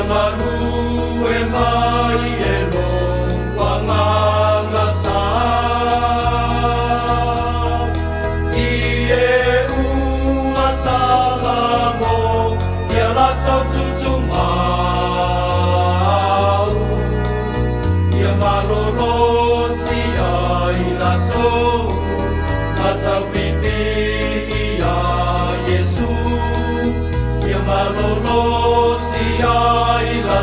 malu e mai e lo wanganga sa I e ua sala mo ia la tau tutu mau ia malolo si ai la tau la tau pipi ia Yesu ia malolo si ai la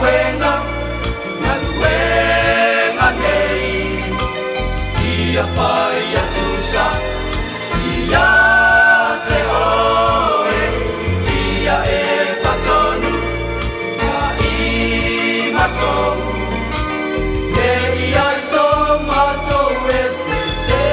wenga Naluenga nei Ia whai atusa Ia te oe Ia e whatonu Ia i matou Ne ia i so matou e se se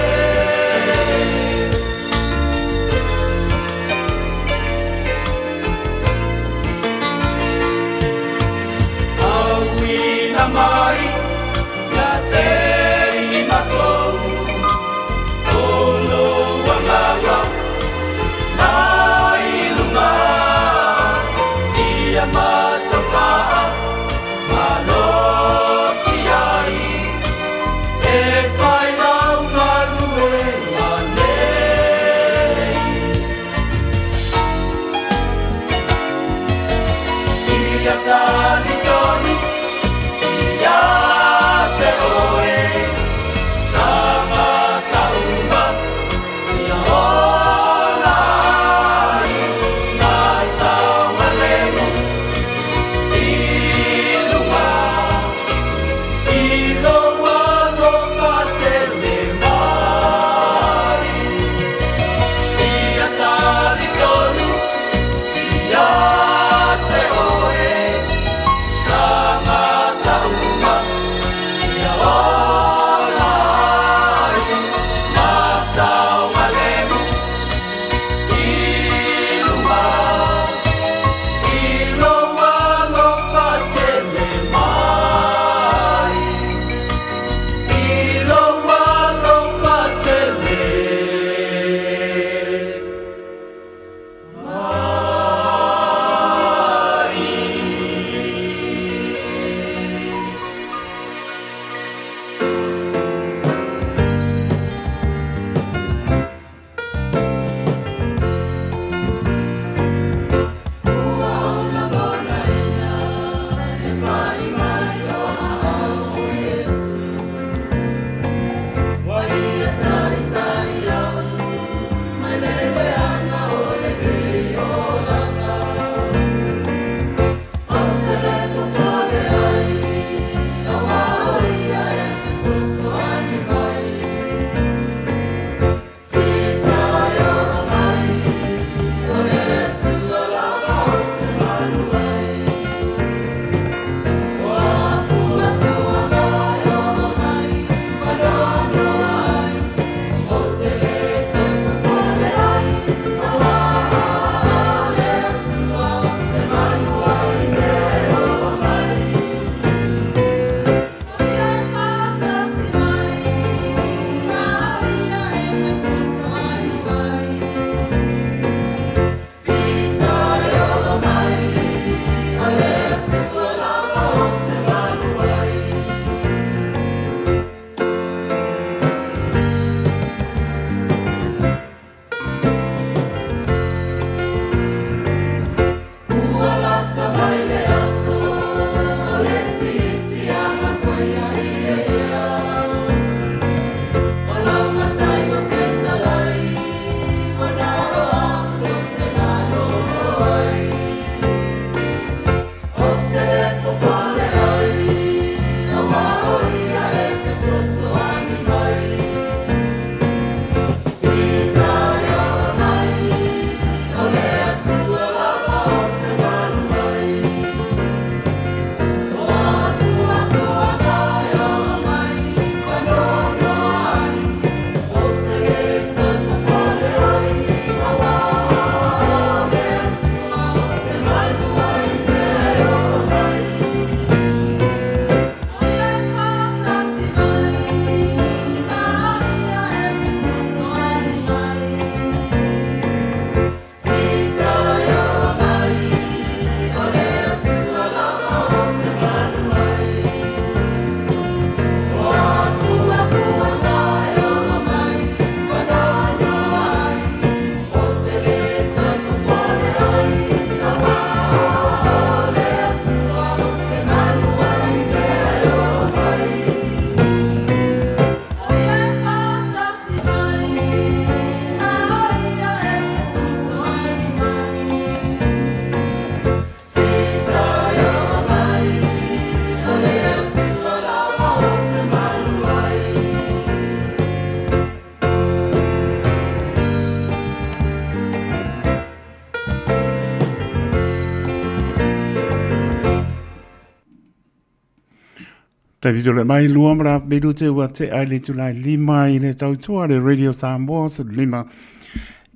Tavi le mai lua mara bedu te ua te ai le tulai lima i le tautua le Radio Samoa su lima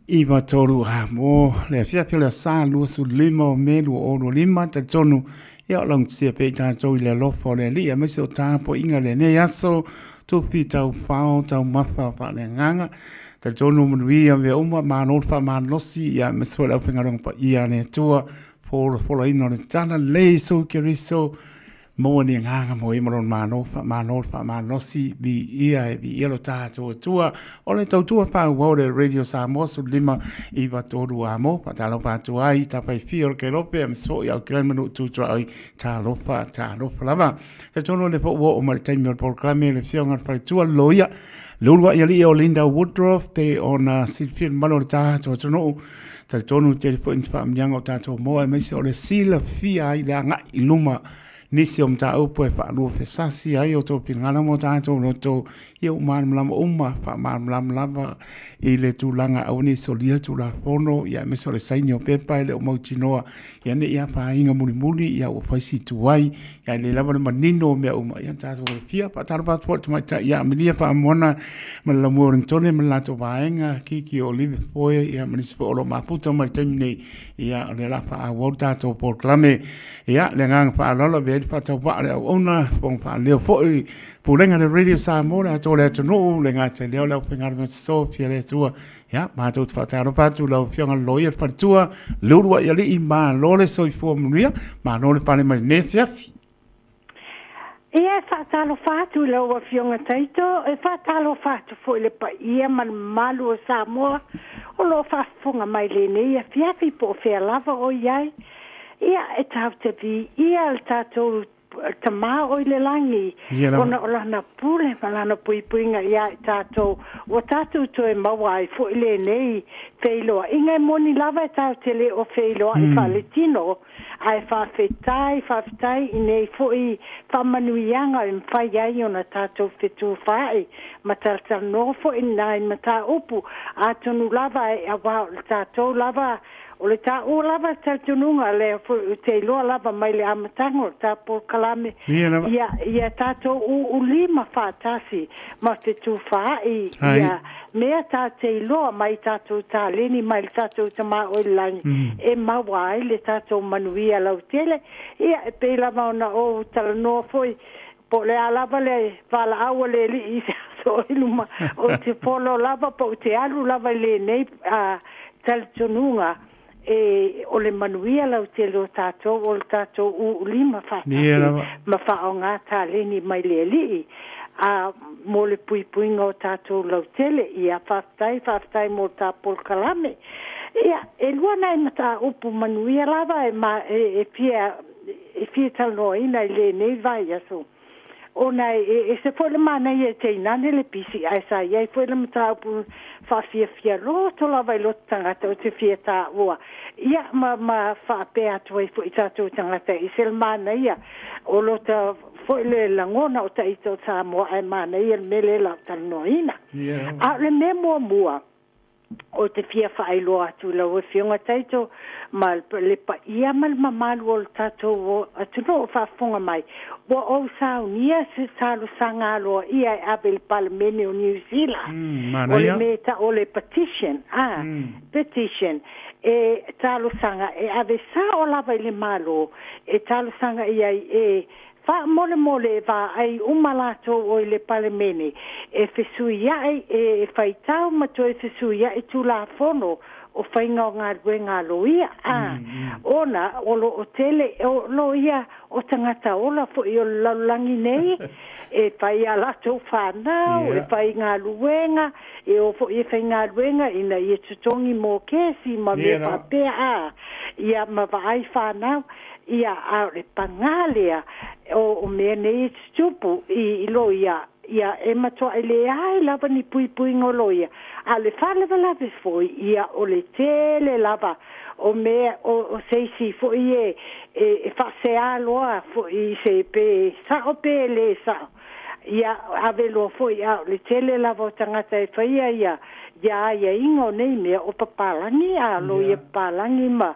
i toru ha mo le fiapio le sa lua su lima o melu o lo lima te tonu ia o lang sia pe tātou i le lofo le lia mese o tāpo inga le ne aso tupi tau whao tau mawha pa le nganga te tonu manuia me uma manol pa manosi ia mesua le awhingarong pa ia ne tua fola ino le tana le so keriso mo ni nganga mo i maron manosi bi ia e bi ilo tātou tua o le tautua pa ua le Radio Samoa su lima i toru amo pa talo pa tuai tapai fio ke lope am so ia kren manu tu trai talo lava e tono le po o mai taimi o programe le fio ngar pa tua loia lulua ia li o Linda Woodruff te ona silfil malo tātou tono te tonu telefoni pa mnyanga o tātou mo e mese o le sila fia i le anga i luma nisi o mta upo e whaalua whesasi ai o tō pingana mo tātou no tō i o mānamlama uma wha mānamlama i le tūlanga au ni solia tūla whono i a meso le saini o pepa i le o mautinoa i ane i a whainga muli i a o whaisi tuai i a le lava le manino mea uma i a tātou le fia pa tāra pātua tu mai ta i a milia pa amona ma la muaringtone ma lato vaenga kiki o live foe i a manisipo o lo maputa mai taimine i a le la wha a wau tātou porklame i a le ngang wha alala ve fa tau wa le ona pong fa le fo pulenga le Radio Samoa to le tonu le nga te le le fingar me so fiere tua ya ma to fa tau pa tu lo fianga lawyer pa tua lurua ya li ma lo le so fo munia ma no le pale mai ne fiafi ia fa talo fa tu lo fianga taito e fa talo fa tu fo le pa ia man malu Samoa o lo fa funga mai le ne ia fiafi po fe lava o iai ia e tau te vi, ia le tātou te mā o i le langi. Ona o lana pule, ma lana puipuinga ia e tātou. O tātou to e maua i fo i le nei wheiloa. Inga e moni lava e tau te le o wheiloa i whale tino. Ai whawhetai i nei fo i whamanuianga i mwhai ai o na tātou whetu whae. Ma tātou no fo i nai ma tā upu. A tonu lava e a wao le tātou lava o le tā o lava tātununga le te loa lava mai le amatango tā por kalame ia tātou u lima whātasi ma te tū whaai ia mea tā te loa mai tātou tā leni mai le tātou ta mā o langi e maua ai le tātou manuia lau tele ia e pe lava ona o tala noa foi po le alava le wala aua le li i so iluma o te polo lava po te alu lava le nei tātununga e o le manuia lau te lo tātou o le tātou u lima ma wha o ngā tā leni mai le li a mo le puipuinga o tātou lau tele i a whaftai mo tā polkalame ia e lua nai ma tā upu manuia lava e fia talnoina i le nei vai aso ona e se foi le mana e te nane le pisi ai sa ia foi le mata pu fa fia lo to la vai lo tangata o te fia ta ua ia ma fa pe atu e foi ta tu tangata i sel mana ia o lo ta foi le langona o ta i to sa mo ai mana ia mele la tanoina a le memo mua o te fia whaai loa atu la o fionga taito ma le pa ia mal mamalu o tato o atu no o whafonga mai o o saunia se talo sanga loa ia e abel palamene o New Zealand o le meta o le petition petition e talo sanga e ave sa o lava i le malo e talo sanga ia e fa mole va ai umalato o le palemene e fesuia e faitau ma to e fesuia e tu la fono o fainga ngā ruenga loia ona o lo hotele o loia o tangata ola fo i o laulangi nei e fai ala tau whanau e fai ngā ruenga e o fo i fai ngā ruenga ina i tutongi mō kesi ma me whapea ia ma vai whanau ia a le pangalea o mea nei stupu i lo ia e matua ele ai lava ni pui ngoloia a le fale lava foi ia o le tele lava o mea o seisi foi e fa se aloa foi se pe sa o pe le sa ia avelo foi a le tele lava tangata e foi ia ingo nei mea o papalangi a lo ia palangi ma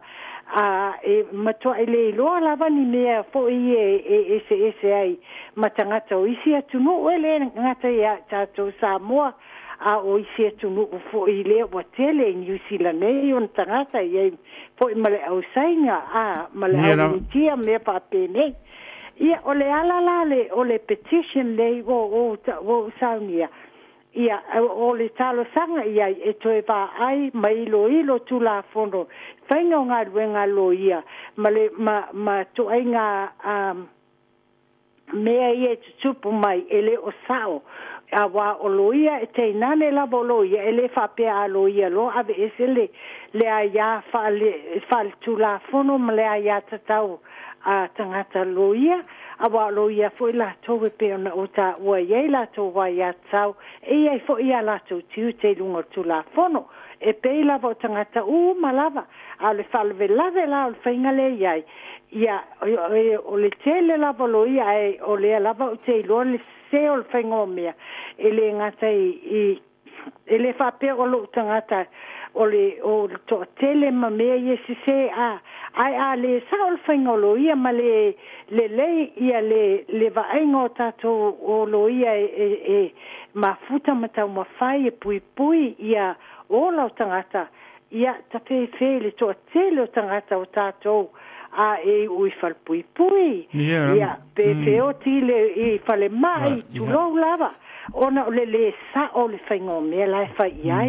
e matua ele lo lava ni mea fo e se ai matangata o isi atunu ele ngata ya tato Samoa a o isi atunu fo ile wa tele New Zealand nei on tangata ye fo male au sainga a male au tia me pa pene ia ole ala le ole petition le o saunia ia o le talo sanga ia e toe pa ai mai lo ilo tu la fondo fainga nga ruenga lo ia ma to ainga mea ia tupu mai ele o sao a wa o lo ia e te nane la bolo ia ele fa pe a lo ia lo ave esele le aia fa tu la fondo le aia tatau a tangata lo ia awa lo ia foi la towe pe ona o ta wa ye la to wa ya tau e ia foi ia la to tiu te lungo tu la fono e pe la vo tangata u malava ale falve lave la o fainga le ia o le tele la lo ia e o le la vo te lo le se o fainga mea ele ngata i ele fa pe o lo tangata o to tele ma me ye se ai le saul fengolo ia ma le ia le vaengo tato o lo ia e mafuta mata ma fai pui ia o la tangata ia ta fe le to tele o tangata o tato a e ui fal pui ia pe o tile e fale mai tu lo lava ona le sa o le faingo me la fa ia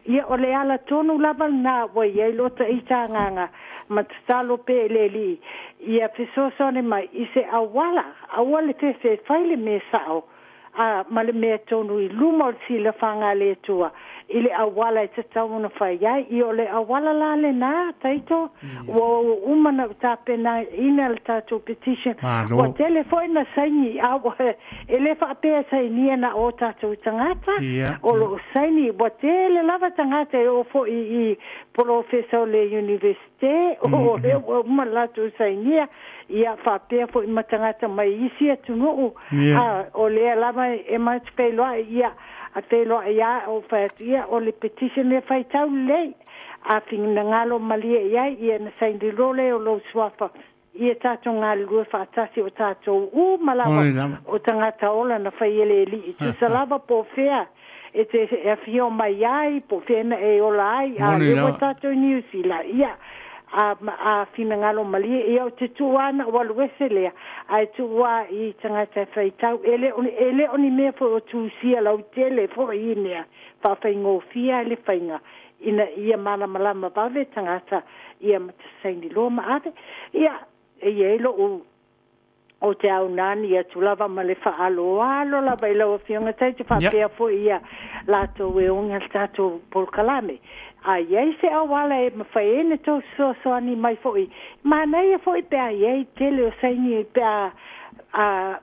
ia o le ala tonu lava na wa ia lo ta itanga matalo pe leli ia fisoso ne mai ise awala te faile me sao a male me tonu i lumo si le fanga le tua ile awala te tauna fai ai I ole awala la le na taito wo umana tapena ina le tato petition o telefone na saini awa ele fa pe saini na o tato tangata o lo saini bo tele lava tangata o fo I professor le universite o le umana to saini ia fa pe fo matangata mai isi atunu o le lava e mai pelo ia a te lo ia o fatia o le petition le fai tau le a fin ngalo malia ia na saindi role o lo swafa ia tato ngalu fa tasi o tato malawa o tangata ola na fai ele li tu salava po fea e te e fio mai ai po fena e ola ai a le o tato New Zealand ia a fina ngalo mali e o te tuana o lueselea ai tua I tangata fai tau ele oni me fo o tu sia lau tele fo ina fa fai ngofia le fainga ina ia mana malama pave tangata ia matasaini loma ave ia e lo o te au nani ia tulava ma le alo la baila o fionga tai te fa pea fo ia lato we unga tato polkalame ai se awala e mawhaene tau soani mai foi ma nei foi pe ai tele o saini pe a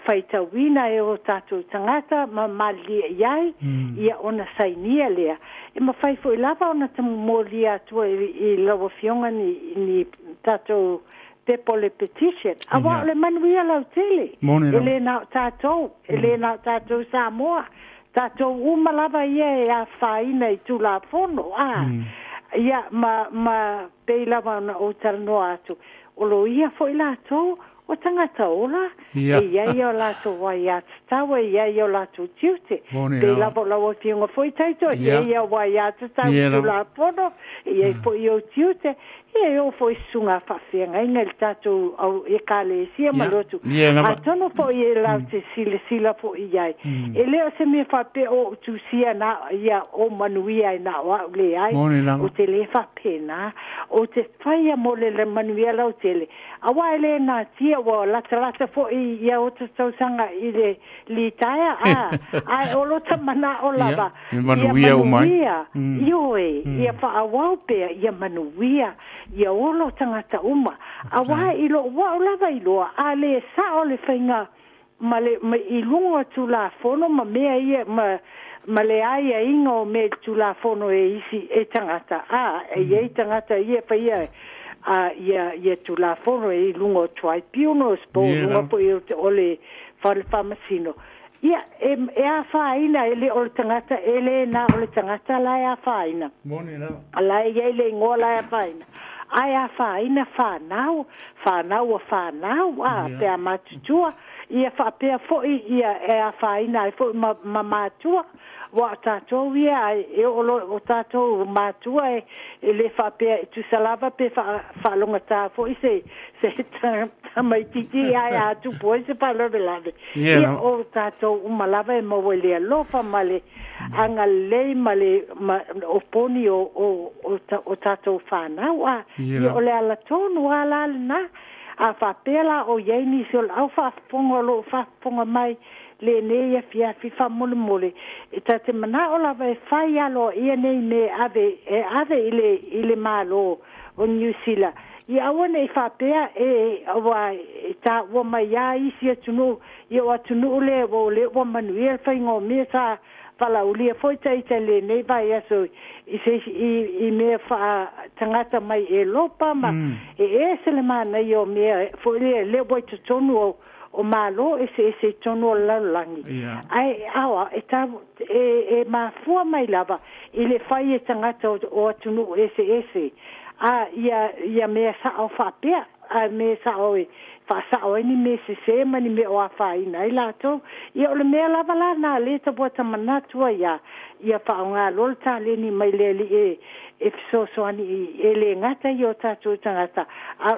faitawina e o tatu tangata ma mali ai ia ona sainia lea e mawhai foi lava ona tamu molia tua I lawa fionga ni tatu te pole petition awa le manuia lau tele ele na tatu Samoa tato umalava ia a faina I tu la fono ia ma pe lava na o tarno atu o lo ia foi la to o tangata ola ia ia la to wai at tawa ia ia la to tiute pe lava la o tinga foi taito ia wai at tawa tu la fono ia foi o tiute ia o foi sunga fa fianga ina tato au e kale sia malotu a tono foi la te sila foi ia ele o se me fa pe o tu sia na ia o manuia na wa le ai o te le fa pena o te faia mole le manuia la o tele awa ele na tia wa la trata foi ia o te sanga ile litaia ai o lo tamana o lava manuia o mai ia fa awa pe ia manuia ia olo tangata uma awa ilo wa lava ilo ale sa ole fainga male ilungo tu la fono ma me ia ma le ai ingo me tu la fono e isi e tangata e tangata ia fa ia ia tu la fono e ilungo tuai piuno spo lungo po ole fal famasino ia e a faina ele o tangata ele na o tangata la a faina moni la ala ia le ngola a faina ai a whaina whanau a pēr matutua ia whapea foi ia e a whaina e foi matua wa tātou ia e o tātou matua e le whapea tu salava pe whalonga tā foi se tamaititi ai a tu poe se palore lave ia o tātou umalava e mawelea lofa male anga lei male o poni o tātou whanau a ia o le ala tonu ala na a whapela o yeini se o au whafonga mai le ne ia fiafi whamole e tate mana o lava e whai alo ia nei me ave ile malo o New Zealand i awane i whapea awa ta wa mai ia isi atunu i o atunu le o manuel whaingo mea sa wala ulia foi tai le nei vai aso i me fa tangata mai e lopa ma se le mana yo me foi le boi tonu o malo ese tonu la langi ai awa e ma fu mai lava ile fai tangata o tunu ese a ia me sa o fa pe a me sa o fa sa o ni me se mani me o fa ina ila to ia o le me lava la na le to bota manatua ia fa nga lolta le ni mai le e so ani ele ngata yo tatu tangata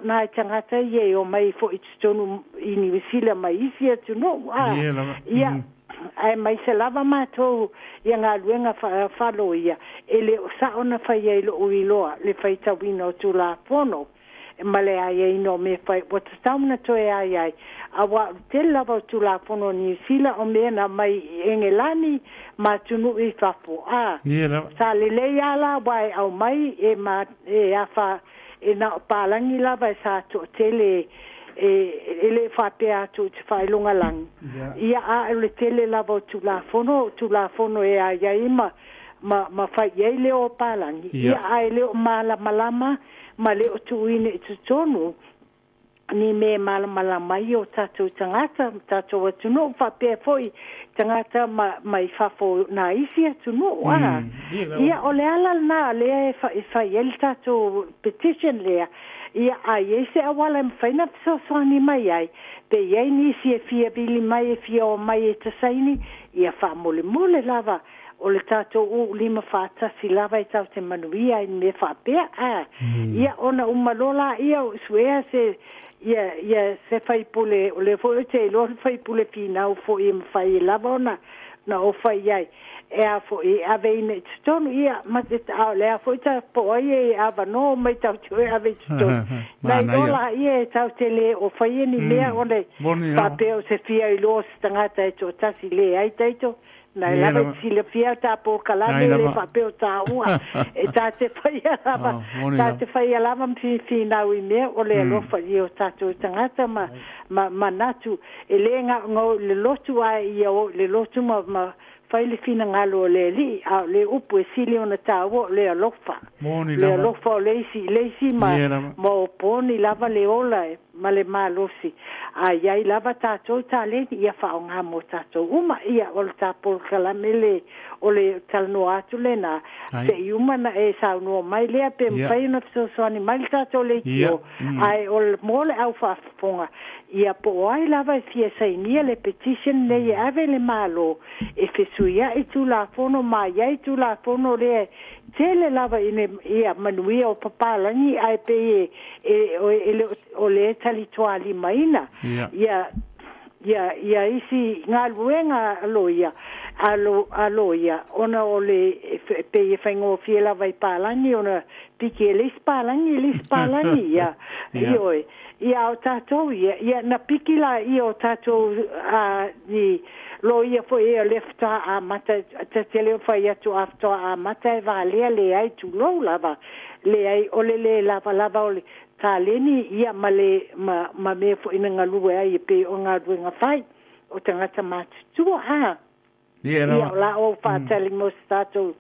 na tangata ye o mai fo itstonu ini visila mai isia tu no ia ai mai se lava mato ia nga luenga fa lo ia ele sa ona fa ye lo uiloa le faita wino tu la fono male ai no me fai what stamna to ai awa te lava tu la fono ni sila o me na mai engelani ma tunu I fapo sa le ala wai au mai e afa e na palangi lava sa to tele ele fa pe atu te fai longa lang ia le tele lava tu la fono e ai ma fai ele o palangi ia ai le malama ma le o tuine i tutonu ni me malama i o tātou tangata tātou atunu whapea foi tangata mai whafo na isi atunu ia o le ala na lea e whai ele tātou petition lea ia ai e se awala mwhaina pisosoani mai ai pe iei nisi e fia bili mai e fia o mai e tasaini ia wha mole lava o le tātou lima whātasi lava I tau te manuia I me whapea ia ona umalola ia o suea se ia se whaipule o le fo te lo whaipule finau fo I mwhai lava ona na o whai ai a fo ave ine tonu ia ma te tau le a fo ta po ai ava no mai tau te ave tonu na ola ia tau te le o whai ni mea ole whapea o se fia I lo stangata e to tasi le ai taito na lava si le fia ta po kala le papel ta ua e ta te fai lava fi na wi me o le lo fa io ta tu tangata ma natu e le nga ngo le lotu ai io le lotu ma fai le fina ngalo le li a le upu e sili ona ta o le lofa le si ma poni lava le ola ma le malosi ai lava tātou tāle ia whaonga mo tātou uma ia o le tāpol kalamele o le talno atu le na se iumana e sauno mai lea pe mwhai na fisosoani mai le tātou le kio ai o le mole au whaafonga ia po ai lava e fia sainia le petition le ia ave le malo e fesuia I tu la fono mai ai tu la fono le tele lava ia manuia o papalangi ai pe o le talitoali maina ia isi ngā luenga aloia ona o le pe e whaingo fie lava I palangi ona piki lis palangi ia o tātou ia na piki la ia o tātou ni lo ia fo ia lefta a mata te tele fai atu afto a mata e valea le ai tu lo lava le ai o le lava o le taleni ia male ma me fo ina ngalue ai pe o nga duenga fai o tangata matu ia la o fa tele mo stato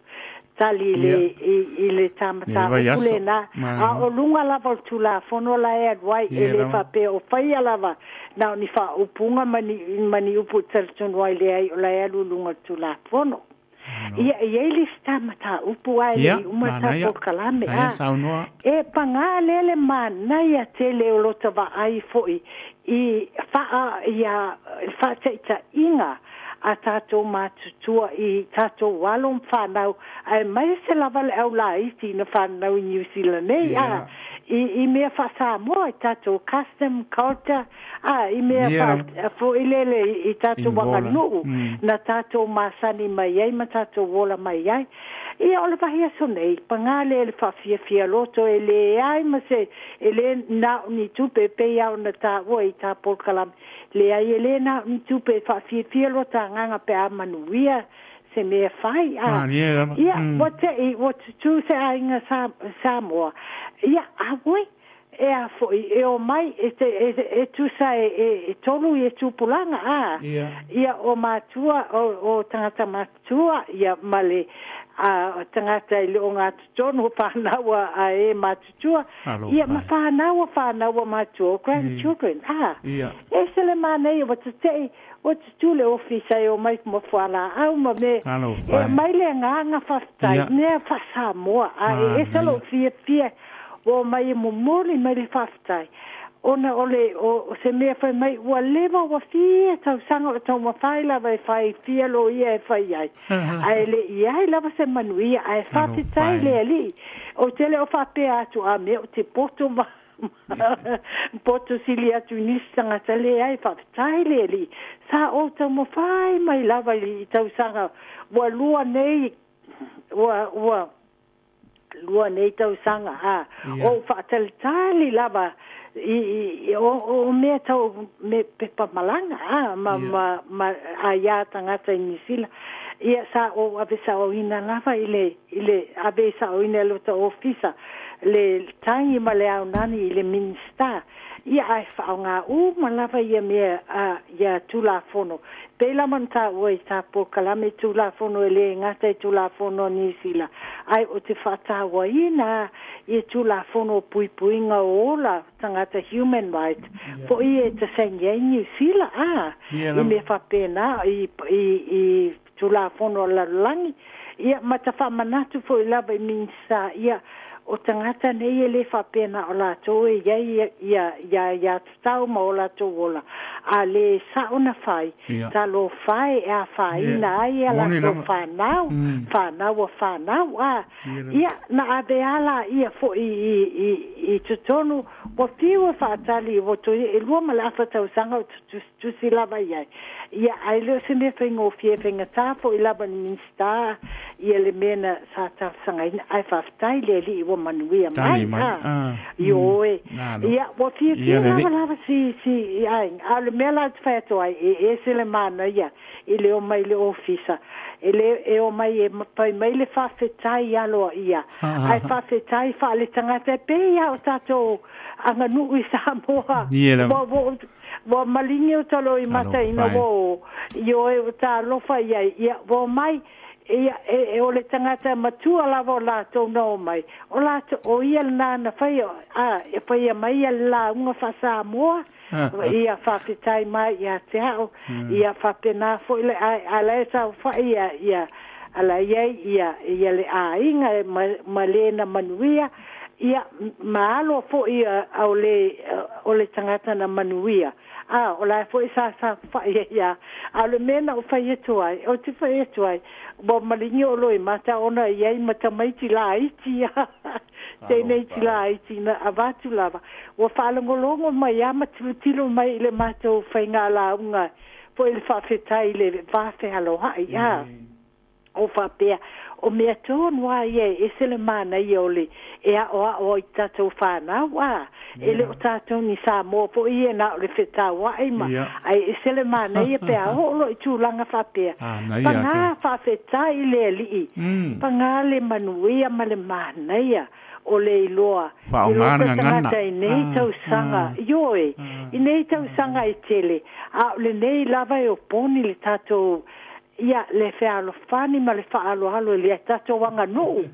tali le tamata kulena a o lunga lava tu la fono la e wai ele fa pe o fai lava na ni fa upunga mani upu tserton wai le ai o la e lunga tu la fono ia ele sta mata upu ai umata po kalame e panga lele mana ia tele o lota va ai foi I fa ia fa teta inga a tato matutua I tato walom whanau ai mai se lava le au la iti na whanau I New Zealand nei I mea whasa moa I tato custom culture I mea fo ilele I tato wanganuu na tato masani mai ai ma tato wola mai ai ia o le vahia sonei pangale le whawhiawhia loto e le ai ma se e le na ni tupe pe au na ta oi ta polkalam le ai e le na ni tupe whawhiawhia loto nganga pe a manuia se mea whai ia what tu se a inga Samoa ia a oi e a foi e o mai e tu sa e tolu e tu pulanga ia o matua o tangata matua ia male a tangata I o ngā tonu whānaua a e matutua ia ma whānaua matua grandchildren e sele mānei o watu tule ofisa e o mai mo whala au ma me e mai le nganga whaftai nea whasa moa e salo fia o mai mo mori mai le whaftai ona ole o se mea fai mai ua lewa wa fia tau sanga o tau mawhai lava e fai fia lo ia e fai ai ai le iai lava se manuia ai whati tai le ali o tele o whapea atu a mea o te poto poto sili atu nisanga tale ai whati tai le ali sa o tau mawhai mai lava I tau sanga ua lua nei ua lua nei tau sanga o whaatalitali lava o mea tau me pepa malanga ma a ia tangata I New Zealand ia sa o avesa o ina lava ile avesa o ina lota ofisa le tangi ma le au nani ile minsta ia ai whaonga ma lava ia mea ia tulafono pela manta oi ta po kalame tulafono ele ngata tulafono New Zealand ai o te whatawa ina I tulafono puipuinga ola tangata human rights po I te sengia I New Zealand I me whapena I tulafono la langi ia mata whamanatu fo I lava I minsa ia o tangata nei ele whapena o la tō ia tau ma o la tō ola a le saona whai ta lo whai e a whaina ai a la tō whanau ia na ade ala ia fo I tutonu o piwa whaatali o to e lua ma la whatau sanga o tusi lava iai ia ai leo se me whaingo fie whainga tā fo I lava ni minsta ia le mena sa ta sanga ai whaftai le li I manuia mai ioe ia o fie lava si ai a le mea la whaeto ai e se le mana ia I le o mai le ofisa e o mai e pai mai le whawhetai aloa ia ai whawhetai whaale tangata pe ia o tato anga nui Samoa wa malingi o talo I mata ina wo ioe o ta lofa ia wo mai e o le tangata matua lava o lato no mai o lato o ia na whai e whai mai la unga whasa moa ia whawhetai mai ia te hao ia whapena fo ile a le sa whai ia ala ia le a inga ma lena manuia ia maalo fo ia o le tangata na manuia o la fo sa whai ia a le mena o whai etu ai o te whai etu ai bo malingi o loi mata ona iai mata mai ti la iti tēnei ti la iti na avatu lava o whalongolongo mai ama tilo mai le mata o whainga la unga po il whawhetai le whawhe aloha o whapea o mea tōnu a e sele mana I ole e a o I tatou whanau e le o tatou ni Samoa po I na o le whetau ma ai e sele mana I pea holo I tūlanga whapea panga whawhetai le li panga le manuia ma le mana ia o le iloa I loka tangata I nei tau sanga ioe I nei tau sanga I tele a le nei lava e o poni le tatou ia le fealo fani ma le faalo halo le tato wanga no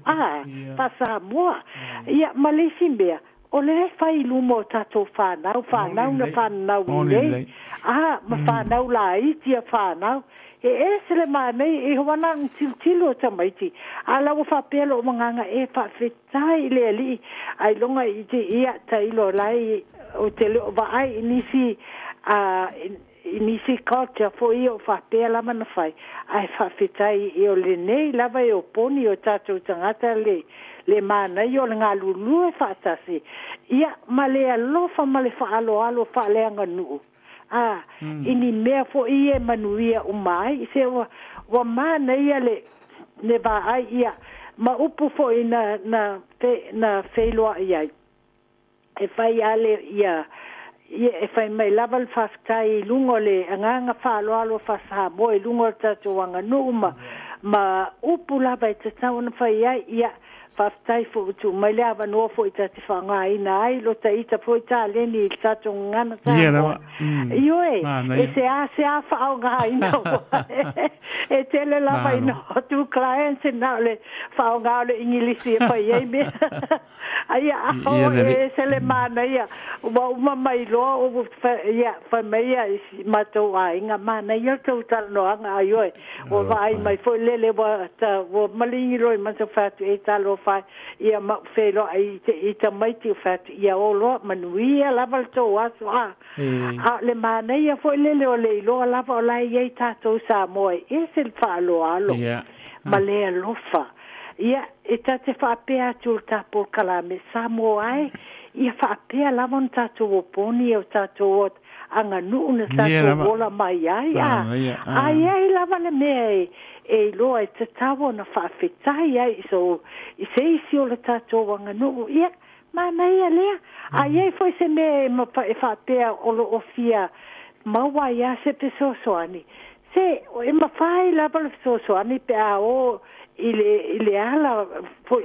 pasa moa ia malesi bea o le fai lumo tato whanau na whanau nei ma whanau la itia whanau se le mai e wana tilo tamaiti ala wo fa pelo manganga e fa fetai le ali ai longa i te ia tailo lai o te le va ai inisi inisi culture fo io fa pela mana fai ai fa fetai io le nei lava io poni o tato tangata le mana io nga lulu e fa tasi ia male alofa male fa alo fa le nganu ini mea fo ie manuia umai se wa mana ia le va ai ia ma upu fo ina na feilua ia e fai ale ia e fai mai lava le whaftai lungo le anganga whaaloalo whasaha moe lungo tato wanga nuuma ma upu lava e tatau na fai ai ia whaftai fo utu mai le awa noa fo i tati whanga ina ai lo ta ita fo i ta leni i tato ngana ta moa ioe e se a whao ngā ina e tele lava ina hotu clients e nao le whao ngā le ingilisi e fai ei me aia aho e se le mana ia wa uma mai loa o ia fai mai ia matou a inga mana ia tau tala noanga ai ioe o vai mai fo lele wa malingi roi mato fatu e talo fai ia ma felo ai te maiti fatu ia o loa manuia lava to aso le mana ia fo lele o le loa lava o lai ei tatou sa moe e se le whaalo alo ma le alofa ia e tate whaapea tu tapo kalame samo ai ia whaapea lavon tato o poni o tato o anga nuuna tato ola mai ai ai lava le mea e loa e tatawo na whaafetai ai so i se isi o le tato o anga nuu ia mana ia lea ai foi se me e whaapea o lo ofia maua ia se pe sosoani se e mawhai lava le sosoani pe a o ile ala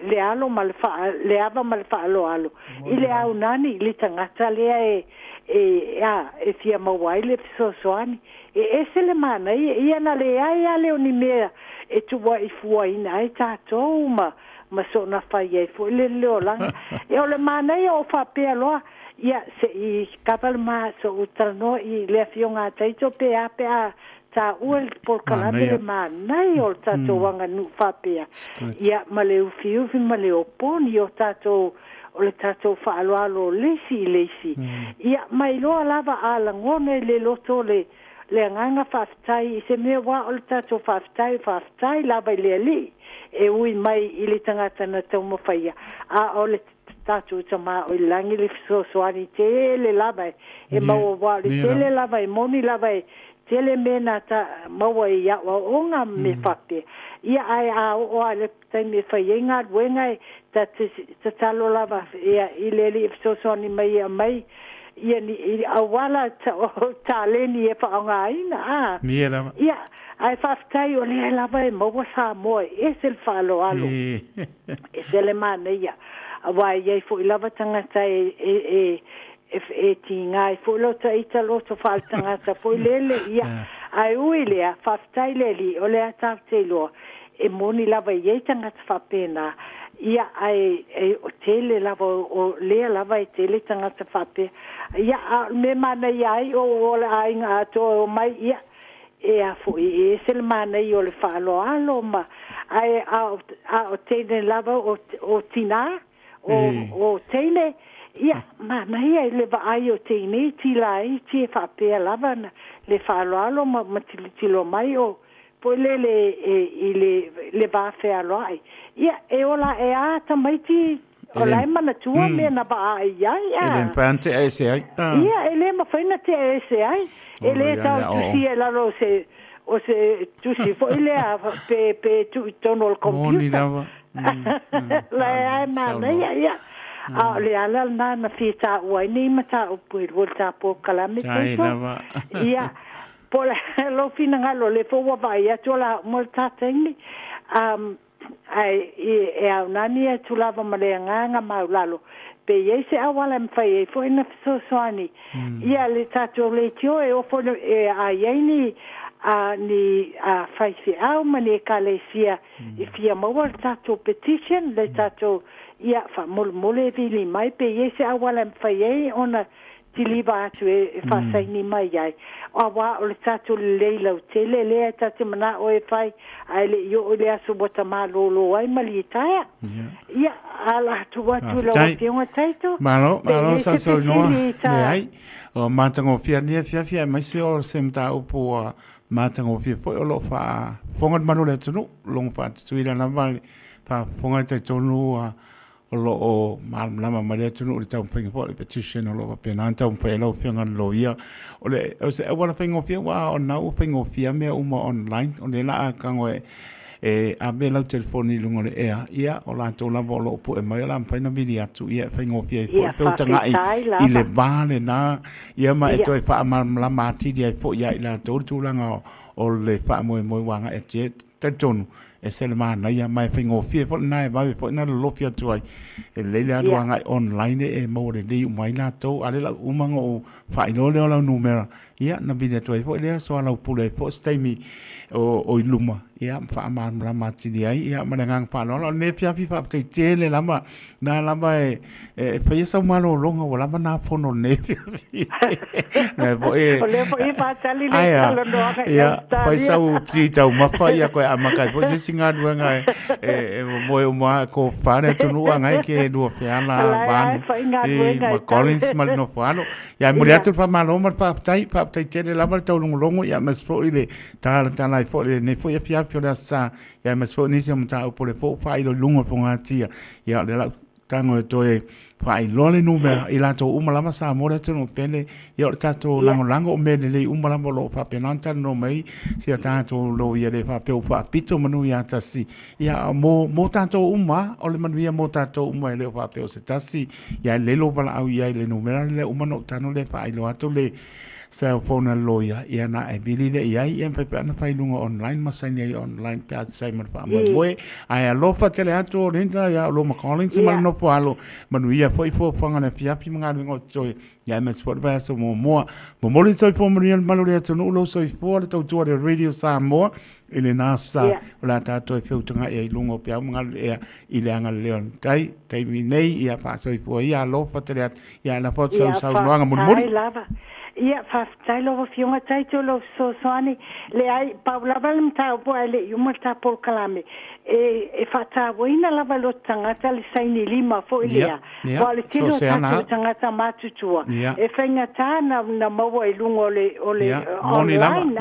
le alo mal fa le ava mal fa alo ile au nani ile tangata le e fia mawai le sosoani e se le mana ia na le ai le oni mea e tu wa i fua ina ai tato ma so na fai e fu le langa e o le mana ia o fa pe aloa ia se i kapal ma so utrano i le fionga taito pe a ta ul por kalame manai o tato wanga nu fapea ia male ufiu male oponi o tato o le tato fa'aloalo lesi ia mai lo lava ala ngone le loto le nganga faftai se me wa o tato faftai lava le li e ui mai ile tangata na tau mafaya o le tato tama o langi le soani tele lava e mau wa le tele lava e moni lava tele mena ta maua ia wa onga me fape ia ai o ale tai me fainga wenga ta talo lava ia ile soani mai ia ni awala ta leni e fa nga ina ia ai faftai o le lava e maua sa mo e sel falo alo e sele mana ia wa ia fo lava tanga tai e tinga fo lo ta ita lo to faltanga ta fo lele ia ai uile a faftai leli o le ata te lo e moni lava ia tanga fa pena ia ai o tele lava o le lava e tele tanga fa pe ia me mana ia o le ai nga to mai ia e a fo e sel mana ia o le falo alo ma ai a o tele lava o tina o tele ia mana ia le va ai o tene ti lai ti fa pe lava le falo alo ma tilo mai o poi le va fe alo ai ia e ola e a tamaiti ola mana tua me na ba ai ele pante ai se ai ia ele ma faina te ai se ai ele ta tu si la ro se o se tu si fo ele a pe tu tono il computer la ai mana ia a le ala na fita o ni mata o poi volta po kalame ia por lo finangalo le fo wa ia tola molta tengi ai e a nani tu lava malenga maulalo pe ese awala mfai fo ina soani ia le tato le tio e o fo e a yeni ni fai se au mane kalesia e fia mawal tato petition le tato ia fa mole vili mai pe ese awala mfai ona tiliva atu e whasaini mai ai. O wa o le tatu leila o tele lea tatu mana o e whai ai le i o le asu bota mā lolo ai mali taia. Ia ala tu watu la o pionga taito. Malo sa so noa. Ai. O mātango fia fia mai se o se mta upo mātango fia foi o lo fa fonga manu le tunu long fa tuira na vale fa fonga te tonu o lo o lama maria tunu o tau penga po le petition o lo pe na tau pe lo fia ngan lo ia o le o se wala penga fia wa o na u penga fia me uma online o le la ka ngoe a be lau telefoni lungo le ea ia o la to la volo po e mai la pa na vidi atu ia penga fia po pe tanga i le vale na ia ma e to fa la mati dia po ia la to tu langa o le fa mo wanga e te tonu e se le mana ia mai whaingo fia po na e vai po na lo fia tu ai e leile atu anga online e mo le li mai na to ale la umanga o fai lo le la numera ia na vidi tu ai po le so la pule po staimi o iluma ia fa ma la mati dia ia ma ngang fa no ne fia fi fa te tele lama na lama e fa isa malo longa wala na fono ne fia na po e le po i pa tali le talo no ia fa isa u ti tau ma fa ia ko amaka po se singa duanga e mo ko fa ne tu no anga ke du fia la ban e ma collins mal no fa no ia mo ya tu fa malo ma pa tai tele lama tau longo ia mas po ile ta lai po ne fo ia fia pio sa ya mas fo ni sem ta po le fo fai lo lungo po ngatia ya le la tango to e fai lo le numero i la to umalama sa mo le tino pele ya ta to lango o me le umalama lo fa penanta no mai si ta to lo ia le fa pe fa pito manu ya ta si ya mo ta to uma o le manu ya mo ta to uma le fa pe o se ta si ya le lo bala au ya le numero le umano tano le fai lo ato le cell phone lawyer ia na e bili le ia ia pe pe na fai lunga online masani online pe sai mar fa mo ai lo fa tele ato rinda ya lo ma calling se mal no palo manu ia foi fo fanga na pia pi manga ngo choi ya mes for ba so mo li so fo mo real malu le no lo so fo le to to radio Samoa ile nasa la tato e feu tanga e lungo pe manga e ile anga leon tai mi nei ia fa so fo ia lo fa tele ia na fo so no anga mo ia fa tai lo fionga tai to lo so soani le ai Paula valm ta po ale yuma ta por kalame e fa ta wina la valo tanga le saini lima fo ia wale tino tanga ta matutua e fenga ta na mo e lungo le online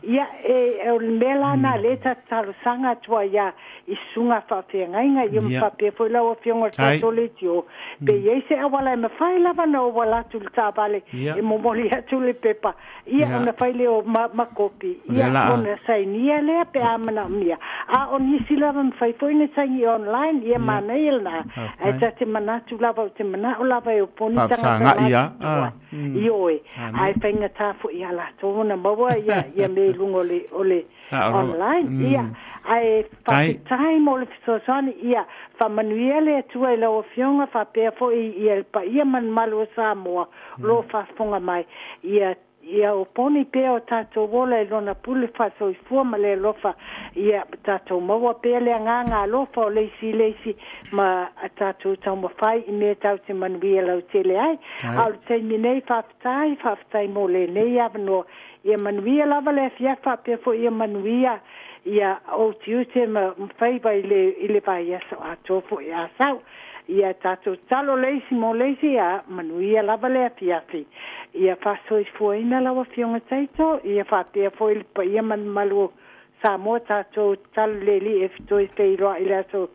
ia e mela na le ta sanga tua ia isunga fa penga yum fa pe fo la fionga ta to le tio pe yese awala me fa la vano wala tu ta vale e mo ia tule pepa ia ona faile o makopi ia ona sainia le pe amana mia a on sila van fai poine sai online ia manail na e tate mana tu lava te mana o lava o poni tanga ia ioi ai penga ta fu ia la tona mawa ia me lungo le ole online ia ai tai mo le sosani ia fa manuele tu e lo fionga fa pe fo ia pa ia man malo Samoa lo fa fonga mai ia o poni pe o tato wola e lona pule fa so i fuama le lofa ia tato maua pe le nganga lofa o leisi ma tato tau mawhai i me tau te manuia lau tele ai au te minei whaftai mo le nei avano ia manuia lava le fiafa pe fo ia manuia ia o tiute ma mwhaiba i le vai aso ato fo ia sau ia tato talo leisi mo leisi a manuia lava le fiafi ia fasoi fuina la fionga taito ia fatia foi pa ia man malu Samoa tato tal leli eftoi teiro ila so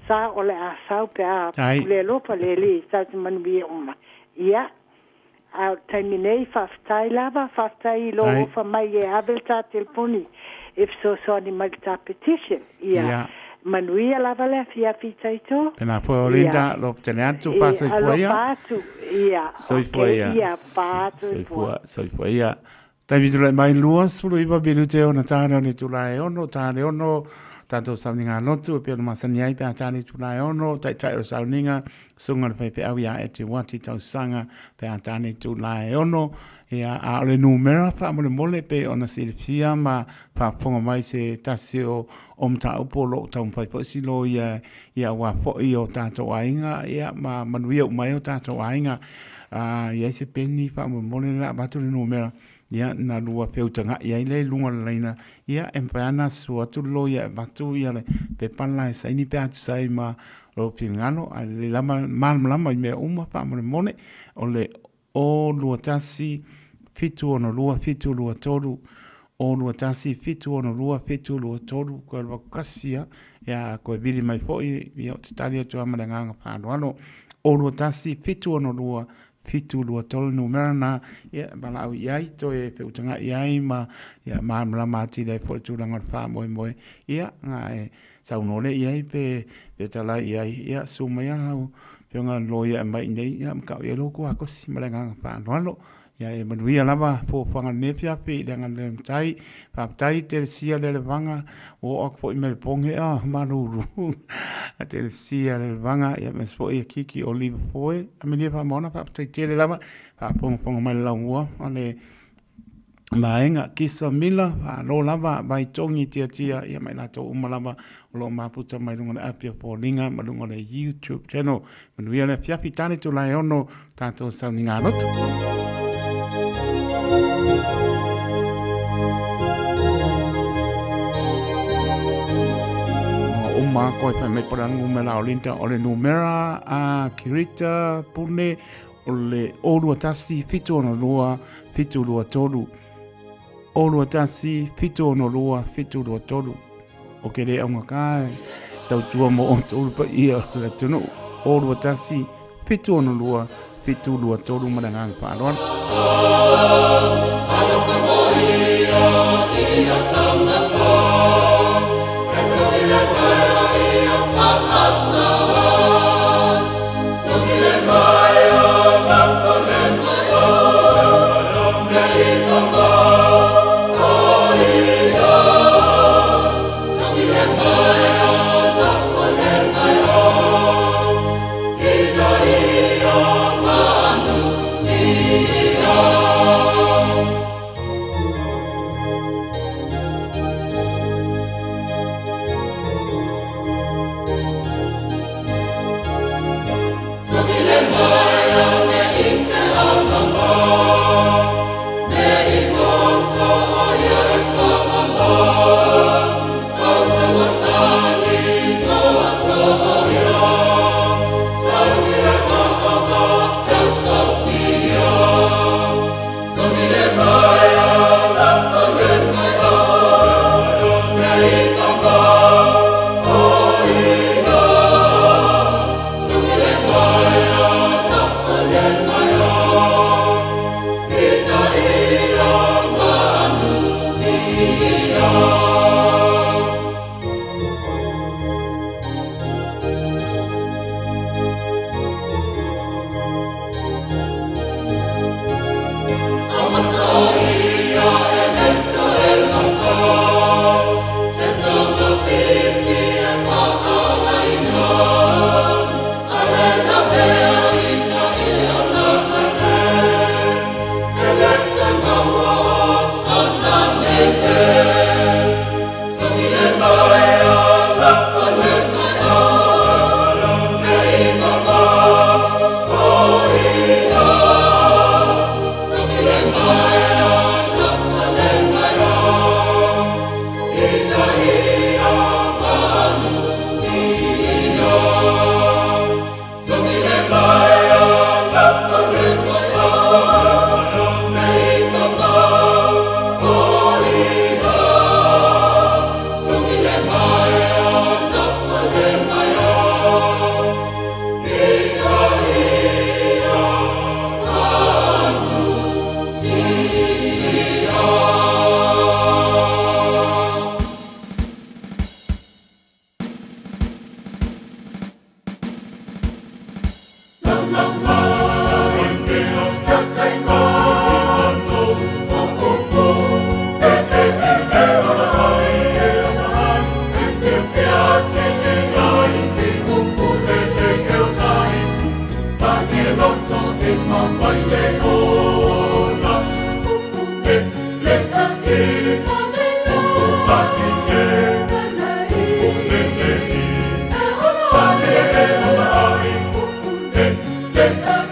sa ole a sau pe a le lopa leli sa man bi uma ia a terminei faftai lava faftai lo fa mai e avelta telefoni if so ni malta petition ia manuia lava le fia fitaito pena po linda lo teneantu pasa foia ia so foia ia pato so foia tavi tu mai luas fu iba bilu te ona tana ni tu lai ono tana ono tanto sauninga lotu pe ma saniai pe tani tu lai ono tai o sauninga sunga pe au ya e te wati tau sanga pe tani tu lai ono ia a le numero fa mole pe ona silfia ma fa ponga mai se tasio omta upolo tau pai po silo ia wa fo io tato ainga ia ma manuia mai o tato ainga ia se peni fa mo mole la batu le numera ia na lua peutanga ia le lunga leina ia empana su atu lo ia batu ia le pe panla sa ini pe atu sai ma lo pingano le lama lama me uma fa mo mole o le o lua tasi fitu ono lua fitu lua toru o lua tasi fitu ono lua fitu lua toru ko le kasia ya ko bili mai foi ia tali atu amalanga fa no o lua tasi fitu ono lua fitu lua tolu numera na ia bala au iai to e peutanga iai ma ia mamla mati dai po tu langa fa moi ia nga e sa unole iai pe tala iai ia sumaya au pe nga loia mai nei ia ka ia loko ako simalanga fa no ia e manuia lava po fanga nefia pe langa le tai pa tai te sia le vanga o ak po email ponge maruru a te sia le vanga ia mes po e kiki olive foi a me fa mona pa tai te le lava pa pong mai laua ale maenga kisa mila pa lo lava vai tongi tia ia mai na to umalava lo maputa mai lunga apia po linga malunga le YouTube channel manuia le fiafi tani tu lai ono tanto sa ninga lotu ma ko fa me por algo me la olinta ole numera a kirita pune ole olu tasi fitu no lua fitu lua tolu olu tasi fitu no lua fitu lua tolu o ke le anga kai tau tua mo on tolu pa ia la tunu olu tasi fitu no lua fitu lua tolu madanga pa lon ala fa moia ia tama fa Let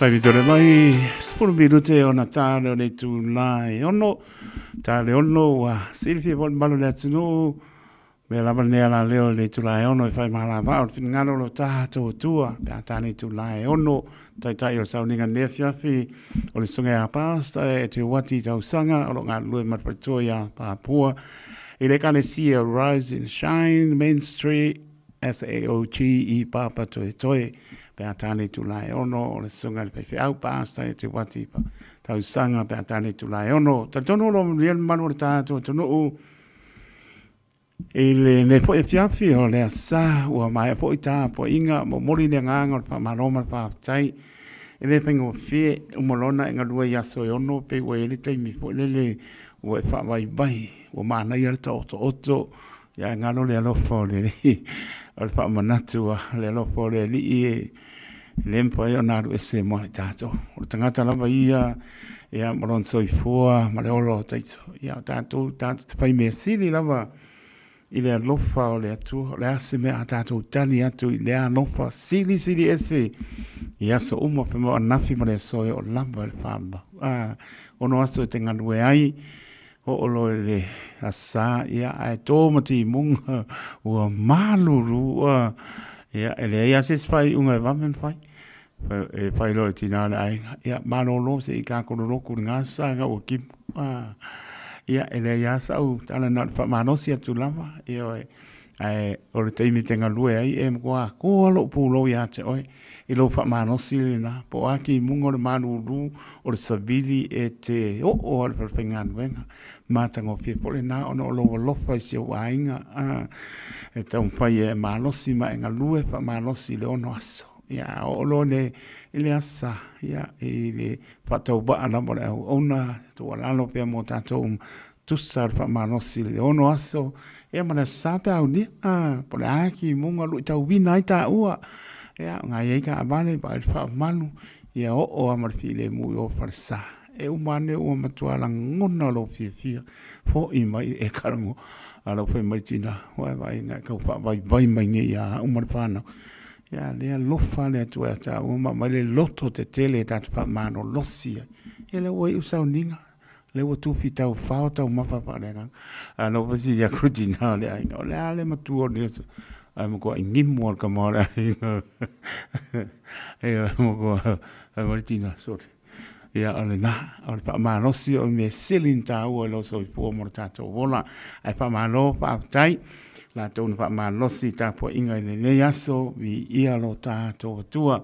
Tai tore mai sport birute ona tale le tu lai ono tale ono wa Silvia vol malo le tunu me la bane la leo le tu lai ono fai mala va fin ngalo lo ta to tua pe tani tu lai ono tai tai o sau ninga ne fiafi o le sunga pasta e te wati tau sanga o nga lu mat Pretoria pa pua ile kane see a rise and shine Main Street SAOG papa toi pe atani tu lai ono le sunga pe fi au pasta e te wati pa tau sanga pe atani tu lai ono ta tono lo lien manu ta to no ele ne po e fiafi o le sa o mai po ita po inga mo mori le nganga pa maroma pa tai ele pengo fi o molona nga dua ya so ono pe o ele te mi po le o fa vai vai o mana ia to ya ngalo le lo fo le o fa manatu le lo fo le li lempo yo na ru ese mo tato o tangata la ia ya moron soi fua ma le olo taito ya tato fai me sili lava ile lofa o le atu le asime tato tani atu le lofa sili ese ya so umo pe mo nafi mo le soi o lava le famba ono aso tenga due ai o lo le asa ya ai tomati munga o maluru ya ele ya se fai unga vamen fai fai lo tina ai ya manolo se ka ko lo ku ngasa ga o ki ya ele ya sa u tala na fa manosia tu lava yo ai o te mi tenga lue ai em ko lo pu lo ya te oi i lo fa manosia na po aki mungo le manulu o sabili e te o al pengan venga matango fi pole na ono lo fa si o ainga e tau fai e manosia ma nga lue fa manosia le ono aso ya o lo ne ile asa ya ile fatau ba ana mo ona to ala lo pe mo tato tu sarfa manosi le ono aso e mana sata uni por aquí munga lu tau vina ita ua ya ngai ka abane ba fa manu ya o amar file mu o farsa e umane o matuala ngona lo fi fo i mai e karango ala fe mai tina wa vai nga ka fa vai mai nge ya umar fana ia lea lofa le atu e ta uma ma le loto te tele ta pa mano losi ia le oi usauninga le o tu fitau fao tau mapa pa le nga no pasi ya kutina le ai no le matu o ne ai mo ko ngimo ka mo le mo ko ai martina sorry ia ole na ole pa mano si o me silinta o lo so po mo tato vola ai pa mano pa tai la tonu pa mano si ta po inga le yaso vi ia lo tato tua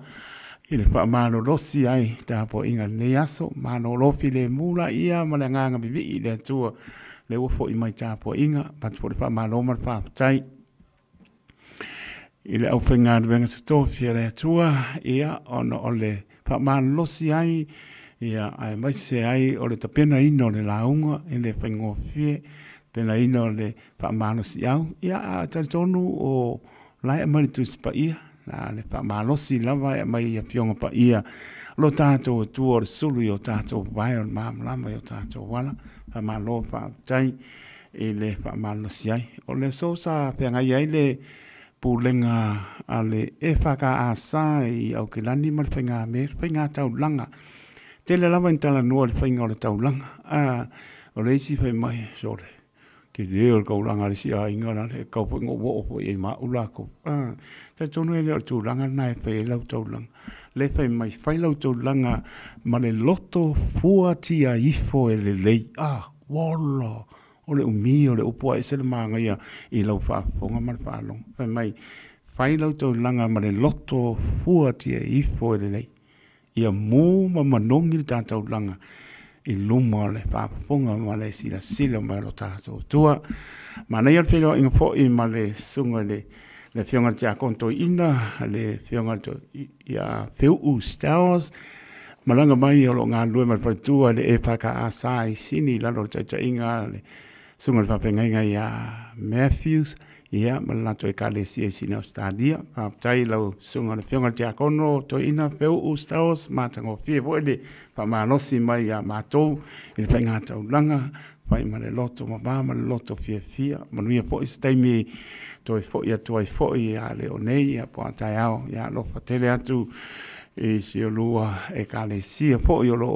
ile pa mano losi ai ta po inga le yaso mano lo file mula ia malanga bibi ile tua le wo fo i mai ta po inga pa po pa mano mar pa tai ile au fenga venga sto fiele tua ia ono ole pa mano losi ai ia ai mai se ai ole ta pena ino le launga ile fengo fie pena ino le pa mano si au ia ta tonu o lai mai tu spa ia na le pa malosi lava e mai pionga pa ia lo tato tu o sulu yo tato vai on mam lama yo tato wala pa malo pa tai e le pa malosi ai o le so sa penga ia le pulenga ale e faka asa i au ke lani mar penga me penga tau langa te le lava intala no le penga o le tau langa o le isi pe mai sore ke leo ka ulanga le si a ingana le ka po ngo wo po e ma ula ko ta tonu le tu langa nai pe lau tau langa le pe mai fai lau tau langa ma le loto fuati a ifo e le lei wala o le umi o le upo e se le manga ia i lau fa fonga mar fa long pe mai fai lau tau langa ma le loto fuati a ifo e le lei ia mu ma manongi ta tau langa i luma le whaponga ma le sila ma lo tātou tua. Ma nei al whenua inga po i ma le sunga le whionga tia konto ina, le whionga to ia whiu stars, ma langa mai o lo ngā lue ma paitua le e paka asai sini lalo taita inga le sunga le whapenga inga ia Matthews, ia ma lato e kale sia sini Australia, pa tai lau sunga le whionga tia kono to ina whiu stars, ma tango fie po ele, pa malosi mai a mātou, i le whainga tau langa, whai ma le loto ma bā, ma le loto fia fia, ma nuia po i staimi, toi fo i atu ai fo i a leo nei, a po a tai au, i a lofa tele atu, i si o lua e ka le sia po i o lo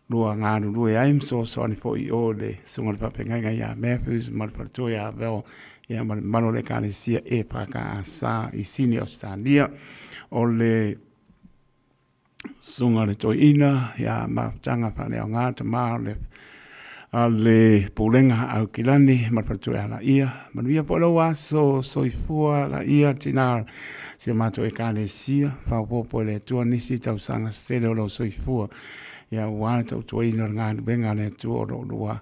lua ngānu lua e aimso, so ani po i o le sunga le papengainga i a Matthews, ma le pato i a veo, i a mano le ka le sia e paka a sa i sini Australia, o le sunga le toina ya matanga pa le ngā te mā le pulenga au kilani marpatu ala ia manuia po lo aso soifua la ia tina se mato e kane sia pa po le tua nisi tau sanga stele lo soifua ya wana tau toina ngā benga le tua lo lua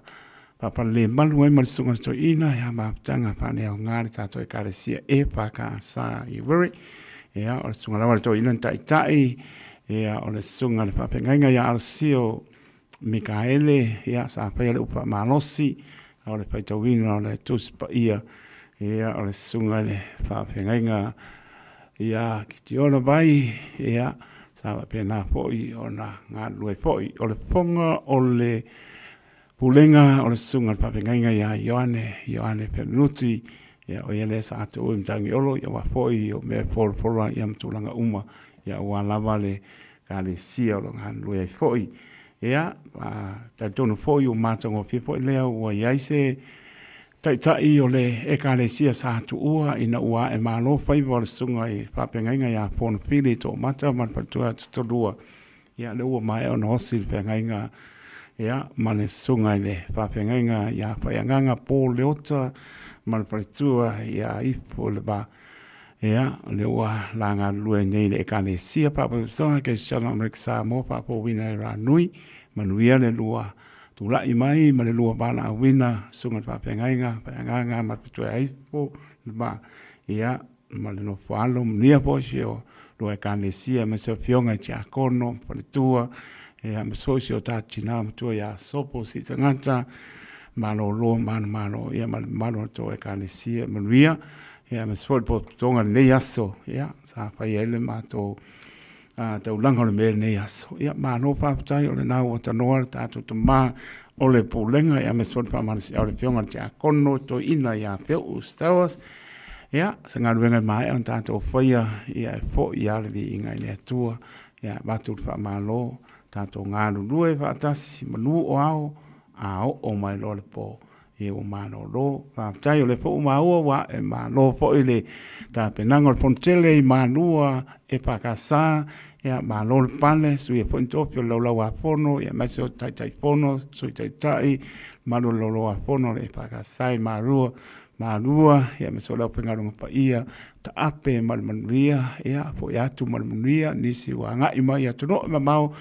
pa le malu e mal sunga toina ya matanga pa le ngā tato e kane sia e pa ka sa i wori ya o sunga la toina tai ia o le sunga le papengainga ia Alcio Mikaele ia sa pai le upa malosi o le paitawina o le tuspa ia o le sunga le papengainga ia kitiona vai ia sa pena foi ona ngā lue foi o le fonga o le pulenga o le sunga le papengainga ia Ioane Penuti ia o ia le sa atu umtangi olo ia wa foi o me polpora ia mtulanga uma ia ua lava le kale sia o ngā lue ai foi. Ia, ta tono foi o mātango pia foi lea ua iai se taitai o le e kale sia sa hatu ua ina ua e malo fai wa le sunga i whapengainga ia pono pili to mata man patua tutolua. Ia le ua mai o na hosi le whapengainga ia ma le sunga i le whapengainga ia whaianganga pō leota man patua ia ifo le ba. Ia, le ua langa lue nei le kane sia papa tonga ke Shalom Amerika Samoa papa wina e ranui manuia le lua tulai mai ma le lua bala wina sunga papa nganga ma pitua aifo ba ia ma le no falo nia po sio lua kane sia ma se fionga tia kono palitua ia ma socio tatina mtua ia sopo si tangata malo lo mano ia malo to e kane sia manuia ia me sfol po tonga nei aso ia sa fai ele mato tau langa le mere nei aso ia ma no pa tai o le nau o tanoa tatu te ma o le pulenga ia me sfol pa marisi o le fionga te a kono to ina ia feu stawas ia se galuega mai on tatou faia ia e foʻi ia le viiga i le atua ia vatu le faamālō tatou galulue faatasi manuu o ao a o'o mai lo le po e o mālōlō faafetai o le foʻu māua ua e mālō foʻi le tapenaga o le fonotele i mālua e pakasā ia mālō le pale sui e foʻi tofi o le laulau afono ia maise o taʻitaʻifono sui taʻitaʻi malu le laulau afono le e pakasā i mālua ia me so lau pengaronga paia ta ape ma le manuia ia po ia tu ma le manuia nisi wa ngai mai atu no mamau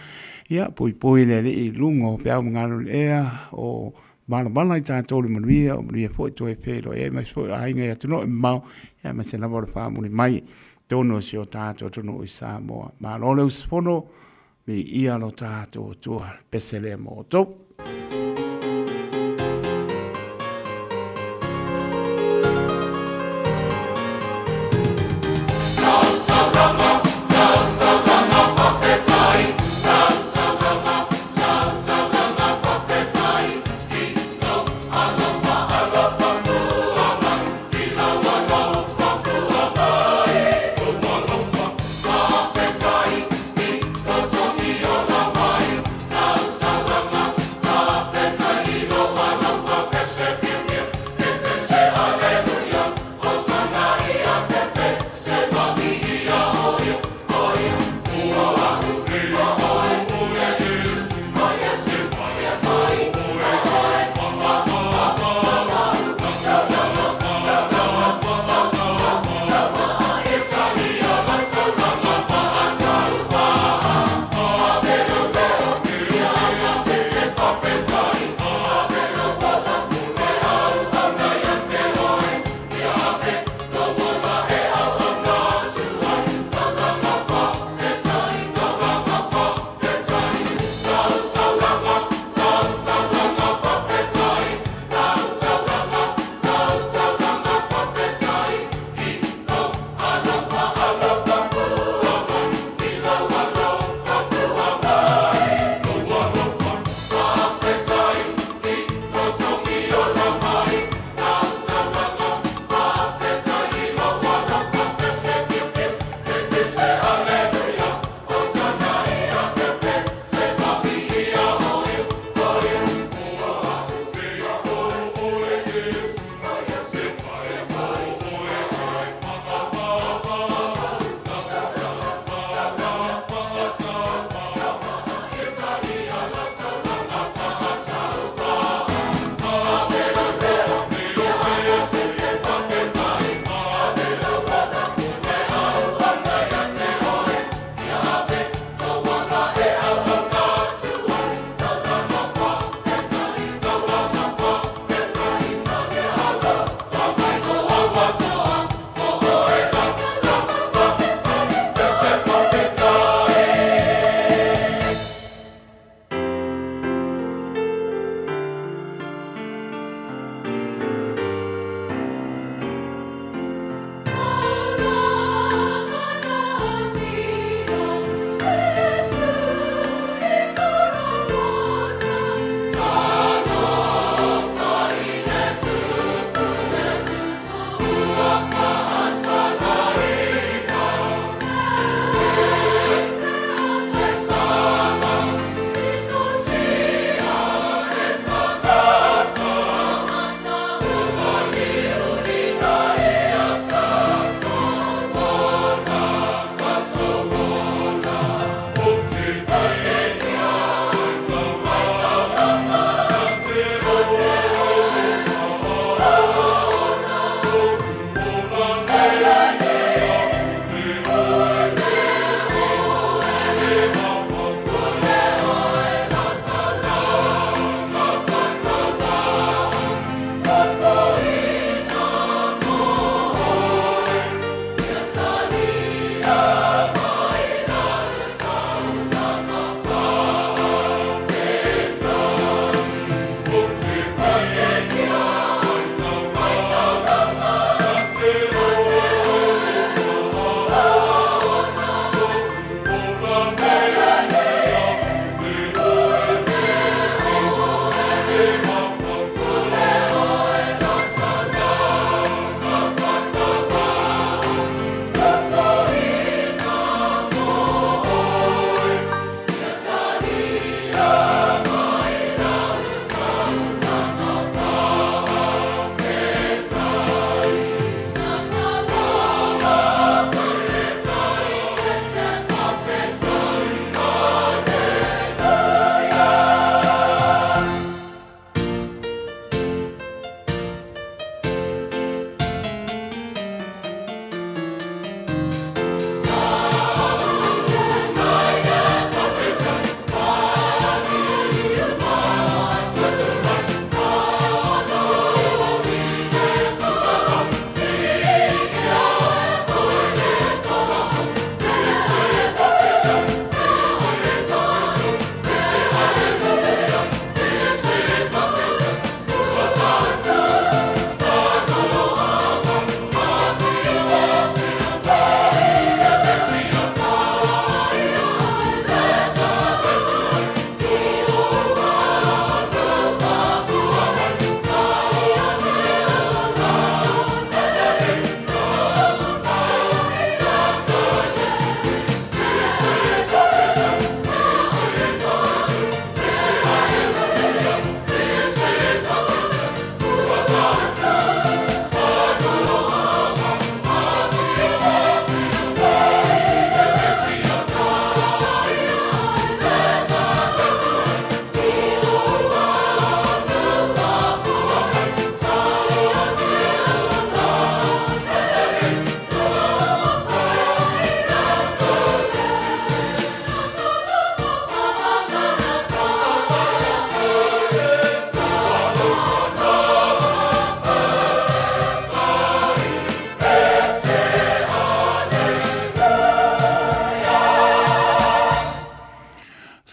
ia poi le i lungo pe au ngalo ea o bala i tātou le manuia o manuia fo to e pelo e mai fo ai ngai atu no mamau ia me se lava le fa muni mai tono si o tātou tono i Samoa ma lo le usfono mi ia lo tātou tua pesele mo tau.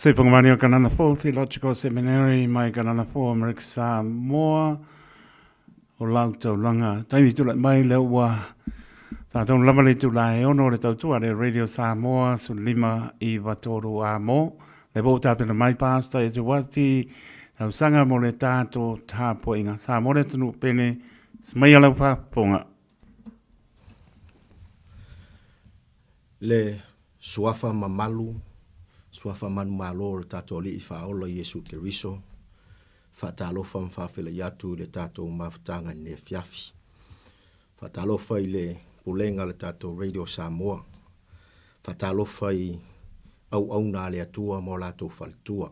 Sepungamani o Kanana 4 Theological Seminary, mai Kanana 4 Amerika Samoa, o lautou langa. Taimi tula mai leua, tātou lamale tula e ono le tautua le Radio Samoa, su lima I watoru a mo. Le bo tāpena mai pasta e te wati, tau sanga mo le tātou tāpo inga. Sa mo le tunu pene, smai alau whaponga. Le suafa mamalu, suafa manu malo le tato li faolo Yesu Keriso, fatalofa mfafela yatu le tato mafutanga ne fiafi. Fatalofa ile pulenga le tato Radio Samoa. Fatalofa I au na le atua mo lato faltua.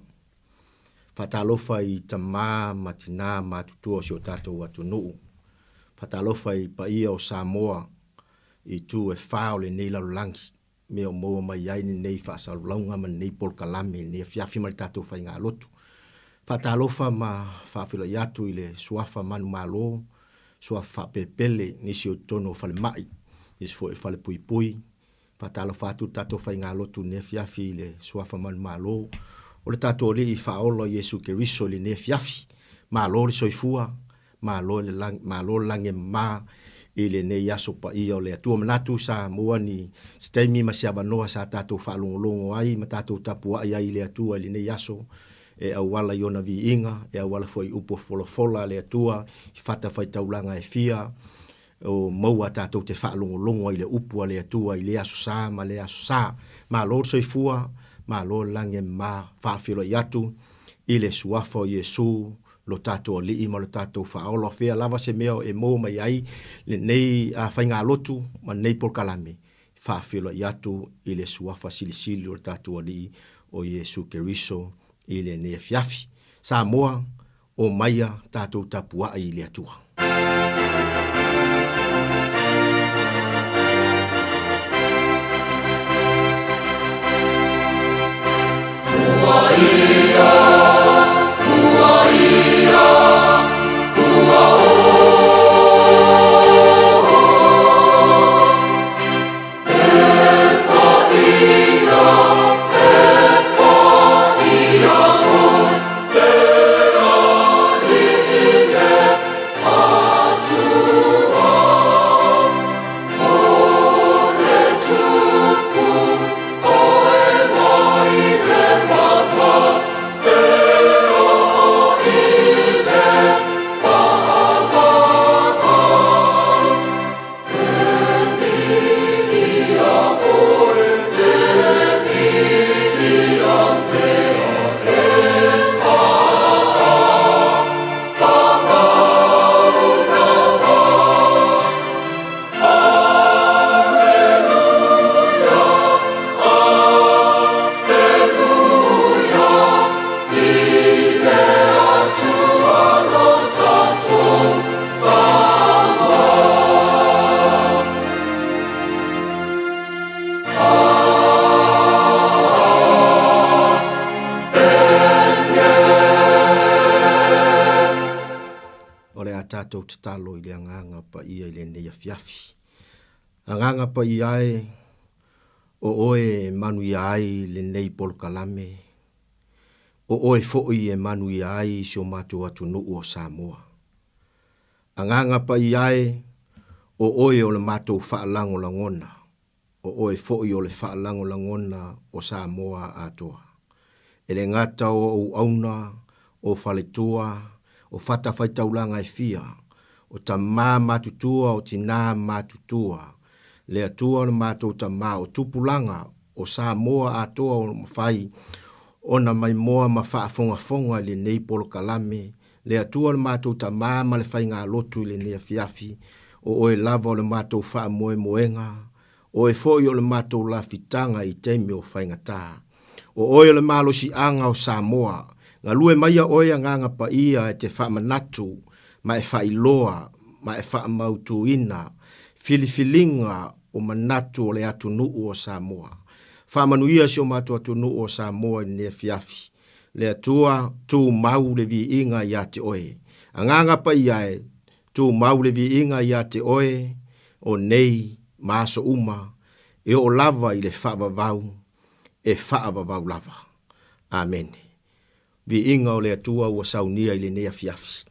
Fatalofa I tama matina matutua sio tato watunuu. Fatalofa I paia o Samoa I tu e fao le nei lalulangi. Me o moa mai ai ni nei whaasalulaunga ma nei polkalame nei fiafi ma le tātou whai ngā lotu. Whatalofa ma whaafila iatu I le suafa manu malo, suafa whapepele nisi o tono whale mai, nisi fo e whale pui pui. Whatalofa atu tātou whai ngā lotu nei fiafi I le suafa manu malo, o le tātou li I whaolo Yesu Keriso le nei fiafi, malo le soifua, malo lange maa, ile ne yaso pa ia o le atua manatu sa mua ni stemi masiaba noa sa tātou whaalongolongo ai, ma tātou tapua ai le atua ile ne yaso, e awala iona vi inga, e awala foi upo fola le atua, I fata fai taulanga e fia, o maua tātou te whaalongolongo ile upo le atua, ile aso sa, ma le aso sa, ma lor soifua, ma lor lange ma whaafilo iatu, ile suafa o Yesu, lo tato li I ma lo tato whaolo fea lava se meo e mō mai ai le nei whainga lotu ma nei polkalame whaafilo iatu I le suafa silisili lo tato li o Yesu Keriso I le nei fiafi. Sa moa o maia tato tapua I le atua. Tātou te talo I le anganga pa ia I le neia fiafi. Anganga pa iai o oe manu iai le nei polkalame. O oe fo'i e manu iai si o matu atu nuu o Samoa. Anganga pa iai o oe o le matu whaalango langona. O oe fo'i o le whaalango langona o Samoa atoa. E le ngata o auna o whaletua o fata fai taulanga e fia, o ta mā matutua o tina matutua, le atua o mātou ta mā o tupulanga o Samoa atoa o mawhai, o na mai moa ma whaafonga le nei polkalame, le atua o mātou ta mā ma le whai ngā lotu le nea fiafi, o oe lava o le mātou wha moe moenga, o e foi o le mātou la fitanga I teime o whai ngata, o oe o le malosi anga o Samoa, ngā lue maia oia nganga pa ia e te whaamanatu, ma e whailoa, ma e whaamautuina, filifilinga o manatu o le atu nuu o Samoa. Whaamanuia si o matu atu nuu o Samoa ni ne fiafi. Le atua tu mau le vi inga ia te oe. Anganga pa ia e tu mau le vi inga ia te oe, o nei maaso uma, e o lava I le whaavavau, e whaavavau lava. Amen. Vi inga o le atua ua saunia i le nea fiafi.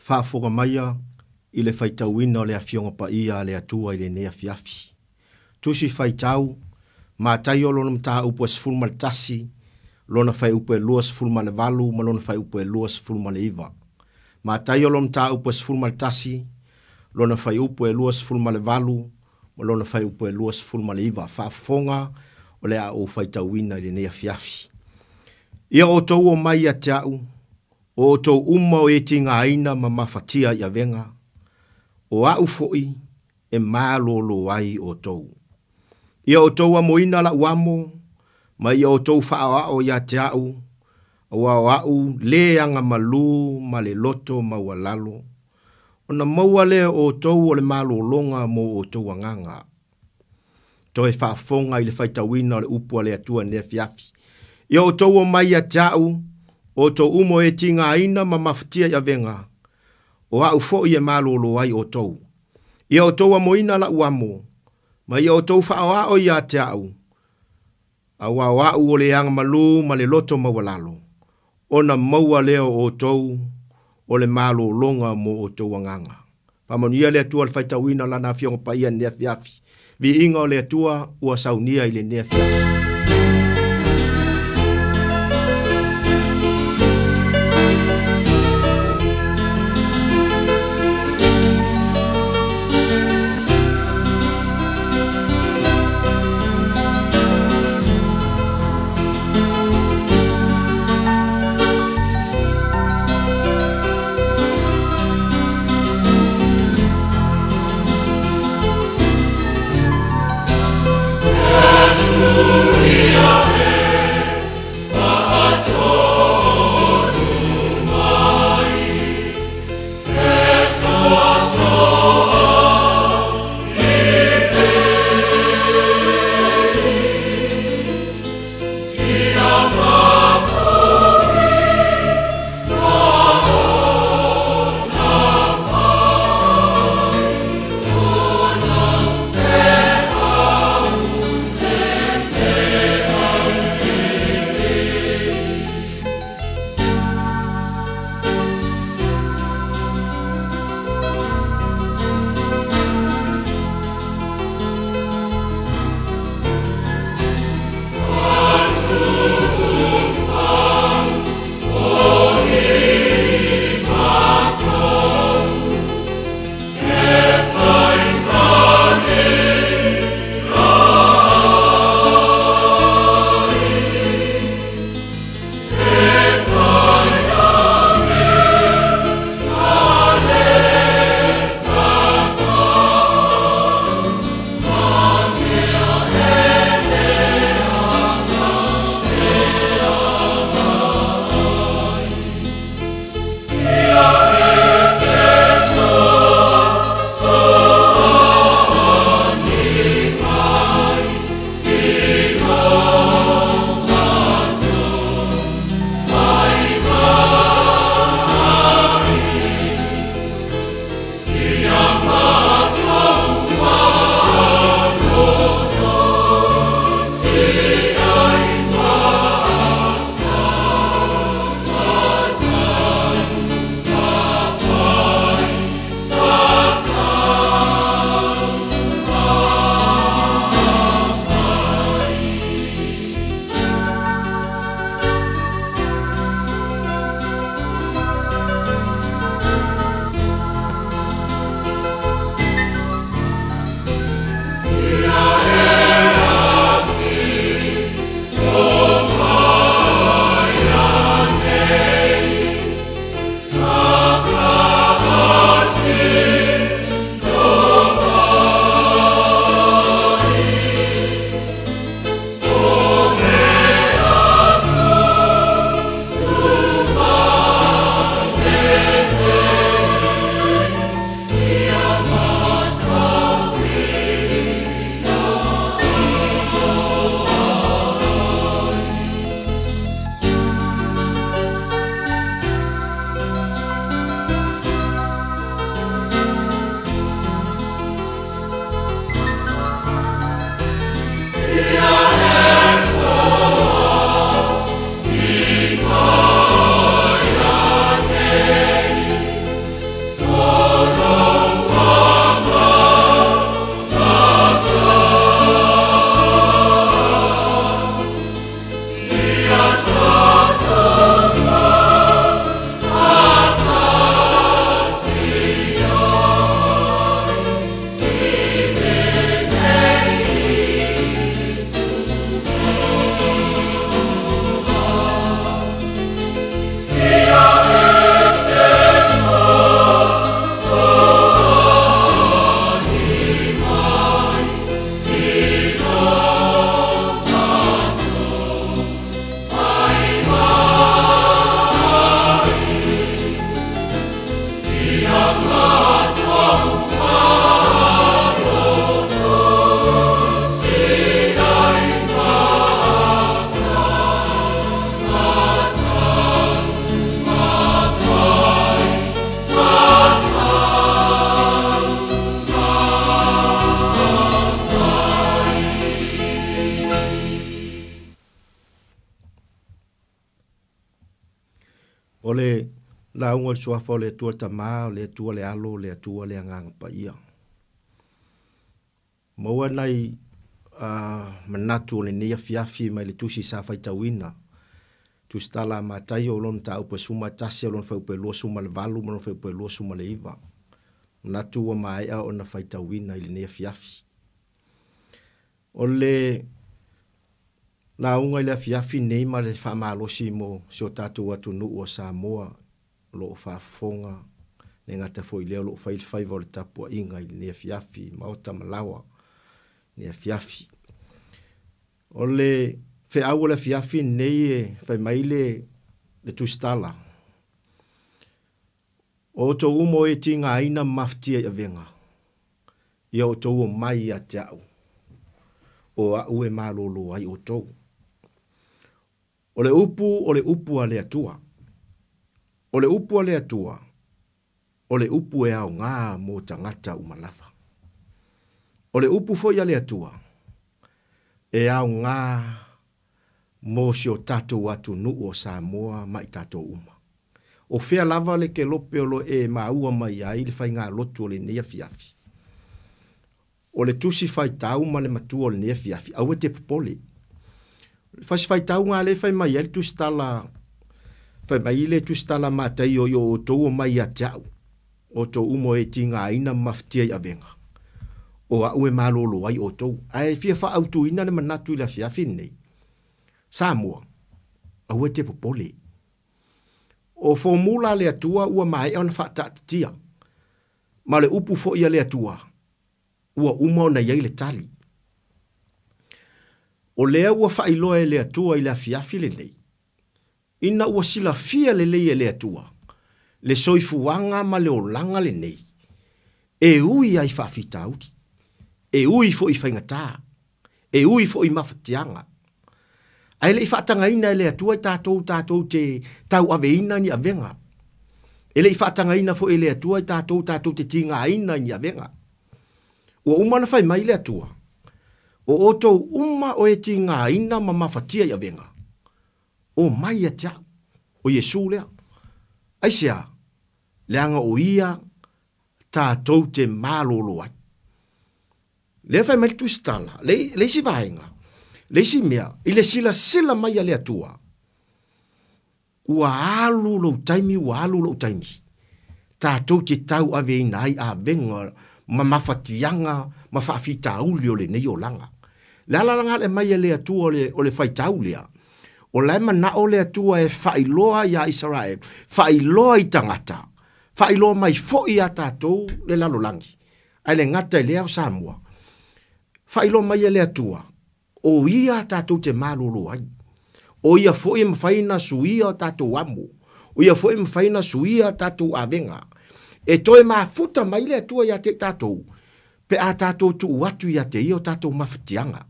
Whaafonga maia i le whaitauina o le awhionga pa ia le atua i le nea fiafi. Tusi whaitau, mātai o lona mtaha upo e sifuru ma le tasi, lona whai upo e lua sifuru ma le valu, ma lona whai upo e lua sifuru ma le iwa. Mātai o lona mtaha upo e sifuru ma le tasi, lona whai upo e lua sifuru ma le valu, ma lona whai upo e lua sifuru ma le iwa. Whaafonga o le a o whaitauina i le nea fiafi. Ia o tau o mai a te au, o tau uma o e tinga aina ma mawhatia ia venga, o au foi e mālolo ai o tau. Ia o tau a moina la uamo, ma ia o tau wha o ia te au, o au leanga malu ma le loto ma walalo, o na maua le o tau o le mālolonga mo o tau anganga. To e whaafonga i le whaitawina o le upua le atua nea fiafi. Ia o tau o mai a te au, o tau umo e tinga aina ma mawhatia ia venga, o au foi e mālolo ai o tau. Ia o tau a moina la uamo, ma ia o tau wha o ia te au, a wau o le anga malu ma le loto mawalalo, o na maua leo o tau o le mālolonga mo o tau anganga. Pamanuia le atua le whaitawina la na fionga pa ia nea fiafi, vi inga o le atua ua saunia i le nea fiafi. Ole la unga suafa le tua tama, le tua le alo, le tua le angang pa ia. Maua nai manatu le nia fiafi mai le tusi sa fai tawina. Tu stala matai o lon ta upa suma tasi o lon fai upa lua suma le valu, lon fai upa lua suma le iwa. Manatu wa mai a ona fai tawina le nia fiafi. Ole la unga ile fiafi nei ma le fa malosi mo si o tatu watu nu o Samoa lo fa fonga ne ngata foi leo lo fai fai vol tapu inga ile fiafi ma o tamalawa ne fiafi ole fe awole fiafi nei fa maile le tustala o to umo e tinga ina maftia ya venga ia o to mai ya tau o a ue malolo ai o to ole upu ale atua. Ole upu ale atua. Ole upu e au ngā mo tangata umalafa. Ole upu foi ale atua. E au ngā mo si o tato watu nu o Samoa mai tato uma. O fea lava le ke lope olo e maua mai ai le fai ngā lotu o le nea fiafi. Ole tusi fai tau ma le matua o le nea fiafi. Au e te popole. Fas fai tau ngā le fai mai ele tu stala fai mai le tu stala matai o yo to o mai a tau o to umo e tinga ina maftia ya venga o a ue malolo ai o to ai fia fa autu ina le manatu la fia finne Samoa a ue te popole o formula le atua ua mai on fa tatia ma le upu fo ia le atua ua umo na ia le tali o lea ua whailoa e le atua i la fiafi le nei. Ina ua sila fia le lei e le atua. Le soifuanga ma le olanga le nei. E ui ai whawhita uti. E ui fo i whaingatā. E ui fo i mawhatianga. Ai le i whaatanga ina e le atua i tātou te tau aveina ni avenga. E le i whaatanga ina fo e le atua i tātou te tinga aina ni avenga. Ua umana whai mai le atua. O oto uma o e tinga ina ma mawhatia ia venga. O mai a tia. O Yesu lea. Aisea. Leanga o ia tātou te mālolo ai. Lea whai mai tu stala. Le si vaenga. Le si mea. I le sila mai a lea tua. Ua alu lo taimi. Tātou te tau ave ina ai a venga. Ma mawhatianga, ma whaafita uli o le nei o langa. Le alalanga le mai le atua o le whaitau lea. O le mana o le atua e whailoa ia Israel. Whailoa i tangata. Whailoa mai fo i a tātou le lalolangi. Ai le ngata i lea o Samoa. Whailoa mai le atua. O ia tātou te malolo ai. O ia fo i mwhaina suia o tātou amo. O ia fo i mwhaina suia tātou avenga. E toe mafuta mai le atua ia te tātou. Pe a tātou tu watu ia te ia o tātou mawhitianga.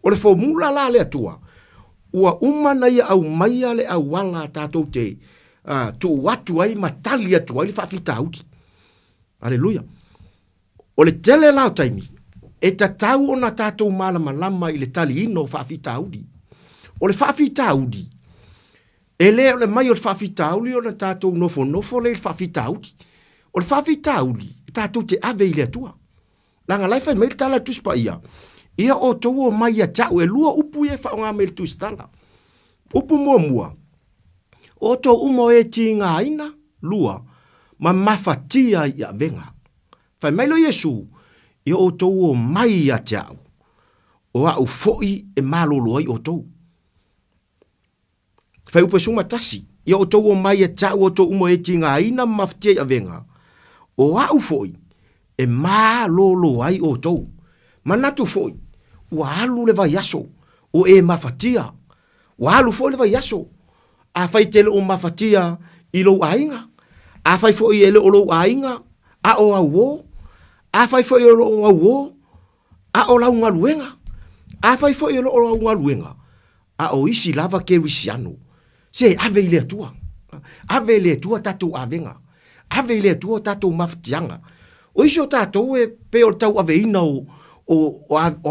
O le formula la le atua. Ua umana ia au maia le au wala tātou te tu watu ai matali atua. Ili whawhita auki. Aleluia. O le tele lao taimi. E tatau o na tātou malama lama i le tali ino whawhita audi. O le whawhita audi. E le o le mai o le whawhitauli o le tātou nofo le whawhitauli. O le whawhitauli, tātou te ave i le atua. Langa lai whai mail tala tuspa ia. Ia o tau o mai a tau e lua upu e whaonga mail tus tala. Upu mua. O tau umo e ti ngā ina, lua, ma mawhatia i a venga. Whai mailo Yesu, ia o tau o mai a tau. O a u foi e malolo ai o tau. Whai upa suma tasi, ia o tau o mai a tau o tau umo e ti ngā ina, ma mawhatia i a venga. O a u foi, e malolo ai o tau. Manatu foi, ua alu le vai aso, o e mawhatia. Ua alu foi le vai aso. A fai tele o mawhatia i lo ainga. A fai foi ele o lo ainga, a o au o. A fai foi ele o au o, a o lau ngaluenga. A fai foi ele o lau ngaluenga. A o isi lava ke risiano. Se ave ile atua. Ave ile atua tatou avenga. Ave ile atua tatou mawhatianga. O isi o tatou e pe o tau ave ina o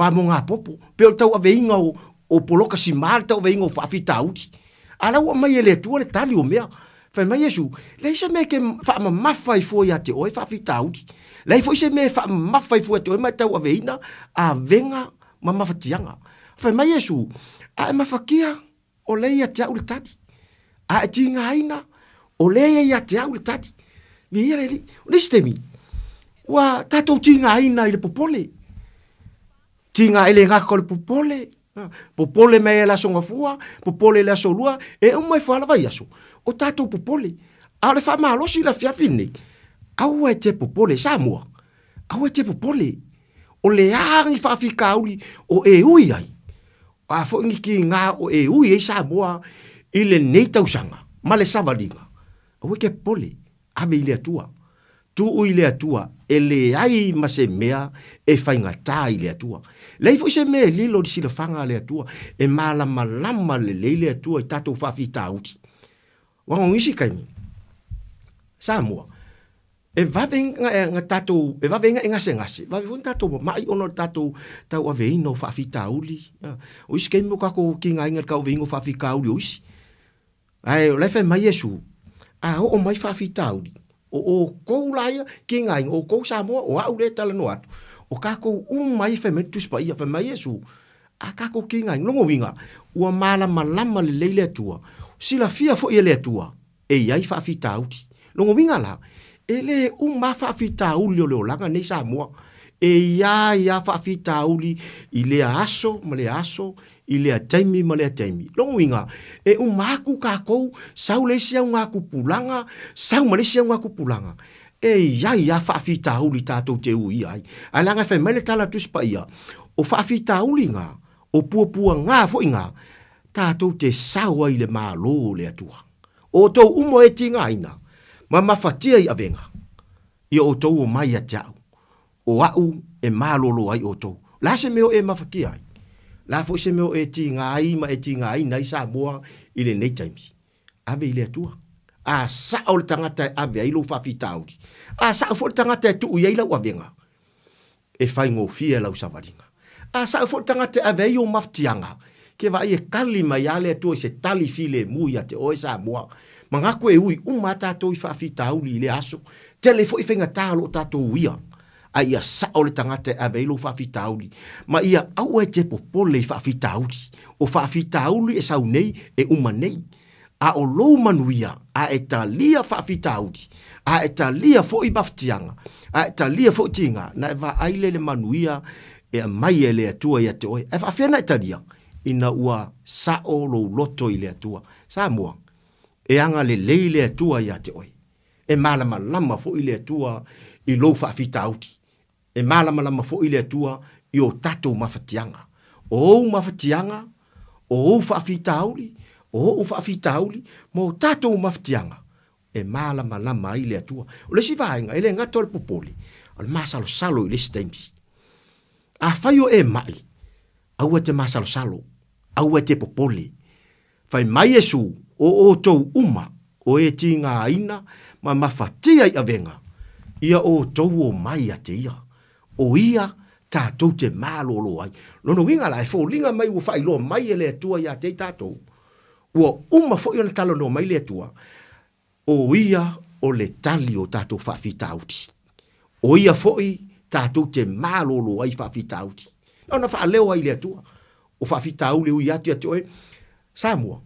amonga popo. Pe o tau ave inga o poloka si mal tau ave inga o whawhita auti. Ala ua mai ele atua le tali o mea. Whai mai Yesu, lei se me ke whaama mawhai fua ia te oe whawhita auti. Lei fo se me whaama mawhai fua te oe mai tau ave ina a venga ma mawhatianga. Whai mai Yesu, a e mawhakia o lei a te au le tali. A e tinga aina o lei a te au le tali. Mi ia leli, o nisi temi. Wa tatou tinga aina i le popole. Tinga ele ngako le popole. Popole me e la songa fua, popole la solua, e umai fala vai aso. O tatou popole. A le fa malosi la fiafine. Au e te popole, Samoa. Au e te popole. O le aangi fa fikauli o e ui ai. A fo ngi ki ngā o e ui e Samoa i le nei tausanga, ma le savalinga. Au e ke popole, ave i le atua. Tu ui le atua, e le ai ma se mea e whainga tā i le atua. Lei fo se mea lilo di sila whanga le atua, e malama lama le le atua i tatou whawhita auti. Wangong isi kaimi. Samoa, e wawenga e nga tatou, e wawenga e ngase ngase. Wawenga tatou, mai ono tatou tau aveina o whawhita auli. O isi kaimi mo kako ki ngā ingat ka aveina o whawhita auli o isi. Ai, o lefe mai Yesu, a o mai whawhita auli. O kou laia ki ngai o kou Samoa o au le tala no atu o kako mai fe metus pa ia fe mai Yesu a kako ki ngai longo winga ua mala malama le leile atua sila fia fo ile atua e ai fa fita uti longo winga la ele ma fa fita uli o langa nei Samoa e ia fa fita uli ile aso male aso ile taimi male taimi longo winga e maku kako saule sia ngaku pulanga sau male sia ngaku pulanga e ia fa fita uli tatou te ui ai alanga fe mele tala tuspa ia o fa fita uli nga o puapua nga fo inga tatou te sawa ile malo le atua o to umo e tinga ina mama fatia i avenga ia o to o mai atau o au e malolo ai o to la se meo e mafakia ai la fo se meo e tinga ai ma e tinga ai nai Samoa ile nei times ave ile atua a sa o tangata ave ai lo fa fitauli a sa fo tangata tu ia ila wavenga e fai ngo fia la usavaringa a sa fo tangata ave ai o maftianga ke va e kalima yale tu se tali file muia te o Samoa mangako e ui umata to i fa fitauli ile aso telefo i fenga talo tato uia a ia sa o le tangata a veilo whawhitauli. Ma ia au e te popole i whawhitauli. O whawhitauli e sau nei e uma nei. A o lou manuia a e talia whawhitauli. A e talia fo i baftianga. A e talia fo tinga. Na e wa aile le manuia e a mai e le atua i a te oe. E whawhena e talia. Ina ua sa o lo loto i le atua. Samoa. E anga le lei le atua i a te oe. E malama lama fo i le atua i lo whawhitauli. E malama fo ile atua i o tatou mawhatianga. O mawhatianga, o whawhitauli, o whawhitauli, mo tatou mawhatianga. E malama ile atua. O lesi vaenga, ele ngato le popoli. O le masalo salo i lesi taimsi. A whaio e mai, au e te masalo salo, au e te popoli. Whai mai Yesu, o tou uma, o e tinga aina, ma mawhatia i avenga. Ia o tou o mai a te ia. O ia tātou te mālolo ai. Lono winga la e fō linga mai ua whailoa mai ele atua ia te tātou. ua uma fo ona talo no mai le tua o ia o le tali o tatou whaafitauti. O ia foi tatou te malolo ai whaafitauti. Ona whaaleo ai le atua. O whaafitau le ui atu atu e. Samoa.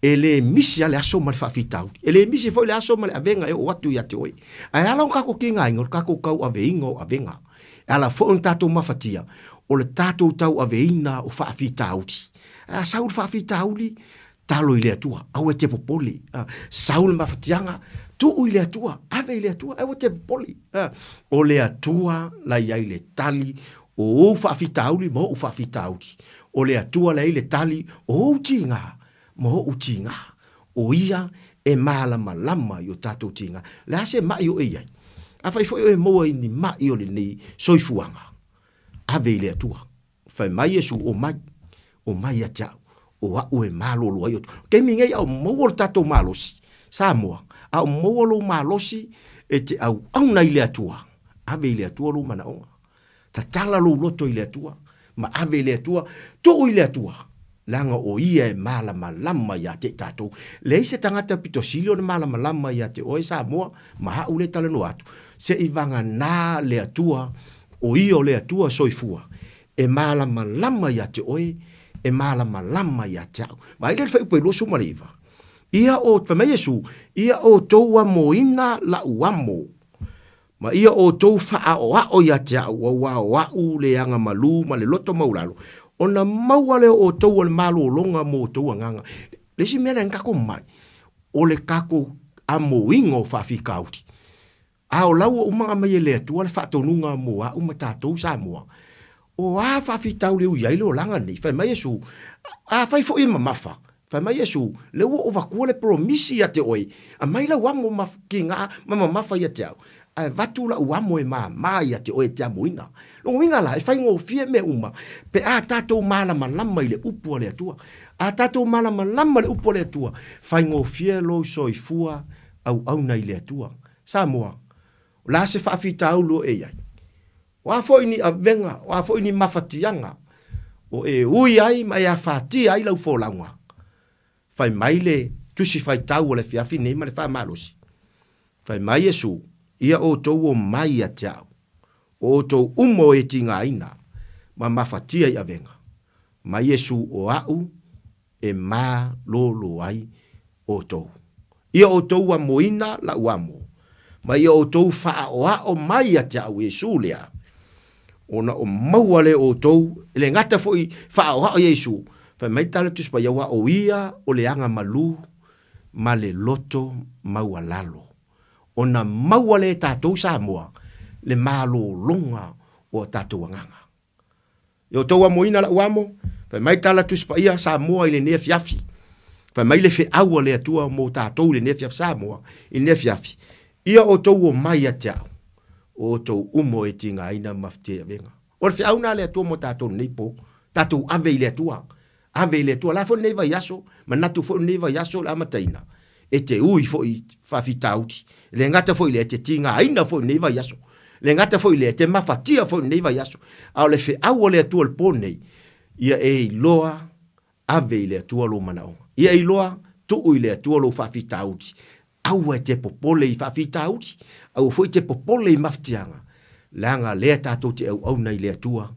E le misi ale aso ma le whaafitauti. E le misi foi le aso ma le avenga e o atu i atu e. Ai ala on kako kinga ingo, kako kau aveinga o avenga. Ala fo on tatou mafatia. O le tatou tau aveina o whaafitauti. A saul whaafitauli talo i le atua. Au e te popoli. Saul mafatianga. Tu ile atua, ave ile atua, e te poli. O le atua la iai le tali, o whaafitauli mo o whaafitauli. O le atua la ile tali, o utinga, mo utinga. O ia e malama lama yo tatou tinga. Le ase mai o e iai. A fai foi e moa ini mai o le nei soifuanga. Ave ile atua. Fai mai esu o mai atiau. O au e malolo ai o. Ke mingei au moa o tatou malosi. Samoa. Au mowolo malosi e te au nei le atua. Ave le atua lo manaonga. Ta tala lo loto ile atua. Ma ave le atua. To ile atua. Langa o ia e malama lama ya te tatou. Le ise tangata pitosili o malama lama ya te oe Samoa. Ma hau le tala no atu. Se ivanga na le atua. O ia o le atua soifua. E malama lama ya te oe. E malama lama ya te au. Ma ile fai upe loso mariva. Ia o tamai Yesu, ia o toua moina la uamo. Ma ia o tou faa o ia te au le anga malu, ma le loto maulalo. Ona mauale o tou le malu o longa mo tou nganga. Lesi mena nkako mai. O le kako a moingo whaafikauti. A o lau o umanga mai le atua le whaatonunga mo a umatatou Samoa. O a whaafitau leu iai leo langa ni. Whai mai Yesu, a whai fo ima mafa. Fai mai Yesu, le ua o vakua le promisi ya te oi. A mai la wamo kinga, mama mafa ya te au. A vatu la wamo e maa ya te oi te amoina. Longo winga la, e fai ngō fie me uma. Pe a tatou malama lama i le upua le atua. A tatou malama lama le upua le atua. Fai ngō fie lo so i fua au na i le atua. Samoa, la se whaafita au lo e iai. Wafo ini avenga, wafo ini mafatianga. O e ui ai, mai a whaatia ai lau fōlaunga. Fai mai le tusi fai tau o le fiafi nei ma le wha malosi. Fai mai Yesu, ia o tou o mai a te au. O tou umo e tinga aina, ma mafatia i avenga. Mai Yesu o au e ma lolo ai o tou. Ia o tou a moina la uamo. Ma ia o tou faa o mai a te au Yesu lea. Ona o mauale o tou, le ngata foi faa o Yesu. Fai mai tala tus pa yawa o ia o le anga malu ma le loto maua lalo. Ona maua le tatou Samoa le malo longa o tatou anganga. Yo toua moina la uamo, fai mai tala tus pa ia Samoa i le nea fiafi. Fai mai le fe aua le atua mo tatou le nea fiafi Samoa i le nea fiafi. Ia o tou o mai a te au. O tou umo e tinga aina maftea venga. O le fe auna le atua mo tatou neipo, tatou ave i le atua. Ave le tua la fo neva yaso, ma natu fo neva yaso la mataina. E te ui fo i whawhitauti. Le ngata fo i le te tinga aina fo neva yaso. Le ngata fo i le te mafatia fo neva yaso. Au le fe au le tua le ponei. Ia e loa ave i le tua lo manaonga. Ia e loa tu i le tua lo whawhitauti. Au e te popole i whawhitauti. Au fo i te popole i maftianga. Langa le tato te au nei le tua.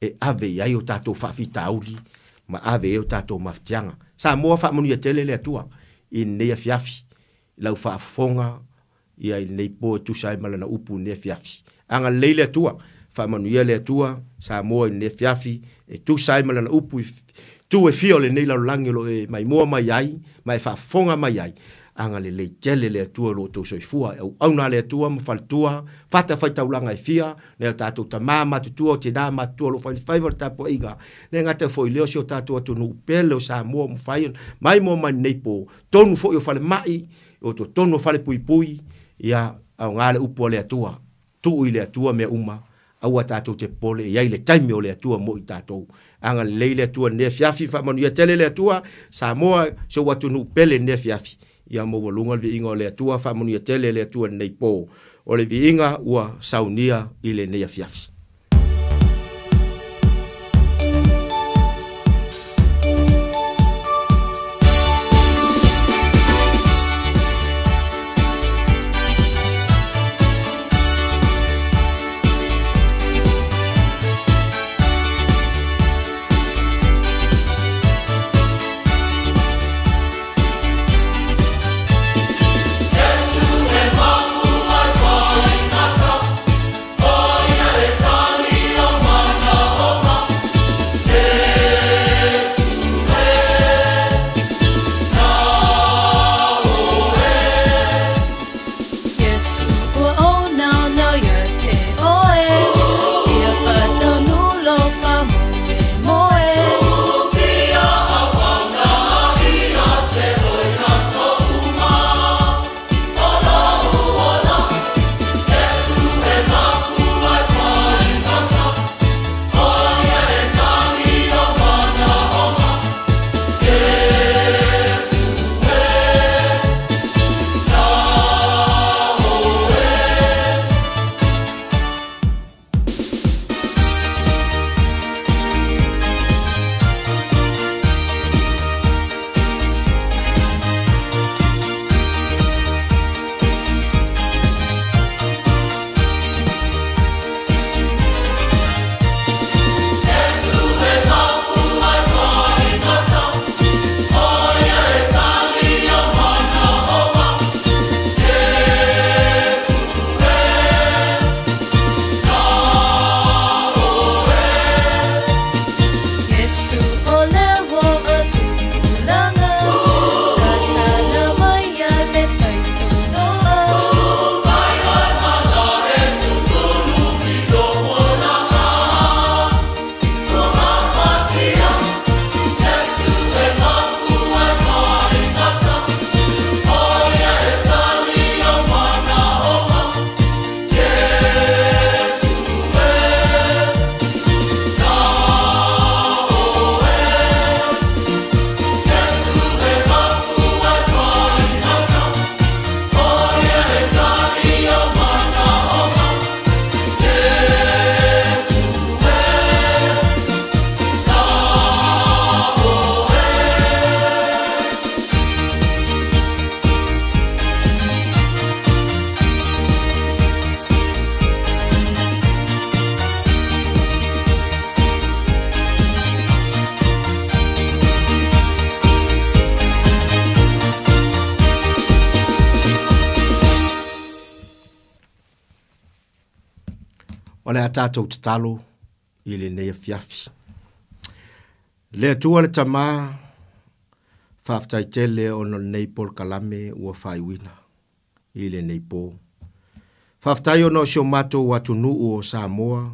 E ave i ai o tato whawhitauti. Ma ave o tatou maftianga. Sa moa wha manu ia tele le atua. I nea fiafi. Lau wha fonga. Ia i nei po tu sai malana upu nea fiafi. Anga leile atua. Wha manu ia le atua. Sa moa i nea fiafi. E tu sai malana upu. Tu e fio le nei lau langi lo e mai moa mai ai. Mai wha fonga mai ai. Anga le tele le atua lo tau soifua. Au na le atua ma whaletua. Fata whai taulanga e fia. Nea tātou ta maa matutua o te nā matua lo whai tapo inga. Nea ngata fo i leo si o tātou atu nu pele o sa mua mu whai. Mai mua mai neipo. Tonu fo i o whale mai. O to tonu o whale pui pui. Ia au ngā le upo le atua. Tu i le atua mea uma. Au a tātou te pole. Iai le taimi o le atua mo i tātou. Anga le le atua nea fiafi. Whamanu ia tele le atua. Sa mua so watu nu pele nea fiafi. Ia mo walunga le inga o le atua, whamunu ia tele le atua nei pō. O le vi inga ua saunia i le nea fiafi. o le atatou te talo i le nei fiafi. Le atua le tama whaftai tele o no nei Paul Kalame ua whaiwina i le nei pō. Whaftai o no sio matou watu nuu o Samoa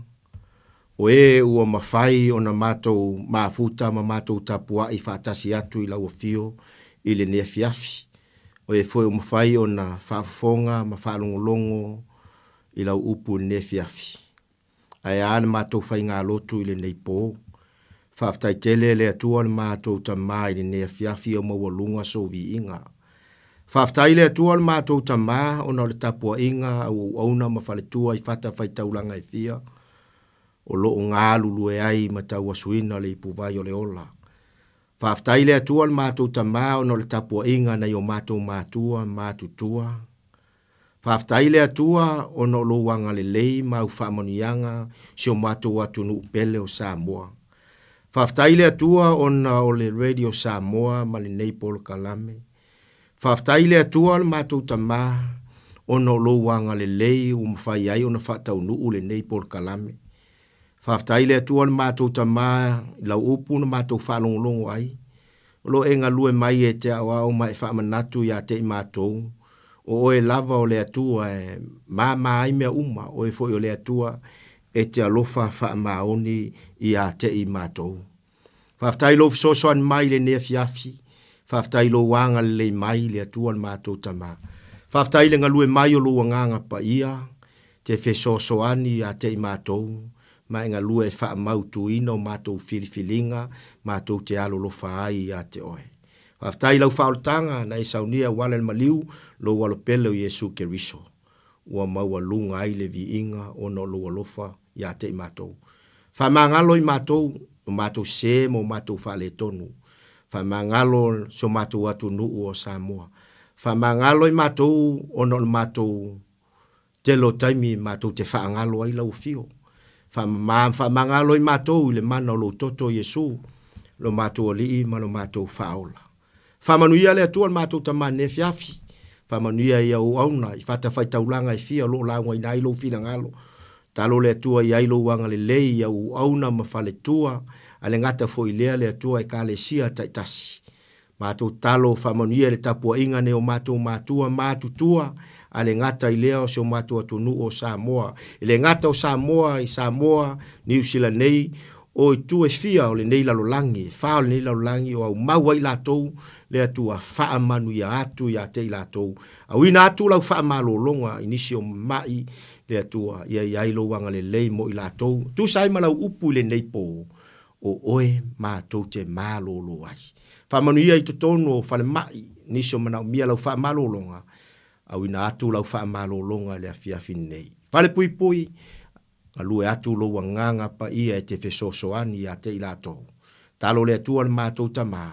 o ua mawhai o na matou mafuta ma matou tapua i whaatasi atu i lau fio i le nei fiafi. O foi o mawhai o na whaafonga ma whaalongolongo i lau upu nei fiafi. Ai ana matou whai ngā lotu i le nei pō. Whaftai tele le atua le matou tamā i le nei fiafi o mawalunga so vi inga. Whaftai le atua le matou tamā o na le tapua inga au auna ma whaletua i whata whai taulanga i fia. O loo ngā lulu e ai ma tau asuina le ipuvai o le ola. Whaftai le atua le matou tamā o na le tapua inga na i o matou mātua mātutua. Whaftai le atua o na lo wanga le lei mau whamanianga si o matou atunu upele o Samoa. Whaftai le atua o na o le Radio Samoa ma le nei Paul Kalame. Whaftai le atua le matou tamā o na lo wanga le lei o mwhai ai o na whatau nuu le nei Paul Kalame. Whaftai le atua le matou tamā lau upu na matou whalongolongo ai. O lo enga lue mai e te awao mai whamanatu ia te i matou. O e lava o le atua e mama ai mea uma o e foi o le atua e te alofa wha maoni i a te i matou. Whaftai lo fisosoan mai le nea fiafi. Whaftai lo wanga le mai le atua le matou tamā. Whaftai le ngalue mai o lo wanganga pa ia. Te fisosoani a te i matou. Ma inga lue wha mautu ino matou filifilinga. Matou te alo lo wha ai a te oe. Whaftai lau whaoltanga na e saunia wale maliu lo walo pele o Yesu Keriso. Ua maua lunga ai le vi inga o no lo walofa ia te i matou. Whamangalo i matou, o matou se mo matou whale tonu. Whamangalo so matou atu nuu o Samoa. Whamangalo i matou o no matou telo taimi matou te whaangalo ai lau fio. Whamangalo i matou le mana o lo toto Yesu. Lo matou alii ma lo matou whaola. Whamanuia le atua matou tamā ne fiafi. Whamanuia ia o auna, i whata whai taulanga i fia lo launga i nailo whina ngalo. Talo le atua i ailo wanga le lei ia o auna ma whale tua, ale ngata fo i lea le atua i ka le sia taitasi. Matou talo whamanuia le tapua inga ne o matou matua mātutua, ale ngata i lea o se o matou atunu o Samoa. Ile ngata o Samoa i Samoa, New Zealand nei, o i tu e fia o le nei lalolangi, wha o le nei lalolangi o au maua i latou, le atua wha manu i atu i ate i latou. Au ina atu lau wha malo longa, inisi o mai, le atua ia i ailo wanga le lei mo i latou. Tu sai malau upu le nei po, o oe mātou te malo lo ai. Wha manu ia i totono o whale mai, nisi o manau mia lau wha malo longa, au ina atu lau wha malo longa le afiafi nei. Whale pui pui, alue atu lo wanganga pa ia e te fesosoani a te ilato. Talo le atua le matou tamā,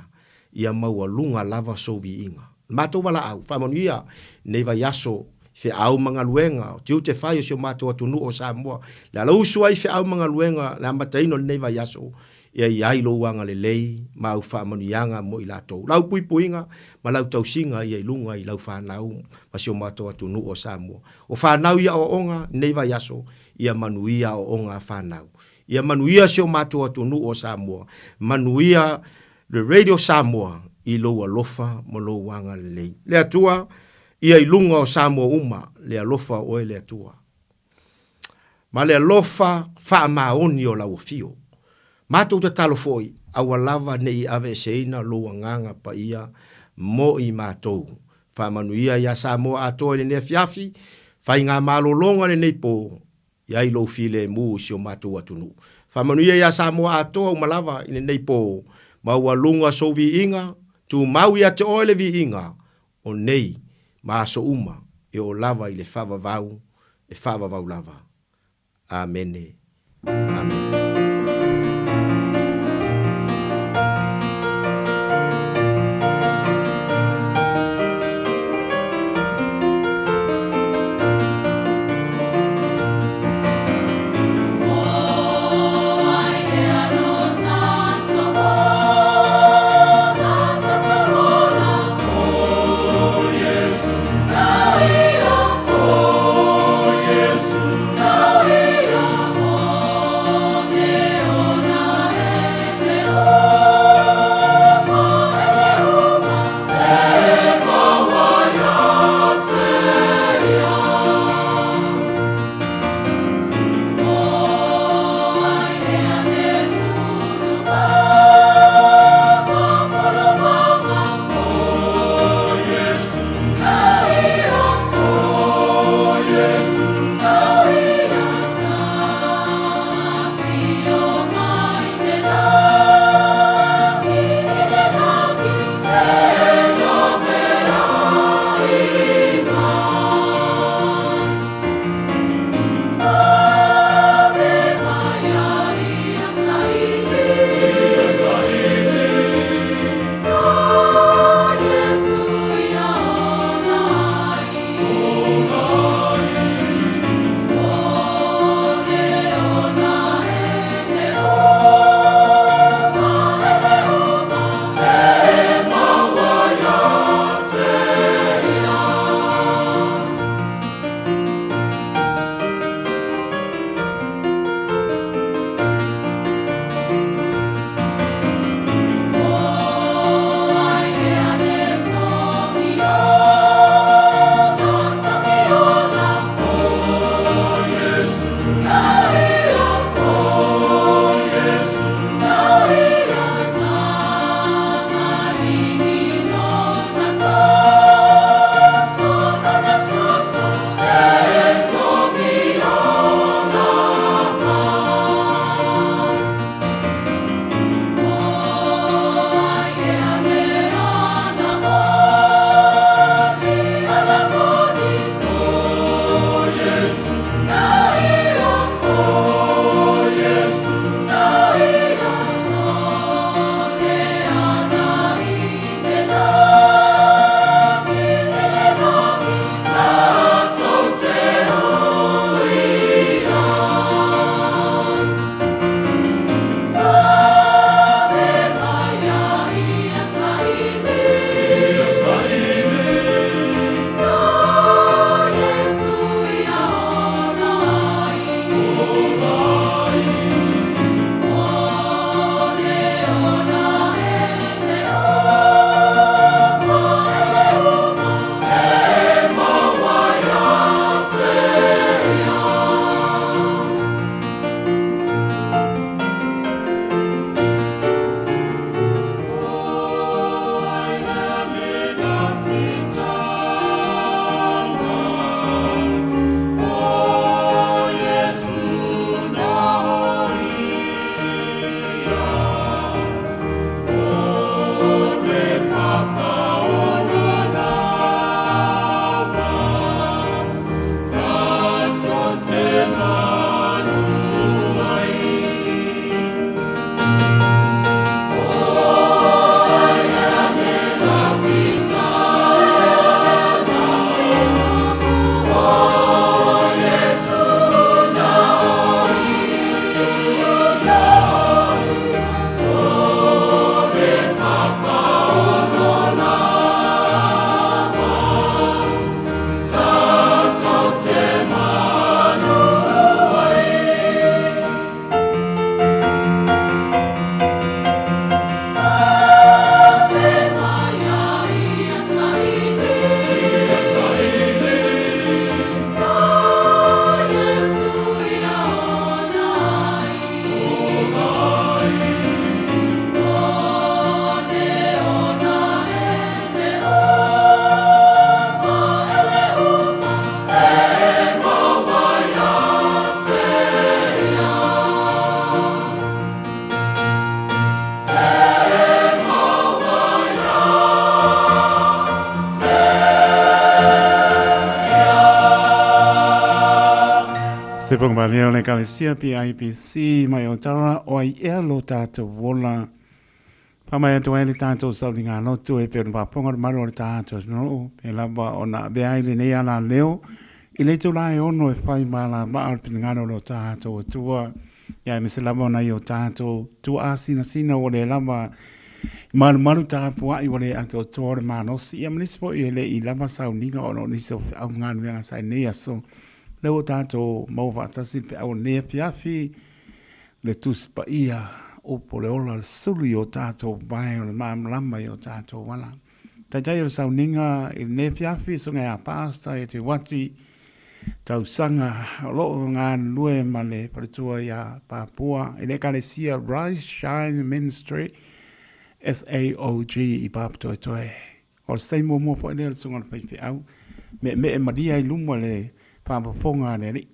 ia maua lunga lava sovi inga. Matou wala au, whamanu ia, neiva yaso, fe au mga luenga, tiu te whai o sio matou atunu o Samoa. Le ala usua i fe au mga luenga, le amataino le neiva yaso, ia i ailo wanga le lei, ma au whamanu ianga mo ilato. Lau pui puinga, ma lau tausinga ia i lunga i lau whanau, ma sio matou atunu o Samoa. O whanau ia o onga, neiva yaso, ia manuia o onga whanau. Ia manuia sio matou atunu o Samoa. Manuia le Radio Samoa i loa lofa mo lo wanga le lei. Le atua, ia i lunga o Samoa uma, le alofa oe le atua. Ma le alofa wha maoni o lau fio. Matou te talo foi, awa lava ne i ave seina lo wanganga pa ia mo i matou. Wha manuia ia Samoa atoa le nea fiafi, whai ngā malolonga le nei po, ia i lo file mu si o matou atunu. Wha manuia ia Samoa atoa umalava i nei po, maua lunga so vi inga, tu mau ia te oele vi inga, o nei, maaso uma, e o lava i le whavavau, e whavavau lava. Amene. Amen. Oh, yes, now we are. Se pong ba leo le kalesia PIPC mai o tara o ai e lo tātou wola. Pa mai atu ai le tātou sauri ngā lotu e pēr pa ponga maro le tātou no e lava o na be ai le nei ala leo. I le tu lai ono e whai mala maa pina ngaro lo tātou o tua. Ia me se lava o nei o tātou tu a sina o le lava maru tāpua i wale ato tōre mānosi. Ia manispo i le i lava sauninga o no niso au ngānu yanga sai nei aso. Leo tātou mau whaatasi pe au nea piafi le tuspa ia o pole ola le suli o tātou vai o le maamlama i o tātou wala. Tai o sauninga i nea piafi so ngai a pāsta e te wati tau sanga o loo ngā lue ma le paritua i a Papua. I le kalesia Rise Shine Ministry SAOG i Papua toe. O le seimo mo po ene le sunga le paipi au. Me e maria i luma le Papa fonga ne ri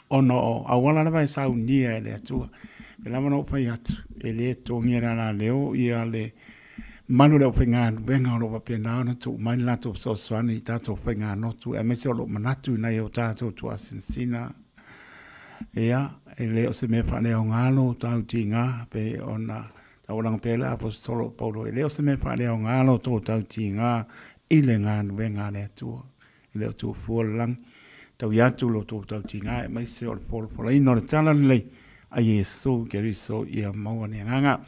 ono awala na vai sau nia le atua e lama no fai atu e le tongi na leo ia le manu le ofenga venga no pa na na tu mai la tu so swani tato ofenga no tu e me se lo manatu na yo tato tu asinsina ia e le o se me fa le ngalo tau tinga pe ona taulang pela apostolo paulo e le o se me fa le ngalo to tau tinga ile ngan venga le atua le tu fualang tau yatu lo tu tau tinga mai se o pol ino le tala le a Yesu Keriso ia mau ni nganga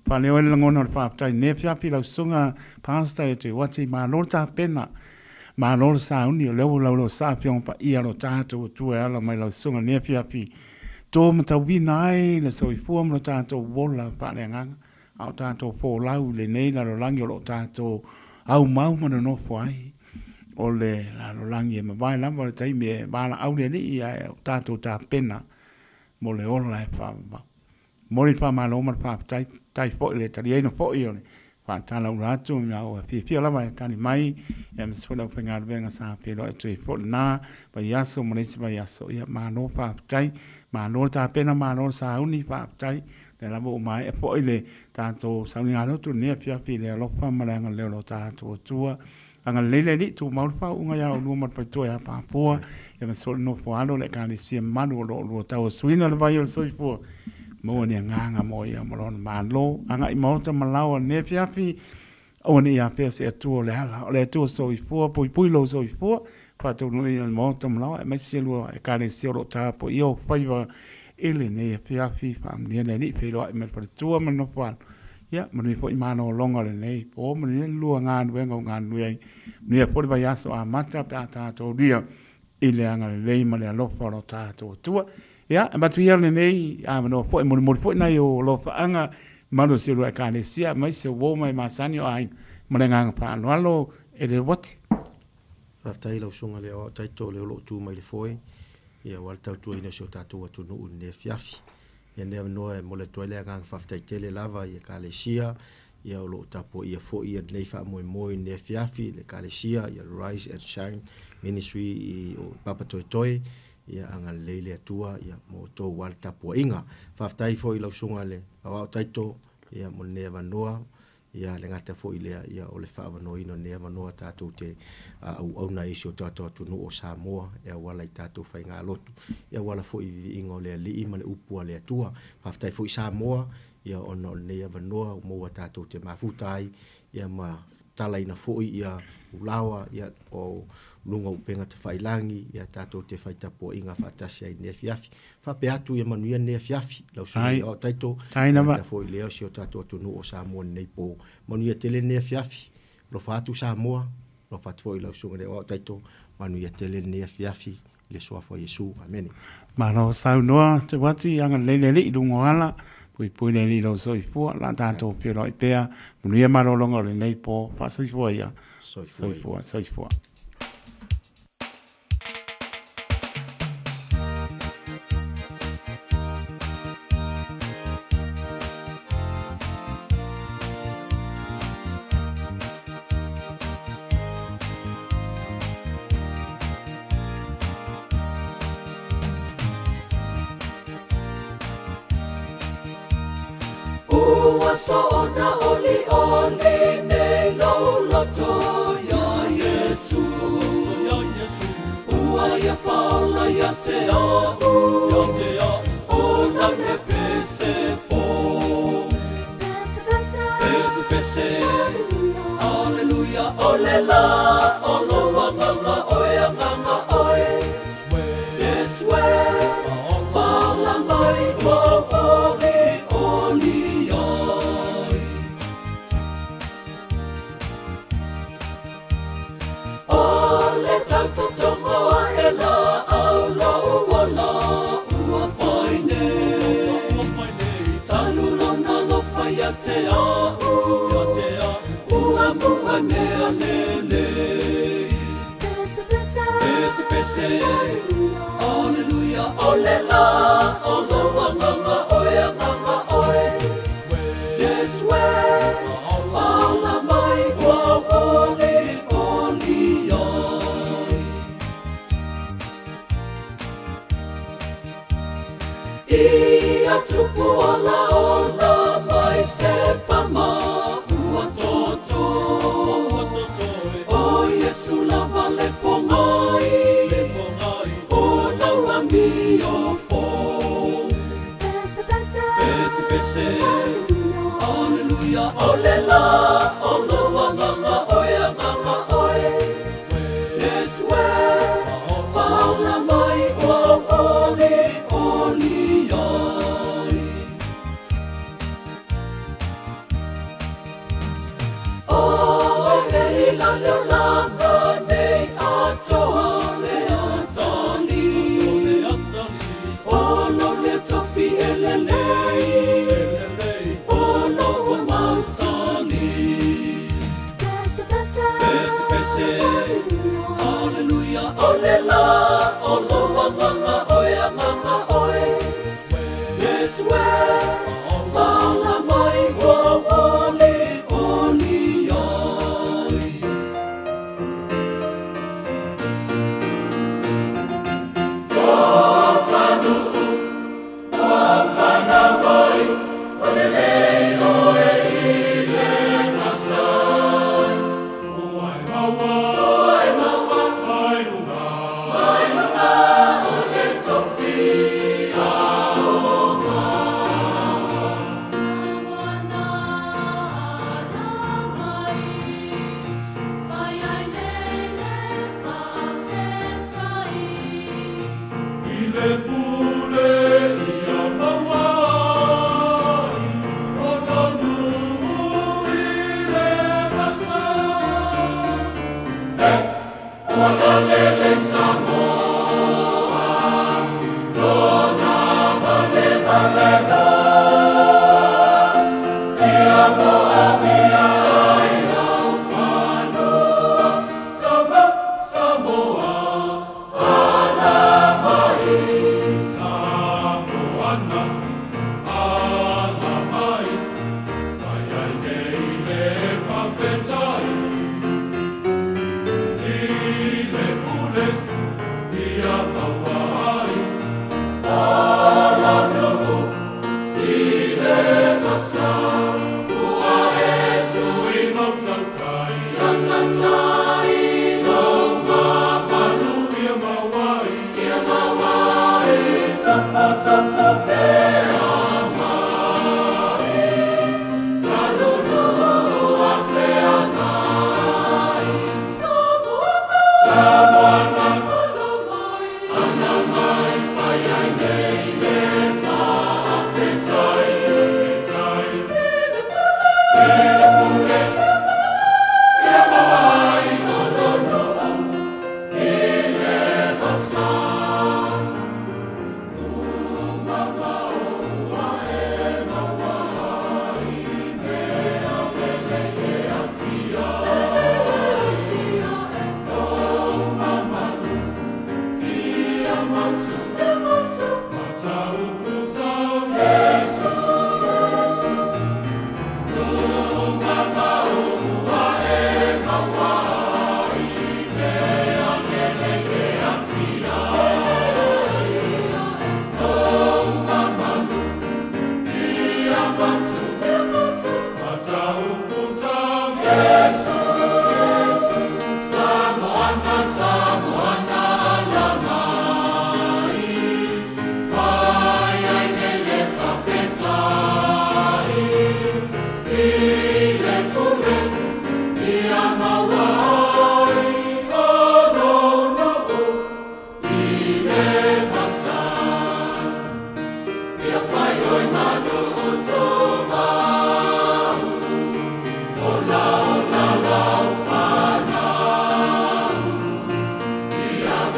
pa le o ngona pa tai ne pia pila sunga pasta e te wati ma lorta pena ma lor sa uni le lo sa pion pa ia lo tatu tu ala mai lo sunga ne pia pi to mata winai le so i fuam lo tatu vola pa le nganga au tatu fo lau le nei la lo langi lo tatu au mau mana no foi o le la lo langi e mawai lama le taimi e bala au le ni ia tātou tā pena mo le ola e wha mori wha malo ma wha tai fo le tari eino fo i ole wha tala uratu mi au e fia lama e tani mai e me sfola u whengar venga sa pero e tui fo na pa yaso mo leisi pa yaso ia malo wha tai malo tā pena malo sa uni wha tai le lama u mai e fo i le tātou sauni ngārotu nea fia fi le alofa maranga leo lo tātou tua anga lele li tu maulfa unga ya o luma pato ya Papua ya mesol no foalo le kan si manu lo tau suina le vai o soifo mo ni nganga mo ya molon malo anga i mota malao ne fiafi o ni ya pese tu le tu soifo pui lo soifo pa tu no i mota malao me si lo e kan si lo tapo io faiva ele ne fiafi fam ni le pe lo me pato mo no foalo ya mani fo imano longa le nei po mani lua ngan wenga ngan nui ni po ba yaso a mata ta to dia ile anga le mali lo fo lo ta to tua ya ba tu le nei a no fo mo fo na yo lo fa anga malo se lo ka le sia mai se wo mai masani ai mani ngang pa lo e de what after ilo sunga le o tai to le lo tu mai le foi ya wal ta tu ina so ta to tu no ne fiafi ia nea noa e mole toile ngang faftai tele lava ia kalesia ia lo tapo ia fo ia nei fa moi ne fiafi le kalesia ia Rise and Shine Ministry i o Papa Toi ia anga leile atua ia mo to wal tapo inga faftai fo i lo sunga le awa taito ia mo ne vanoa ia le ngata fo ile ia o le fa vanoino ne vanoa tatu te au na isi o tatu tu no o Samoa ia wala i tatu fa inga lotu ia wala fo i inga le li ima le upu le atua faftai fo i Samoa ia ono ne vanoa mo tatu te mafutai ia ma tala ina fo ia ulawa ia o lunga upenga te failangi ia tatu te faita po inga fatasi ai ne fiafi fa pe atu ia manuia ne fiafi lau sui o taito ta fo i leo si o tatu tu no o Samoa nei po manuia tele ne fiafi lo fatu Samoa lo fatu fo i lau sunga o taito manuia tele ne fiafi le soa fo Yesu amen malo sau noa te wati anga lele li dungo ala pui le li lo soifua la tato pero i pea manuia malo longa le nei po fa soifua ia soifua Soona oli nei loto ya Yesu Ua ya faula ya te au, o na me pese po. Pese, Alleluia, olela, olo wanganga, oya nganga, oe. Yes, we, wala mai, wa oli, oli, oi. Ole tauta tonga wa hela, au la uwala, ua whaine. Talulona no whaia te au, ua mua mea lele. Pese, Alleluia, olela, olo wanganga, oea nganga, oe. Yes, we, wala mai, wa oli, oli, oi. Ia tupu ola mai se pama, ua toto. O Yesu lava le pongai, o laua mi o fo. Pese, Alleluia, olela, olo wanganga, oea nganga, oe. Yes, we, wala mai, wa oli, oli, oi. O hei la leolanga nei atoa le atali. O lo le tofi elelei, o lo o masali. Pese, Alleluia, olela, olo wanganga, oea nganga, oe. Yes, we, wala mai, wa oli, oli, oi. Ile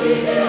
Yeah.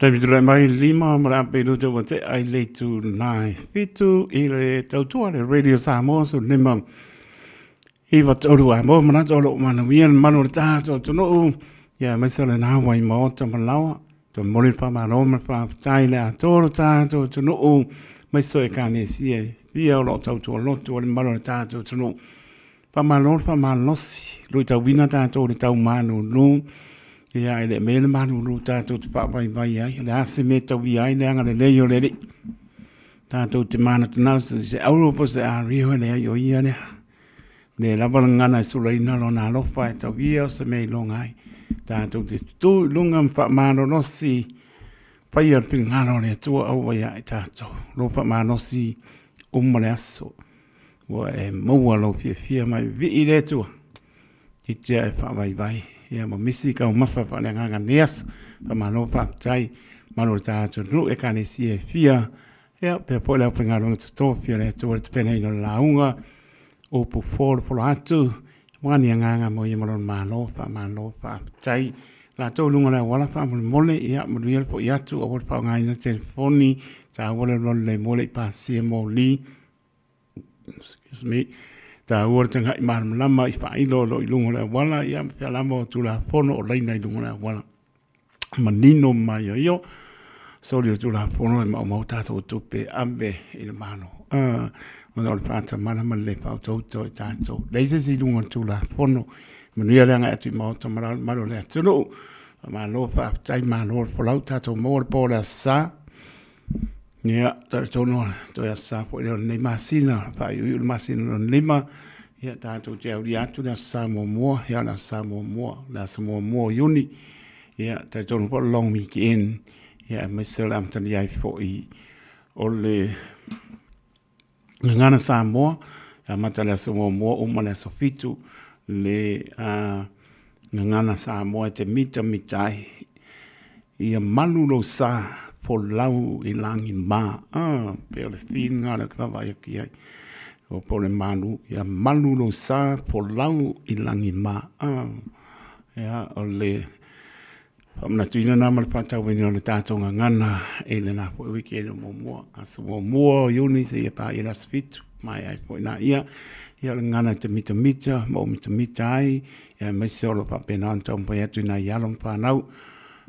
David le mai lima mara pelu te wate ai le tu nai. Fitu i le tautua le Radio Samoa so lima. I wa toru a mo mana tolo mana wian manu le tato tono. Ya mesa le na wai mo ta malawa. To mori pa maroma pa tai le a toro tato tono. Mesa e kane sie. Pia lo tautua lotu le manu le tato tono. Pa malor pa malosi. Lui tau wina tato le tau manu no. Ia ele mele manu lu tātou te pāpai vai ai. Le ase me tau i ai, le anga le leo le re. Tātou te mana tana se Europa se a rio le ai o ia le. Le lawala ngana e sura ina lo nā lofa e tau ia o se mei longa ai. Tātou te tū lunga mpa mano nosi. Pai ar ping ngano le tua au vai ai tātou. Lo pa mano si umale aso. Wa e maua lo fia mai vi i le tua. I te e whawai vai. Ia mo misi ka umawha wha le nganga neas. Pa mano wha tai. Mano tātou ru e kane si e fia. Ia pe po leo pinga runga te tōwhia le tōre te pene ino launga. Opu fōru polo atu. Wani a nganga mo i maro mano wha tai. La tō lunga le wala wha mo mole. Ia mo riel po i atu. O wale wha ngai na telefoni. Tā wale lolo le mole i pāsia mo li. Excuse me. Ta ua tanga i maram lama i whailo lo i lunga lea wala i am whia lama o tula fono o leina i lunga lea wala. Manino mai o io. soli tu la fono e mau tato tupe ambe il mano. Ono le pata mana le pa to tato. Leise si lungo tu la fono. Manuia le atu mau to maro le atu no. Ma lo fa tai mano for la tato mo po la sa. Nia tato no to ya sa po le masina pa yu masina no lima. Ya tato te uri atu na sa mo ya na sa mo la sa mo yuni. Ya tato no po long weekend. Ya mesel am tani ai fo I ole ngana Samoa ya matala Samoa o mana sofitu le ngana Samoa te mita mitai ia malulo sa po lau I langi ma pe le fin ngana ka vai ki ai o po le manu ia malulo sa po lau I langi ma ya ole Amna tuina na mal pata wenyo le tato ngana ele na po wiki ele mo aso mo yuni se pa ila sfitu mai ai po na ia ngana te mita mo mita ai ya mai solo pa pena anto po ya tuina ya lom pa nau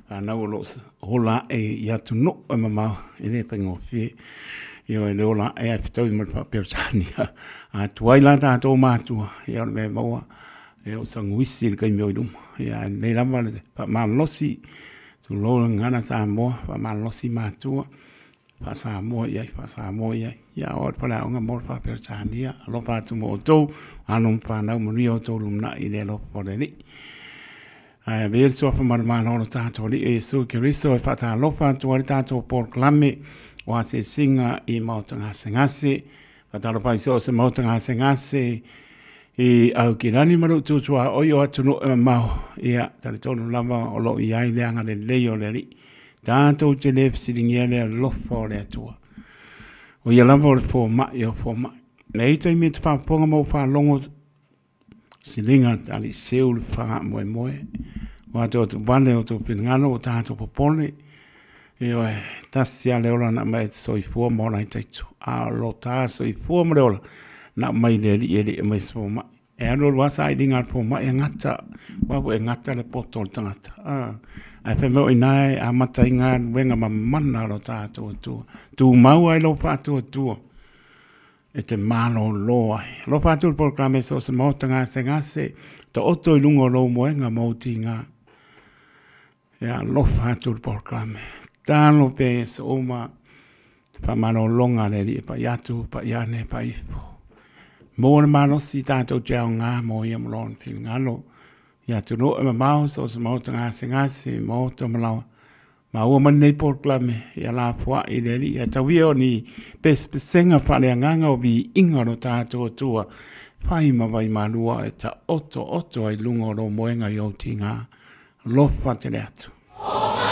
lo hola e ya tu no mama ele pengo fi yo ele hola e ai to mal pa persania a tuaila tato matu ya me mo e o sanguisi ka mi dum ya nei lama pa malosi tu lo ngana Samoa pa malosi matua pa Samoa ya o pa la nga mo pa per chania lo pa tu mo to anum pa na mo rio to lum na ile lo po de ni ai ver so pa ma no ta to li e so ke riso pa ta lo pa tu ta to por clame o se singa I mo tanga sengase pa ta lo pa so se mo tanga sengase E au ki rani maru tutua o yo atu no e mau. Ia, tari tonu lama o lo I ai leanga le leo le ri. Tātou te lef siringia le lofo le atua. O ia lama o le fō mai o fō mai. Le itai me te pāponga mau whālongo siringa tali seu le whanga moe moe. O atu o tu wane o tu pinngano o tātou popone. E oe, tasi a leola na mai soifua mōna I taitu. A lo tā soifua mo leola. Na mai le li mai so ma e ano wasa I dinga po ma e ngata wa e ngata le poto tangata ai fe mo inai a mata inga wenga mamana lo tato tu mau ai lo fato tu e te malo lo ai lo fato por clame so se mo tanga se ngase to oto I lungo lo mo nga mo tinga ya lo fato por clame tano pe so ma pa mano longa le li pa yatu pa yane pa ifo Mo na malo si tato jau ngā mo ia malon pili ngalo. Ia tu no e mamau so se mau tanga se ngase mo to malawa. Ma ua manei por klame ia la fua I leli. Ia tawia o ni pesenga whale nganga o vi inga no tato tua. Whai mawai malua e ta oto ai lungo ro moenga I o ti ngā. Lofa te leatu. Fa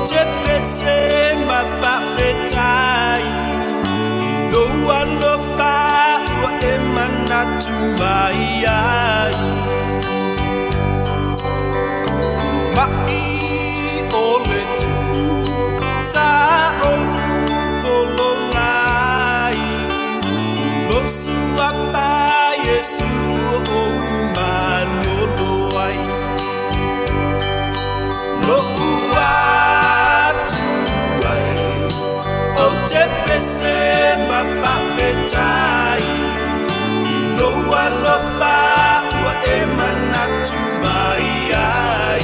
te pese ma whawhetai no alofa ua e manatu mai ai mai o le tu sa o kolongai no sua fa Yesu o manolo ai no atu ai o te pese ma whawhetai no alofa ua e manatu mai ai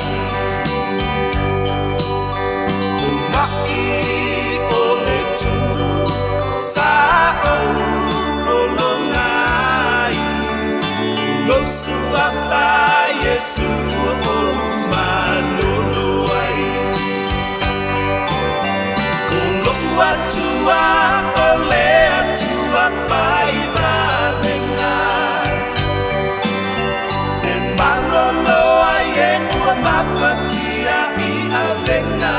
Yesu o manolo ai Kolo atua o le atua pai va venga E malolo ai e ua mafatia I a venga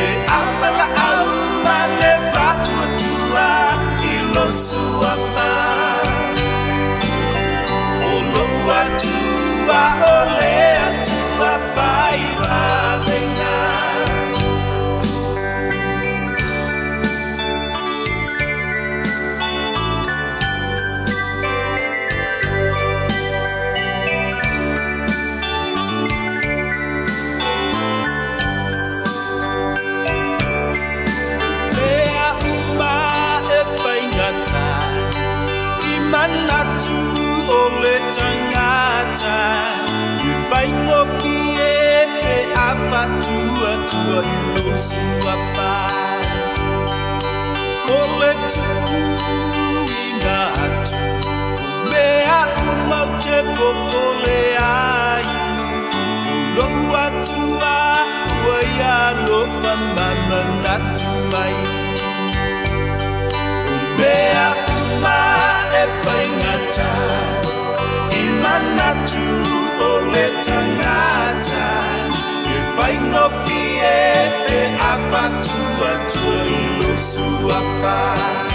E amala au male fatua tua I lo sua pai Atua ole atua pai va venga Mea uma e whaingata I manatu ole tangata I whaingo fie pe a whatua tua I no sua whai Ole tu I ngā atu Mea umau te popole ai Ulohu atua ua ia lofa mama natu mai Mea uma e whaingata I manatu o le tangata E whaingo fie e a whatua tua I lo sua whai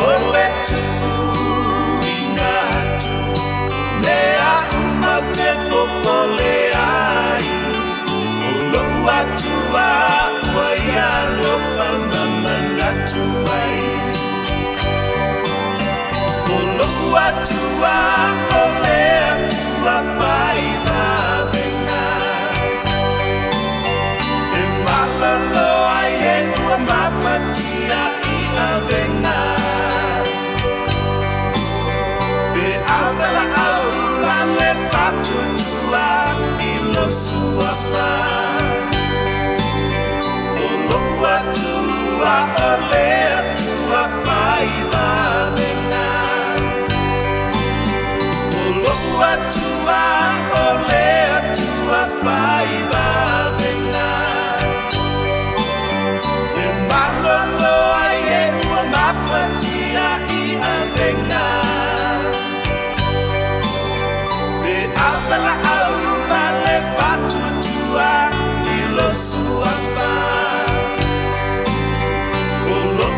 O le tuku I ngatu Mea umau te popole ai O lohu atua ua ia lofa mama natu mai Atua ole atua pai va venga E malolo ai e ua mafatia I a venga E avela au male fatu tua I lo sua pai O lohu atua ole atua pai va venga Atua ole atua pai va venga E malolo ai e ua mafatia I a venga E avela au male fatu tua I lo sua pai O lo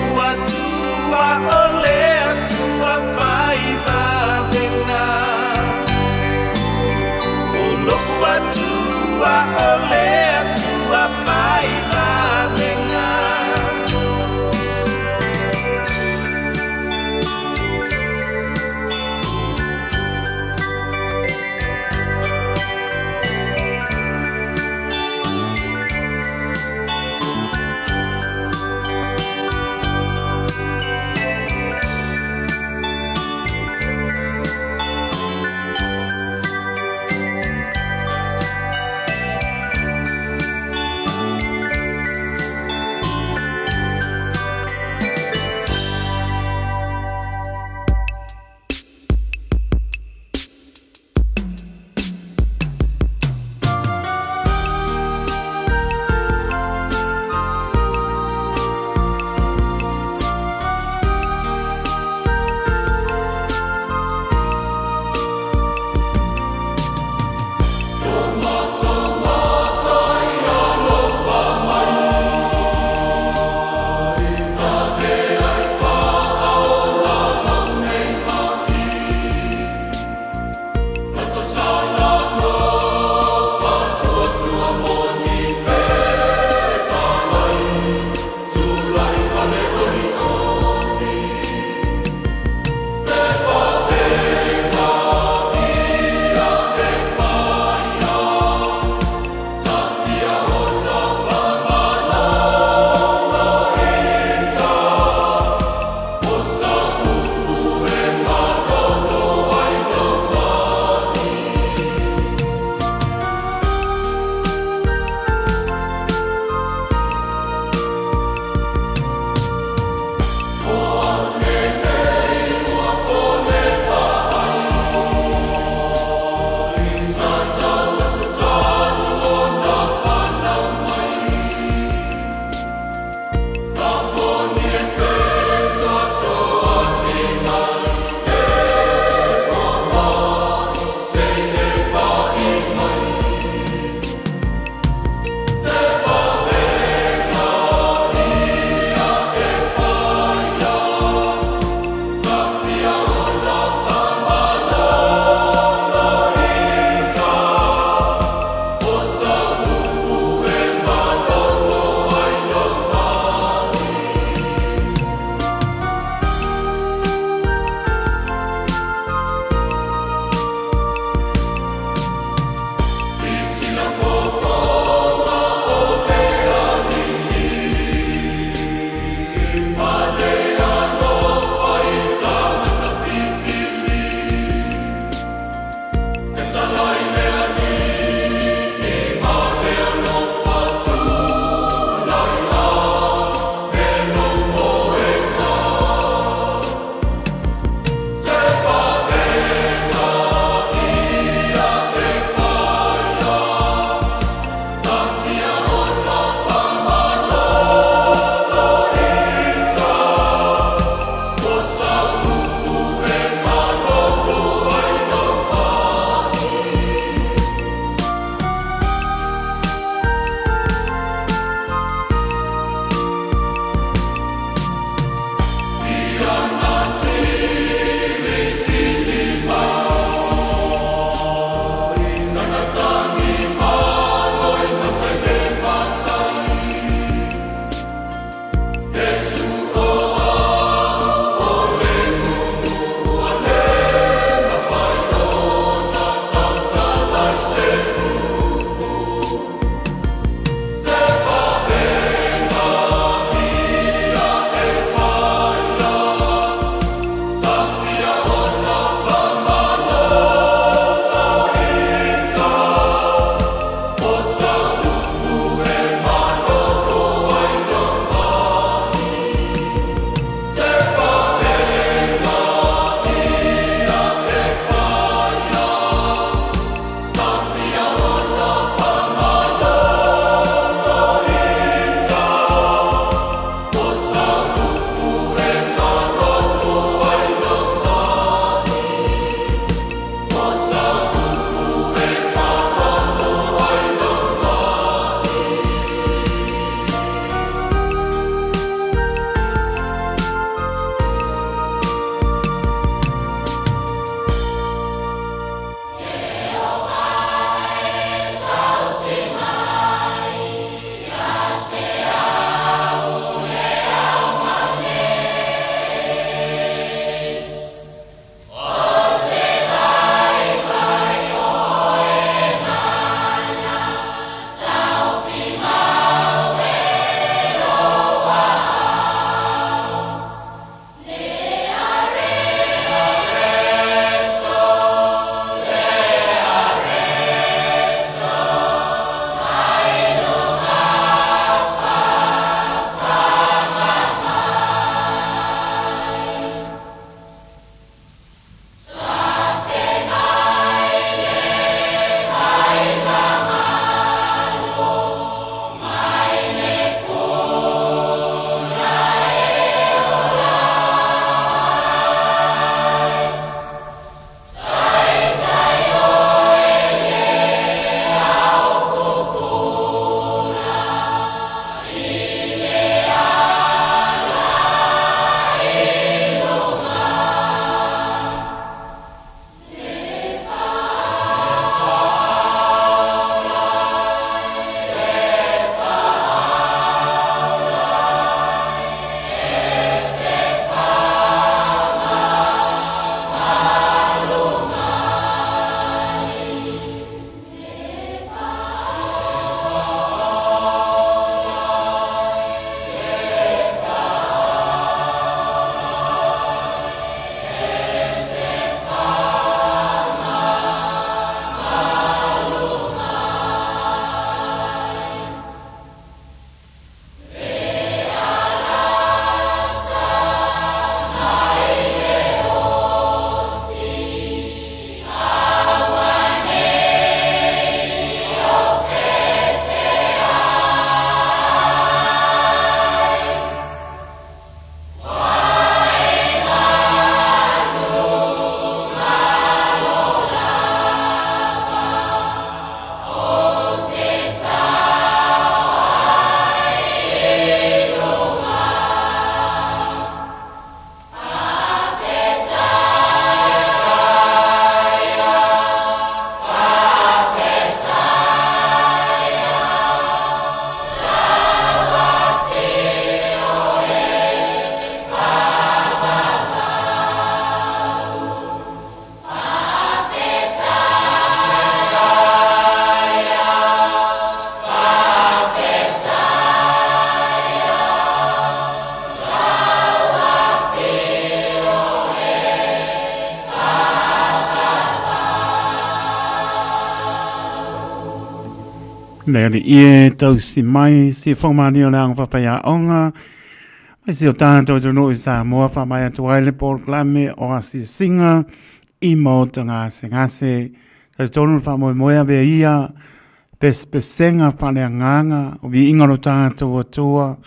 Neri ie tau si mai si whamani o leang whapaya onga. Mai si o tātou tunu i Samoa whamaya tuaile Paul Klame o asi singa i mauta ngase. Tau tonu whamoe moea be ia pesenga whanea nganga o vi ingaro tātou atua.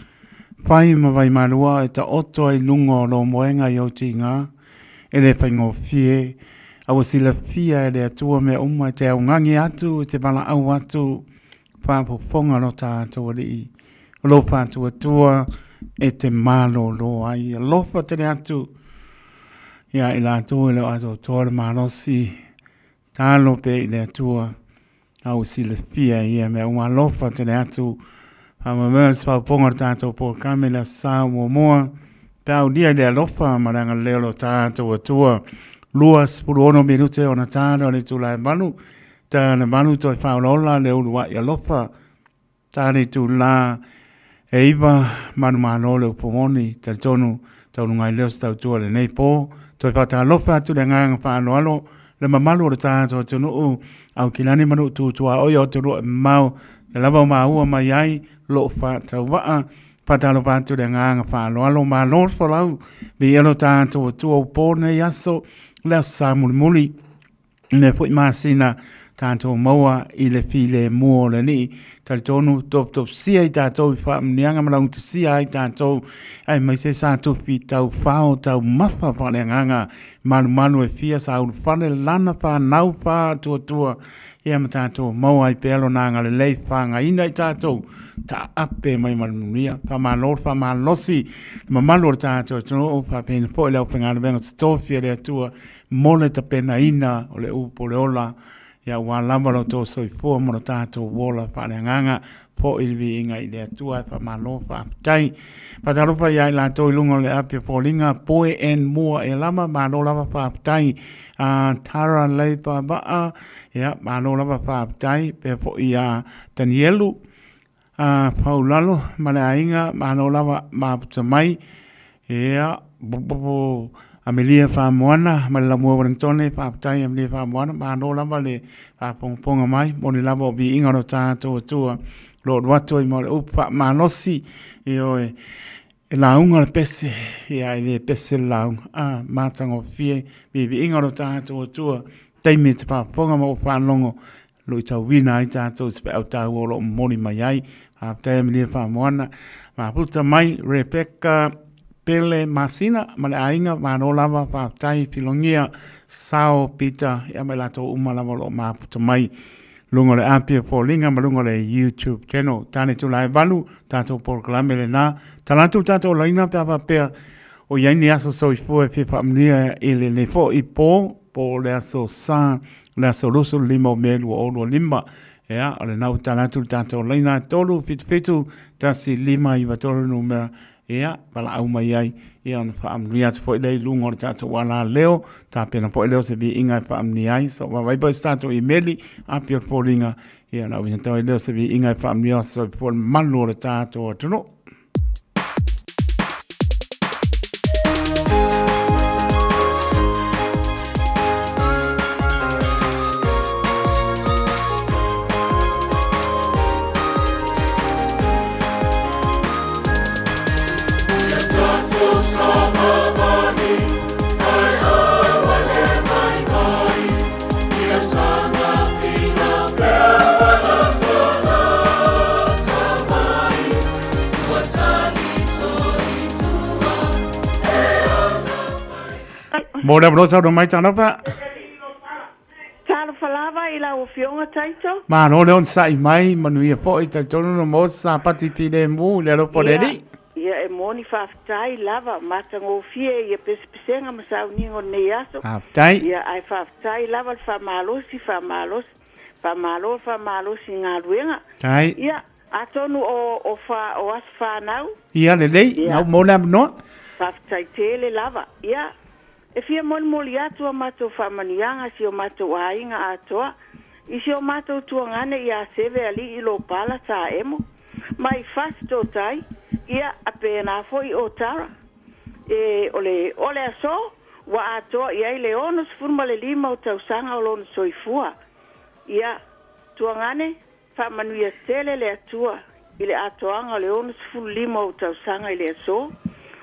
Whai mawai marua e ta oto ai lungo lo moenga i o tinga. E le paingo fie. Awa sila fia e le atua me umai te au ngangi atu te bala au atu. Whapoponga no tātou alii. Lo pātua tua e te malo lo ai. Lofa tene atu. Ia i la tua leo ato tōre malosi. Tālo pe i le atua. Au sila fia ia me uma lofa tene atu. Whamamers whapoponga tātou po kamela sā mua. Pau dia le lofa maranga leo lo tātou atua. Luas puru ono minute ona tāna le tūlai manu. Tāna manu toi whaolola le urua i alofa. Tāne tū la e iwa manu mano le upomoni. Tā tonu ngai leo stau tua le nei pō. Toi whata alofa atu le nganga whaaloalo. Le mamalu o le tātou tunu u. Au kilani manu tūtua oi o tunu e mau. Le lava o maua mai ai. Lo whata waa. Whata alofa atu le nganga whaaloalo. Ma lor whalau. Bi elo tātou tua upone yaso. Le sa muli. Le pui masina. Tātou maua i le file mua le ni. Tari tonu top sia i tātou i whaamnianga malang te sia i tātou. Ai mai se sātou fi tau whao tau mawha whane nganga. Manu e fia sa uru whane lana wha nau wha tua. Ia ma tātou maua i pēlo nanga le lei whanga ina i tātou. Ta ape mai manuia. Whamalor, whamalosi. Mamalor tātou tunu o whapena po i leo whengana venga stofia le atua. Mole ta pena ina o le upo le ola. Ia wā lamaro tō soi fua moro tātou wola whareanganga po ilvi inga i le atua e whamalo whaapitai. Patarupa ia i la tō ilunga le apia pōlinga poe en mua e lama mālo lava whaapitai. Tara leipa baa, ia mālo lava whaapitai pe po ia Danielu. Paulalo, male ainga mālo lava māputa mai. Ia, Amelia Famoana, Malamua Wellingtone, Papai, Amelia Famoana, Mano Lava le Ponga mai, Moni Lava bi ingaro tātou atua, Lord Wato i mole upa manosi, e launga le pese, ia le pese launga, mātango fie, bi ingaro tātou atua, teimi te Ponga mo whanongo, lui tau wina i tātou, sepe au tāu olo moni mai ai, Papai, Amelia Famoana, Maputa mai, Rebecca, Pele Masina, male ainga, mano lava, whaatai, pilongia, sao, pita, ia me lato umalava lo maputa mai. Lunga le apia pōlinga, ma lunga le YouTube channel. Tāne tu lai walu, tātou porklame le nā. Tālantu tātou laina pēpa pēa, o yaini aso so i fua e whiwha amnia i le fo i po le aso sā, le aso lusu lima o melu o olo lima. Ea, o le nau tālantu tātou laina tolu, fitu, tasi lima i watoru numera. Ia, pala au mai ai, ia on whaamni atu po ilei lungo o tātou wala leo, tā pena po ileo se vi ingai whaamni ai, so wawai po tātou i meli, api o pōringa, ia na wina tau ileo se vi ingai whaamni ai, so po malu o tātou atuno. Mora brosa do mai tana pa. Talo falava i la ufionga taito. Ma no le on sai mai manuia po i taito no mo sa pati pide mu le ro poderi. Ia e moni faftai lava matango fie ia pespesenga masau ningo ne yaso. Faftai. Ia ai faftai lava famalosi ngaluenga. Tai. Ia atonu o asfa nau. Ia le lei, nau mo le no. Faftai tele lava. Ia e fia moli atu a matou whamanianga si o matou ainga atoa. I si o matou tuangane i a seve ali i lo pala sa emo. Mai fasto tai, ia a pena foi o tara. E ole aso, wa atoa ia i le ono sfurma le lima o tausanga o lono soifua. Ia tuangane, whamanuia tele le atua i le atoanga le ono sifulu lima o tausanga i le aso.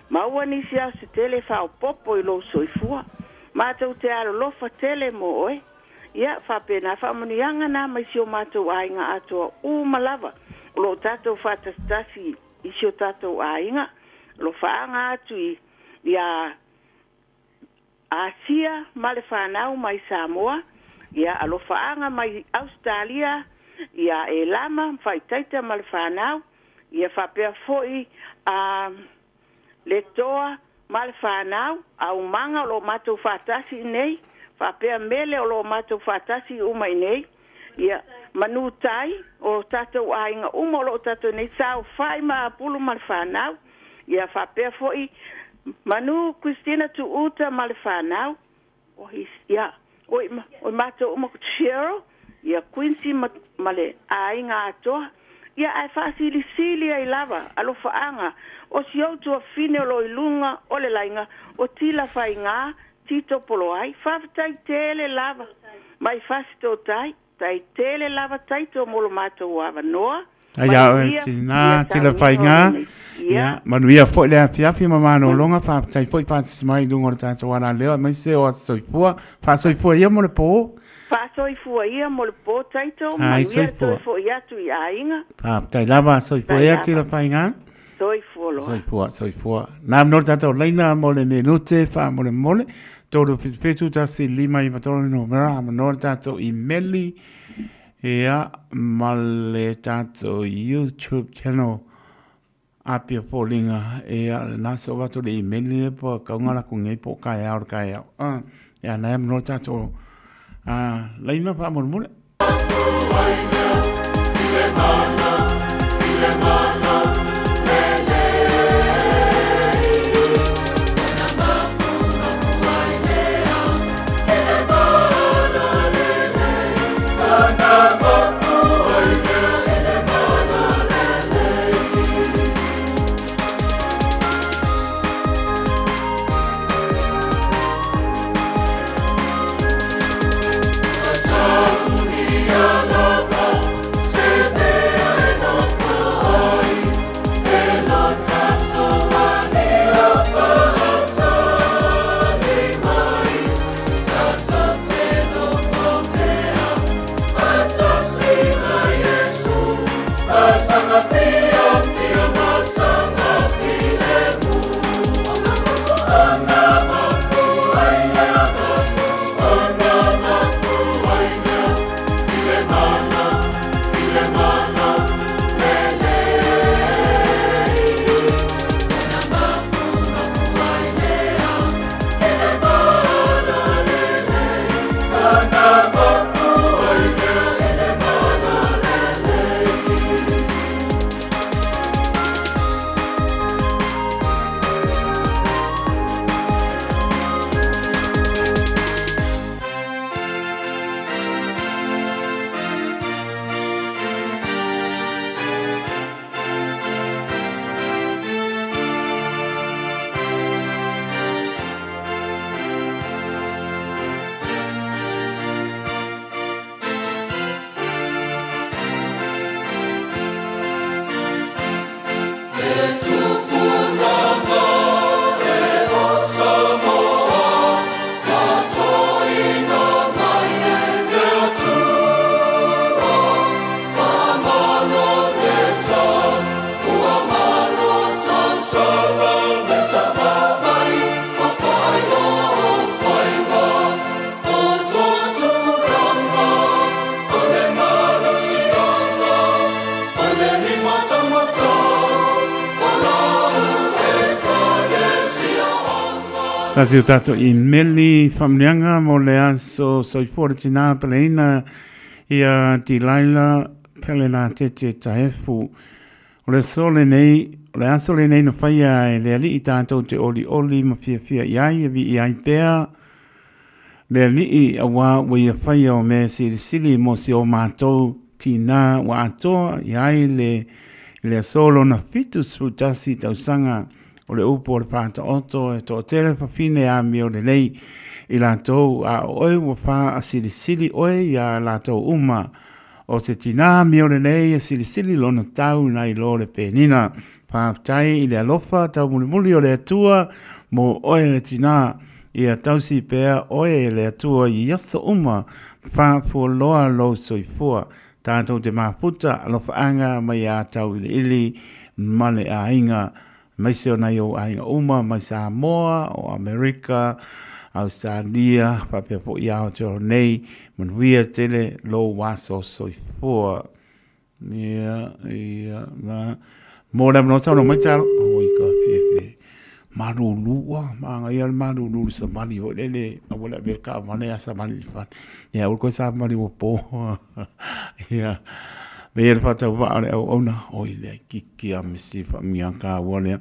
Maua nisi au se tele whaopopo i lo soifua. Mātou te alolofa tele mo oe. Ia whapena whamanuianga nā mai si o mātou ainga atoa malava. Lo tātou whatastasi i si o tātou ainga. Lo whaanga atu i a Asia, ma le whanau mai Samoa. Ia alo whaanga mai Australia. Ia e lama, whaitaita ma le whanau. Ia whapea foi le toa ma le whanau. Au manga lo mātou whatasi nei. Whapea mele o lo mātou whatasi umai nei. Ia manu tai o tātou ainga o lo tātou nei sao whai ma apulu ma le whanau. Ia whapea foi manu Christina tu uta ma le whanau. Ia oi mātou Cheryl. Ia Quincy ma le ainga atoa. Ia ai whaasili sili ai lava alo whaanga. O si au tua fine o lo ilunga o le lainga o tila whai ngā tito polo ai. Whawhatai tele lava. Mai whasito tai. Tai tele lava taito molo mātou awa noa. Ai tina tila whai ngā. Ia manuia fo le afiafi mamano longa whawhatai fo i pātis mai dungo o tātou wana leo. Mai se o soifua. Whasoifua ia mo le pō. Whasoifua ia mo le pō taito. Manuia soifua ia tu i ainga. Whawhatai lava soifua ia tila whai ngā. Soifua. Nā mnor tātou leina mo le menute wha mo le mole. Tōru petu tasi lima I matoro no mera. Mnor tātou I meli. Ea ma le tātou YouTube channel. Apia fōlinga. Ea nasa o watu le I meli le po kaungala ku ngei po kai au kai au. Ea nā mnor tātou leina wha mo le mole. Tasi o tato I meli whamnianga mo le aso soifore tina peleina ia ti laila pelena te taefu. O le sole nei, o le aso le nei no whaia e le ali I tātou te oli ma fia iai e vi iai pēa. Le ali I awa wia whaia o me sili mo si o mātou tina wa atoa iai le solo na fitus futasi tausanga. O le upo le pāta oto e tō tere whawhine a mi o le nei I lātou a oe wa wha a sili oe I a lātou uma o se tina mi o nei e sili lona tau nai lo le penina. Whaktai i le alofa tau muli o le atua mo oe le tina i a tausi pēa oe le atua i asa uma whāpua loa lo soifua. Tātou te maputa alofa anga mai a tau ili male a inga mai seo nei o a inga uma mai Samoa o Amerika Australia whapea po i ao te nei manuia tele lo waso soifua. Ia, mō rem no tau no mai talo. Oi ka pepe. Marulua, mga yan marulu sa mani o lele. Wala berka mani sa mani fan. Ya ulko sa mani o po. Ya. Beer fata wa ale o ona oi le kiki a misi fa mianga wale.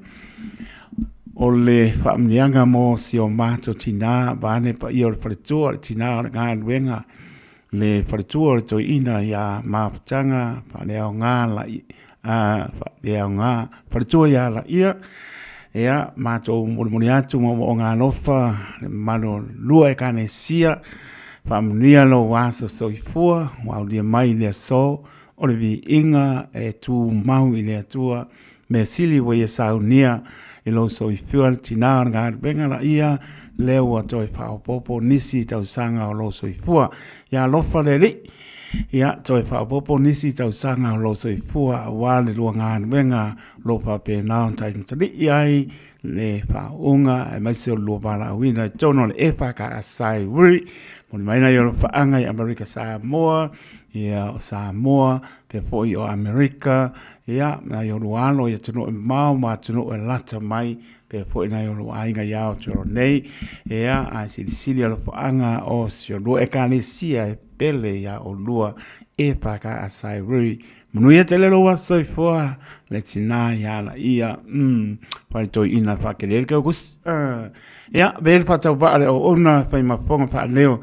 Ole fa mianga mo si o mato tina bane pa i o fretua tina nga wenga. Le fretua to ina ya maptanga pa le nga la ia nga fretua ya la ia. Ea, mātou mori atu mo ngā lofa, mano lua e kane sia, whamunia lo wāsa soifua, wau lia mai lia so, o le vi inga e tū mau i lia tua, me sili wa ia saunia, i lo soifua, tina ngā benga la ia, leo a toi whaopopo nisi tau sanga o lo soifua, ia lofa le li, ia toi whaopopo nisi tau sanga o lo soifua, wale lua ngā benga, lo pa pe nao tai mtali ai le whaunga e mai seo lua wala wina tono le epa ka asai wuri moni mai na yo whaanga i Amerika Samoa ia o Samoa pe foi o Amerika ia na yo lualo ia tuno e mau ma tuno e lata mai pe foi na yo luainga iao toro nei ia a sili lo whaanga o sio lua e kanesia e pele ia o lua epa ka asai wuri Manuia te lelo wa soifua, le tina ia la ia, pari toi ina whakerere ka ukus. Ia, bēr patau paare o ona, pai maponga pa leo,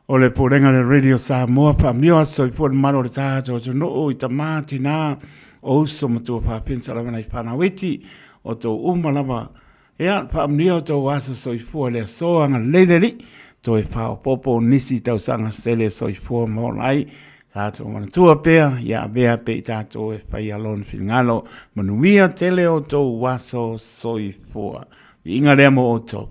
o le porenga le radio Samoa, pa mioa soifua le maro le tātou, to no i ta māti nā, o uso matua pa pensa lawa nei whanaweti, o tō umalama. Ia, pa mioa tō waso soifua le soanga leleri, to e whao popo nisi tau sanga sele soifua mo lai, Tātou mana tua pēr, ia bea pe tātou e whai alon whingalo, manuia tele o tō waso soifua. Inga rea mo o tō.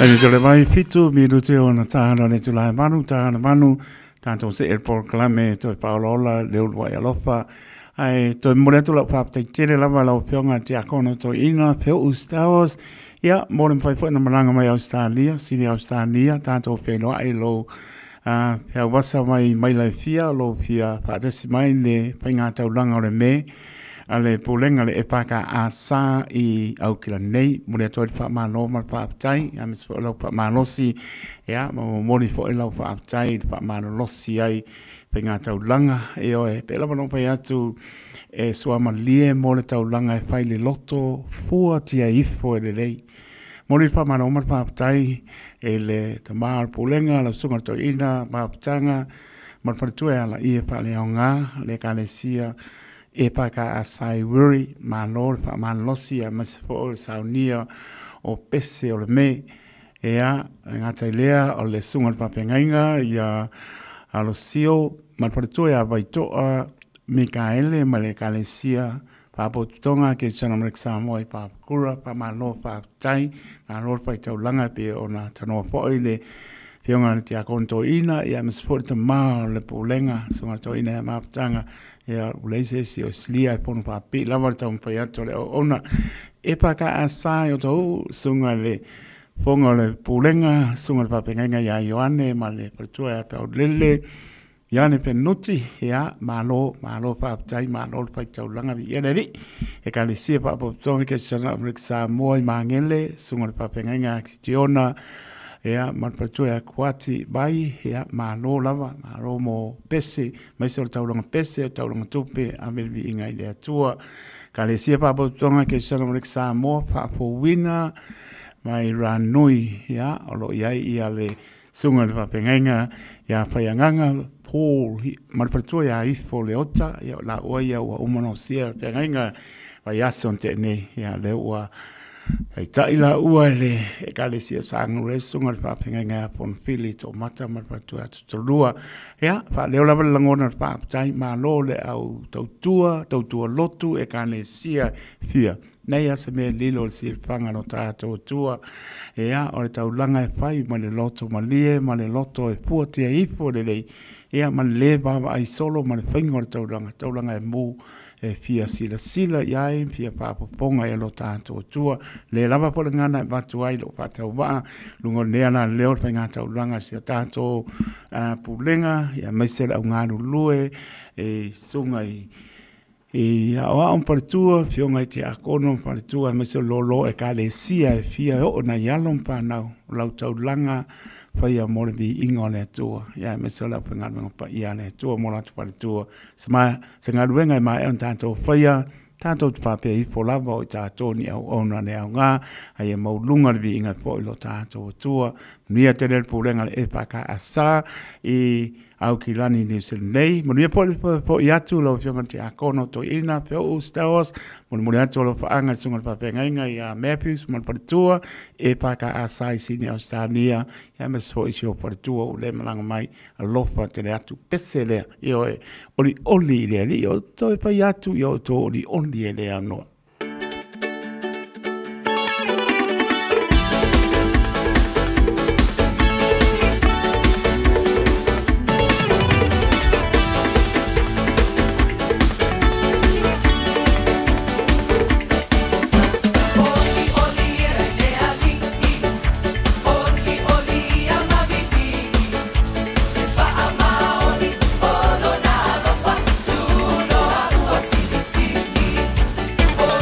Ani tole mai fitu mi rute ona tāna le tulai manu tāna manu tātou se el proclame toi paolola leo lua alofa ai toi moretu la whapte tere lava lau pionga te akono toi ina peo ustaos ia moren pai fo na malanga mai Australia sini Australia tātou whenua ai lo peo wasa mai lai fia lo fia whaatesi mai le painga taulanga o le me ale pulenga le epaka a sa I au kila nei mure to fa ma no ma fa tai am so lo fa ma losi ya mo mori fo lo fa tai fa ma losi ai penga tau langa e o e pela no pa atu e so ma lie mo le tau langa e fai le loto fu ti ai fo le lei mori fa ma no ma fa tai e le tamar pulenga la sunga to ina ma tanga ma fa tu ala I fa le nga le kalesia e paka a sai wuri ma lor pa man losia mas fo saunia o pese o le me ea ngata lea o le sunga pa pengainga ia alo sio ma porto ia vai to a Mikaele ma le kalesia pa potonga ke sana mrek samo pa kura pa ma lo pa tai ma lor pa tau langa pe ona tano fo ile Pionga te akonto ina ia mas fo te ma le pulenga sunga to ina ma tanga ia uleise si o slia pon pa pi lava tau pa ia tole ona e pa ka asai o tau sunga le fonga le pulenga sunga pa penga ia Ioane ma le pertua pa lele Iane pe noti ia malo pa tai malo pa tau langa vi ia ri e ka le si pa po tonga ke sana sa moi mangele sunga pa penga Kristiona ea marpatua e kuati bai ea malo lava malo mo pese mai se o taulanga pese o taulanga tupe a melvi inga ile atua ka le sia papotonga ke sana mrek sa mo pa po wina mai ranui ea olo iai ia le sunga pa pengainga ia whaianganga Paul marpatua ia ifo le ota ia la oia ua umano sia pengainga vai ason te ne ia le ua Ai taila ua le e kale sia sangu resunga pa pinga nga pon fili to mata ma pa tu to lua ya fa le ola langona pa tai ma lo le au tautua lotu e kale sia fia nei ase me lilo si fanga no ta tua e ya o tau langa e fai ma le loto ma le loto e puati e ifo le lei e ma le ba ai solo ma le fingo tau langa e mu e fia sila iai fia papoponga e lo tātou tua le lava po le ngana e watu ai lo patau waa lungo neana leo whainga tau langa sia tātou pulenga ia maisele au ngāru lue e sunga I awa on paritua fionga I te akono paritua maisele lolo e kale sia e fia o na yalom whanau lau tau langa Whaia mōre bi ingo le atua. Ia me sola pa ngā pa ia le atua mōra tu pare tua. Se ngā ruenga mai e on tātou whaia, tātou tu whapea I fo lava o tātou ni au ona le au ngā, ai e maulunga le bi inga po ilo tātou atua. Nia te rel pūrenga le e paka asa I au ki lani New Zealand nei. Manuia po I atu lau fionga te akono to ina peo o Staos. Moni atu lau whaanga sunga le whapea inga I a Matthews, moni pare tua, e paka asa I sini Australia. Ia me so isi o pare tua o le malanga mai a lofa te le atu pese lea. Io e oli lea li, o to e pa I atu, io to oli e lea noa. Oh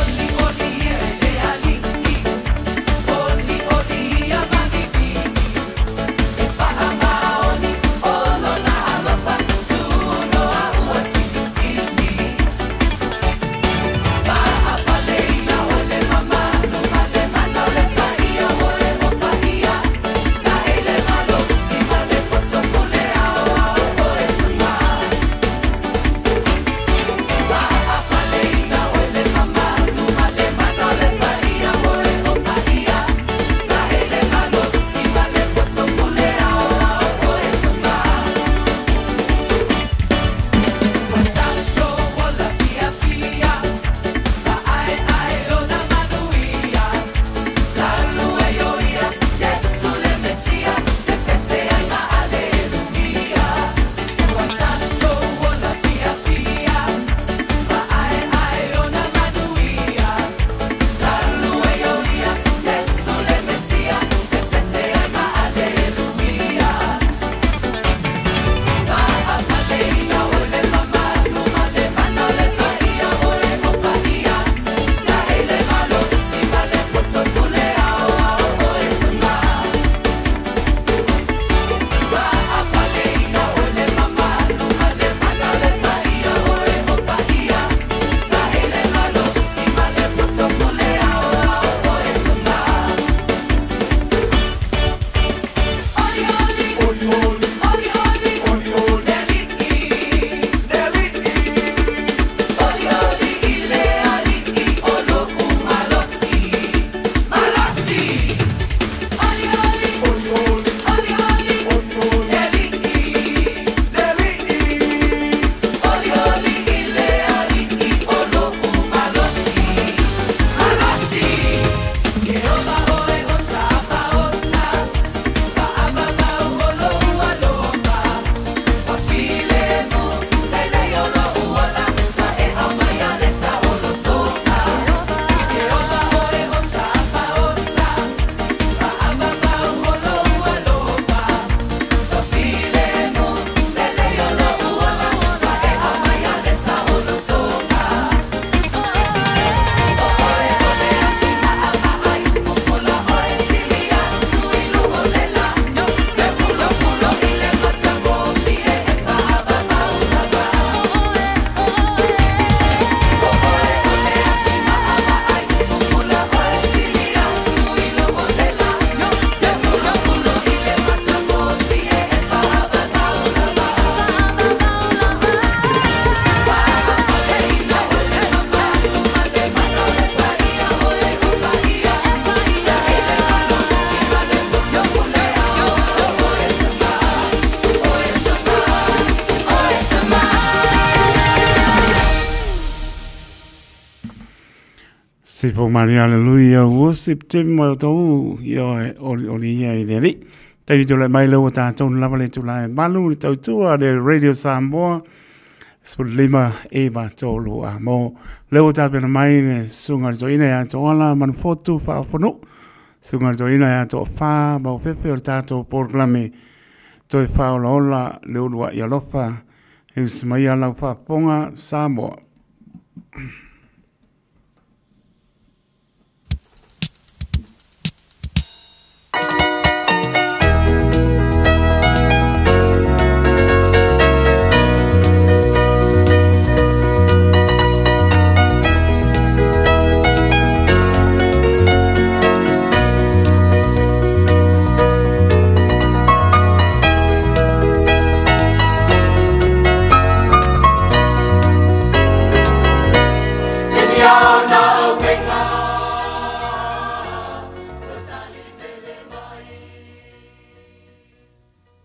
Sipo Maria Hallelujah worship team mo to yo oli ya ile. Tawi to le mai lo ta to la vale to la malu to de Radio Samoa. Lima eba to lo mo le ta pe mai ne sunga to ina ya to la man foto fa fono. Sunga to ina ya to fa ba pe pe ta to proclame to fa lo la le lo ya lo fa. Is mai ya la fa ponga Samoa.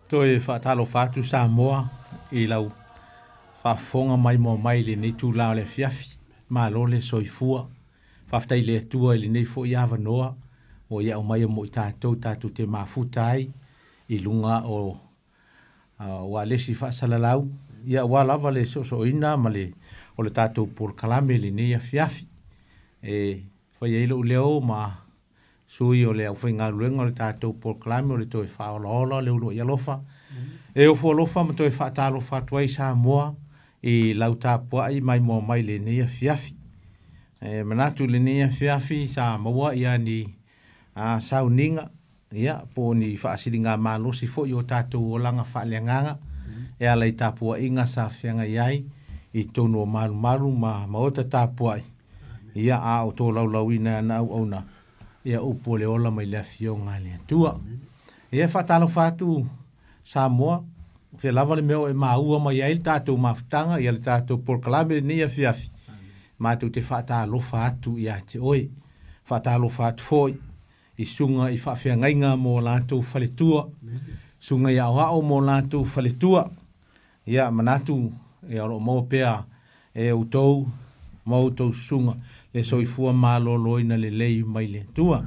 Toi whaatalo whātu Samoa I lau whafonga mai mo mai le nei tū lao le fiafi ma lo le soifua whaftai le atua I le nei fo I awa noa o ia o mai mo I tātou te mafuta ai I lunga o wa lesi whaasalalau ia wa lava le so ina ma le o le tātou por kalame le nei a fiafi whai eilo leo ma sui o le au whainga luenga o le tātou por kalame o le toi whaola le ulo I alofa o fo alofa ma toi whaatalo whatuai Samoa I lau tāpua ai mai mo mai le nei a fiafi manatu le nei a fiafi Samoa ia ni sauninga ia po ni whaasiringa malosi fo I o tātou o langa whaaleanganga alai tāpua inga sa whianga iai I tono maru ma maota tāpua ia a o tō lau ina na au na ia upo le ola mai le fionga le tua ia whatalo whatu Samoa fe lava le meo maua mai ai tātou mafutanga ia le tātou porkalame ni a fiafi mātou te whatalo whatu ia te oi whatalo whatu foi I sunga I whawhiangainga mō lātou whaletua sunga ia o mō lātou whaletua ia manatu ia ro mō pēa utou mautou sunga le soifua maloloina le lei mai le tua.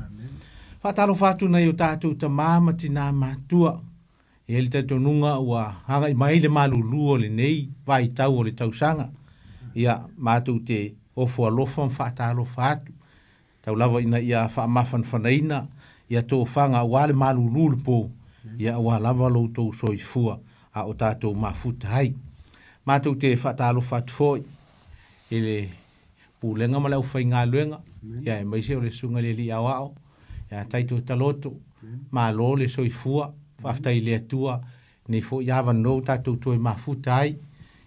Whatalo whatu nei o tātou ta māmati nā mātua. E le tatonunga ua hanga I mai le maluluo le nei vai tau o le tausanga. Ia mātou te ofo alofa whatalo whatu. Tau lava ina ia whaamafan whanaina. Ia tō whanga wale malululu po. Ia ua lava lo tō soifua a o tātou mafuta hai. Mātou te whatalo whatu foi. Ele pulenga ma lau whainga luenga. Ia e maise o le sunga le li awao. Ia taito taloto. Ma lo le soifua. Whaftai le atua. Ni fo iawa no tātou toi mafuta ai.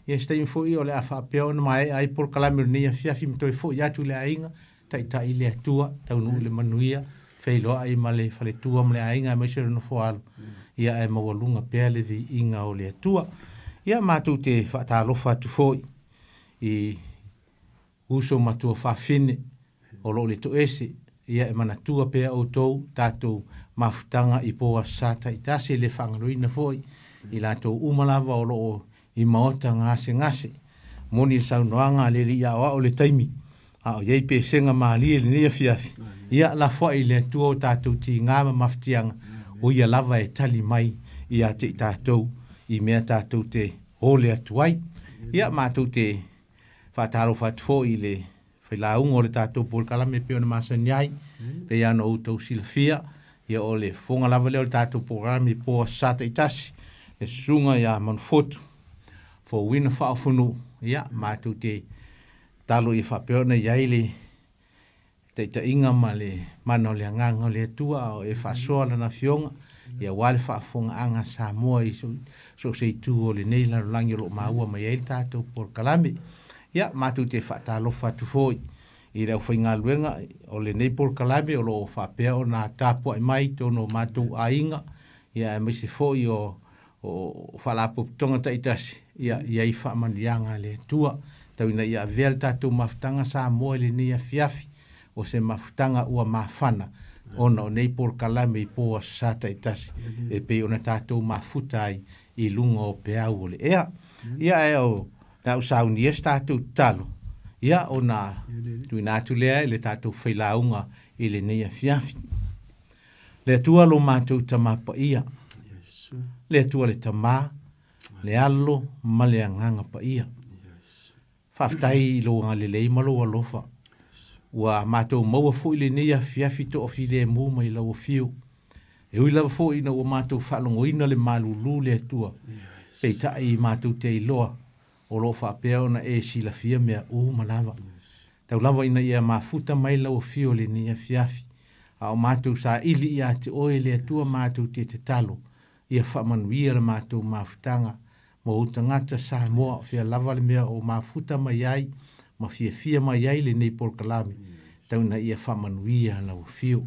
Ia stai fo I o le a whapeo na mai ai por kalamir ni a fiafi mtoi fo iatu le ainga. Tai le atua. Tau nu le manuia. Whailoa ai ma le whaletua ma le ainga. Maise no fo alu. Ia e mawalunga pēa le vi inga o le atua. Ia mātou te whaatalofa tu foi. I uso matua whawhine o lo le to ese ia e manatua pea o tou tātou mafutanga I poa sata I tase le whangaruina foi I lātou umalava o lo I maota ngase moni saunoanga le li awa o le taimi a o yei pe senga maali le nia fiafi ia la fwa I le tua o tātou ti ngama mafutianga o ia lava e tali mai I a te tātou I mea tātou te ole atuai ia mātou te whaataro whatfo I le whailaunga o le tātou polkalame peo na masaniai pe ano o tau silafia ia o le whonga lava leo le tātou polkalame poa sata I tasi le sunga ia manfotu fo wina whaafunu ia mātou te talo I whapeo na iai le te inga ma le mana o le anganga o le atua o e whasoa lana fionga ia wale whaafonga anga Samoa I so se tu o le nei lano langi o lo maua mai e le tātou polkalame ia mātou te whaatalofa tu foi I reo whainga luenga o le nei polkalame o lo whapea o nā tāpua I mai tono mātou ainga ia e maise foi o whalapoptonga taitasi ia I whaamanianga le tua tau ina ia vea le tātou mafutanga Samoa le nei a fiafi o se mafutanga ua mafana ona o nei polkalame I poa sata I tasi e pe ona tātou mafuta ai I lunga o peau o le ea ia e o na usau ni esta tu talo ia ona tuina atu lea i le tātou whailaunga i le nei fiafi. Le atua lo mātou tamapa ia. Le atua le tamā, le alo, ma le anganga pa ia. Whaftai lo ngā le lei malo alofa. Ua mātou maua fo i le nei fiafi to o fi le mū mai lau fiu. E ui lava fo ina ua mātou whalongo ina le malulu le atua. Pei tai mātou te iloa. O lo whapea ona e sila fia mea malawa. Tau lava ina ia mafuta mai lau fiu le nei fiafi. A o mātou sa ili ia te oe le atua mātou te talo. Ia whamanuia le mātou mafutanga. Mo utangata sa moa fia lava le mea o mafuta mai ai. Ma fia mai ai le nei Polokalame. Tau na ia whamanuia lau fiu.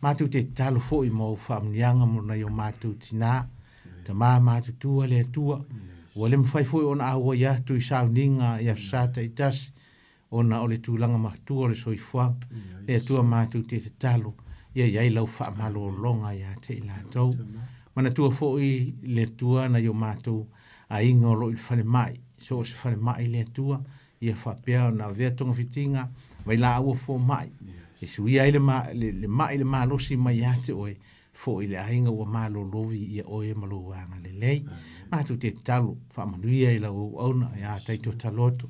Mātou te talo fo i mo whamnianga mo na i o mātou tina. Ta mā mātou tua le atua. Ua le mwhai fo i ona aua ia tu i sauninga ia sata i tasi. Ona o le tūlanga mahtua o le soifuang. Le atua mātou te talo. Ia iai lau whaamalo longa ia te ila tau. Mana tua fo i le tua na i o mātou a inga o lo i whale mai. So se whale mai le tua. Ia whapea na vea tonga fitinga. Vai la aua fo mai. E sui ai le mai le malosi mai ate oe. Fo i le ainga ua malo lovi ia oe malo wanga le lei. Mātou te talo. Whamanuia i lau auna ia taito taloto.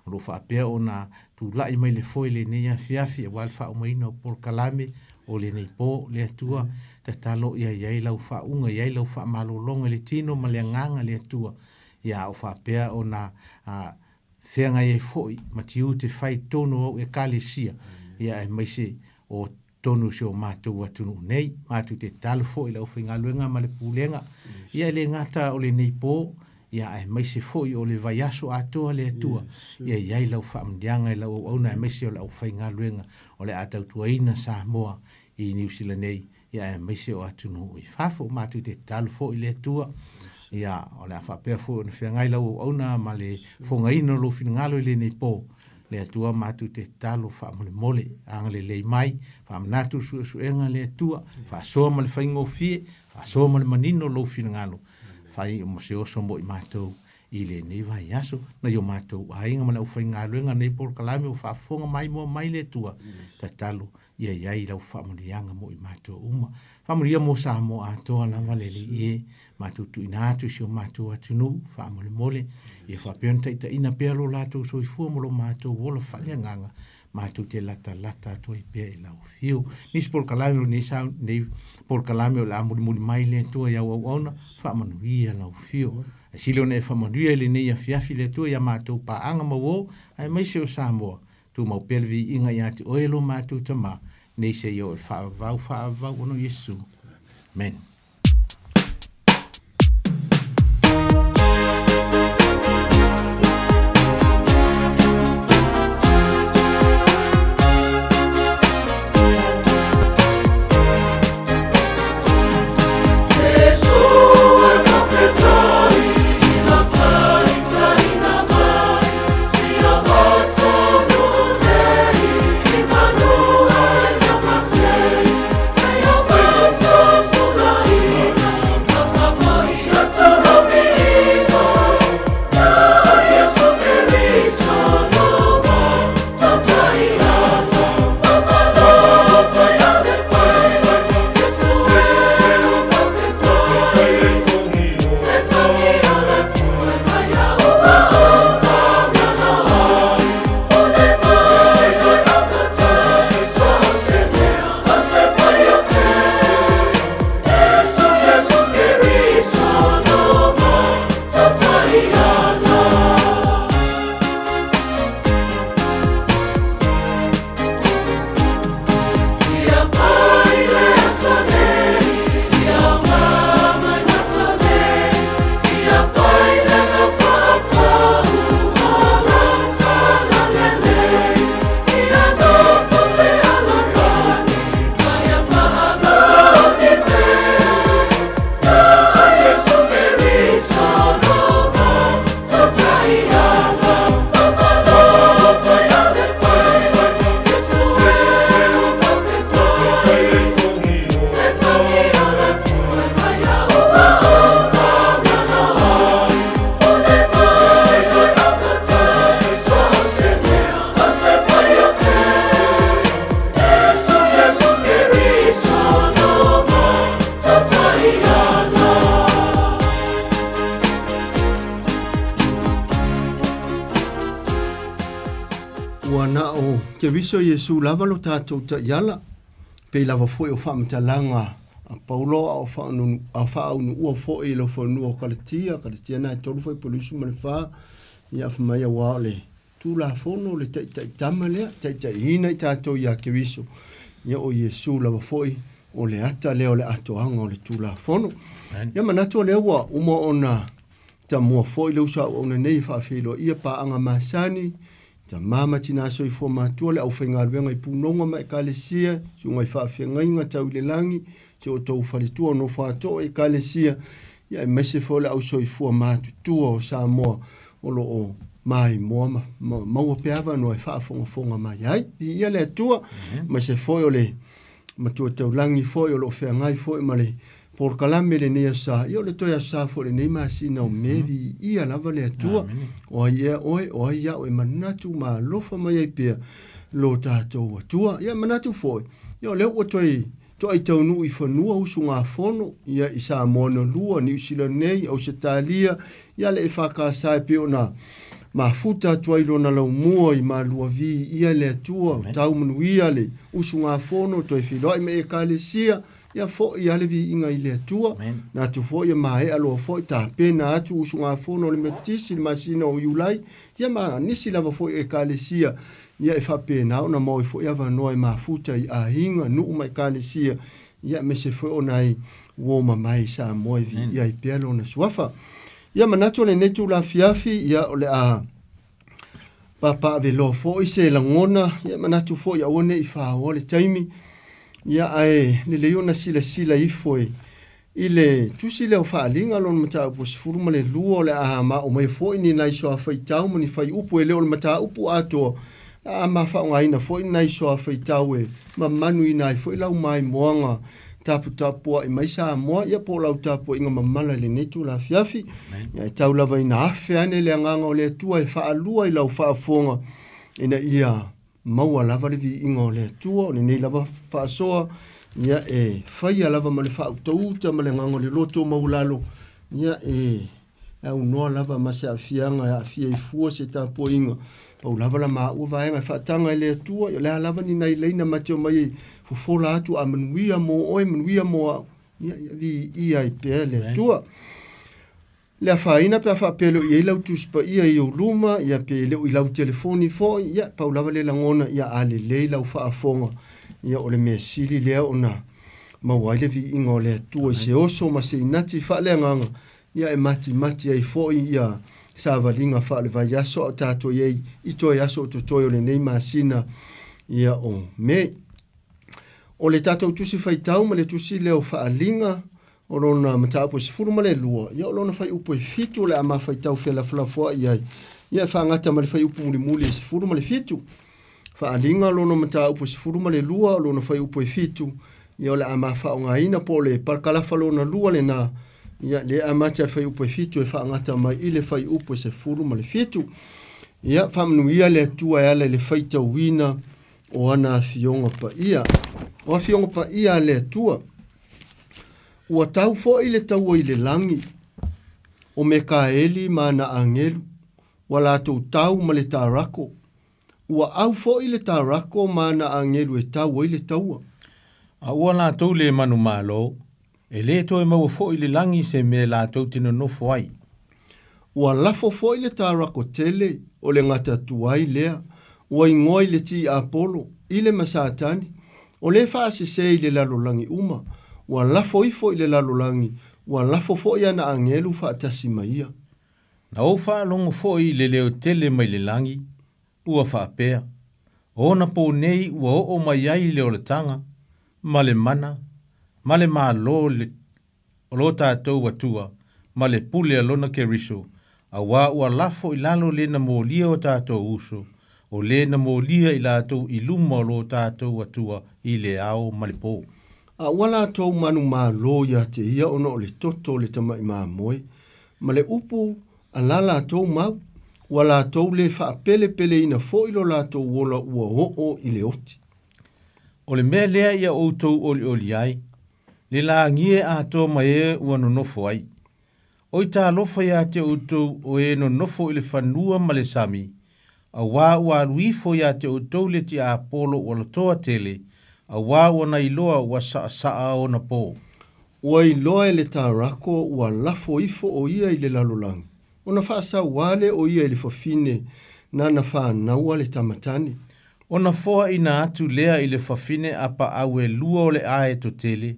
Ro whapea o na tu lai mai le foi le nea fiafi. E wale whaumaina o Polokalame. O le nei po le atua. Ta talo ia iai lau whaunga. Iai lau whamalo longa le tino ma le nganga le atua. Ia o whapea o na... Whenga e foi, ma tiu te whai tono au e kālesia. Ia e maise o tonu se o mātou atunu nei. Mātou te talo foi lau whainga luenga ma le pūlenga. Ia le ngata o le nei pō. Ia e maise foi o le vaiaso atoa le atua. Ia iai lau whaamdianga e lau auna e maise o lau whainga luenga. O le atau tuaina Samoa i New Zealand nei. Ia e maise o atunu i whafo. Mātou te talo foi le atua. Ia, o le awhapea fo na whiangai lau auna ma le whongaina lo whingalo i le nei pō. Le atua mātou te talo whaamole mole, anga le lei mai, whaamanatu suenga le atua, whaasoa ma le whaingo fie, whaasoa ma le manino lo whingalo. Whai o mase oso mo i mātou i le nei vai aso, na yo mātou ainga ma le whaingalo inga nei Polokalame o whaafonga mai mo mai le atua, ta talo. Ia iai lau whaamurianga mo i mātua uma. Whaamuria mo sa mo atoa lava lele ie. Mātua tu ina atu si o mātua atunu. Whaamule mole. Ia whapeon taita ina pea lo lātou so i fua mo lo mātua wola whaleanganga. Mātua te lata atua i pea i lau fiu. Nisi Polokalame o nei Polokalame o la amuri mai le atua iau au auna. Whaamanuia lau fiu. A silo ne whaamanuia le nei a fiafi le atua ia mātua pa anga mawo. Ai maise o Samoa. Tu mau pelvi inga ia te oelo mātou tama. Nei se yo whaavau ono Yesu. Amen. Say your words, so riso Yesu lava lo tātou ta iala, pe lava foi o whamatalanga, a paulo a whaunu ua foi lo whanua o karatia na tolu foi polisu ma le wha, ia whamai a wale. Tu la fono le tai tama lea, tai hina i tātou ia ke riso. Ia o Yesu lava foi o le ata leo le atoanga o le tu la fono. Ia manato lea wa uma ona ta mua foi le usa ona nei whaafelo ia pa anga masani, ta mama tina so i fo matua le au whainga ruenga i punonga mai kalesia, si ungai whaafenga inga tau le langi, si o tau whalitua no whaato e kalesia, ia e mese fo le au so i fo matutua o Samoa o lo o mai moa maua peava no e whaafonga mai ai, ia le atua, mese fo o le matua tau langi fo o lo whaingai fo i male, por kalame le nea sa, ia le toia sa fo le neima sina o mevi, ia lava le atua, o ia oe, o ia oe manatu ma lofa mai ai pia, lo tātou atua, ia manatu fo, ia leo o toi tau nu i whanua usu ngā fono, ia i sa mono lua, ni usila nei, au se talia, ia le e whakasai pio na, ma futa tuailo na lau mua i ma lua vi, ia le atua, tau manuia le, usu ngā fono, toi whiloi me e kalesia, ia fo ia le vi inga i le atua, na tu fo ia ma e aloa fo i ta pena atu usu ngā fono le metisi le masina o iulai, ia ma nisi lava fo i e kalesia, ia e whapena o na mo i fo ia vanoa i ma futa i a hinga, nuu mai kalesia, ia me se fo o nai uoma mai sa moe vi, ia i pialo na suafa. Ia manato le netu la fiafi, ia o le a papa ave lo fo i se langona, ia manatu fo ia one i whaoa le taimi, ia ai le leo na sila ifo i le tusi leo whaalinga lon mata upo sifuruma le lua o le aha ma o mai fo i ni nai soa whaitau mani whai upo e leo le mata upo ato a ma whaongaina fo i nai soa whaitau e ma manu i nai fo i lau mai moanga tapua i mai sa moa ia po lau tapua inga mamala le netu la fiafi ia e tau lava ina afe ane le anganga o le atua e whaalua i lau whaafonga ina ia maua lava le vi inga o le atua o le nei lava whaasoa ia e whaia lava ma le whautauta ma le nganga le loto maulalo ia e au noa lava ma se afianga e afia i fua se tapua inga pau lava la maa ua vaenga whaatanga i le atua ia lea lava ni nai leina mateo mai fufola atu a manuia mo oe manuia mo ia vi ia i pea le atua lea whaina pea whaapelo i eilau tuspa ia i uluma ia pe leo i lau telefoni fo ia pau lava le langona ia ale le lau whaafonga ia o le mea sili lea ona mauaile vi inga o le atua i se oso ma se inati whaale anganga ia e mati ai fo ia sa valinga fa le vai aso o tato ye i toi aso to toi o le nei masina ia o me o le tato tusi fai tau ma le tusi leo fa alinga o lona matapo se furu ma le lua ia o lona fai upo e fitu le ama fai tau fela fua ia fa ngata ma le fai upo muli se furu ma le fitu fa alinga lona matapo se furu ma le lua o lona fai upo e fitu ia o le ama fa o ngaina po le parkalafa lona lua le na ia le amata fai upo e fitu e whaangata mai i le fai upo se furu ma le fitu. Ia whamnuia le atua e ala le fai tauina o ana fionga pa ia. O fionga pa ia le atua. Ua tau fo i le taua i le langi. O me ka eli ma na angelu. Wala tau ma le tarako. Ua au fo i le tarako ma na angelu e taua i le taua. A ua la tau le manu malo. E le to e maua fo i le langi se me la tau tino no foai. Ua lafo fo i le tarako tele o le ngata tuai lea. Ua ingoi le ti Apollo i le masatani. O le fase se i le lalolangi uma. Ua lafo i fo i le lalolangi. Ua lafo fo i ana angelu fa atasi maia. Na o fa longo fo i le leo tele mai le langi. Ua fa apea. O na po nei ua o mai ai leo le tanga. Ma le mana. Ma le maa lo tātou atua, ma le pule alona ke riso, a wā ua lafo i lalo le na mōlia o tātou uso, o le na mōlia i lātou i luma lo tātou atua i le ao ma le pō. A wala tau manu maa lo ia te ia ono o le toto le tamai maa moe, ma le upu a la lātou mau, wala tau le wha pele ina fo ilo lātou wola ua o i le oti. O le mea lea ia outou oli ai, le la ngie a to mai ua no nofo ai. O i tā lofa ia te utou o e no nofo i le whanua ma le sami, a wā ua luifo ia te outou le ti a Apolo ua lotoa tele, a wā ua na iloa ua saa o na pō. Ua iloa e le tārako ua lafo ifo o ia i le lalolangi. Ona whaasa wale o ia i le fafine na na whānaua le tamatani. Ona foa ina atu lea i le fafine apa au e lua o le ae to tele,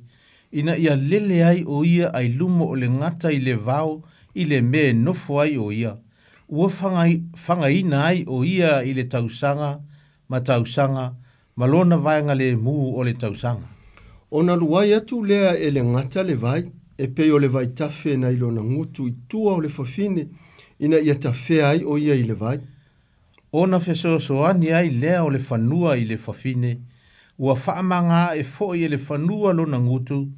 ina ia lele ai o ia ai lumo o le ngata i le vau i le me nofo ai o ia. Ua whanga ina ai o ia i le tausanga, ma tausanga, ma lona vaenga le mu o le tausanga. Ona luai atu lea e le ngata le vai, e pei o le vai tafe na ilo na ngutu i tua o le fafine, ina ia tafe ai o ia i le vai. Ona fesoasoani ai lea o le whanua i le fafine, ua whaamanga e fo i le whanua lo na ngutu,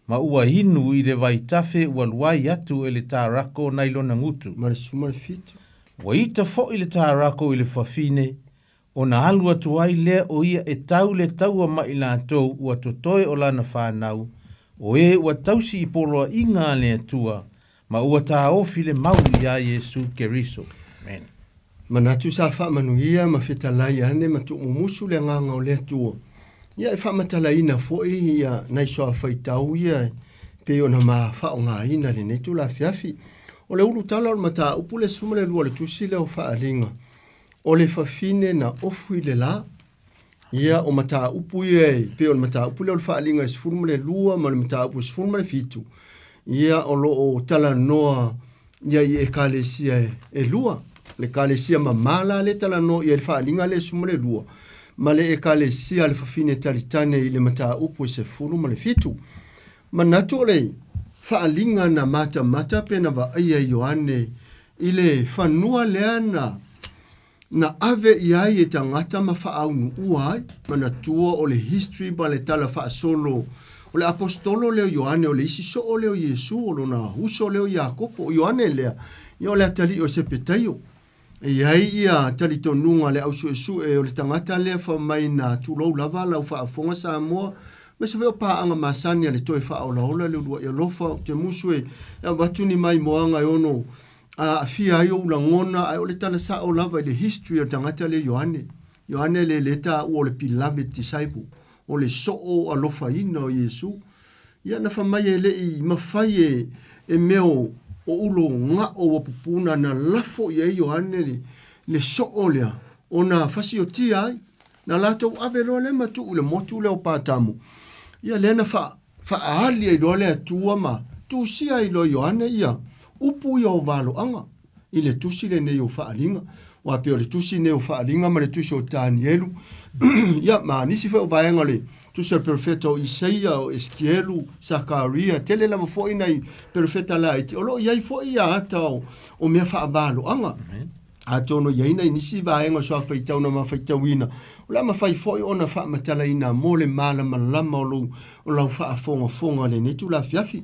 ma ua hinu i le vai tafe ua luai atu e le tārako na ilo na ngutu. Marisuma fitu. Wa ita fo i le tārako i le fafine, ona alu atu ai lea o ia e tau le taua mai la tau ua totoe o lana whanau, o e ua tausi i poloa inga le atua, ma ua tā ofi le mau ia Yesu Keriso. Amen. Manatu sa whaamanuia ma whetalai ane ma tuumumusu le nganga o le atua. Ia e whaamatala ina fo ia nai soa whaitau ia pe ona ma whaonga ina le netu la fiafi. O le ulu tala o mata upu le suma le lua le tusi le o whaalinga. O le fafine na ofu i le la. Ia o mata upu ia pe o le mata upu le o whaalinga e sifuruma le lua ma le mata upu sifuruma le fitu. Ia o lo o tala noa ia i e kalesia e lua. Le kalesia ma mala le tala no ia le whaalinga le suma le lua. Ma le ekalesia le fafine talitane i le mata upu se furu ma le fitu. Ma natu le whaalinga na mata pena wa aia Ioane i le whanua leana na ave iai e tangata ma whaaunu uai ma natua o le history ma le tala whaasolo o le apostolo leo Ioane o le isi so o leo Yesu o na huso leo Iakopo o Ioane lea i o le atali o se petaio. Iai ia talito nunga le au su e o le tangata lea wha mai na tūlou lava lau wha afonga sa moa. Me se veo paanga masani le toi wha ola ola le urua ia lofa te musu e watuni mai moanga e ono a fia ai o ulangona ai o le tala sa o lava i le history o tangata le Ioane. Ioane le leta o le beloved disciple o le soo alofa ina o Yesu. Ia na wha mai e le i mawhai e meo o ulo nga o wapupuna na lafo i e Ioane le soo lea o na fasi o ti ai na lato ave lo le matu le motu le o patamu. Ia lena fa aali e dole atua ma tusi ai lo Ioane ia upu ia o valo anga i le tusi le nei o whaalinga wa pe o le tusi nei o whaalinga ma le tusi o Danielu ia ma nisi fa o vaenga le tusi o perfeta o Isaia o Eskielu Sakaria tele lama fo inai perfeta la iti o lo iai fo ia ata o mea wha valo anga atono iaina inisi vaenga so faitau na mafaitauina o la mafai foi ona fa matala ina mole mala malama o la fa fonga le netu la fiafi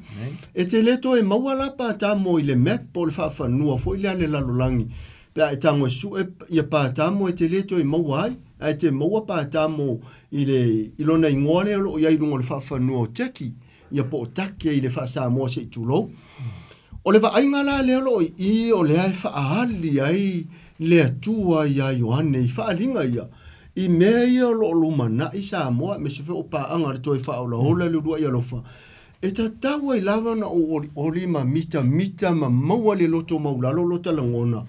e te leto e mawala pa ta mo ile map po le fa fanua foi le lalolangi pe e tango su e ia pa ta mo e te leto e mawai e te mawa pa ta mo ile ilona ingone o ia ilungo le fa fanua o teki ia po take ile fa sa mo se tulo o le vainga la le lo i o le ai faali ai le atua ia Ioane i faalinga ia i mea ia lo lumana i sa moa me se fe o paanga le toi faola hola le rua ia lofa e ta taua i lava na o lima mita ma maua le loto maulalo lota langona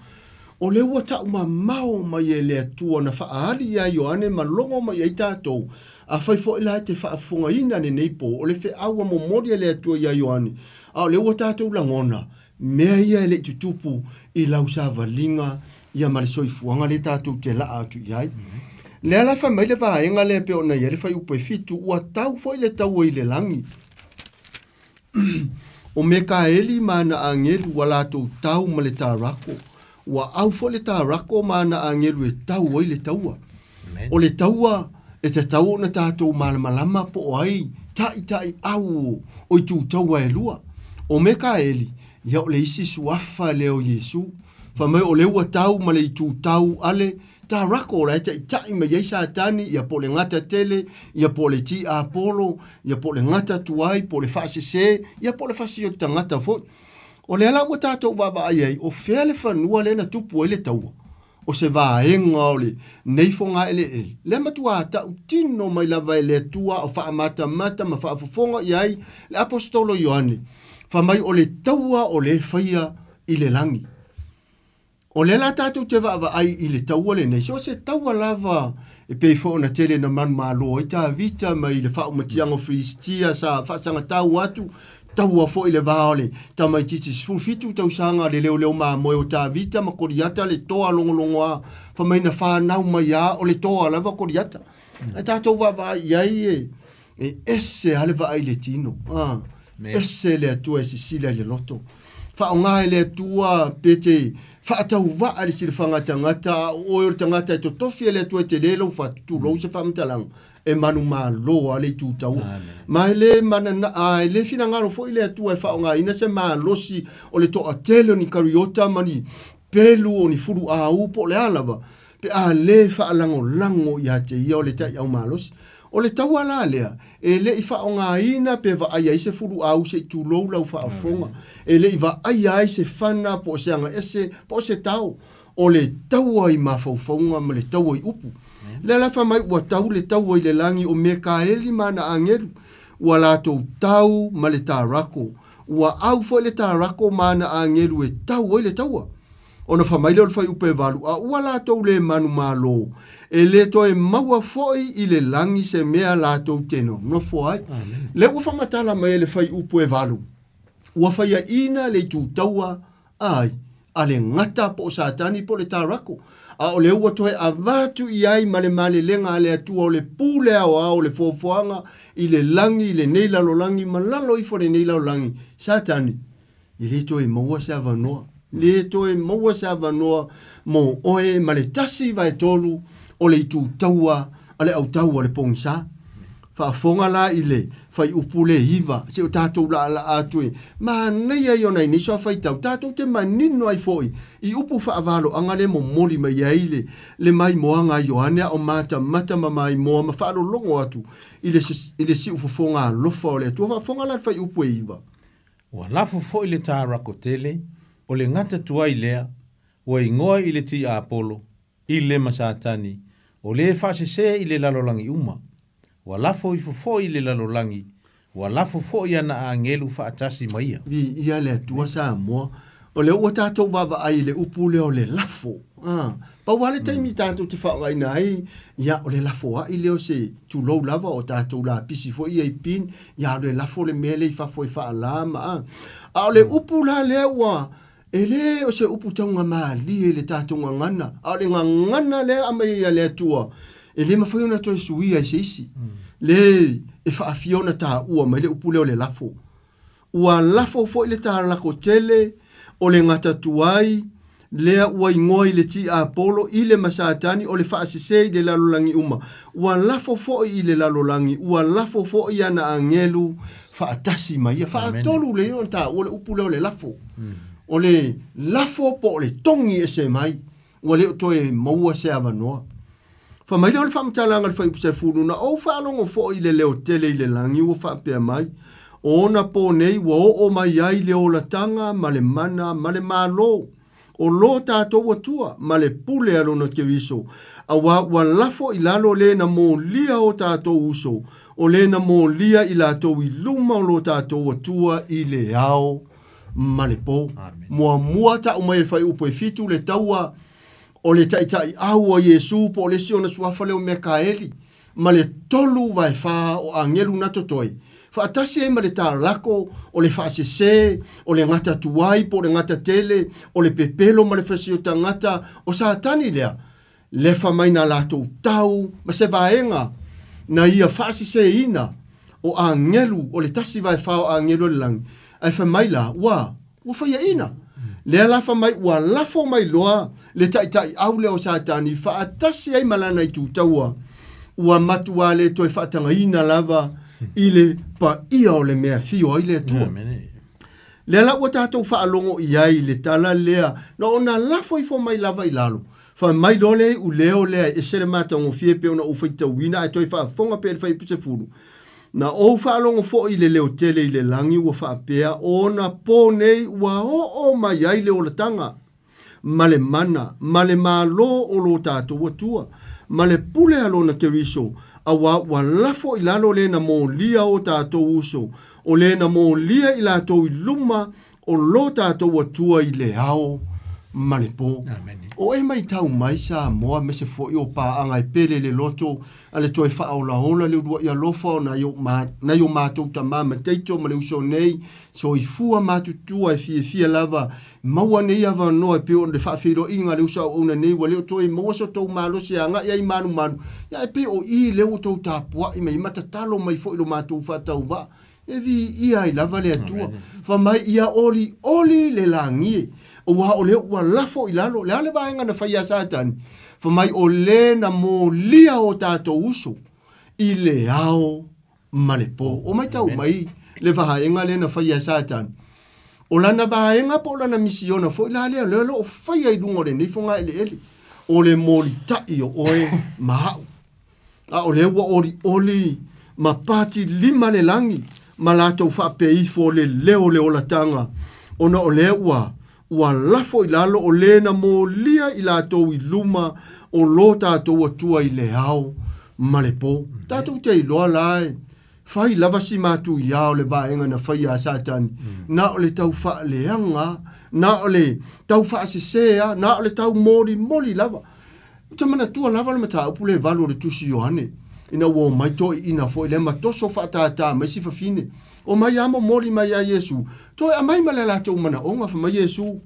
o le ua tau ma mao mai e le atua na faali ia Ioane ma longo mai ai tātou a fai fo ila te whaafunga ina ne neipo o le fe aua mo mori e le atua ia Ioane a le ua tātou langona mea ia e le tutupu i lau sa valinga ia ma le soifuanga le tātou te la atu iai le ala fa mai le vaenga le pe ona ia le fai upo e fitu ua tau fo i le tau i le langi o Mekaeli mana angelu wala tau ma le tarako ua au fo le tarako mana angelu e tau i le taua o le taua e te tau na tātou malamalama po ai tai au o i tu taua e lua o Mekaeli ia o le isi suafa leo Yesu fa mai o le ua tau ma le i tu tau ale ta rako la tai me yesa tani ia po le ngata tele ia po le ti Apollo ia po le ngata tuai po le fase se ia po le fase o tangata fo o le ala o tatou baba ai o fele fanua le na tupu ele tau o se vaenga o le nei fonga ele le matua ta utino mai lava ele tua o fa mata mata ma fa fonga iai le apostolo Ioane fa mai o le taua o le faia i le langi o le la tatu te va ai i le taua le nei so se taua lava e pe fo na tele na man malo i ta vita mai le fa umatianga fristia sa fa sanga tau atu taua fo i le vaole ta mai titi sfufitu tau sanga le leo ma mo o ta vita ma koriata le toa longolongoa fa mai na fa nau mai ya o le toa lava koriata e ta to va iai e esse ale va ai le tino esse le tua Sicilia le loto fa nga le tua pete fa tau va ali sir fanga tangata o tangata to tofi le tua te lelo fa tu lo se fa mtalang e manu malo ale tu tau ma le mana le fina ngalo fo ile tua fa nga ina se ma losi o le to atelo ni kariota mani pelu o ni furu a upo le alava pe a le fa lango ya te ia o le ta ia malosi o le tau ala lea, e le i wha o ngā ina pe wa ai se furu au se tu lou lau wha a fonga, e le i wa ai se whana po se anga ese, po se tau, o le tau ai ma whauwhaunga ma le tau ai upu. Le la wha mai ua tau le tau ai le langi o me ka eli mana angeru, ua lātou tau ma le tā rako, ua au fo le tā rako mana angeru e tau ai le taua. Ona whamaile o le whai upe walu, a ua lātou le manu mālo, e le toi maua foi i le langi se mea lātou teno, no foi. Le ua whamatala mai le whai upe walu, ua whai a ina le tū taua, ai, a le ngata po satani po le tarako, a o le ua toi a vatu i ai male lenga a le atua o le pule o le fofoanga, i le langi, i le neilalo langi, malalo i fo le neilalo langi, satani, i le toi maua se avanoa. Le toe maua se avanoa mo oe ma le tasi vai tolu o le itu taua a le au taua le pongsa. Whaafonga la i le whai upule iwa se o tātou la ala atui. Ma nei ai o nei niso a whai tau. Tātou te manino ai foi i upu whaavalo anga le mo moli mai ai le mai moanga Ioanea o mata ma mai moa ma whaalo longo atu i le si ufufonga lofa o le atua. Whaafonga la whai upu e iwa. Ua lafu fo i le tā rako tele o le ngata tua i lea, ua ingoa i le ti a Apolo, i le masatani, o le fase se i le lalolangi uma, ua lafo i fofo i le lalolangi, ua lafo fo i ana a ngelu fa atasi maia. Vi ia le tua sa moa, o le ua tātou wawa ai le upule o le lafo. Pa wale taimi tātou te whaonga ina ai, ia o le lafo a i leo se tu lou lava o tātou la pisi fo i ai pin, ia o le lafo le mele i fafo i wha alama. A o le upula lea ua, e le o se upu taunga maali e le tātunga ngana. A le ngana le amai a le atua. E le mawhaiona toi suia i se isi. Le e whaafiona tā ua mai le upu leo le lafo. Ua lafo fo i le tā lako tele o le ngata tuai. Lea ua ingoi le ti a Apolo i le masatani o le whaasisei le lalolangi uma. Ua lafo fo i le lalolangi. Ua lafo fo i ana angelu whaatasi mai. Whaatolu le iona tā ua le upu leo le lafo. O le lafo po o le tongi e se mai, o le toe maua se avanoa. Fa mai le o le whamtalanga le whaipu se funu na o whalongo fo i le leo tele i le langi ua whapea mai. O na po nei ua o mai ai le o la tanga, ma le mana, ma le malo. O lo tātou atua, ma le pule alo na Keriso. A wa lafo i lalo le na mo lia o tātou uso. O le na mo lia i latou i luma o lo tātou atua i le ao. Malepo, mua ta umai fai upo e fitu le taua o le tai au o Yesu po le siona suafa leo Mekaeli ma le tolu vai fa o angelu na totoi fa atasi e ma le lako o le fa se o le ngata tuai po le ngata tele o le pepelo ma le fasio tangata o satani lea le fa mai na lato tau ma se vaenga na ia fa se ina o angelu o le tasi vai fa o angelu lang ai fa mai la ua fa ia ina le la fa mai ua lafo mai loa le tai au le o satani fa atasi ai malana i tu taua ua matua le toi fa tanga ina lava ile pa ia o le mea fio ile tua le la ua tatou fa alongo i ai le tala lea na ona lafo i fo mai lava i lalo fa mai dole u leo lea e sere mata ngo fie pe ona u faita wina ai toi fa fonga pe fa i puse furu na o whaalongo fo i le leo tele i le langi ua whaapea o na po nei ua o mai ai le o la tanga. ma le mana, ma le mālo o lo tātou atua, ma le pule alo na keriso, a wa lafo i lalo le na mō lia o tātou uso, o le na mō lia i lātou i luma o lo tātou atua i le ao ma le pō. O e mai tau mai sa moa me se fo i o paanga i pele le loto, a le toi wha ola ola le urua i alofa na yo mātou ta mā ma teito ma le uso nei, so i fua mātutua e fia lava, maua nei ava noa e peo le whaafiro inga le usa o una nei, wa leo toi maua so tau malo se anga ia i manu, ya e peo i leo tau tāpua i mei matatalo mai fo i lo mātou whatau wa, e vi ia i lava le atua, fa mai ia oli le langie, o wa o leo ua lafo i lalo, le ale vaenga na whaia satani, fa mai o le na mō lia o tātou uso, i le ao ma le pō, o mai tau mai, le vaenga le na whaia satani, o lana vaenga po lana misiona, fo i la lea, le o whaia i lungo le nei fonga ele, o le mōli tai o oe mahau, a o le ua oli, ma pati lima le langi, ma lātou whapei fo le leo le olatanga, ona o le ua lafo i lalo o le na mō lia i lātou i luma o lo tātou atua i le ao ma le pō. Tātou te iloa lae, whai lava si mātou i ao le vaenga na whai a satani, na o le tau wha leanga, na o le tau wha asesea, na o le tau moli lava. Tamana tua lava le mata upu le valo le tusi Iohane, ina wo mai toi ina fo ile matoso fa tata mai si fine o mai amo moli mai a Yesu toi a mai mala la to mana onga fa mai Yesu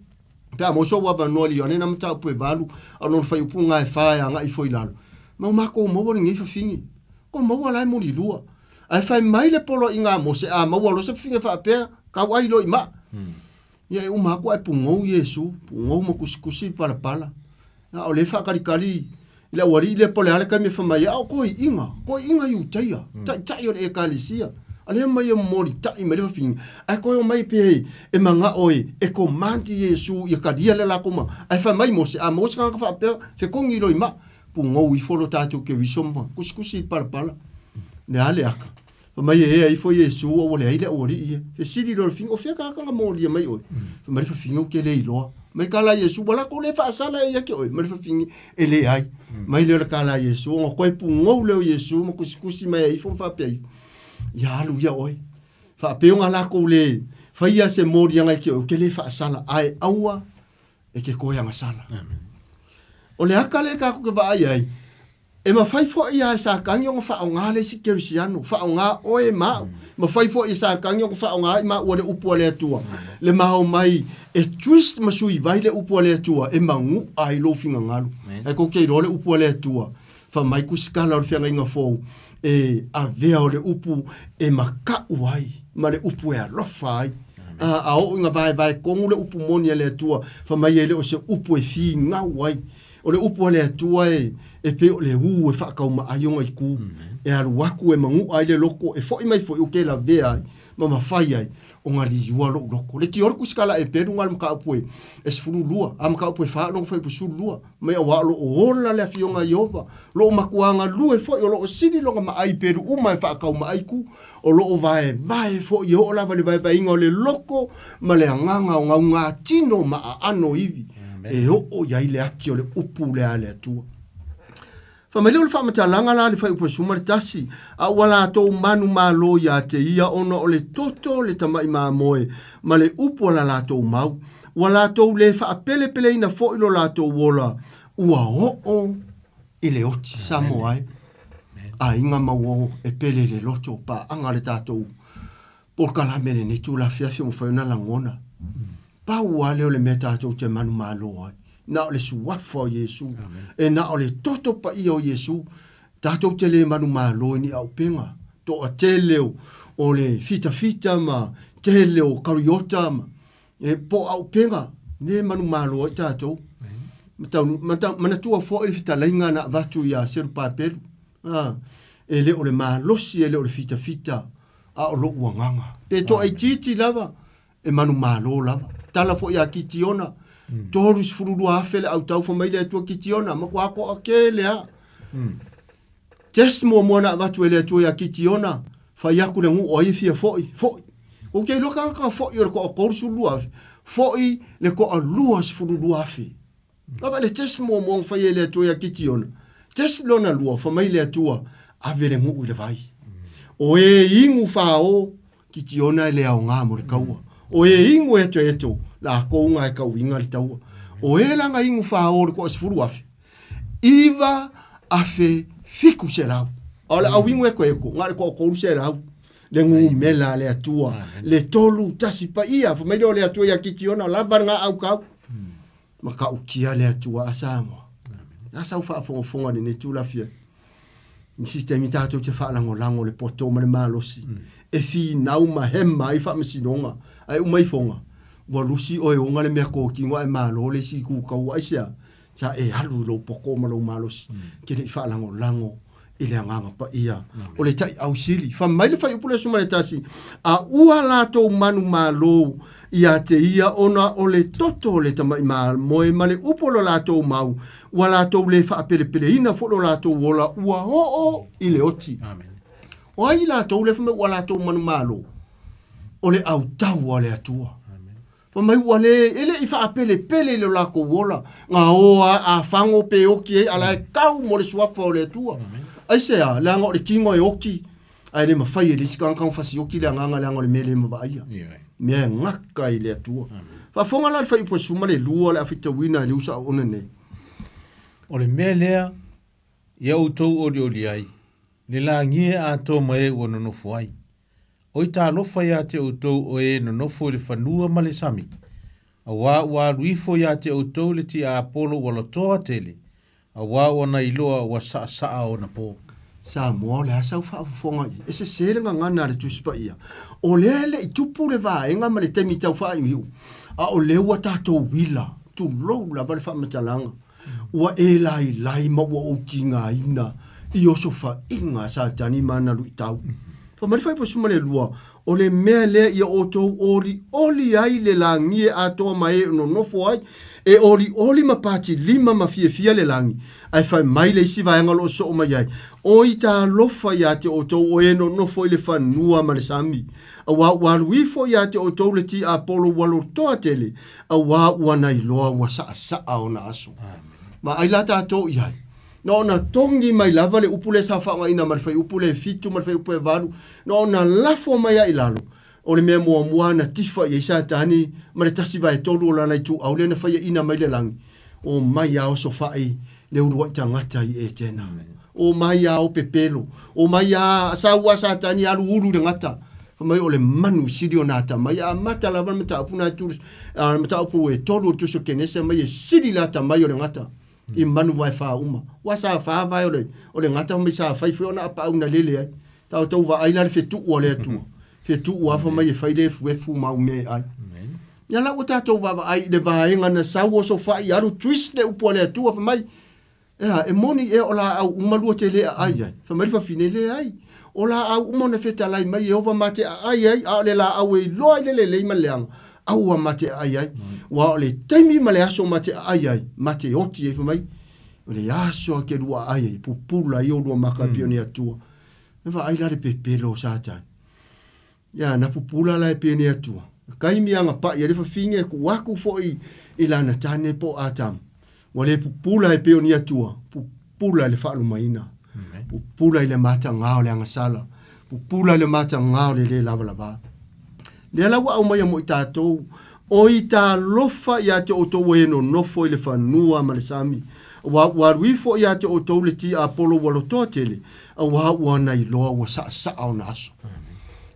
pa mo so wa no li ona na mata pu valu a no fa upu nga fa ya nga i fo ilalo ma ko mo wo ngi fa fini ko mo wa lai mo li lua ai fa mai le polo inga mo se a mo wo lo se fini fa pe ka wai lo ima ye u ma ko ai pu ngo Yesu pu ngo mo kusi pala na o le fa kali ila wari le pole ale kami fa mai au ko inga yu taia tai o e kalisia ale mai mori tai me le fin ai ko mai pe e manga oi e ko manti Yesu ia kadia le la koma ai fa mai mo se a mo ska ka fa pe fe kongi lo ima pu ngo i folo tatu ke visomba kusi pala ne ale aka fa mai e ai fo Yesu o le ile ori ie fe sidi lo fin o fe ka mo li mai oi fa mai fa fin o ke le ilo mai kala Yesu wala ko le fa sala ia ke oi mai fa fin ele ai mai le kala Yesu o ko pu ngo le Yesu mo kusi mai ai fo fa pe ya lu ya oi fa pe nga la ko le fa ia se mori nga ke o ke le fa sala ai aua e ke ko nga sala o le akale ka ko ke va ai e ma fai fo ia sa kanyo fa nga le si kerisiano fa nga oi ma fai fo ia sa kanyo fa nga ma o le upo le tua le ma o mai e twist ma sui vai le upo le tua e mangu ai lo finga ngalu e ko ke le upo le tua fa mai ku skala o finga nga fo e a vea o le upu e maka uai ma le upu e alofa ai a o inga vai kongu le upu moni le tua fa mai ele o se upu e fi nga uai o le upu le tua e pe o le u e fa ka ma ayonga iku e alu waku e mangu ai le loko e fo i mai fo o ke la vea ma fai ai o ngali yua loko le ki or ku skala e peru ngal mka upu e sfuru lua am ka upu fa no fa pu su lua me o lo ola le fionga yova lo makuanga lu e fo o lo sidi lo ma ai peru u mai fa ka ma ai ku o lo vai fo yo la vai inga le loko ma le nganga o nga tino ma ano ivi e o ya ile ati o le upu le ale tu fa mai le fa mata langa la le fa upu su martasi a wala to manu malo ya te ia ono o le toto le tamai ma moe ma le upu la to mau wala to le fa pele ina fo ilo la to wola ua o ile oti samoai a inga mawo e pele le loto pa anga le tatou por kala mele ni tu la fia mo fa una langona pa wale o le meta tatou te manu malo ai na o le suafo Yesu e na o le toto pa i o Yesu tatou te le manu malo ni au penga to a teleo o le fita ma teleo kariota ma e po au penga ne manu malo i tatou mana tua fo e fita lainga na vatu ya seru paperu e le o le malosi e le o le fita a o lo uanganga pe to ai titi lava e manu malo lava tala fo ya kitiona torus fururu afele au tau fo mai le tua kitiona ma kwa ko akele a test mo na vatu le tua ya kitiona fa ya ku le ngu o ifia fo o ke lo ka fo yo ko ko sulu af fo le ko a luas fururu afi Ava le tes mo fai le atua ia kiti ona. Tes lona lua, fa mai le atua, avele ngu le vai. O e ingu whao, kiti ona le au ngā mo le kaua. O e ingu eto, la kounga e kau inga le taua. O e langa ingu whao le ko asfuru afe. Iwa afe fiku se lau. Ole au ingu eko, ngā le ko kouru se lau. Le ngu mela le atua, le tolu tasi pa ia, fa mai le atua ia kiti ona, labar ngā au kau. Maka ukia le atua asamo. Asa ufa fonga ni tula fia. Ni sistemi tato te fa lango le poto ma le malosi. E fi nauma hemma i fa mesinonga. Ai umai fonga. Wa lusi o e onga le mea koki ngwa e malo le si ku kau aisia. Sa e halu lo poko ma lo malosi. Ke le fa lango ile nganga pa ia. O le tai au sili. Fa mai le fa upule suma le tasi. A ua lato manu malo ia te ia ona o le toto le tamai moe ma le upolo lato mau. Ua lato le fa pele ina fo lo lato wola ua o ile oti. Amen. O ai lato le fa ua lato manu malo. O le au tau le atua. Fa mai ua le ele i fa pele le lako wola. Nga oa a fango pe oki ala e kau mo le suafa o le atua. Ai sea, le anga o le kingo e oki. Ai le mawhai e le sikankang fasi oki le anga le anga le mele mawaia. Mea ngaka i le atua. Fa fonga la le whai upo suma le lua le awhita wina le usa o ona nei. O le mea lea, ia utou oli ai. Le la ngie a tō mai ua nonofo ai. O i tā lofa ia te utou o e nonofo le whanua ma le sami. A wā ruifo ia te utou le ti a Apollo wala toa tele. A wā wana iloa wa saa o na pō. Sa moa le asa ufa fonga i. E se sere nga ngana le tuspa ia. O le i tupu le vā e nga ma le temi tau wha iu. A o le ua tātou wila. Tu lou la vale wha matalanga. Ua e lai ma ua o ki ngā ina. I oso wha inga sa tani mana lui tau. Fa marifai po suma le lua. O le mea lea ia o tou oli ai le langi e atoa mai no nofo ai. E oli mapati lima mafia le langi. Ai fai mai le isi vaenga lo so o mai ai. O i tā lofa ia te o tou o e no nofo i le whanua ma le sami. A wā luifo ia te o tou le ti Apollo walo toa tele. A wā wana iloa wa saa o na aso. Ma ai la tātou iai. No na tongi mai lava le upule sa whaanga ina marifai upule fitu marifai upule varu. No na lafo mai a ilalo. O le mea mua na tifa i isa tani ma le tasi vai tolu o lana i tu au le na whaia ina mai le langi. O mai a oso whai le urua i tangata i e tēnā. O mai a o pepelo. O mai a sa ua sa tani alu uru le ngata. Mai o le manu siri o nata. Mai a mata lava mata apuna i tūris. Mata apu e tolu o tuso kenese mai e siri lata mai o le ngata. I manu vai wha uma. Wa sa wha vai o le ngata mai sa whai whiona apa au na lele ai. Tau tau wa aila le whetu ua le atua. Whetu ua wha mai e whaile fuefu mau me ai. Ia la o tātou wa ai le vaenga na sau o so whai aru twist le upo le atua wha mai. E moni e o la au umalua te lea ai ai. Wha mai wha fine le ai. O la au umona wheta lai mai e ova mate ai ai. A le la au e loa le leima leanga. Aua mate ai ai. Wa le taimi ma le aso mate ai ai. Mate oti e whamai. O le aso a ke rua ai ai. Pupula i o rua maka pioni atua. Ewa ai lare pepelo sātai. Ia na pupula la e pioni atua. Kaimi anga pa i refa finge ku waku fo i lana tane po atam. Wa le pupula e pioni atua. Pupula le whaalu maina. Pupula i le mata ngao le angasala. Pupula i le mata ngao le lava lava. Le ala wa au mai mo i tātou, o i tā lofa i ate o tau e no nofo i le whanua ma le sami. Wa ruifo i ate o tau le ti Apollo walo toa tele, a wa na i loa wa sa au na aso.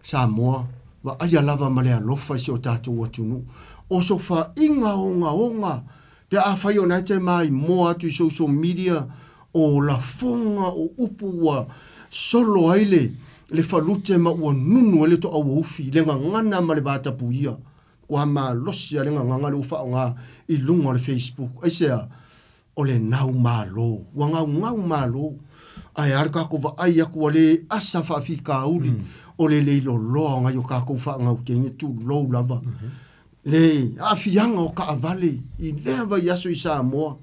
Sa moa, wa aia lava ma le a lofa i si o tātou wa tunu. O so wha inga onga, pe a whai o naite mai moa atu i social media, o la fonga o upu wa solo aile, le falute ma ua nunu ele to awa ufi, le ngana ma le vata puia. Kua ma losia le nganga le ufa o ngā i lunga le Facebook. Aisea, o le nau malo, ua ngau malo. Ai arka ko va ai aku le asa fa fi ka uli, o le leilo loa ngai o ka ko fa ngau kenye tu low lava. Le afianga o ka avale, i leva yaso i Samoa.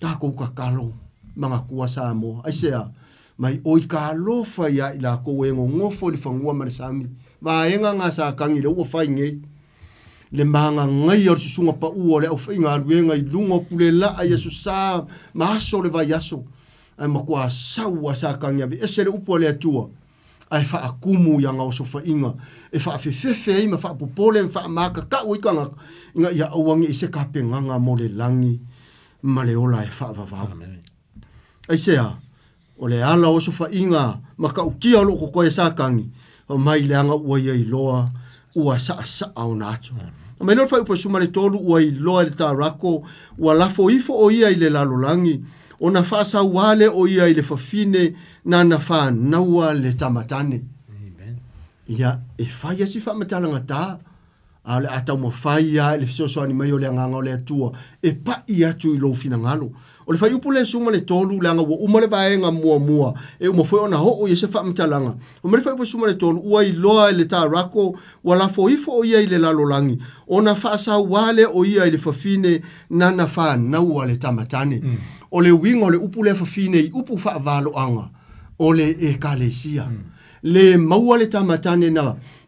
Ta ko ka kalo, manga kua Samoa. Aisea, mai oi ka lofa ia i la ko e ngofo le whangua ma le sami. Wa enga ngā sa kangi le ua whai ngei. le manga ngai o susunga pa ua le au whainga aruenga I lunga pule la a Yesu sa maaso le vai aso. Ai makua saua sa kangia vi ese le upo le atua. Ai wha akumu ia ngau so whainga. E wha awhewhewe ima wha popole wha maka ka uikanga. Inga ia auangi I se kape nganga mo le langi ma le ola e wha vavau. Ai sea, o le ala o so whainga maka ukia lo koe sa kangi. O mai le anga ua ia I loa ua sa au nacho. Mai lor fai upa suma le tolu ua I loa le tarako ua lafo ifo o ia I le lalolangi o na whaasa wale o ia I le fafine na na wha naua le tamatane. Ia e whai asi wha matalanga tā a le atau mo whai ia le fisosoani mai o le anganga o le atua e pa I atu I lo fina ngalo. O le whai upu le suma le tolu le anga ua uma le vaenga mua e uma fwoi ona ho o ia se wha matalanga. O me le whai upu suma le tolu ua I loa le tā rako ua lafo ifo o ia I le lalolangi o na whaasa wale o ia I le fafine na na wha naua le tamatane. O le winga o le upu le fafine I upu wha valo anga o le e kalesia. Le maua le tamatane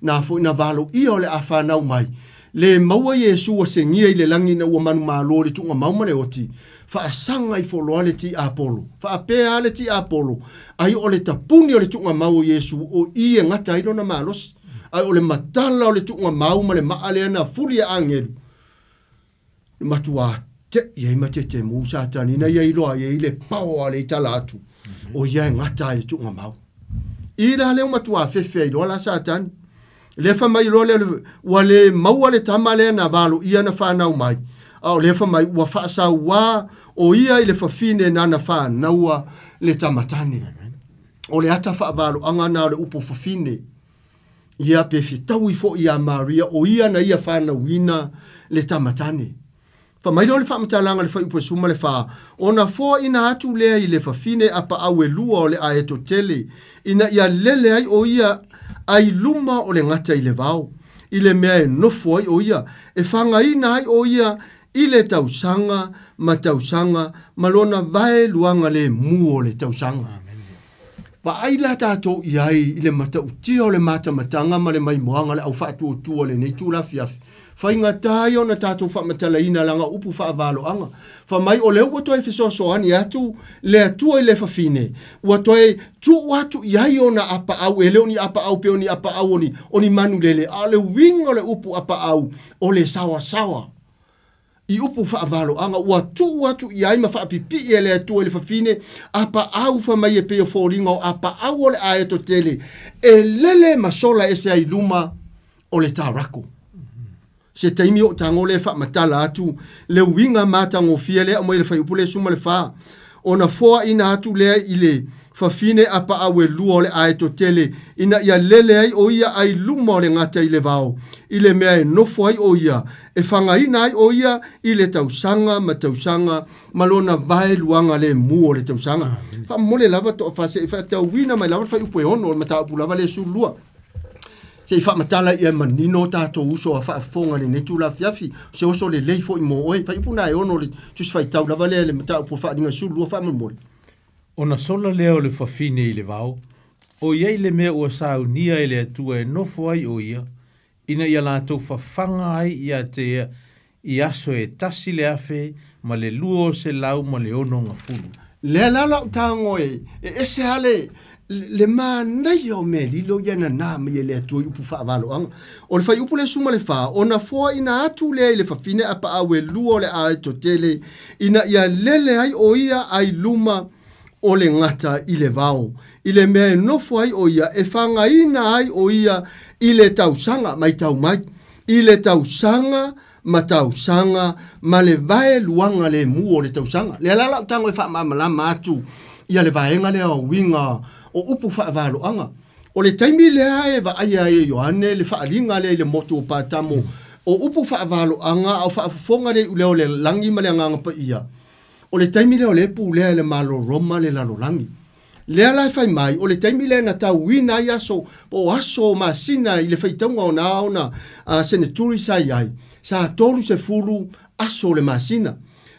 na fo na valo I o le afa nau mai. Le maua Yesu o se ngia I le langi na ua manu malo le tunga mauma le oti. Fa asanga I foloa le ti Apollo. Fa apea le ti Apollo. Ai o le tapuni o le tunga mau Yesu o I e ngata ilo na malos. Ai o le matala o le tunga mauma le maale na fuli a angelu. Matua te ia ima te mu satani na ia iloa ia ile pao ale itala atu. O ia ngata I tunga mau. Ila leo matua fefe iloa la satani. Le fa mai lo le wale mau le tamale na valo ia na fa nau mai. Au le fa mai wa fa sa wa o ia ile fa fine na na fa naua le tamatane. O le ata fa valo anga na le upo fa fine. Ia pe fitau I fo ia Maria o ia na ia fa na wina le tamatane. Fa mai lo le fa matalanga le fa upo suma le fa ona fo ina atu le I le fa fine apa awe lua o le aeto tele ina ia lele ai o ia ai luma o le ngata I le vau. I le mea e nofo ai o ia. E whanga ina ai o ia I le tausanga, malona vae luanga le mu o le tausanga. Wa ai la tātou I ai I le matau tia o le mata matanga ma le mai moanga le au whaatu o tua le nei tūla fiafi. Whainga tai o na tātou whamatala ina langa upu whaavalo anga. Wha mai o leo ua toi fisoso ani atu le atua I le fafine. Ua toi tu watu iai o na apa au, e leo ni apa au pe o ni apa au oni manu lele. A le wing o le upu apa au o le sawa. I upu whaavalo anga ua tu watu iai ma whaapipi e le atua I le fafine. Apa au wha mai e peo fōringa o apa au o le aeto tele. E lele masola e se ai luma o le tarako. Se taimi o tango le wha matala atu, le winga matango fia le amoe le whai upule suma le wha. O na foa ina atu lea I le whawhine apa awe lua o le aeto tele, ina ia lele ai o ia ai luma o le ngata I le vao. I le mea e nofo ai o ia, e whanga ina ai o ia I le tausanga ma tausanga, malona vae luanga le mu o le tausanga. Wha mole lava to whase, wha tau wina mai lava whai upe ono, ma tau lava le sulua. Se I whamatala I manino tātou uso a whaafonga ni netu la fiafi, se oso le leifo I mo oi, whai upuna e ono le tus whai tau lava le matau po whaadinga sulua whaamamore. Ona sola leo le whawhine I le vau, o iei le mea ua sau nia I le atua e nofo ai o ia, ina ia lātou whawhanga ai ia te I aso e tasi le afe, ma le luo se lau ma le ono ngā fulu. Le lala utango e ese hale, le manai o me lilo ia na me le atua upu whaavalo anga. O le whai upu le suma le wha, o na foa ina atu lea I le whawhine apa awe lua o le aeto tele, ina ia lele ai o ia ai luma o le ngata I le vau. I le mea nofo ai o ia, e whanga ina ai o ia I le tausanga mai tau mai. I le tausanga ma tausanga, ma le vae luanga le mu o le tausanga. Le alala tango e wha mamalama atu, ia le vaenga le o winga o upu whaavalo anga. O le taimi lea e va aia e Ioane, le whaalinga le motu o pātamo, o upu whaavalo anga, au whaafonga le uleo le langi ma le anganga pa ia. O le taimi leo le pu lea le malo roma le lalo langi. Lea lai fai mai, o le taimi lea na tau wina i aso, po aso ma sina I le whaitaunga o na senaturi sai ai, sa tolu se furu aso le masina.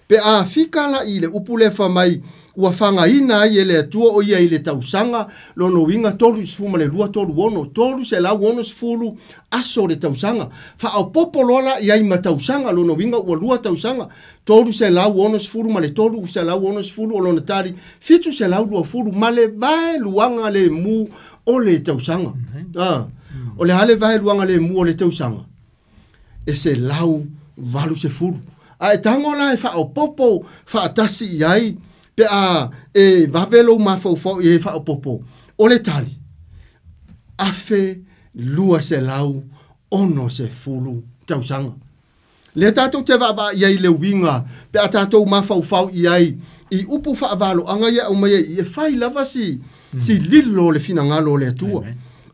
pe a fika la i le upu le fa mai ua whangaina ai e le atua o ia i le tausanga lono winga tolu sfuma le lua tolu wono tolu se lau wono sfulu aso le tausanga fa au popolola i ai ma tausanga lono winga ua lua tausanga tolu se lau wono sfulu ma le tolu se lau wono sfulu o lono tari fitu se lau lua fulu ma le vae luanga le mu o le tausanga o le hale vae luanga le mu o le tausanga e se lau valu se fulu a e tangola e fa au popo fa atasi i ai pe a e vavelo mafau e fa popo o le tali afe lua se lau ono se fulu tausanga le tatou te vaba ia i le winga pe a tatou mafau i ai i upu fa avalo anga ia o mai e fai lava si lilo le fina ngalo le tua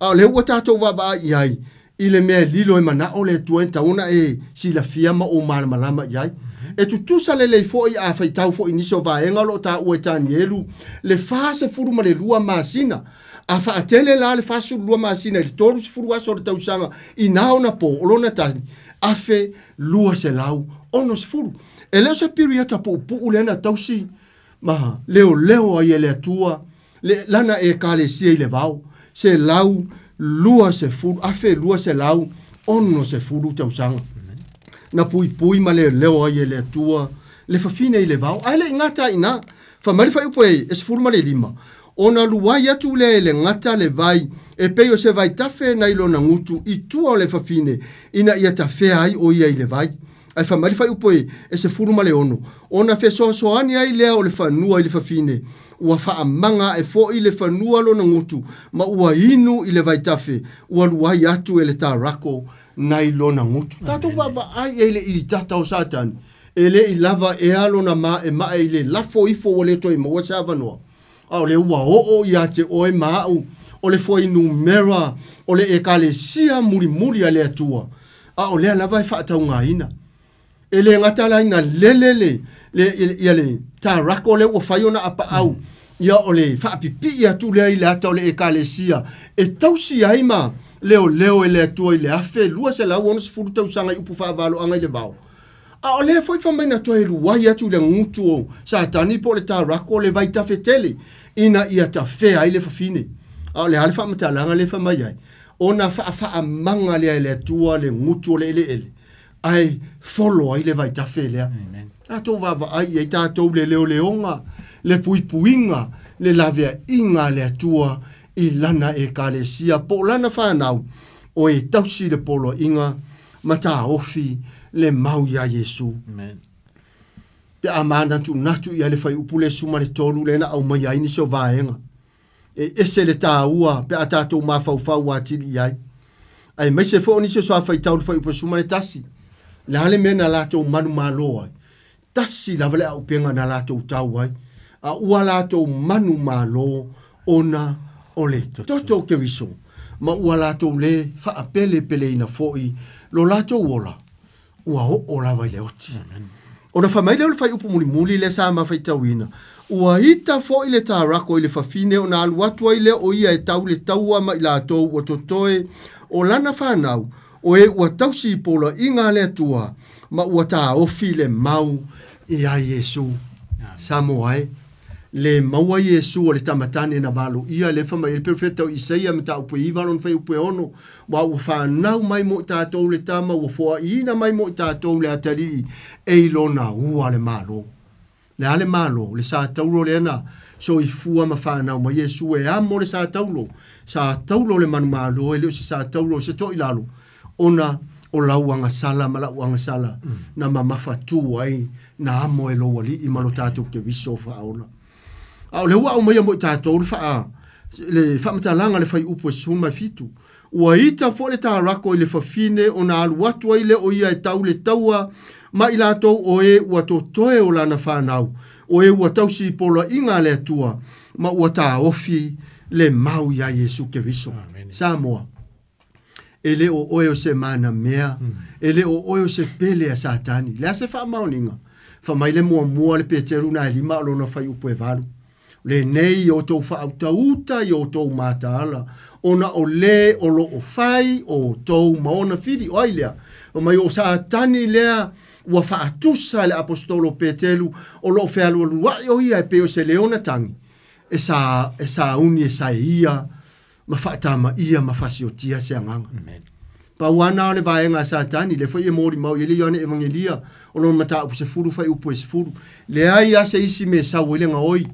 a le ua tatou vaba i ai i le mea lilo e mana o le tua tauna e si la fiama o malama i ai e tutusa le lei foi a faitau foi niso vaenga lo ta ua tani elu le fase furu ma le lua masina a fa atele la le fasu lua masina le toru se furu aso le tausanga i nao na po olona tani a fe lua se lau ono se furu e leo se piru yata po ulena tausi ma leo ai ele atua le lana e kale sia i le vau se lau lua se furu a fe lua se lau ono se furu tausanga na pui ma le leo ai le atua le fafine i le vau ai le ngata ina fa mali fa upo e se furu ma le lima ona luai atu le ngata le vai e peio se vai tafe na ilo na ngutu i tua o le fafine ina ia tafe ai o ia i le vai ai fa mali fa upo e se furu ma le ono ona fe so ani ai le o le fanua i le fafine ua fa manga e fo i le fanua lo na ngutu ma ua inu i le vai tafe ua luai atu e le tarako na ilo na ngutu tatou vava ai e le ili tata o satan e le i lava e alo na ma e le lafo ifo o le toi ma ua sa vanoa au le ua o i ate o e maau o le foi numera o le e kale sia muri a le atua au le lava e whaatau ngā ina e le ngata la ina le tarako le ua whaiona apa au ia o le whaapipi i atu le i le ata o le e kale sia e tausi ai ma leo e le atua i le afe lua se lau ono se furu tausanga i upu whaavalo anga i le vau a o le foi whamaina toa e luai atu le ngutu o sa tani po le tarako le vai tafe tele ina ia ta fea i le fafine a o le hale whamatalanga le whamai ai ona wha manga le le atua le ngutu o le ele ai follow ai le vai tafe lea a tau vava ai tātou le leo leonga le puipuinga le lavea inga le atua i lana e kalesia po lana whanau o e tausi le polo inga mata ofi le mau ya Yesu. Amen. Pe amana tu natu i ale fai upule suma le tolu lena au mai ai ni so vaenga. E ese le taua pe atatou mafau atili iai. Ai mai se fo ni se so fai tau fai upule suma le tasi. Le hale mena latou manu malo ai. Tasi la vale au penga na latou tau ai. A ua latou manu malo ona ole toto ke viso ma ua latou le fa apele pele ina foi lo latou ola ua ola vai le oti ona fa mai le fai upu muli le sa ma fai tawina ua ita foi le tarako ile fa fine ona alu atu ile o ia e tau le taua ma latou o totoe o lana fa nau o e ua tausi pola inga le tua ma ua ta ofi le mau i a Yesu samoai le maua Yesu o le tamatane na valo ia le fama il perfetto Isaia meta upu i valo fai upu ono wa u fa nau mai mo tatou le tama u fo ina mai mo tatou le atali e lona u ale malo le sa taulo le na so i fua ma fa nau mai Yesu e amo le sa taulo le manu malo e le sa taulo se to ilalo ona o lauanga sala mala uanga sala na mamafa tu ai na amo e lo wali i malo tatou ke viso fa ona au le ua o mai mo tatou le whamatalanga le fai upo e suma fitu. Ua ita fo le tarako i le fafine o na alu watu ai le o ia e tau le taua ma i latou o e ua totoe o lana whanau. O e ua tausi polo inga le atua ma ua ta ofi le mau ia Yesu ke viso. Samoa. E le o oe o se mana mea. E le o oe o se pele a satani. Le ase wha mauninga. Wha mai le mua le peteru na lima o lona fai upo e valu. Le nei o tau whautauta i o tau mātaala. Ona o le o lo o whai o tau maona whiri o ailea. O mai o sa tani lea ua faatusa le apostolo Petelu o lo fe alu luai o ia e pe o se leona tangi e sa uni e sa ia ma faatama ia ma fasiotia se anganga pa wana le vaenga satani le foi e mori mau ile yone evangelia o lo mata upu se furu fai upu se furu le ai ase isi me sa wele nga oi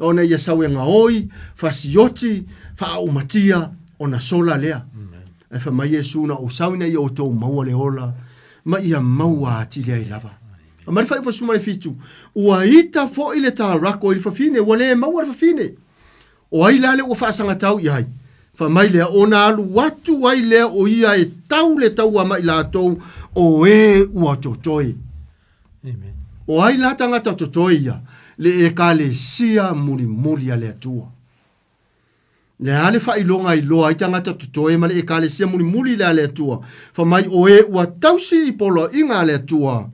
ona ia sa nga oi fasioti fa umatia ona sola lea e fa mai Yesu na o sauna ia o to mau le ola ma ia maua ti le lava a mar fai po suma le fitu ua ita fo ile ta rako ile fa fine wale mau fa fine o ai lale o fa sanga tau ia fa mai le ona alu watu wai le o ia e tau le tau a mai la tau o e ua totoi amen o ai la tanga totoi ia le e kale sia muri ale atua le ale fa ilonga ilo ai tanga totoi ma le e kale sia muri le ale atua fa mai o e ua tausi i polo inga ale atua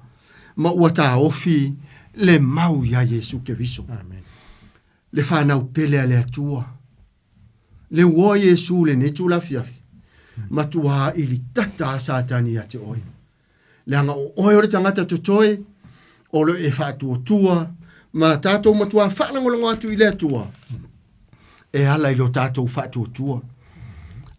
ma ua ta ofi le mau ya Yesu Keriso amen le fa na upele ale atua le wo Yesu le ne tu la fiafi matua ili tata satani ya te oi le anga oi o tangata tutoi o lo e fa tua ma tato matua fa la ngolo atu ile tua e ala ilo tato fa tua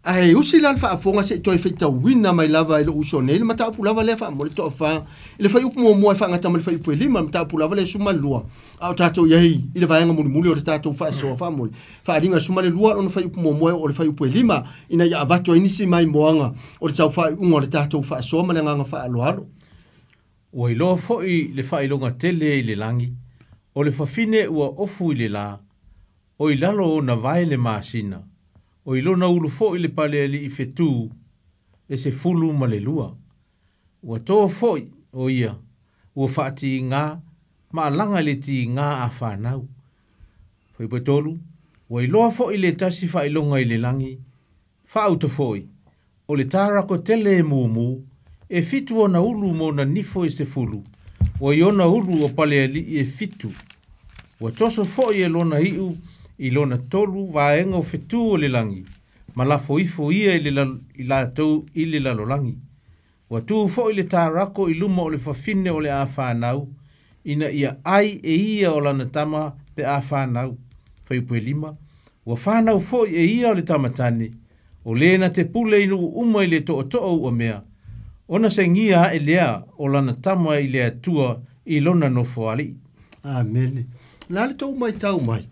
ai usi lan fa fonga se toi fita wina mai lava ile usonel mata pu lava le fa mo to fa ile fa upu mo fa ngata mo fa upu lima mata pu lava le suma lua au tato yai ile va nga muli o tato fa so fa mo fa ringa suma le lua on fa upu mo o le fa upu lima ina ya vato inisi mai moanga o tau fa ungo le tato fa so ma le nga fa alo o ilo fo i le fa ilonga tele ile langi o le fa fine ua ofu ile la o ilalo na vai le masina o ilona ulu fo i le pale ali i fetu e se fulu ma le lua. Ua tō fo o ia, ua whaati ngā, ma alanga le ti ngā a whanau. Whai tolu, ua iloa fo i le tasi wha ilonga i le langi, whaauta fo i, o le tārako tele e mūmu, e fitu o na ulu mo na nifo i se fulu, ua i ona ulu o pale ali i e fitu. Ua toso fo i e lona hiu, i lona tolu vaenga o fetu o le langi, ma la foifo ia i la tau i le lalolangi. Wa tu fo i le tarako i luma o le fafine o le a whanau, ina ia ai e ia o lana tama pe a whanau. Whaipu e lima, wa whanau fo i e ia o le tamatane, o le na te pule inu uma i le to o mea, ona se ngia e lea o lana tama i le atua i lona no foali. Amen. Lale tau mai tau mai.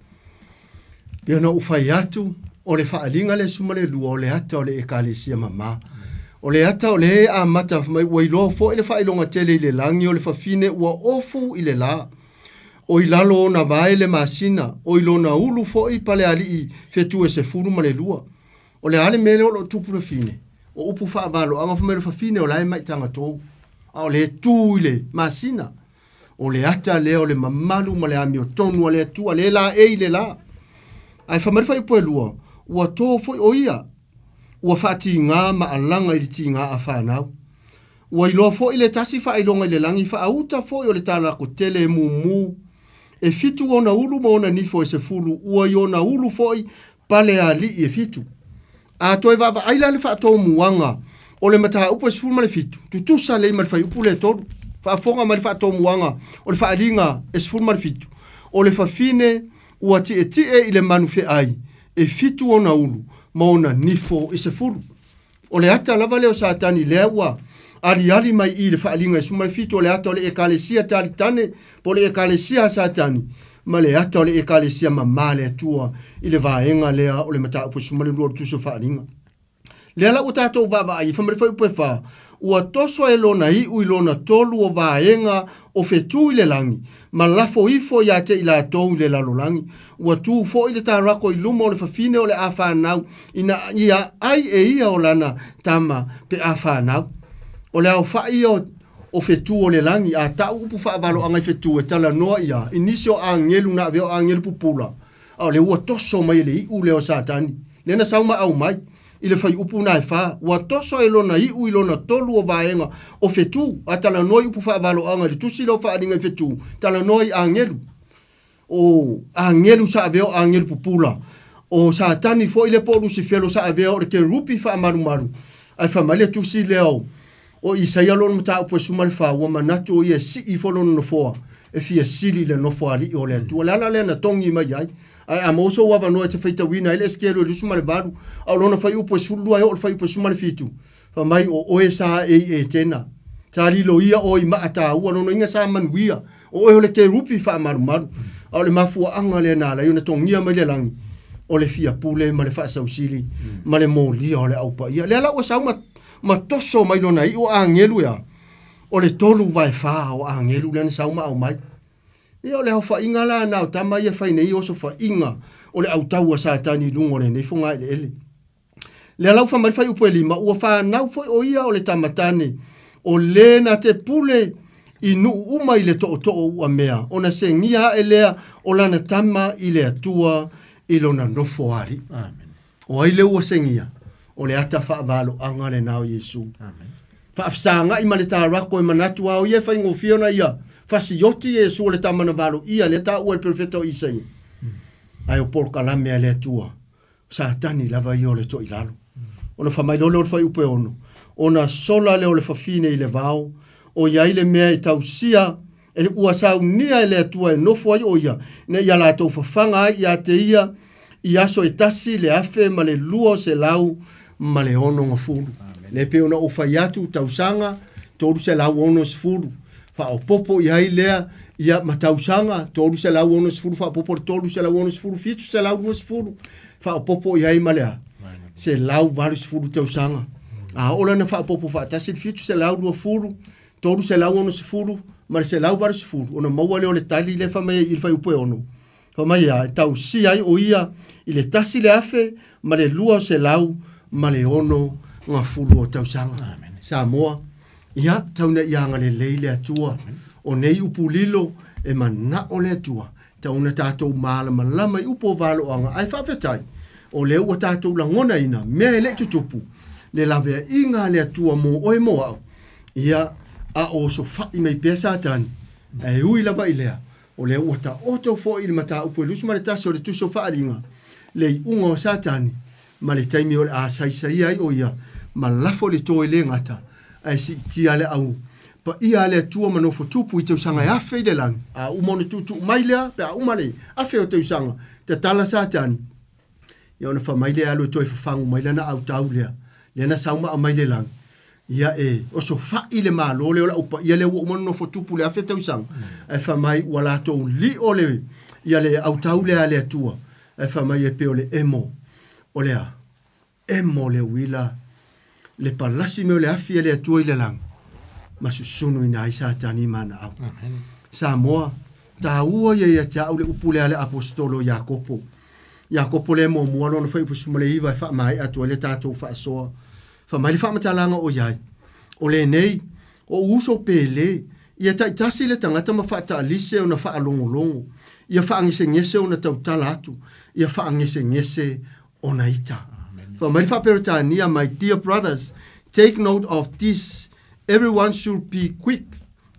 Pia no ufai atu, o le whaalinga le sumale lua, o le hata o le ekalesia mama. O le hata o le a mata mai wailoa fo i le whailonga tele i le langi, o le whafine ua ofu i le la. O i lalo na vae le masina, o i lona ulu fo i pale ali i fetu e se furu ma le lua. O le ale mele o lo tupura fine, o upu whaavalo, anga fumere whafine o lai mai tanga tou. A o le tu i le masina, o le hata le o le mamalu ma le ami o tonu, o le tu, o le la e i le la. Ai whamarifa i poe lua, ua tō foi o ia, ua whaati ngā ma alanga i ti ngā a whanau. Ua iloa foi le tasi whailonga i le langi, whaauta foi o le tala ko tele mumu, e fitu o na ulu ma ona nifo e se fulu, ua i o na ulu foi pale a li e fitu. A toi vava aila le whaatou muanga, o le mataha upo e se fulu ma le fitu, tutusa le ima le whai upu le toru, whaafonga ma le whaatou muanga, o le whaalinga e se fulu ma le fitu, o le whafine, ua ti e ile manu fe ai, e fitu o na ulu, ma ona nifo i se furu. O le ata lava leo satani lea ua, ali mai i le whaalinga e sumai fitu o le ata o le ekalesia tali tane, po le ekalesia satani, ma le ata o le ekalesia ma le atua, i le vaenga lea o le mata upo sumai lua tuso whaalinga. Lea la utato vava ai, whamarifa upo e wha, ua toso e lona i ui lona tolu o vaenga o fetu i le langi, ma lafo ifo ia te ila tau i le lalolangi, ua tu fo i le tarako i luma o le fafine o le a whanau, ina ia ai e ia o lana tama pe a whanau. O le au whai o fetu o le langi, a tau upu whaavalo angai fetu e tala noa ia, inisio a ngelu na veo a ngelu pupula, au le ua toso mai le i u leo satani, lena sauma au mai, i le whai upu nai wha, ua toso e lona i ui lona tolu o vaenga o fetu, a tala noi upu whaavalo anga, le tusi lo whaaringa i fetu, tala noi a ngelu, o a ngelu sa aveo a ngelu pupula, o sa tani fo i le poru si felo sa aveo o ke rupi wha maru, ai wha male tusi leo, o Isaia lona mata upo sumale fa wa manatu o ia si I folo no foa e fia sili le no foa li o le atua lala le na tongi mai ai ai a moso wa no te feita wina ile skelo le sumale baru au lona fai upo sulu ai o fai upo sumale fitu fa mai o e sa e tena tali lo ia o I maata ua no inga sa manuia o e le ke rupi fa maru au le mafu anga le na la yo na tongia mai le lang o le fia pule ma le fa sa usili ma le moli o le au pa ia le ala o sa ma toso mai lona I o angelu ya o le tolu vai fa o angelu le sa ma au mai ia o le fa inga la na o tama ia fa nei o so fa inga o le au tau sa tani lungo le nei fonga ele le ala fa mai fa upo lima o fa na foi o ia o le tamatane o le na te pule inu uma I le to ua mea ona se ngia elea o lana tama I le atua I lona nofo ari amen o ai le ua se ngia o le ata fa valo anga le nao Yesu amen fa afsanga I maleta rako I manatu au ye fa ingofio na ia fa sioti Yesu o le tama na valo ia le ta ua profeta Isaia ai o por kalame le atua satani lava I o le to ilalo ona fa mai lolo fa upe ono ona sola le o le fafine I le vao o ia ile mea I tausia e ua saunia ele atua e nofo ai o ia na ia la tau fafanga ai ia te ia I aso e tasi le afe ma le lua se lau ma le ono ngafuru le pe ona o faiatu tausanga toru se lau ono sfuru fa o popo ia ilea ia matausanga toru se lau ono sfuru fa popo toru se lau ono sfuru fitu se lau ono sfuru fa o popo ia malea se lau valu sfuru tausanga a ola na fa popo fa tasi fitu se lau no furu toru se lau ono sfuru ma se lau valu sfuru ona mawale o le tali le fa mai il fa upo ono fa mai ia tau si ai o ia ile tasi le afe ma le lua se lau ma le ono nga fulu o tausanga Samoa ia tauna ia ngale leile atua o nei upulilo e mana o le atua tauna tatou malama lama I upo valo anga ai whawhetai o le ua tatou langona ina mea ele tutupu le lavea inga le atua mo oe mo au ia a o so fai mai pesa tani e ui lava ilea o le ua ta oto fo ili mata upo e lusu maretasi o le tuso whaaringa le unga o satani ma le taimi o le a saisai ai o ia ma lafo le toe le ngata ai si tia le au pa ia le tua manofo tupu I te usanga e afe I le lang a umone tutu mailea pe a umale afe o te usanga te tala satani ia ona fa maile alo toe fafangu mailana au tau lea lena sauma a maile lang ia e o so fa ile malo le ola upa ia le umone nofo tupu le afe te usanga e fa mai wala to li ole ia le au tau lea le tua e fa mai e pe ole emo olea emo le wila le palasi me le afi le atua I le lang ma susunu ina isa tani mana au Samoa ta ua ia ta au le upule ale apostolo Jakopo le mo no fa ipusuma le iva fa mai atua le tatou fa soa fa mai fa matalanga o iai o le nei o uso pele ia tasi le tangata ma fa ta lise ona fa alongolongo ia fa ngese ona tau talatu ia fa ngese ona ita for my Peritania, my dear brothers, take note of this. Everyone should be quick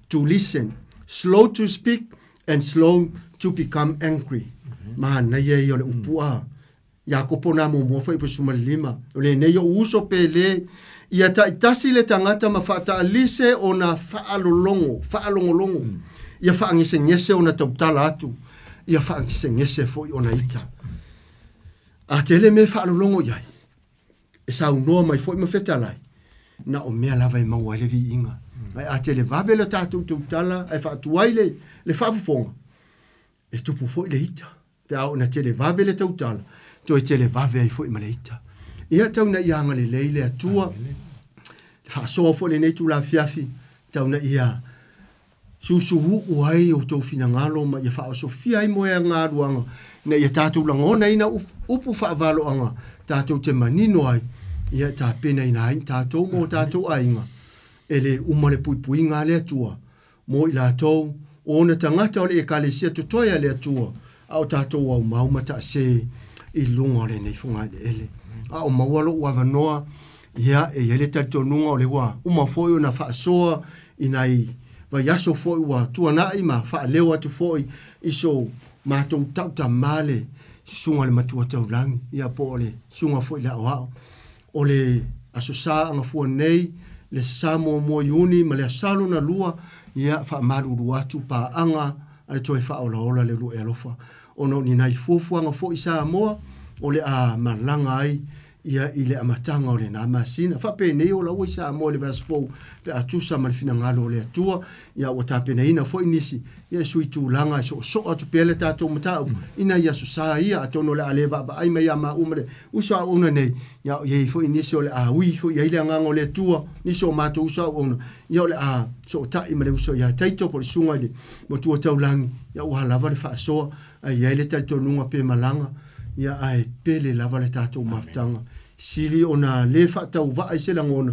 to listen, slow to speak, and slow to become angry. Mahana ye yo le upua. Jakopo na mo fa ipo sumalima. Ole ne yo uso pele ia tasi le tangata mafata lise ona faalolongo. Ia fa ngese ona tautala atu. Ia fa ngese fo ona ita. A tele me faalolongo yai. E sa unoa mai foi ma fetalai na o mea lava I maua le vi inga ai a te le vave le tātou tautala ai whaatuai le whaafufonga e tupu foi le ita te au na te le vave le tautala to e te le vave ai foi ma le ita ia tau na ianga le leile atua le whaasoa foi le neitu la fiafi tau na ia susuhu uai o tau fina ngalo ma ia whaasofia ai moe ngā ruanga na ia tātou langona ina upu whaavalo anga tātou te manino ai ia tā pena ina ai tātou mo tātou ainga ele umane pui ngā le atua mo I lātou o na tangata o le ekalesia tutoia le atua au tātou au maumata se I lunga le nei funga ele au mawalo uavanoa ia e ele tātou nunga o le wa umafoi o na whaasoa inai vai aso foi wa tuanai ma whaaleo atu foi iso mātou tauta male sunga le matua taulangi ia po ole sunga foi le awao o le aso sa anga fua nei le samo mo yuni ma le salo na lua ia fa maru atu pa anga ale toi fa ola le lu elofa ono ni nai fufuanga fo isa mo o le a malanga ai ia ile amatanga o le na masina fa pe nei o la isa mo le vas fo pe atusa mal fina ngalo le atua ia o tape nei na fo inisi ia sui tu langa so atu pele tato mata ina ia so sa ia atono le aleva ba ai mai ama umre usa ona nei ia ye fo inisi o le a wi fo ia ile ngango le tua ni so mato usa ona ia le a so ta imale uso ia taito por sunga le mo tu tau lang ia o halava le fa so ia ile taito nunga pe malanga ia ai pele lava le tato maftanga sili ona le fa tau va ai se langona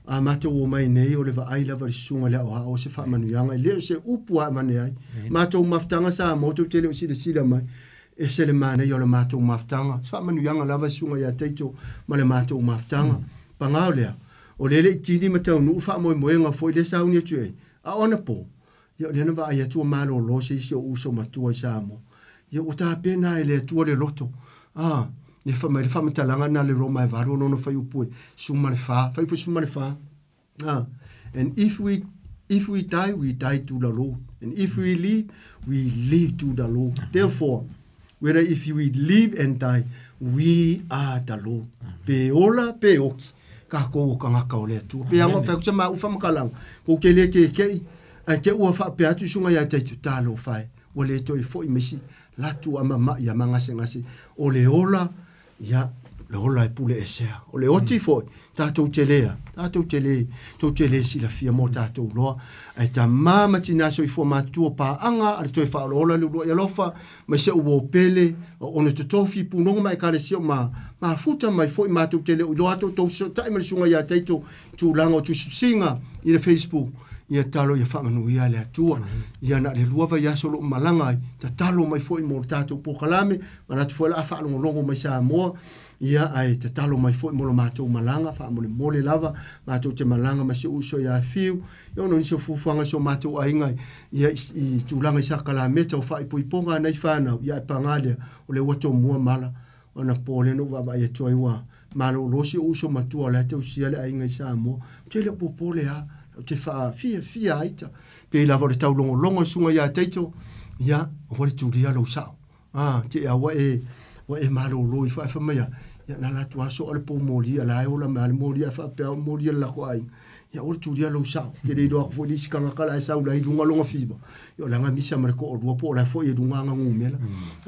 a mato o mai nei o le va ai lava le sunga le o se fa manuanga le se upua mane ai mato maftanga sa moto tele o sila mai e se le mane yo le mato maftanga fa manuanga lava sunga ia taito ma le mato maftanga pangaolea o le tini matau nu fa mo nga foi le sa unia tue a ona po yo le na va ai tu malo lo se o uso matua sa mo ia o ta pena ele tua le loto ia fa matalanga na le roma e varo no fai upue suma le fa fai pu suma le fa and if we die we die to the Lord, and if we live to the Lord. Therefore whether if we live and die we are the Lord. Pe ola pe oki ka ko ka ngaka ole tu pe anga fa ku ma u fa makalang ko ke le ke u fa pe atu sunga ya tai tu talo fai o le toi fo i mesi latu ama ma ya manga ngase o le ola ya le ola e pule esea o le oti fo tatou telea to tele si la fia mo tatou loa ai ta mama tina so i fo matu pa anga al toi fa ola lu ya lofa ma se o pele o no tofi pu no mai kale si ma futa mai fo i matu tele o lo ato to so ta me sunga ya taito tu lango tu singa i le Facebook ia talo ia whamanu ia le atua ia na le luava ia solo malanga ta talo mai fo i mo tatou pokalame mana tu fo la fa longo mai sa mo ia ai te talo mai fo i mo matou malanga fa mo le mole lava matou te malanga ma se uso ia fiu ia no so fufuanga so matou ainga ia i tulanga sa kala meta o fa i poiponga nei fana ia pangale o le wato mo mala ona pole no va ia toi wa malo losi uso matua la te usia le ainga sa mo te le popole a te fa fia aita pe la vole tau longo sunga ya teito ya vole turia lo sa te awa e malo lo i fa mai ya na la tua so le po mori ala e ola mal mori fa pe mori la ko ai ya o turia lo sa ke le do ko dis kanga kala sa ula i dunga longa fiba yo la nga misa mar ko o po la fo e dunga nga ngumela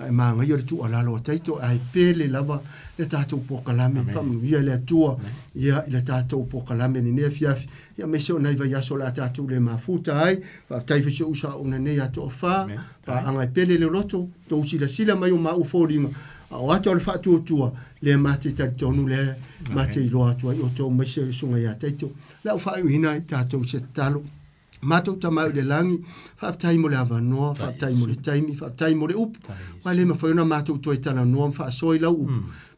ai ma nga yo tu ala lo teito ai pele lava le tato po kalame fa mu ia le tua ia le tato po kalame ni ne fiafi ia me so nai va ya so la tato le mafuta ai fa tai fe usa una ne ya to fa pa anga pele le loto to sila mai o ma u folinga o ato le fatu tua le mate ta tonu le mate lo atua o to me se sunga ya teito la fa ina tato se talo mato tama le langi fa tai mo le avano fa tai mo le taimi fa tai mo le up ma le ma fa una mato to itala no fa so ila up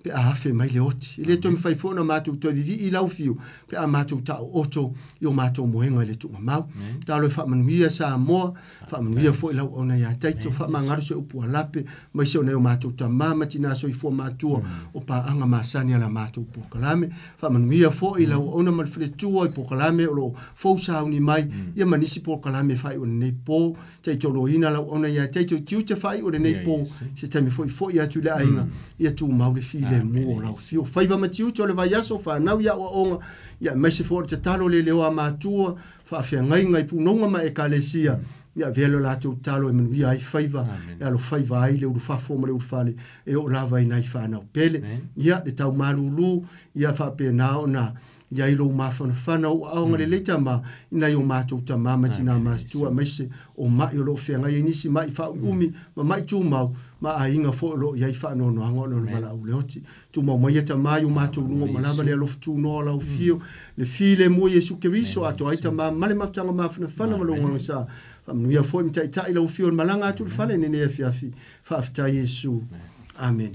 pe a fe mai le oti ile to mi fai fona mato to vivi ila ufiu pe a mato ta oto yo mato moenga le tu mau ta lo fa manuia sa mo fa manuia fo ila ona ya taito fa mangaro se upu alape mai se ona mato ta mama tina so i fo mato o pa anga masani ala mato po kalame fa manuia fo ila ona mal fretu o po kalame o fo sa uni mai ia manisi po kalame fai o nei po taito lo ina la ona ya taito kiute fai o nei po se tami fo ia tu la ainga ia tu mau le fi mo la fio faiva matiu to le vaiaso fa na ia o onga ia mai se for te talo le o amatua fa fe ngai pu nonga ma e kalesia ia velo la tu talo e menu ia faiva ia lo faiva ai le fa fo mo le fale e o lava ina i fa na pele ia de tau malulu ia fa pe na ona ia ilo mafana o ngale leta ma ina yo mato ta mama tina ma tu ma se o ma yo lo fe ngai ni si mai fa umi ma tu ma ainga fo lo ia fa no ngolo vala u le oti tu ma mai ta ma yo mato no ma lava le lo tu no la fio le file mo Yesu Kristo ato ai ta ma le mafanga mafana ma lo ngasa fa no ia fo mi ta ilo fio malanga tu fale ne ne fiafi fa afta Yesu amen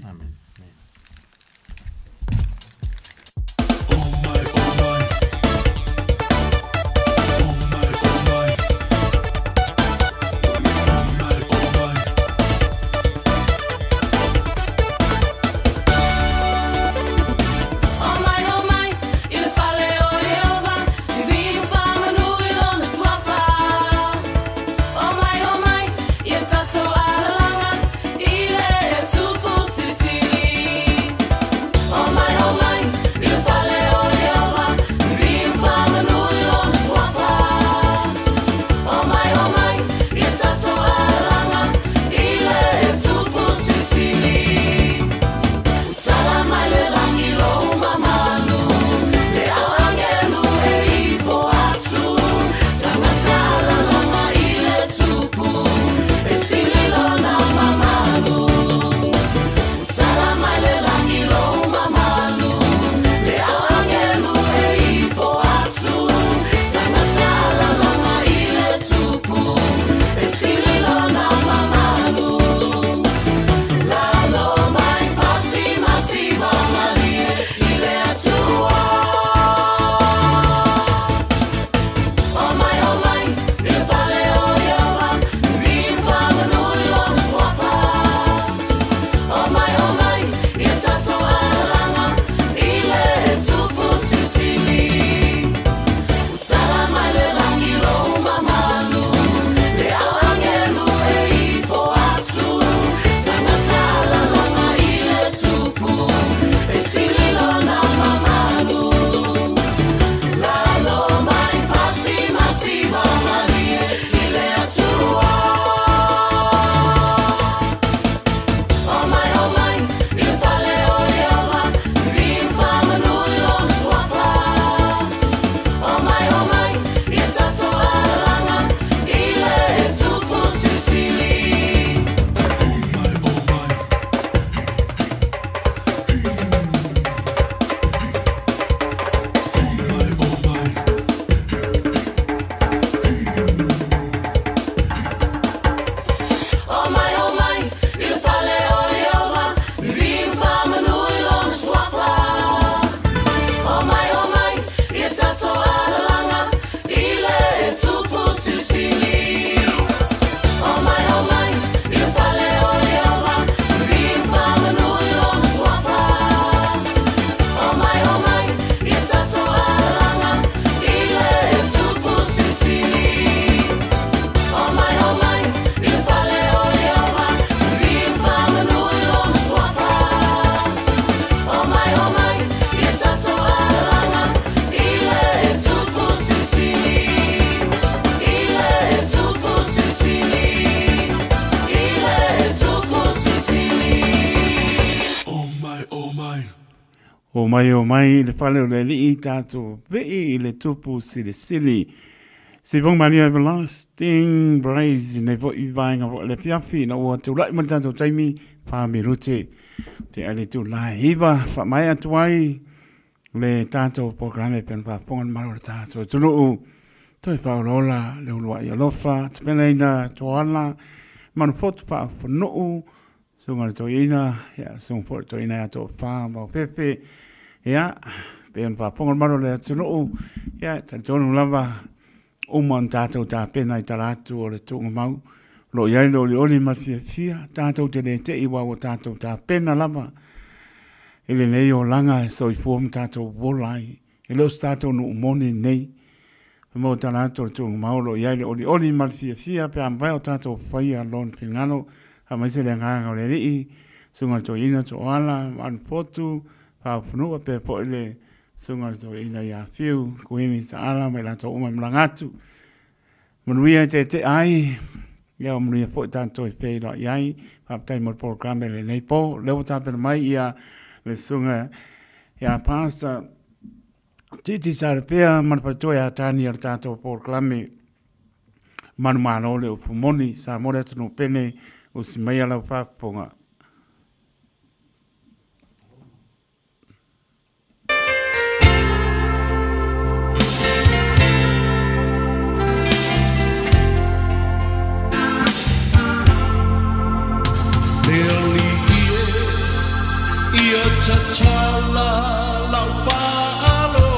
Oh my, il fale o Jehovah, mai le pale o le li tato vei le tupu sili. Si vong mani everlasting praise ne vo I vainga vo le piafi na ua tu lai mantato taimi pa mi rute. Te ale tu la hiva fa mai atuai le tato programe pen pa pongan maro tato. Tulu toi pa rola le ulua I alofa. Te pena ina toala manu fotu pa fonoo. Sunga to ina ya sung for to ina to fa ma pepe ya pen pa pongan maro le tulu ya tonu lava man tato ta pena I taratu o le tunga mau. Lo iai lo li oli ma fia tato te le te iwa o tato ta pena lava. Ele nei o langa e soi fuom tato volai. E lo stato no umone nei. Mo taratu o tunga mau lo iai lo oli ma fia pe ambai o tato whaia lon pingano. Ha mai se le nganga o le rii. Sunga to ina to ala an potu. Pa funua pe po ele sunga to ina ya fiu kuini sa ala me la to uma mlangatu manuia te ai ya manuia po tanto pe lo yai pa tai mo program le nei po le ta per mai ia le sunga ya pasta titi sa pe man pa to ya tani ar tanto program man mano le pumoni sa mo le no pene o si mai ala pa ponga. Chala la falo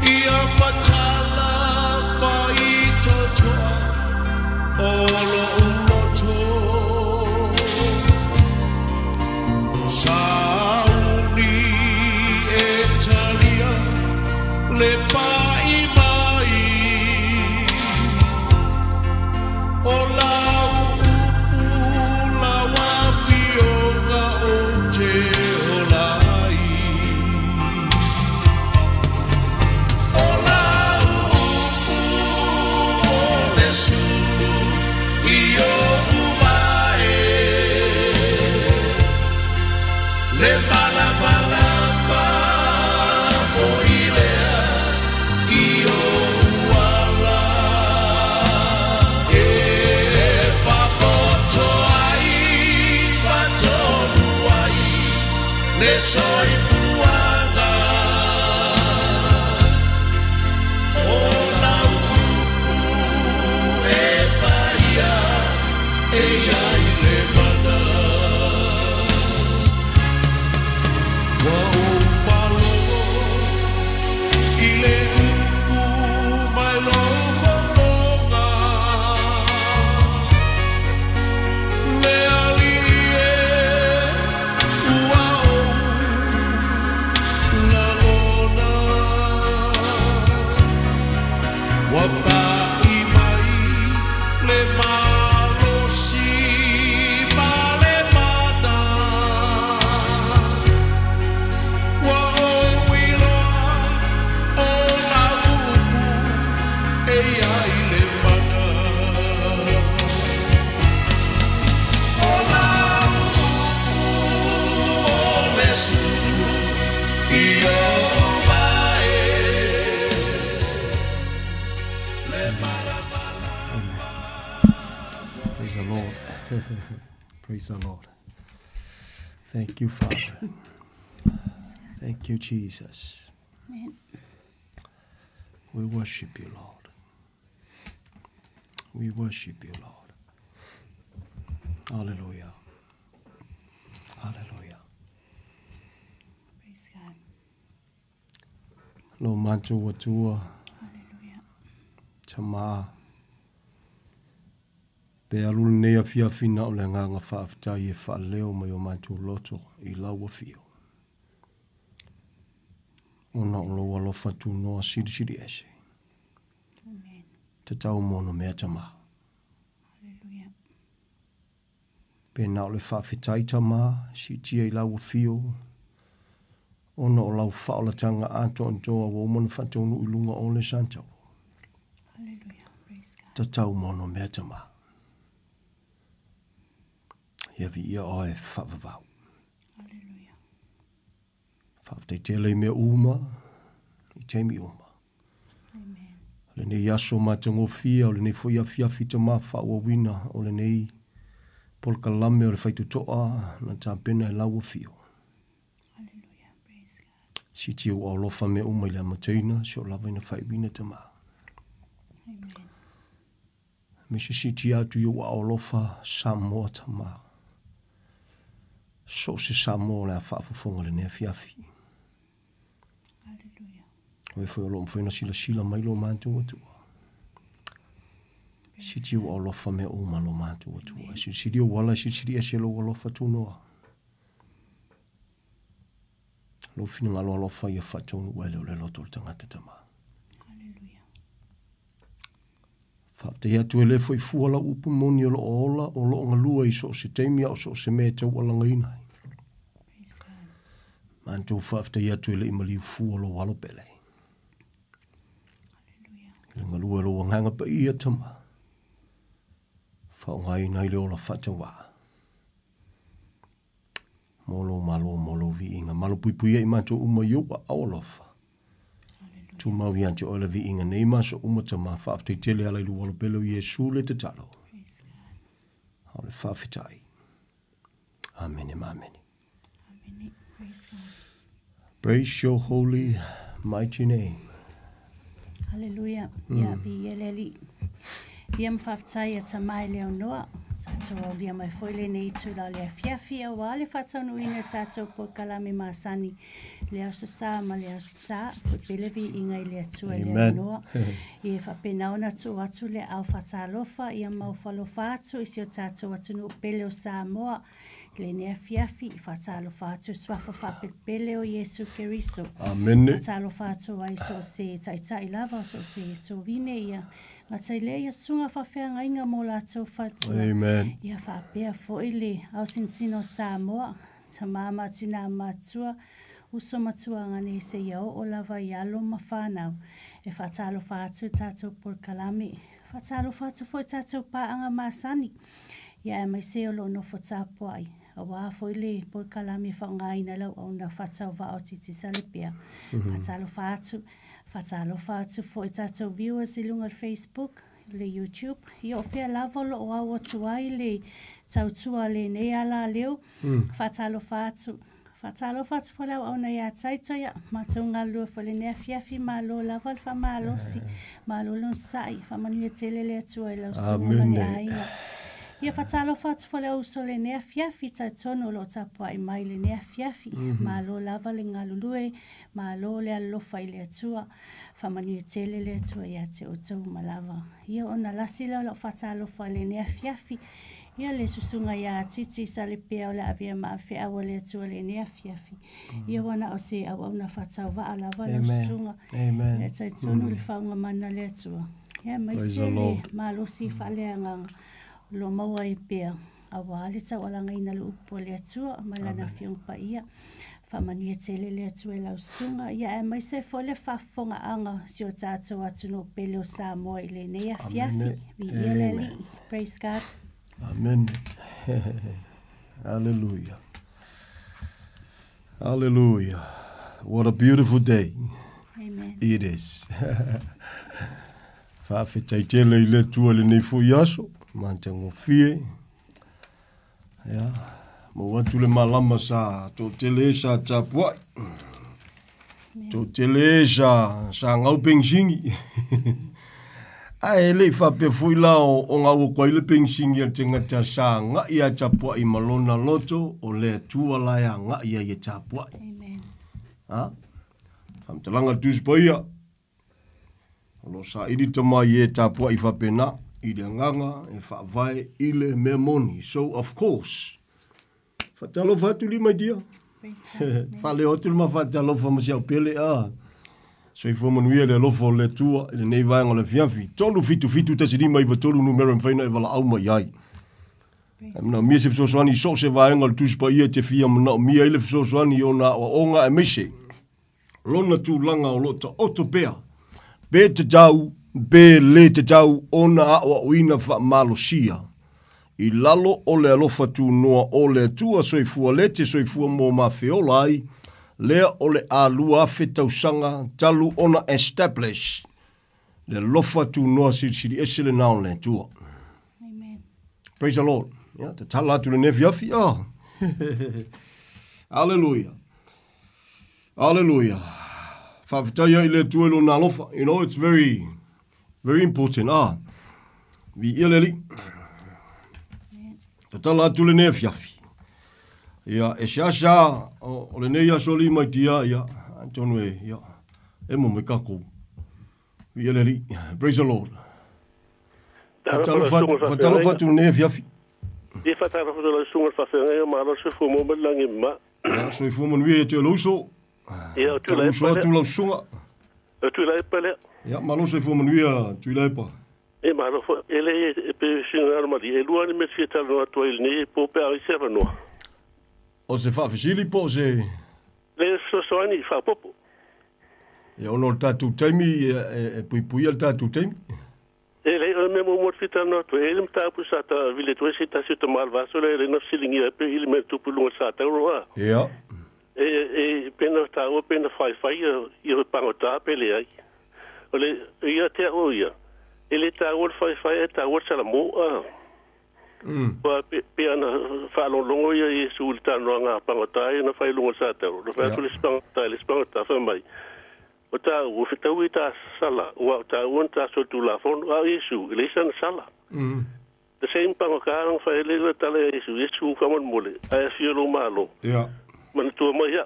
ia machala fai chocho olo ulocho sauni etalia le pai mai ola soy puaga ola e paia e ai le mana wa o falo ile upu mai lo fofoga le alie ua Praise the Lord. Thank you, Father. Thank you, Jesus. Amen. We worship you, Lord. We worship you, Lord. Hallelujah. Hallelujah. Praise God. Lo mantu watua. Hallelujah. Tama. Pe alul nea fia fina o le nganga whaafitai e wha leo mai o mantu loto I laua fio. O na o loa lofa tu noa siri ese. Amen. Te tau mono mea tama. Hallelujah. Pe na o le whaafitai tama, si tia I laua fio. O na o lau whaolatanga ato antoa wa umana whatonu ilunga o le santau. Hallelujah. Praise God. Te tau mono mea tama. Ia vi ia oe whavavau. Whaftai tele mea uma, I teimi uma. Le nei aso matango fia, o le nei foi a fiafi te maa whaua wina, o le nei polka lame o le whaitu toa, na tāpena e laua fio. Si tia ua olofa mea uma I le amataina, si o lava ina whai wina te maa. Me si tia atu ua olofa Samoa te maa. So se Samoa le a whaafafonga le nea fiafi. Oe foi o lo mwhaina sila mai lo mātua atua. Siti o alofa mea uma lo mātua atua. Siti o wala, siti e se lo alofa tunoa. Lo fina ngalo alofa ia whatonu wale o le loto le tangata tama. Whapte ia tu ele foi fuala upu moni o lo ola o lo ngalua I so se teimia o so se mea tau alanga inai. Mātua whapte ia tu ele imali fuala walo pele. Ngalua lo wanganga pa ia tama. Whaungai nai leo la whatawa. Molo malo molo vi inga. Malo puipuia I mato uma yopa awalofa. Tu mau i ante oila vi inga nei maso uma tama. Whaafte tele ala ilu walopelo Yesu le te talo. Haole whaafitai. Amen and amen. Amen. Praise God. Praise your holy mighty name. Hallelujah. Ya bi yeleli. Ia mwhaftai a tamai leo noa. Tātou au lia mai foile nei tu la lea fiafi a wale whatau nuina tātou po kalame māsani. Lea susa ma lea susa. Pelevi ingai lea tua lea noa. Ia whapenauna tu atu le au whatalofa. Ia mau whalofa atu. Isi o tātou atu nu pele o Samoa. Le nea fiafi. Whatalofa atu. Swafa whapepele o Yesu Keriso. Amen. Whatalofa atu ai so se taitai lava so se to vine ia. Matai le ia sunga whawhea inga mo la tau whatua. Amen. Ia whapea fo ile au sinsino Samoa. Ta mama tina matua. Uso matua ngane se iao o lava I alo ma whanau. E whatalo whatu tātou por kalame. Whatalo whatu fo tātou paanga masani. Ia e mai se o lo no whatapua ai. A wā fo ile por kalame whaungaina lau au na whatau wa o titi salepea. Whatalo whatu. Whatalo whatu fo I tātou viewers I lunga Facebook, le YouTube. I o whea lava lo o awa tuai le tautua le ne ala leo. Whatalo whatu. Whatalo whatu fo lau au na ia taitoia. Matunga lua fo le nea fiafi malo lava le whamalosi. Malo lon sai. Whamanu e tele le atua I lau sunga le ainga. Ia whatalo whatu fo lau so le nea fiafi taitono lo tapua I mai le nea fiafi. Malo lava le ngalulue. Malo le alofa I le atua. Whamanu e tele le atua ia te o tau malava. Ia ona lasi lau lo whatalo fo le nea fiafi. Ia le susunga ia titi sa le pea o le avia maa whea awa le atua le nea fiafi. Ia wana o se au au na whatau wa alava le susunga. Amen. Ia taitono le whaunga mana le atua. Ia mai se le malosi whalea nganga. Lo maua I pea. Awa ale tau alanga ina le upo le atua. Malana fiong pa ia. Whamanu e tele le atua lau sunga. Ia e mai se fo le whafonga anga. Si o tātou atu no pele o Samoa I le nea fiafi. Vi ia le li. Praise God. Amen. Hallelujah. Hallelujah. What a beautiful day. Amen. It is. Whawhetai tele I le tua le nei fu yaso. Mantango fie. Ya. Mo watu le malama sa. To tele sa tapua. To tele sa ngau pengsingi. Ai le fa pe fui la o nga o ko ile pensingi te ngata sa nga ia tapua I malona loto o le tua la ya nga ia ia tapua. Amen. Ha? Fam talanga tus poia. Lo sa idi tama ye tapua I fa pena I le nganga e fa vai ile memoni. So of course. Fa talo fa tu li my dear. Fa le hotel ma fa talo fa mo sia pele a. So I fo manuia le lofo le tua le nei vai ngole fiafi. Tolu fitu te sidi mai tolu numero mfaina e vala au mai ai. Na mia se fsoswani so se vai ngol tus pa ia te fia mna mia ile fsoswani ona onga e mese. Lona tu langa o lota otopea. Be te tau, be le te tau ona a uina fa malosia. I lalo o le alofa tu noa o le tua soifua lete soifua mo mafeola ai. lea o le alua afe tausanga talu ona establish le lofa tu noa siri ese le nao le tua. Amen. Praise the Lord. Yeah, te tala atu le nefiafi. Oh. Hallelujah. Hallelujah. Whawhitaia I le tuelo na lofa. You know, it's very, very important. Vi ileli. Te tala atu le nefiafi. Ia, e shasha, o le neia soli mai tia, ia, antonu e, ia, e mo me kako. Vi ileli. Praise the Lord. Fatalo fatu le nefiafi. Ia fatalo fatu le sunga whawhenga, ma alo se fumo me langi ma. Ia, so I fumo nui e te lauso. Ia, o tu lai pale. Tu lau sunga. O tu lai pale. Ia, malo so I fumo nui a tu lai pa. E ma alo, ele e pe singa armadi, e luani me fia talo atua ili ne, po pe a ise wanoa. O se whawhisili po se... Le soani whapopo. Ia, ono tatu taimi, e pui al tatu taimi. Ele o me mo fita no to ele mta pu sa ta vile to se ta se to mal va so le no silingi pe il me tu pu lunga sa ta ro. Ja. Pena ta o pena fai io pangota pe le ai. Ole ia te o ia. Ele ta o fai ta o sala mo. Pa pe ana fa lo longo ia i sulta no nga pangota na fai lunga sa ta ro. Fa so le spangota fa mai. O ta o fita uita sala, o ta unta so tu la fon a isu, lesan sala. The same pangokarang fa ele tale isu kamon mole. Ai fiolo malo. Ja. Man tu mai ya.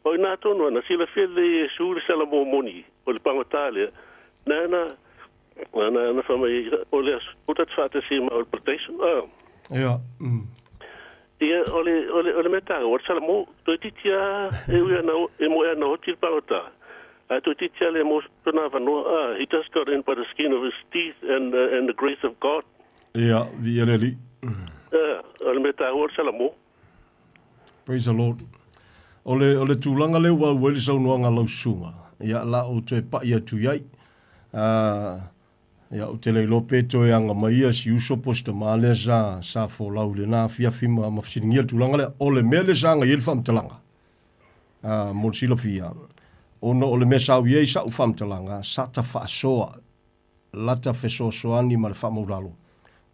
O na to no na sila fele isu sala mo moni. O le pangotale. Na fa mai o le o ta fata si ma protection. Ja. Ia ole meta o sala mo to titia e mo na hotil pauta. To titia le mo na vano he just got in by the skin of his teeth and the grace of God. Ja, vi eleli. Ole meta o sala mo. Praise the Lord. Ole tulanga le wa weli so no nga lausunga. Ia la o te pa ia tu yai. Ia o te leilo peto e anga maia si uso posta male sa fo lau le na fia fima mafsiringia tulanga le ole mele sa nga yel fam talanga. Mo silo fia. Ono ole me sa wiei sa u fam talanga sa ta fa soa. Lata fe soani ma le fa mauralo.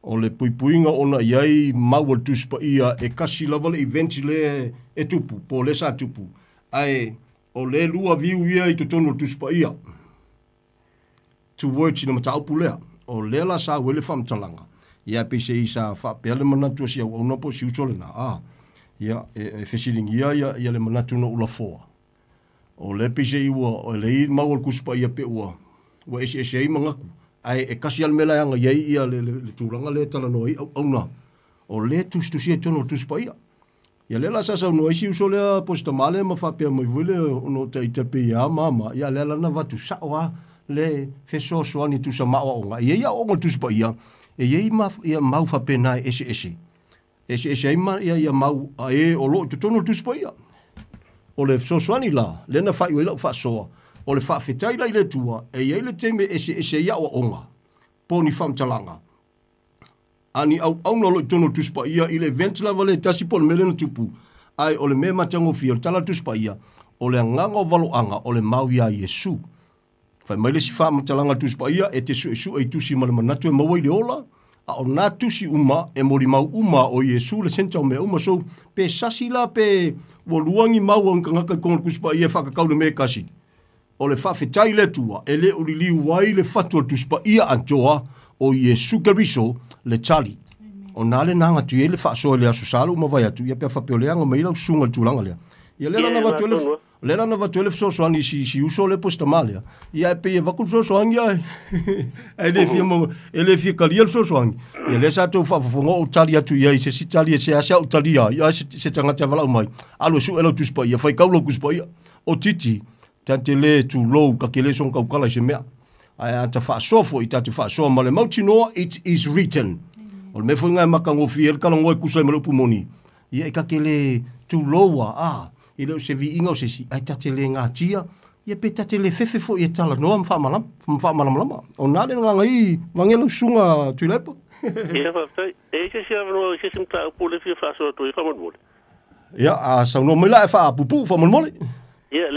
Ole puipuinga ona iai maua tuspa ia e kasi lava le eventi le e tupu, po le sa tupu. Ai o le lua viu ia I tutono tuspa ia. Tu words ina mata upulea o lela sa wele fam talanga ia pese isa fa pele manatu sia ona po si usole na ia e fesiling ia le manatu no ula foa o le pese iwa o le mawol kuspa ia pe wa ese ai mangaku ai e kasi al mela nga ia le turanga le tala no ona o le tu sia tono tuspa ia lela sa no si usole posta male ma fa pe mai wele ono te pe ia mama ia lela na vatu sa wa le feso soani tu sa mawa onga ia onga tu spa ia ia mau fa pena ese ai ma ia mau o lo tu tono tu spa ia o le feso soani la le na fa ia fa so o le fa fitai la ile tua ia le teme ese ia o onga poni fam talanga ani au no lo tono tu spa ia ile ventla vale tasi pon mele no tupu ai o le me matango fio tala tu spa ia o le nganga valo anga o le mau ia Yesu. Fai mai le si wha matalanga tuspa ia e te su e tusi ma le manatu e mawai le ola. A o nā tusi uma e mori mau uma o Yesu le senta o mea uma so pe sasi la pe waluangi mau ang kangaka konga kuspa ia whakakau le me kasi. O le whawhetai le tua e le urili wai le fatua tuspa ia antoa o Yesu Keriso le tali. O nā le nanga tu e le whaasoa le asu salo uma vai atu ia pia whapeo leanga mai lau sunga tūlanga lea. Ia lela na watu ele lela na watu ele soani si uso le posta malia. Ia pe vaku soani ai. Ele fia mo ele fia kalia soani. Ia le sa to fa fongo o talia tu ia se si talia se asa o talia. Ia se tanga tavala mai. Alo su elo tu spa ia fai kaulo ku spa ia. O titi tantele tu low ka kele son ka kala se mea. Ai anta fa sofo ita te fa so male mautino it is written. O me foi nga makango fiel kala ngoi ku sai malo pumoni. Ia ka kele tu lowa Ilo se vi ingo se si ai tatele ngā tia ia pe tatele fefe fo ia tala noa mfa malam o nale nga ngai wangelo sunga tuilepa ia fa tai e se sia no se simta pole fi fa so to i famon mole Ia, a sauno mai la e wha pupu, wha molmole. Ia,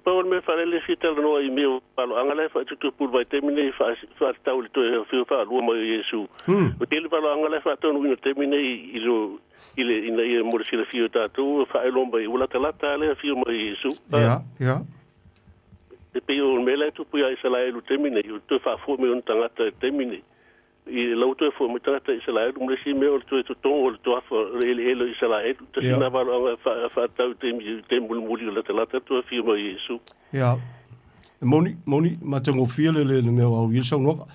Paul me whare le whitala noa I meo palo angala wha tutu pulu vai temine wha tau le toe whio wha lua mai Iesu. O tele palo angala wha tonu ina temine ina ia mora sila whio tātou wha e lomba I ulata lata le whio mai Iesu. Ia. Te peo mele tupu ia isa la elu temine, I toe wha fua me on tangata temine. I lau toe fua me tangata isa la elu, mle si meo le toe tutongo le toafa ele isa la elu. Ta sina palo anga wha tau temule muli o lata lata toe whio mai Iesu. Ia. Moni, matango fia le meo au ia sau noka.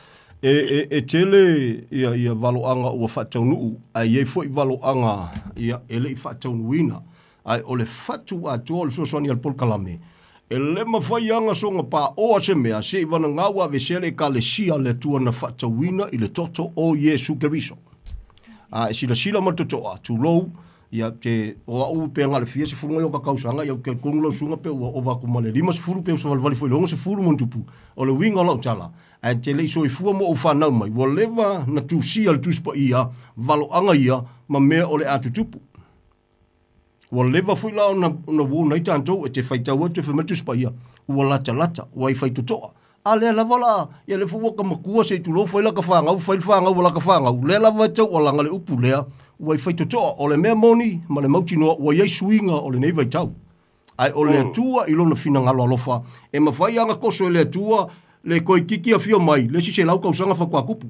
E tele ia valoanga ua whataunuu, ai ei foi valoanga ia ele I whataunuina, ai o le whatu atua o le sosoani al polkalame. E le mawhai anga songa pa o ase mea, se I wana ngaua vesele ka le sia le tua na whatauina I le toto o Iesu Keriso. E sila matotoa, tu lou, ia te o au pe nga le fia se furunga yo ka kausanga ia ke konglo sunga pe o va ko male lima se furu pe so vali foi longo se furu mon tupu o le winga la tala a te le so I fu mo o fa na mai wo leva na tu si al tu spa ia valo anga ia ma me o le atu tupu wo leva foi la na wo na tanto e te fai tau te fa tu spa ia wo lata wo I fai to ale la vala ia le fu ka makua se tu lo foi la ka fanga o fai fanga o la ka fanga le la va tau o la ngale upu lea wai fai to o le mea moni ma le mauti no wa ye suinga o le nei vai tau ai o le tua I lona fina ngalo alofa e ma fai anga koso le tua le koi kiki a fio mai le si se lau kausanga fa kwa kupu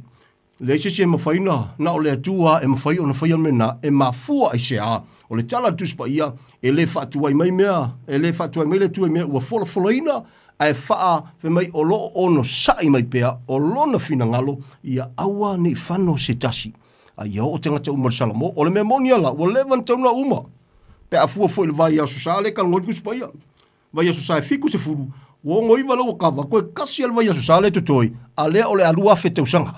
le si se ma fai na o le tua e ma fai ona fai mena e ma fua ai se a o le tala tu spa ia e le fatu ai mai mea e le fatu ai mai le tua mea ua foloina ai faa fe mai o lo ono sai mai pea o lona fina ngalo ia awa ni fano se tasi ai o tangata umar salamo o le mea moniala o levan tauna uma pe a fua foi le vai a susale kan ngol kuspaia vai a susale fiku se furu o ngoi vala o kava ko kasi al vai a susale tutoi ale o le alua fe teusanga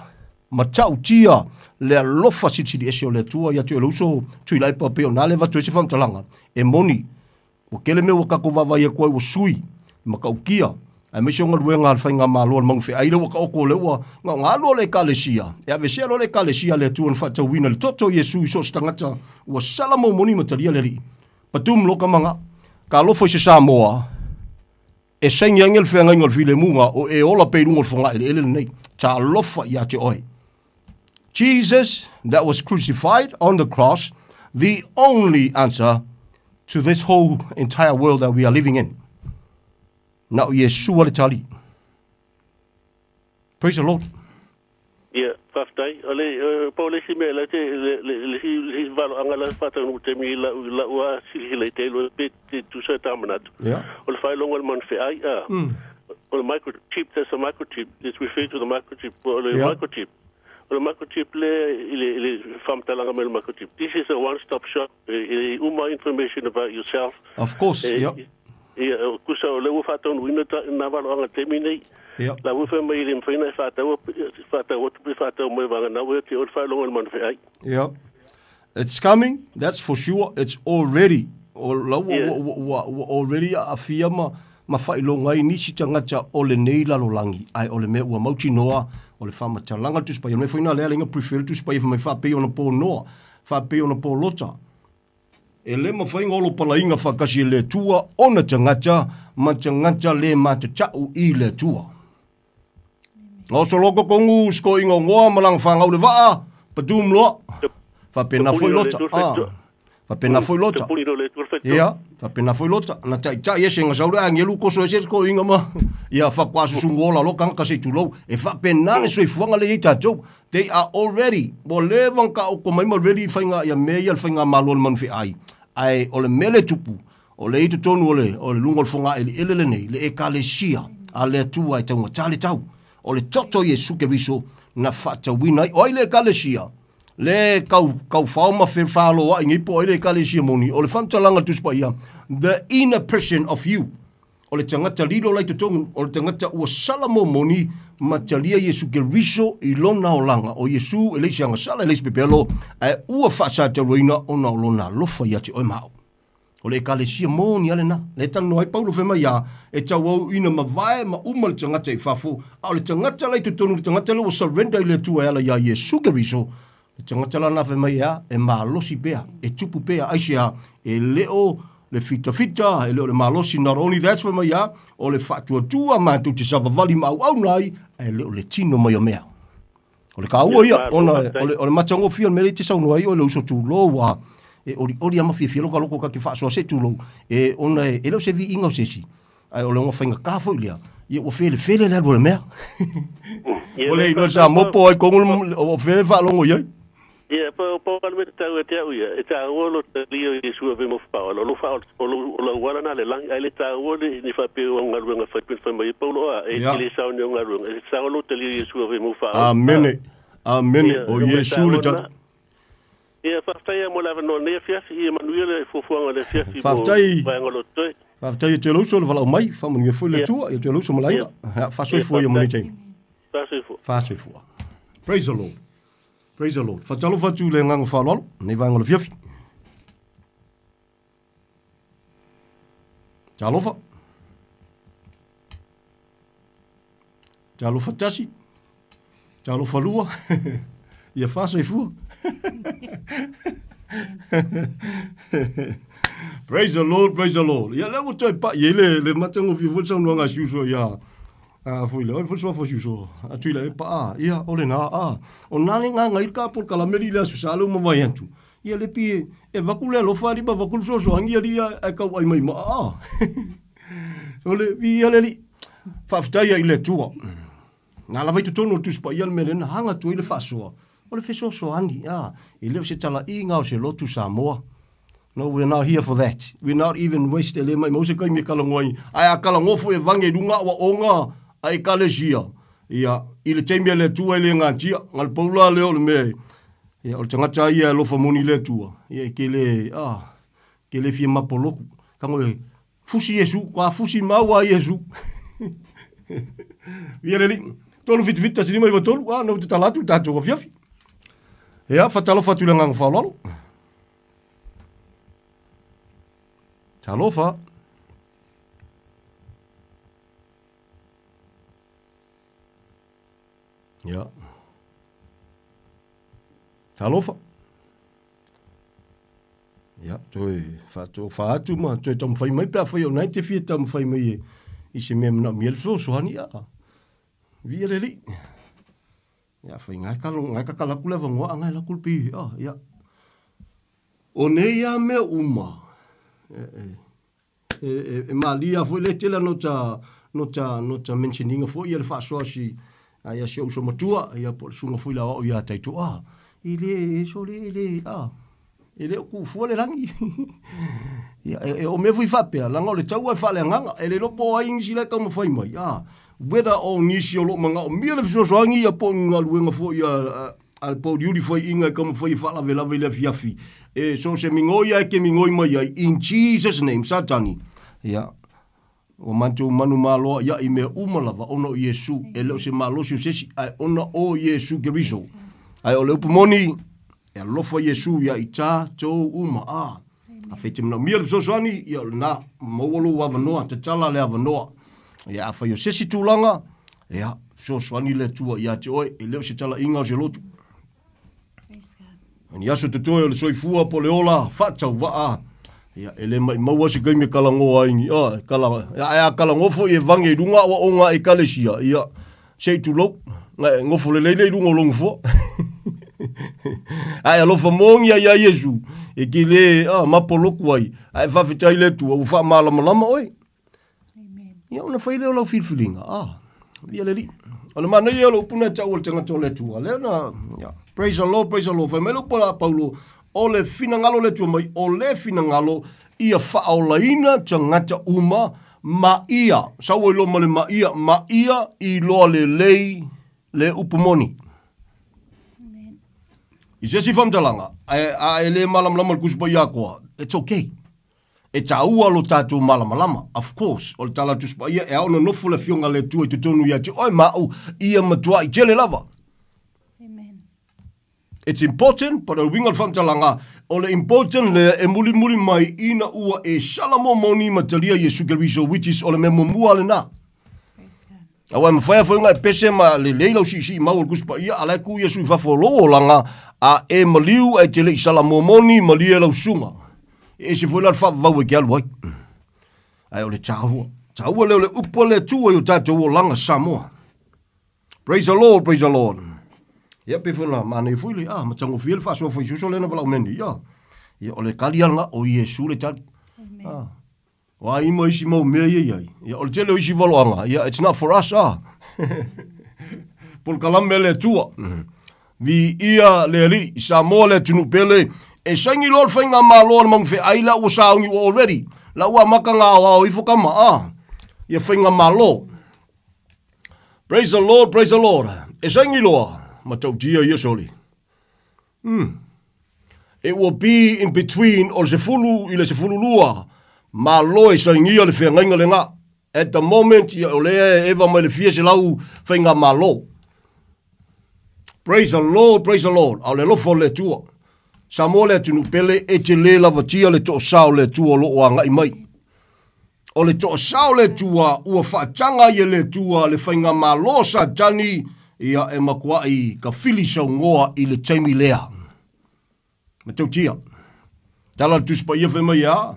ma tau tia le lofa sitsi ese o le tua ia tu lo so tu lai pa pe ona le va tu se fam talanga e moni o kele me o ka ko vai a ko o sui ma ka ukia ai me songa luenga al fainga malo mang fe ai lo ka o ko le wa nga lo le kalesia e ave se lo le kalesia le tu on fa wina le toto Yesu so stangata o salamo moni mataria le ri patum lo ka manga ka lo foi se Samoa e sen yangel fe nga ngol file munga o e ola pe ngol fonga ele nei ta lo fa ya te oi Jesus that was crucified on the cross, the only answer to this whole entire world that we are living in. Now, Yeshua le tali. Praise the Lord. Yeah, pastai. Ale Paul si me la te le valo angala fata no te mi la wa si le te lo pe tu sa tamanat. Yeah. Ol fai longo man fe ai a. Ol microchip, there's a microchip. It's referred to the microchip. Microchip. The microchip le fam talanga mel microchip. This is a one-stop shop. Uma information about yourself. Of course. Yep. Kusa le wo fata no ina na valo anga temine. Yep. La wo fe mai le mfina fata wo mo vanga na wo te ol fa longo man fe ai. Yep. It's coming. That's for sure. It's already. Already afiama ma fai longa I nisi tangata o le nei lalolangi ai o le me ua mauti noa o le whama talanga tu spai. Me whaina lea linga prefer tu spai mai whape ona po noa, whape ona po lota. E le ma whainga olo palainga whakasi le tua ona tangata ma tangata le mata tau I le tua. O so loko kongu sko ingo ngoa malanga whangau le waa patum loa. Whape na foi lota. Whapena foi lota. Ia, whapena foi lota. Na tai ese nga saura angelu koso ese ko inga ma. Ia whakwasu sungola lo kanga kasi tulau. E whapena le soi fuanga le ita tau. They are already. Bo le wanka o ko maima ready whainga ia mea whainga malon man fi ai. Ai o le mele tupu. O le ita tonu o le lungol fonga ele nei. Le ekalesia. A le tua i taunga tale tau. O le toto Yesu Keriso na whata wina. O le ekalesia. Le kau fauma falo wa ngi po ile kalesia moni o le fantalanga tu spaia the inner person of you o le tangata lilo lai tong o le tangata o salamo moni matalia Yesu Keriso I lona olanga o Yesu ele sianga sala ele pepelo ai ua fasa te roina ona lona lofa ya te o mau o le kalesia moni ale na le tano ai Paulo fema ya e tau ina mavae ma umal tangata I fafo o le tangata lai tonu tangata le o surrender ile tu ala ya Yesu Keriso tangata lana fe mai a e malosi pea e tupu pea aisia e leo le fita e leo le malosi not only that's for mai a o le fatuatua ma tu te savavali mau au nai e leo le tino mai o mea o le kaua ia ona o le matango fia me le te saunu ai o le uso tu loa e ori ama fia lo kaloko ka ke fa so se tu lo e ona e leo se vi inga sesi ai o le ngo fainga ka fo ilia ia o fele le bo le mea o le no sa mopo ai kongul o fele fa longo ia ia pa le tau te au ia e ta o te lio i su ve mo fa o lo fa o lo wala na le lang ai le ta o ni fa pe o ngalu nga fa pe mai pa lo e le sa o ngalu e sa o te lio i su ve mo fa amen o Yesu le ta ia fa fai mo la no ne fia fi Emmanuel fo fo le fia fi fa tai va ngolo toi fa tai te lo so vala mai fa mo nge fo le tua e te lo so mo lai fa so fo ia mo ni te fa so fo praise the Lord. Praise the Lord. Fatalo fatu le ngango falalo, ne vango le fiafi. Talofa. Talofa tasi. Talofa lua. Ia faso e fua. Praise the Lord, praise the Lord. Ia le mo toi pa, ia le matango fi fo sa no nga siuso ia. Foi le, foi só foi só. A tu le pa, ia ole na o nani nga ngai ka por kala meri la susalo mo vai antu. Ia le pi e vakule lo fari ba vakul so so angia dia e ka ai mai ma. Ole vi ia le li. Fa ftai ile tua. Na la vai tu tono tu spa ia melen hanga tu ile fa so. Ole fe so so angi ile se tala I nga o se lo tu Samoa. No, we're not here for that. We're not even wasted le mai mo se kai me kala ngoi. Ai a kala ngofo e vange dunga wa onga ai kalesia ia ile temia le tua le ngatia ngal paula le o me ia o tangata ia lo famoni le tua ia ke le fie mapoloku kango fusi Yesu kwa fusi maua Yesu ia le tolu vita sini mai tolu no te talatu tatu ko fiafi ia fatalo fatula ngang falolo talofa ja. Talofa. Ja, toi fatu ma toi tam fai mai pa fai o nai te fie tam fai mai I se me na miel so hani Vireli. Ja, fai ngai ka kula va ngoa ngai la kulpi ja. O nei a me uma. Malia foi le tela no ta mentioning foi ele fa so si ai a so matua ia por sunga foi la o ia tai tu ile so ile ele ku fo le rangi ia o me foi fa pe la ngole tau fa le nganga ele lo po ai ngi le ka mo foi mai whether o ni si o lo manga o mi le so so ngi ia po ngaluenga fo ia al po diuri foi inga ka mo foi fa la vela vela fiafi so se mingoia ke mingoi mai in Jesus name satani ia o mantu manu malo ya I me umalava ono Yesu ele se malo se ai ono o Yesu Keriso ai o le upomoni e lofa Yesu ya ita to uma a fete no mir so soni ya na mowolo wa no te tala le avanoa ya fa yo se situlanga ya so soni le tua ya te oi ele se tala inga se lotu ani aso te toe le soifua po le ola fatau va ia ele mai maua se gaime kalango ai kala ngofo e vange runga wa onga e kalesia ia sei tu lo ngofo le lele runga longfo ai alo famongi ia Yesu e kile mapoloku ai ai fa fitai le tu o fa mala malama oi amen ia ona faile o lo filfilinga ia le li ona mana ia lo puna tau o tanga tole tu le na ia praise the Lord fa melo pa Paulo o le finangalo le tu mai o le finangalo ia faolaina tangata uma ma ia sawo lo male ma ia I lo le lei le upomoni amen Ise fam talanga a le malam lama kuspa yakwa it's okay e taua lo tatu malama of course o tala tu spa ia e ono no fula fionga le tu te tonu ia te oi mau ia matua I tele lava it's important, but a wingal fam talanga ole important le e muli mai ina ua e salamo moni matalia Yesu Keriso which is ole memomua le na. Awa mafaya foi nga pese ma le leila si mau kuspa ia ala ku Yesu fa folo langa a e maliu e tele sala momoni malia la sunga. E se foi la fa va we gal wai. Ai ole chau. Chau le upo le tu yo tato langa Samoa. Praise the Lord, praise the Lord. Ia pe fona mane foi le ma tango fiel fa so foi so le na bala mendi ia. Ia ole kalianga o Yesu le tat. Wa ima isi mau mea iai. Ia ole tele isi valoanga. Ia it's not for us Pol kalame le tua. Vi ia le li Samoa le tunu pele. E sangi lor whainga malo na mang fe aila ua saungi wa already. La ua maka ngā wao ifo kama Ia whainga malo. Praise the Lord, praise the Lord. E sangi loa. Matau tia ia soli. It will be in between o se fulu ile se fulu lua. Malo e saingia le whengainga le ngā. At the moment, ia o lea eva mai le fia se lau whainga malo. Praise the Lord, praise the Lord. Au le lofo le tua. Samoa le tunu pele e te le lava tia le toa sao le tua lo o ngai mai. O le toa sao le tua ua whaatanga ye le tua le whainga malo sa tani ia e makua i ka fili sau ngoa i le taimi lea. Ma tau tia. Tala tuspa ia whema ia.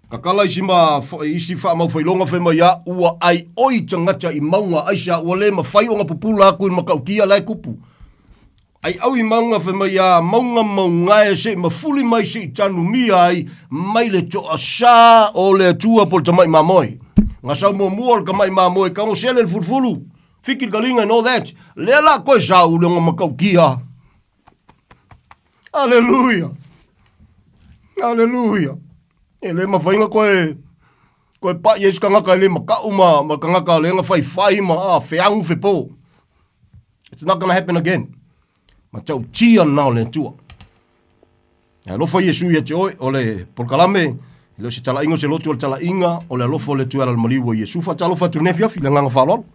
Kakala isi wha mau whailonga whema ia ua ai oi tangata i maunga aisa ua le ma whai o nga pupula aku i makaukia lai kupu. Ai au i maunga whema ia maunga maunga e se ma fuli mai se i tanu mia ai mai le toa sa o le tua pol tamai mamoi. Nga sau mua mua ka mai mamoi ka mo sele le fulfulu. Fikir kalinga and all that. Le la koe sa u le nga makaukia. Hallelujah. Hallelujah. E le mawhainga koe pa Yesu ka ngaka le makau ma ka ngaka le nga whai ma whiangu whipo. It's not gonna happen again. Ma tau tia nao le tua. E lofa Yesu ia te oi o le porkalame, leo se tala ingo se lotu o le tala inga, o le lofo le tuera le maliwa Yesu fa talo fa tu nefia fi le nganga whalolo.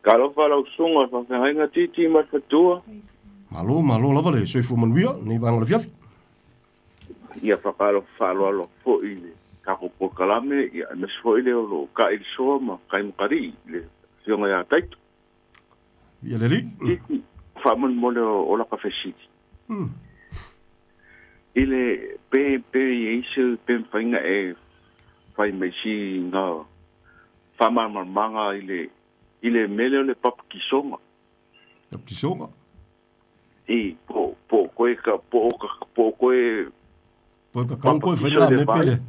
Ka lofa lau sunga fa whengainga titi ma fatua. Malo lava le soifu manuia, ni vanga le fiafi. Ia whakalo whaloalo fo i le kako porkalame, ia nas fo i le o lo ka i soa ma kai makari le fionga ia taitu. Ia le li? Whaman mole o la kawhesiti. I le pe i eisu pe mwhainga e whai mai si ngā whamarmanga i le mele o le papakisonga. Papakisonga? I po koe ka po koe po ka kau koe whainga me pele.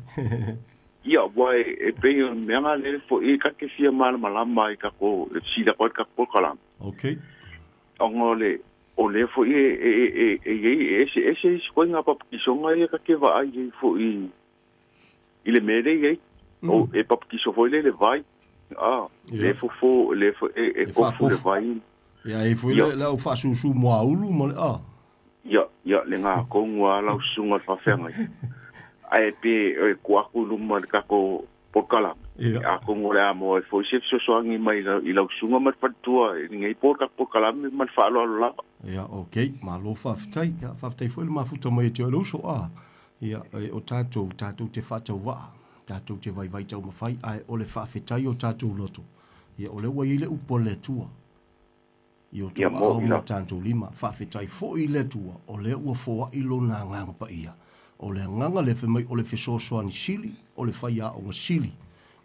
Ia wai e pei o meanga le fo i kake fia malama i kako sida koe kako kalam. Okay. Ongo o le fo i ese koe ngā papakisonga i kake wa ai fo i le mere i o e papakiso fo i le vai. Le fo e kofu le vai. Ia e fo i le au whasusu mua ulu mo le Ia le ngā kongua lau sunga whawhengai. Ai pe e kuaku luma kako porkala. A kongo le amo e foi se soangi mai i lau sunga mat fatua ngai porkala me mat falo la. Ia okay, ma lo fafitai, ia fafitai foi ma futa mai te lo so Ia o tatou te fata wa. Tatou te vai tau mafai ai o le fafitai o tatou loto. Ia o le wa ile upo le tua. Io to au mo tanto lima fafitai fo i le tua o le ua fo i lo na nganga pa ia. O le nganga le mai o le fesoso ani sili o le faia o sili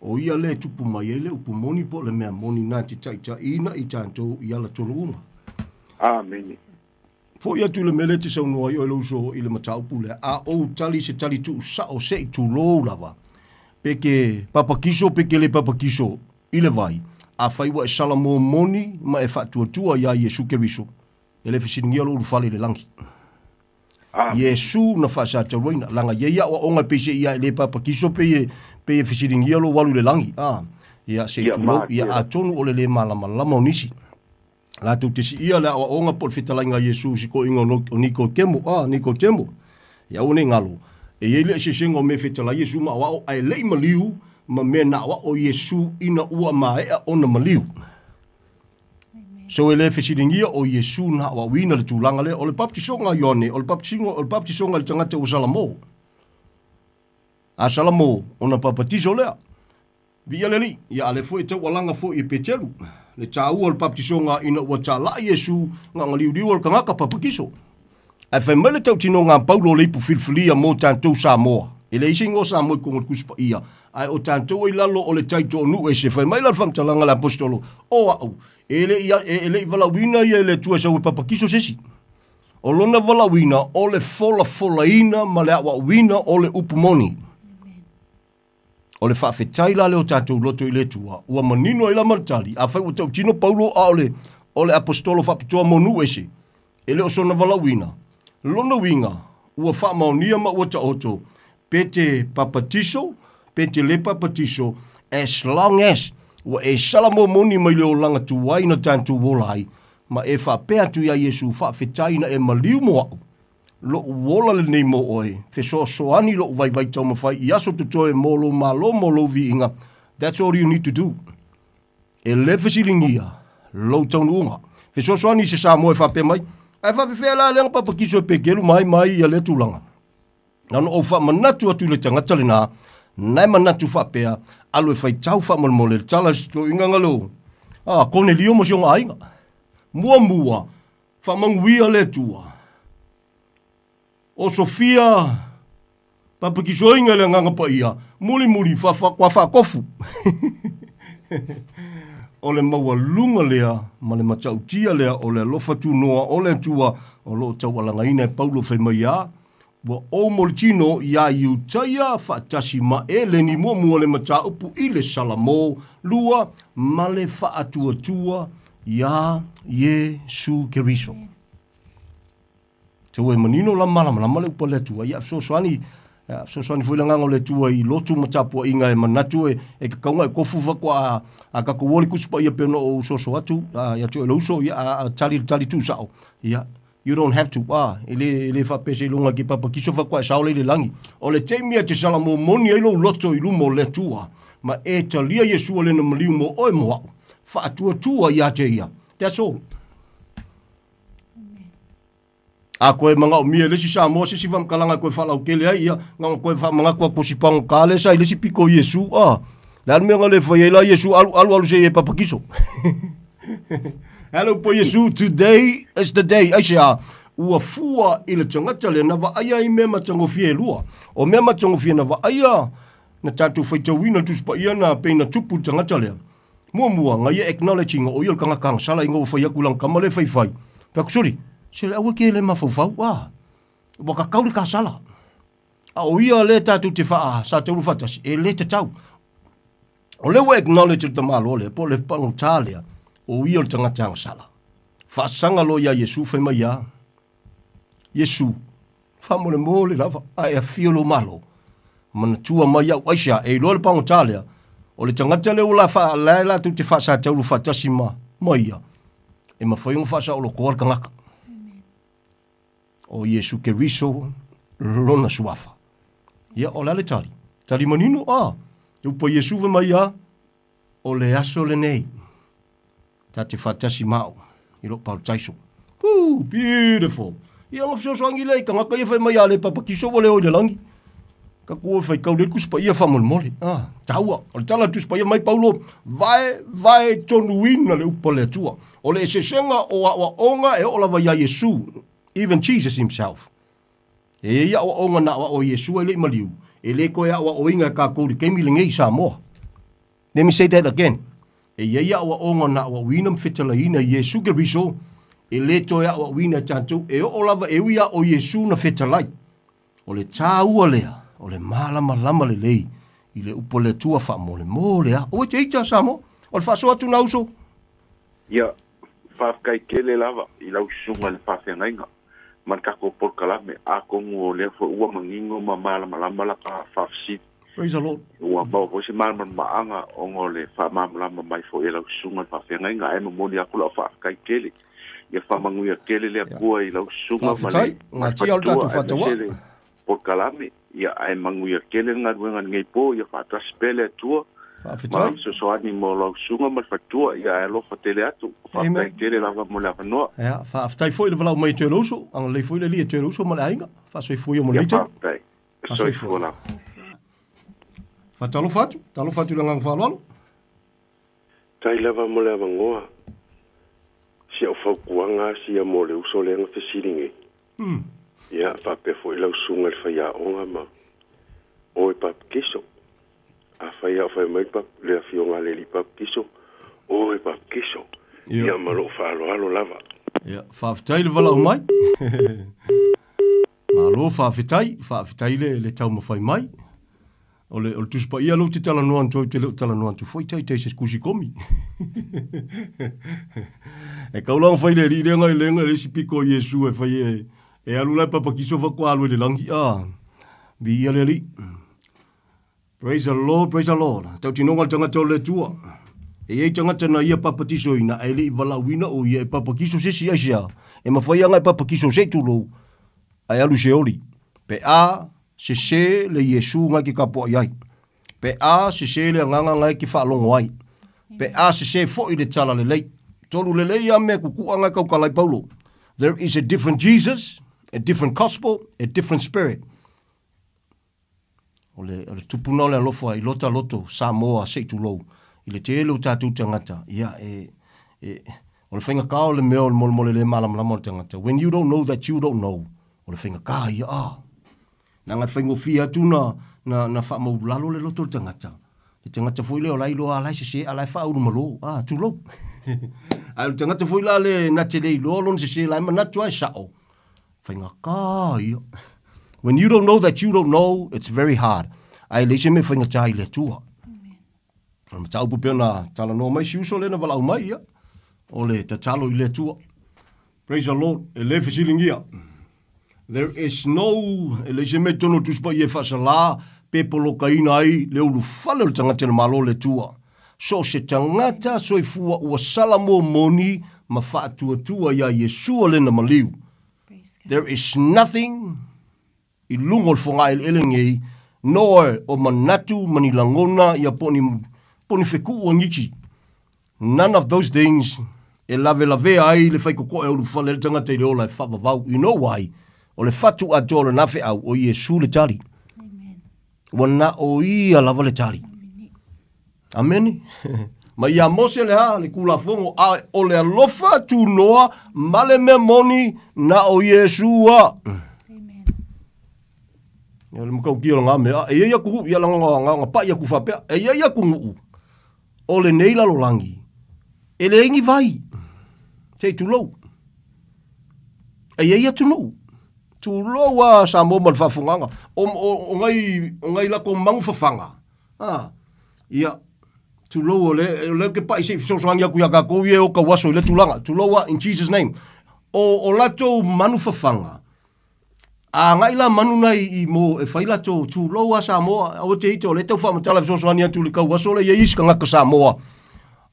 o ia le tupu mai ele upu moni po le mea moni nati taita ina i tanto ia la tonu uma. Amen. Fo ia tu le mele te sau noa i o so i le mataupu le a o tali se tali tu sa o se i tu lo lava. Peke papakiso peke le papakiso i le vai. A faiwa e salamo moni ma e fatuatua ia Yesu Keriso. Ele fisiningia lo ufale le langi. Yesu na fasa taroina langa ia o onga pese ia le papakiso pe fisiningia lo walu le langi. Ia se tulo ia atonu o le malama nisi. La tu tisi ia la o onga por fitalinga Yesu siko ingo niko temo. Ia one ngalo. E ele se singo me fitala Yesu ma wa ai le maliu ma mena wa o Yesu ina ua mai ona maliu. So ele fesiringia o Yesu na wa wina le tulanga le o le baptisonga Ione o le baptisonga le tangata o Salamo. A Salamo ona baptizo le. Via leli, ia ale fo e tau walanga fo i petelu. Le tāua le papitisonga ina ua tāla Yesu ngā ngaliuriu al kangaka papakiso. Ai whai mai le tau tino ngā paulo le ipu filfilia mō tātou Samoa. E le isi ngō Samoa konga kuspa ia. Ai o tātou i lalo o le taito nu e se whai mai la whamtalanga le apostolo. O au, e le i walawina ia le tua sau e papakiso sesi. O lona walawina o le fola ina ma le awa wina o le upumoni. O le whaafetai la leo tātou loto i le tua. Ua manino i la martali. A whai o tau tino paulo a o le apostolo whapitoa monu ese. E le o sona walawina. Lona winga. Ua wha maonia ma ua ta oto. Pete papatiso. Pete le papatiso. As long as. Ua e salamo moni mai leo langa tuwai na tātou wolai. Ma e whapea tu ia Yesu whaafetai na e maliu moa. Lo wola le nei mo oe. Fe soani lo vai tau mawhai. I aso tu toe molo malo vi inga. That's all you need to do. E lewe silingia. Lo tau nuunga. Fe soani se sa moe whape mai. Ai whape whea la leanga papakiso e pekelu mai ia le tūlanga. Nano o wha manatu atu le tangata le nā. Nai manatu whapea. Alo e whai tau wha mole. Tala lo inga ngalo. Kone lio mo sionga ainga. Mua. Wha manguia le tua. O Sofia, papakiso inga le nganga pa ia, muli, kwa kofu. O le maua lunga lea, ma le matautia lea, o le lofa tu noa, o le tua, o lo tau alanga ina e paulo whai mai a, wa o moltino ia iutaia whaatasi ma e le ni mua le mataupu i le salamo, lua, ma le whaatua ia Yesu Keriso. Tau e manino la malama le upa le tua. Ia soani foi la nganga le tua i lotu matapua inga e manatu e kaunga e kofu wakwa a kakawoli kuspa ia peno o soso atu. Ia tu e lauso ia tali tu sao. Ia, you don't have to. Ele whapese ilunga ki papakiso wakwa e saole le langi. O le teimia te salamo moni e lo loto i lumo le tua. Ma e talia Yesua le na maliu mo oe moa. Whaatua ia te ia. That's all. A koe manga o mia lesi sa mo se si vam kalanga koe fala o kele ai ia nga koe fa manga ko sipang kale sa lesi piko Yesu la me nga le fa ia Yesu alu se e papakiso. Hello po Yesu, today is the day. Aisha ua fua ile tangata le na va aya I me matango fie lua o me matango fie na va aya na tatu faita wina tu spa ia na pe na tupu tangata le mua nga ia acknowledging o il kanga sala ingo fa ia kulang kamale fai pa sorry. Se le awe ke le mafufau, waka kauri ka sala. O ia le tatu te wha, sa te urufatasi, e le te tau. O le wa acknowledge te malo le, po le pangu tālea, o ia le tangatanga sala. Whaasanga lo ia Yesu whai mai ia. Yesu, whamole mole lava, ai a fiolo malo. Mana tua mai au aisha, e lo le pangu tālea, o le tangata le ula wha, la tu te wha sa te urufatasi mai ia. E mawhaiunga wha sa o lo koar kangaka. O Yesu Keriso lona suafa. Ia o lale tali. Tali manino upa Yesu ve mai o le aso le nei. Tate fatasi mau. I lo pau taiso. Beautiful. Ia ngafso soangi lei. Ka ngaka ia whai mai le papakiso wale o le langi. Ka kua whai kaule kuspa ia whamolmole. Taua. O le tala tuspa ia mai paulo. Vai tonu ina le upa le tua. O le esesenga o awa onga e o lava ia Yesu. Even Jesus himself. E ia o onga na o Yesua ele maliu. Ele ko ia o inga ka kori kemi lingei sa mo. Let me say that again. E ia o onga na o winam fetala ina Yesu Keriso. Ele to ia o wina tantu e o lava e ia o Yesu na fetalai. O le tāua lea. O le malama le lei. I le upo le tua wha mole a. O te ita sa mo. O le whaso atu nauso. Ia. Whafkai kele lava. I lau sunga le whawhengainga. Man kako por kalame a kongo le fo ua mangingo ma malama la ka fafsi. Praise the Lord. Ua ba fo se malama maanga ongo le fa malama mai fo ela sunga fa fenga nga e mo dia kula fa kai kele. Ia fa manguia kele le kua I lau sunga ma le. Nga ti al tatu fatawa. Por kalame ia e manguia kele nga wenga ngai po ia fa traspele tua. Ma so ani mo lau sunga ma fa tua ia e lo fa tele atu. Fa kai kele lava mo la no. Ja, fa aftai foi le vala mai te loso, ang le foi le li te loso ma le ainga. Fa so foi mo le te. Fa so foi la. Fatalo fatu la ngang falalo. Tai lava mo le avangoa. Si au faukuanga si a mo le uso le anga fesiringi. Ia, pape fo ila usunga le faya onga ma. Oi pap kiso. A faya mai pap le afionga le li pap kiso. Oi pap kiso. Ia malo falo alo lava. Ia, whaafitai le wala o mai. Malo whaafitai le tau mawhai mai. O le tuspa ia lo te tala noan tu, te leo tala noan tu. Foi tai se skusi komi. E kaulang whai le ri renga i lenga le si piko Yesu e whai e alu lai papa kiso whakua alu le langi. Bi ia le li. Praise the Lord, praise the Lord. Tau tinonga tangata o le tua. E ei tangata na ia papa tiso ina, e le i wala wina o ia e papa kiso se si asia. E mawhaianga e papa kiso se tulo. Ai alu se oli. Pe se le Yesu ngai ki kapo ai. Pe se le nganga ngai ki whaalongo ai. Pe se fo i le tala le lei. Tolu le lei a me kuku ngai kau kalai paulo. There is a different Jesus, a different gospel, a different spirit. O le tupuna le alofa i lota loto Samoa se tulo. I le te elu tātou tangata. Ia o le whainga kao le meo le mole le malamlama le tangata. When you don't know that you don't know. O le whainga ka ia na ngai whaingo fia tu na whaamau lalo le loto le tangata. Le tangata foi leo lai loa alai se alai wha uru malo. Tu lo. Ai le tangata foi la le na te lei lolo se lai manatu ai sao. Whainga ka ia. When you don't know that you don't know, it's very hard. Ai le se me whainga tai le tua. From tau pupeo na tala no mai siuso le na wala umai ia. O le tatalo i le tua. Praise the Lord. E le fisilingia. There is no, ele se me tono tuspa i e whasala, pepolo kaina ai, le ulu whale le tangata le malo le tua. So se tangata so i fua ua salamo moni, ma whaatua tua ia Yesua le na maliu. There is nothing, i lungo le whonga il elengei, noe o manatu manilangona ia poni wheku o ngiki. None of those things, e lave ai le whaikoko e ulu whale le tangata i le ola e whavavau. You know why? O le fatu ato le nafe au o Yesu le tali. Wana o ia lava le tali. Amen. Ma ia mose le ha le kula fongo o le alofa tu noa male me moni na o Yesua. Amen. Ia le mkau kia nga me e ia ku ia nga pa ia ku fapea e ia ku ngu. O le neila lo langi. E le ingi vai. Te tu lo. E ia tu no. Tu loa sa mo mal fafunganga o ngai la ko mang fafanga ia tu loa le ke pa isi so swanga ku ya ka ko ye o ka waso le tulanga tu loa in Jesus name o lato manu fafanga ngai la manu nai i mo e faila to tu loa sa mo o te ito le te fa matala so swanga tu le ka waso le ye is ka ngaka sa mo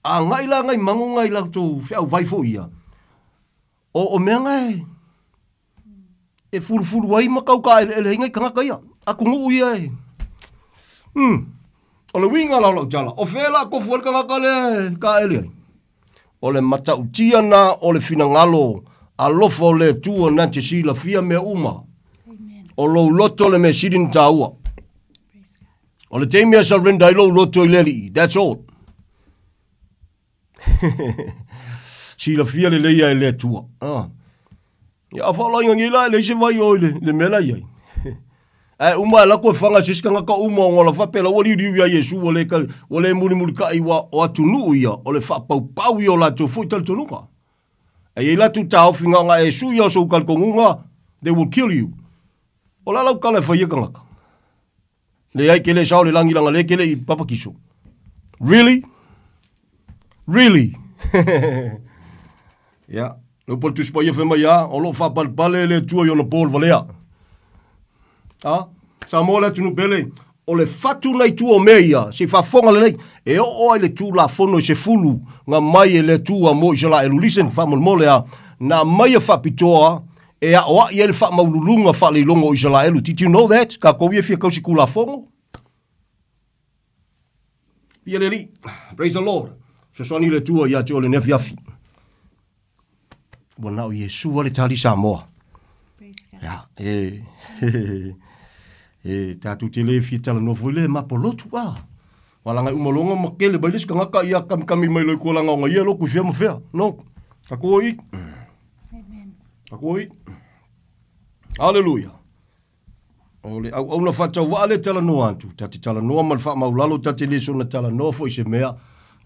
ngai la ngai mangu ngai la to fa vai fo ia o me ngai e fulu wai makau ka ele hingai kanga ia aku ngu ia e o le winga la jala o fela ko fuel kanga ka ele o le mata utia na o le finangalo alofo le tua na te sila fia me uma o lo loto le me sidin taua o le teimi a surrender i lo loto i leli that's all sila fia le leia le tua ya fa la ngila le se vai ole le mela ye uma la ko fanga siska ka uma ngola fa pela wali ri ya Yesu ole ka ole muri ka iwa o atunu ia ole fa pau yo la to fuital tunuka e la tu ta ofinga nga Yesu yo so kal kongunga they will kill you ola la ka le fa ye ka le ai ke le sa le langi langa le ke le papa kiso really yeah. No pol tu spoye fema ya, o lo fa palpale le tua yo no pol valea. Sa mola tu no bele, o le fatu nai tu o meia, se fa fonga le e o le tu la fono se fulu, nga mai le tua mo jala e lulisen fa mole na mai fa pitoa, e a o ia le fa maululunga fa le longo jala elu. Did you know that? Ka ko ia fia ko si kula fongo. Pieleli, praise the Lord. Se soni le tua ia te o le nefiafi. Wana o Yesu wale tali Samoa. Ya, E tātou te le fia tala no foi le mapolotu wala ngai umolonga makele bailis ka ngaka ia kami mai loi ko langa ngai lo ku fia mo fia no ka koi amen ka koi haleluya ole au na fata wale tala no antu tati tala no mal fa maulalo tati le so na tala no foi se mea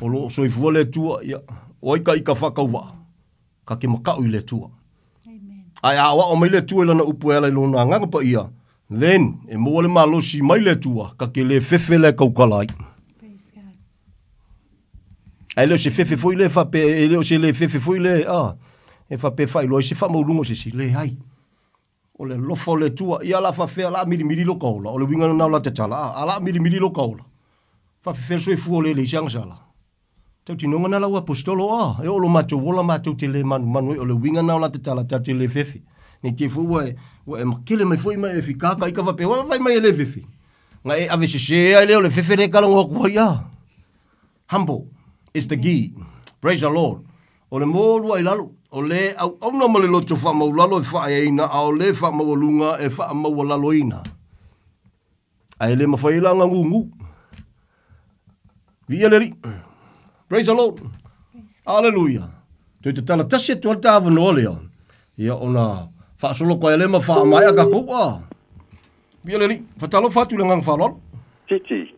o lo so ifole tu ia oi ka ika fa ka wa ka ke maka ile tu amen ai awa o mai le tu ile na upuela lo na nganga pa ia then e mo le malo si mai le tu ka ke le fefele ka ukalai ai le se fefe foi le fa pe ele o se le fefe foi le e fa pe fai lo se fa mo lungo se si le ai o le lofo le tua ia la fa fe la miri lo kaula o le winga na la te tala ala miri lo kaula fa fe so e fu le jang sala tau ti nonga na la apostolo e o lo macho vola macho te le manu o le winga na la te tala te le fefe ni te fu e makele mai foi mai efikaka ika va pe vai mai le fefe nga e ave se ai le o le fefe le kala ngo ko ia humble is the key. Praise the Lord. O le mōrua i lalo. O le au na male loto wha maulalo e wha e ina. A o le wha mawalunga e wha mawalalo ina. A e le mawhailanga ngungu. Via leri. Praise the Lord. Hallelujah. Tui te tala tase tu alta awa no lea. Ia ona wha solo koe le ma wha mai a ka koua. Via leri. Whatalo whatu le ngang whalol. Titi.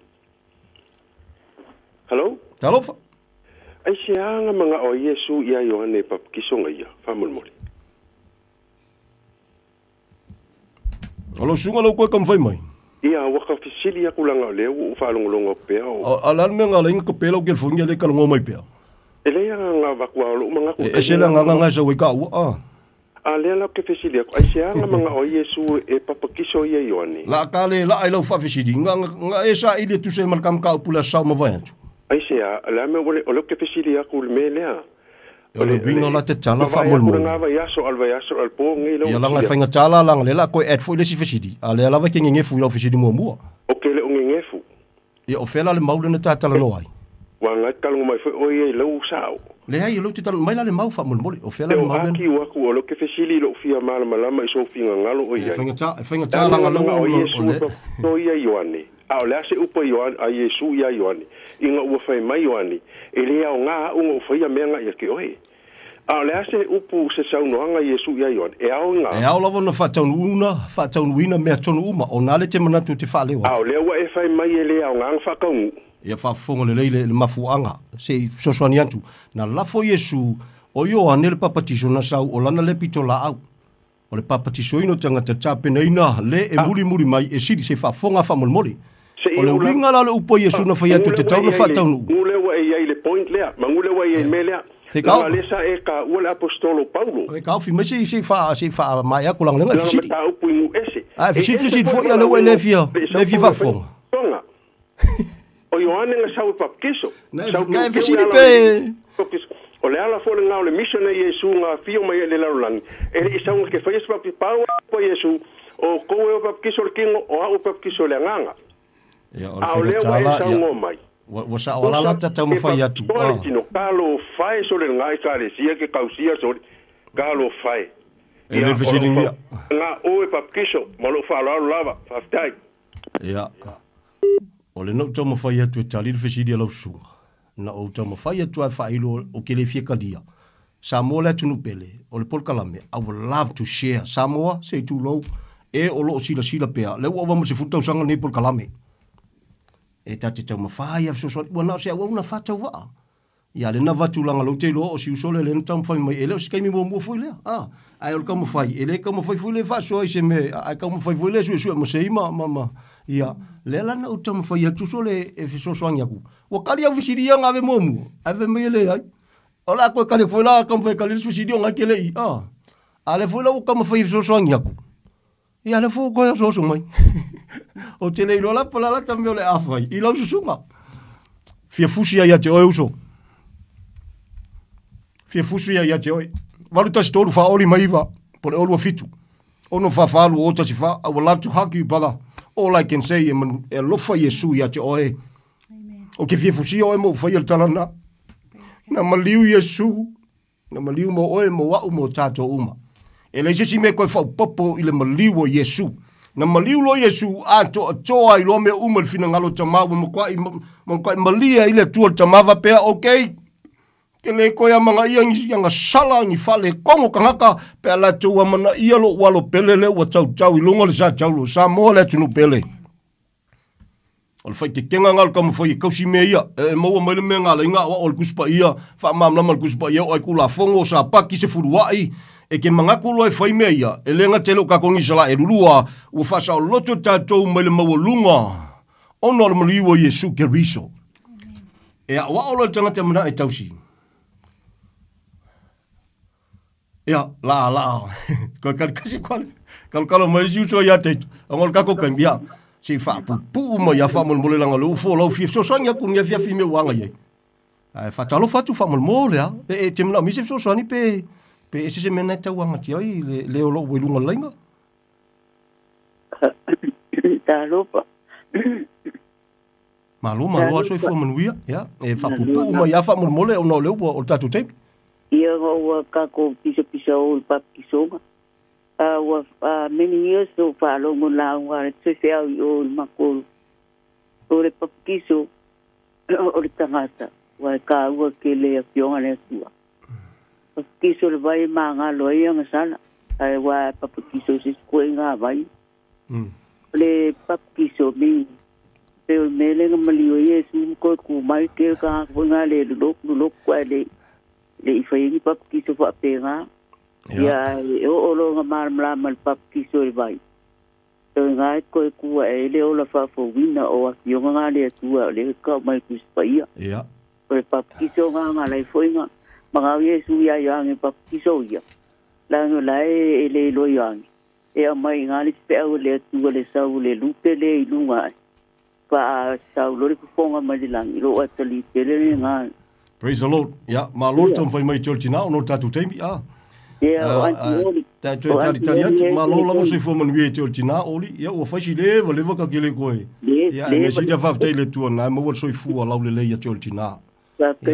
Hello? Talo wha. Ai se anga mga o Yesu ia Ioane papkisonga ia, whamulmori. Alo sunga lau koe kam whai mai. Ia waka fisili aku langa o leo u whalongolonga pea o. Alan me ngā lainga ka pēlau ke whungia le kalongo mai pea. E lea ngā wakua o mga ku. E se la ngā sa wai ka ua. A lea lau ke fisili aku. Ai se anga mga o Yesu e papakiso ia Ioane. La ka le la ai lau wha fisili. Ngā e sa ili tu se malkam ka upula sau ma vai antu. Ai se a la me o lo ke fisili aku le me lea. O le winga la te tala wha mulmo. Ngā vai aso al po ngi lau. Ia langa whainga tala langa le la koe ad fo ile si fisili. A le alawa ke ngefu lau fisili mua mua. O ke le o ngefu. Ia o whela le maule na tātala no ai. Wa ngai kalungu mai fo o ye lau sao. Le ai lau te tala mai la le mau wha mulmo. O whela le maule. O aki waku o lo ke fisili lo fia malama iso finga ngalo o ia. Whainga tala langa lau o le. To ia Ioane. A o le ase upa Ioane, a Yesu ia Ioane. Inga ua whai mai Ioane. E lea o ngā unga o whaia meanga ia ke oe. A o le ase upu se saunoanga Yesu ia Ioane. E ao ngā. E ao lawa na whataunu ina mea tonu uma. O nale te manatu te whalewa. A o lea ua e whai mai e lea o ngā whakaungu. Ia whafonga le leile le mafuanga. Se soswani antu. Na lafo Yesu o Ioane le papatiso na sau o lana le pito la au. O le papatiso ino tangata tāpena ina le e muri mai e siri se whafonga whamolmoli. O le winga la le upo Yesu na whai atu te tau na whataunu. Ngule wa e iai le point lea. Ma ngule wa e me lea. Te kau. Nga lesa e ka ua le apostolo Paulo. E kau fi mai se wha mai aku lang lenga e fisiri. Nga mata upu ingu ese. A fisiri fo ia le ua le fia whafonga. O Ioane nga sau papkiso. Na e fisiri pe. O le ala fole ngau le misiona Yesu nga fio mai le laulangi. E isaunga ke whaies papi pau po Yesu. O koe o papkiso le kingo o au papkiso le nganga. A o lea wa e saungo mai. Wa sa o lala tau mawhai atu. Tore tino kalo fai so le ngai kare sia ke kausia so kalo fai. E le fisiri ngia. Nga o e papkiso malo whalaro lava. Faftai. Ia. O le nau tau mawhai atu e tali le fisiri alau sunga. Na o tau mawhai atu a whailo o ke le fiekadia. Samoa le atunu pele, o le polkalame, I would love to share. Samoa, se tu lau, e o lo sila pea. Le ua wama se futau sanga nei polkalame. E tate tau mawhai af soswani, ua nao se awa una whatau waa. Ia le na watu langa lau te loa o si usole le na tau mawhai mai, e leo si kaimi mua fui lea. Ai o le kau mawhai, e le kau mawhai fui le whasoa i se me, ai kau mawhai fui le sua ma se ima, mama. Ia, le lana o tau mawhai atu sole e fisoswani aku. Wa kali au visiri ia ngave momu, ave mai le ai. Ola koe kare foi la kam foi kale fisiri o ngake le i. Ale foi la o kam foi fisoswani aku. Ia le foi koe so mai. O te le lola pola la tambe ole afai. I lau susunga. Fia fusia ia te oe uso. Fia fusia ia te oe. Walu tasi tolu fa oli maiva. Pole olu fitu. Ono fa falu o tasi fa. I would love to hug you, brother. All I can say e lofa Yesu ia te oe. O ke fia fusia oe mo fai al talana. Na maliu Yesu. Na maliu mo oe mo wau mo tato uma. E le sisi me koe fau popo i le maliu o Yesu. na maliu lo Yesu ato atoa ilo me umal fina ngalo tamawa mo kwa malia ile tu tamawa pe okay ke le ko ya manga yang sala ni fale kongo kangaka pe la tu mana ia lo walo pelele wa tau ilongo le sa tau lo sa mo le tunu pele ol fai te kenga ngal kam fai kausi me ia mo mo le menga le nga wa ol kuspa ia fa mam la mal kuspa ia o kula fongo sa pa ki se furuai e ke mangaku lo e fai me ia e lenga telo ka kongi sala e lulua u fa sa loto tatou mo le mo lunga ono le mliwa Yesu Keriso e wa ol tanga te mana e tausi ya la ko kasi kalau mai so ya te ngol ka ko kambia si fa pu mo ya fa mo le langa lu fo lo fi so sonya ku nya fi me wanga ye ai fa talo fa tu fa mo le e te na mi se so soni pe se mena ta wanga ti ai le lo we lunga lenga talo pa malo so fo mo wia ya e fa pu mo ya fa mo le no le o tatu te ia wa ka ko pisa o pa pisoma wa many years so fa lo mo la wa se se o makol o le pa piso o le tangata wa ka wa ke le afiona le tua pa piso le vai manga lo ia ngasana ai wa pa piso se kuenga vai le pa piso mi pe o mele ngamaliyo Yesu ko ku mai ke ka nga le lo kwa le ifai pap kiso fa pega ya o lo ngamar mal pap kiso vai to nga ko ku ele o la fa fo wina o yo nga le tu le ka mai ku spaia ya ko pap kiso nga lai foi nga mga Yesu ya yang pap kiso ya la no la ele lo yang e mai nga le pe o le tu le sa o le lupe le lunga pa sa lo le ku fonga mai lang ro atali pele nga. Praise the Lord. Ya, ma Lord tom fai mai church now no tatu temi. Tatu ma Lord la so fo man wie church na oli. Ya, o fa le ka kele koi. Ya, me si da fa le tu na mo so fu la le ya church na.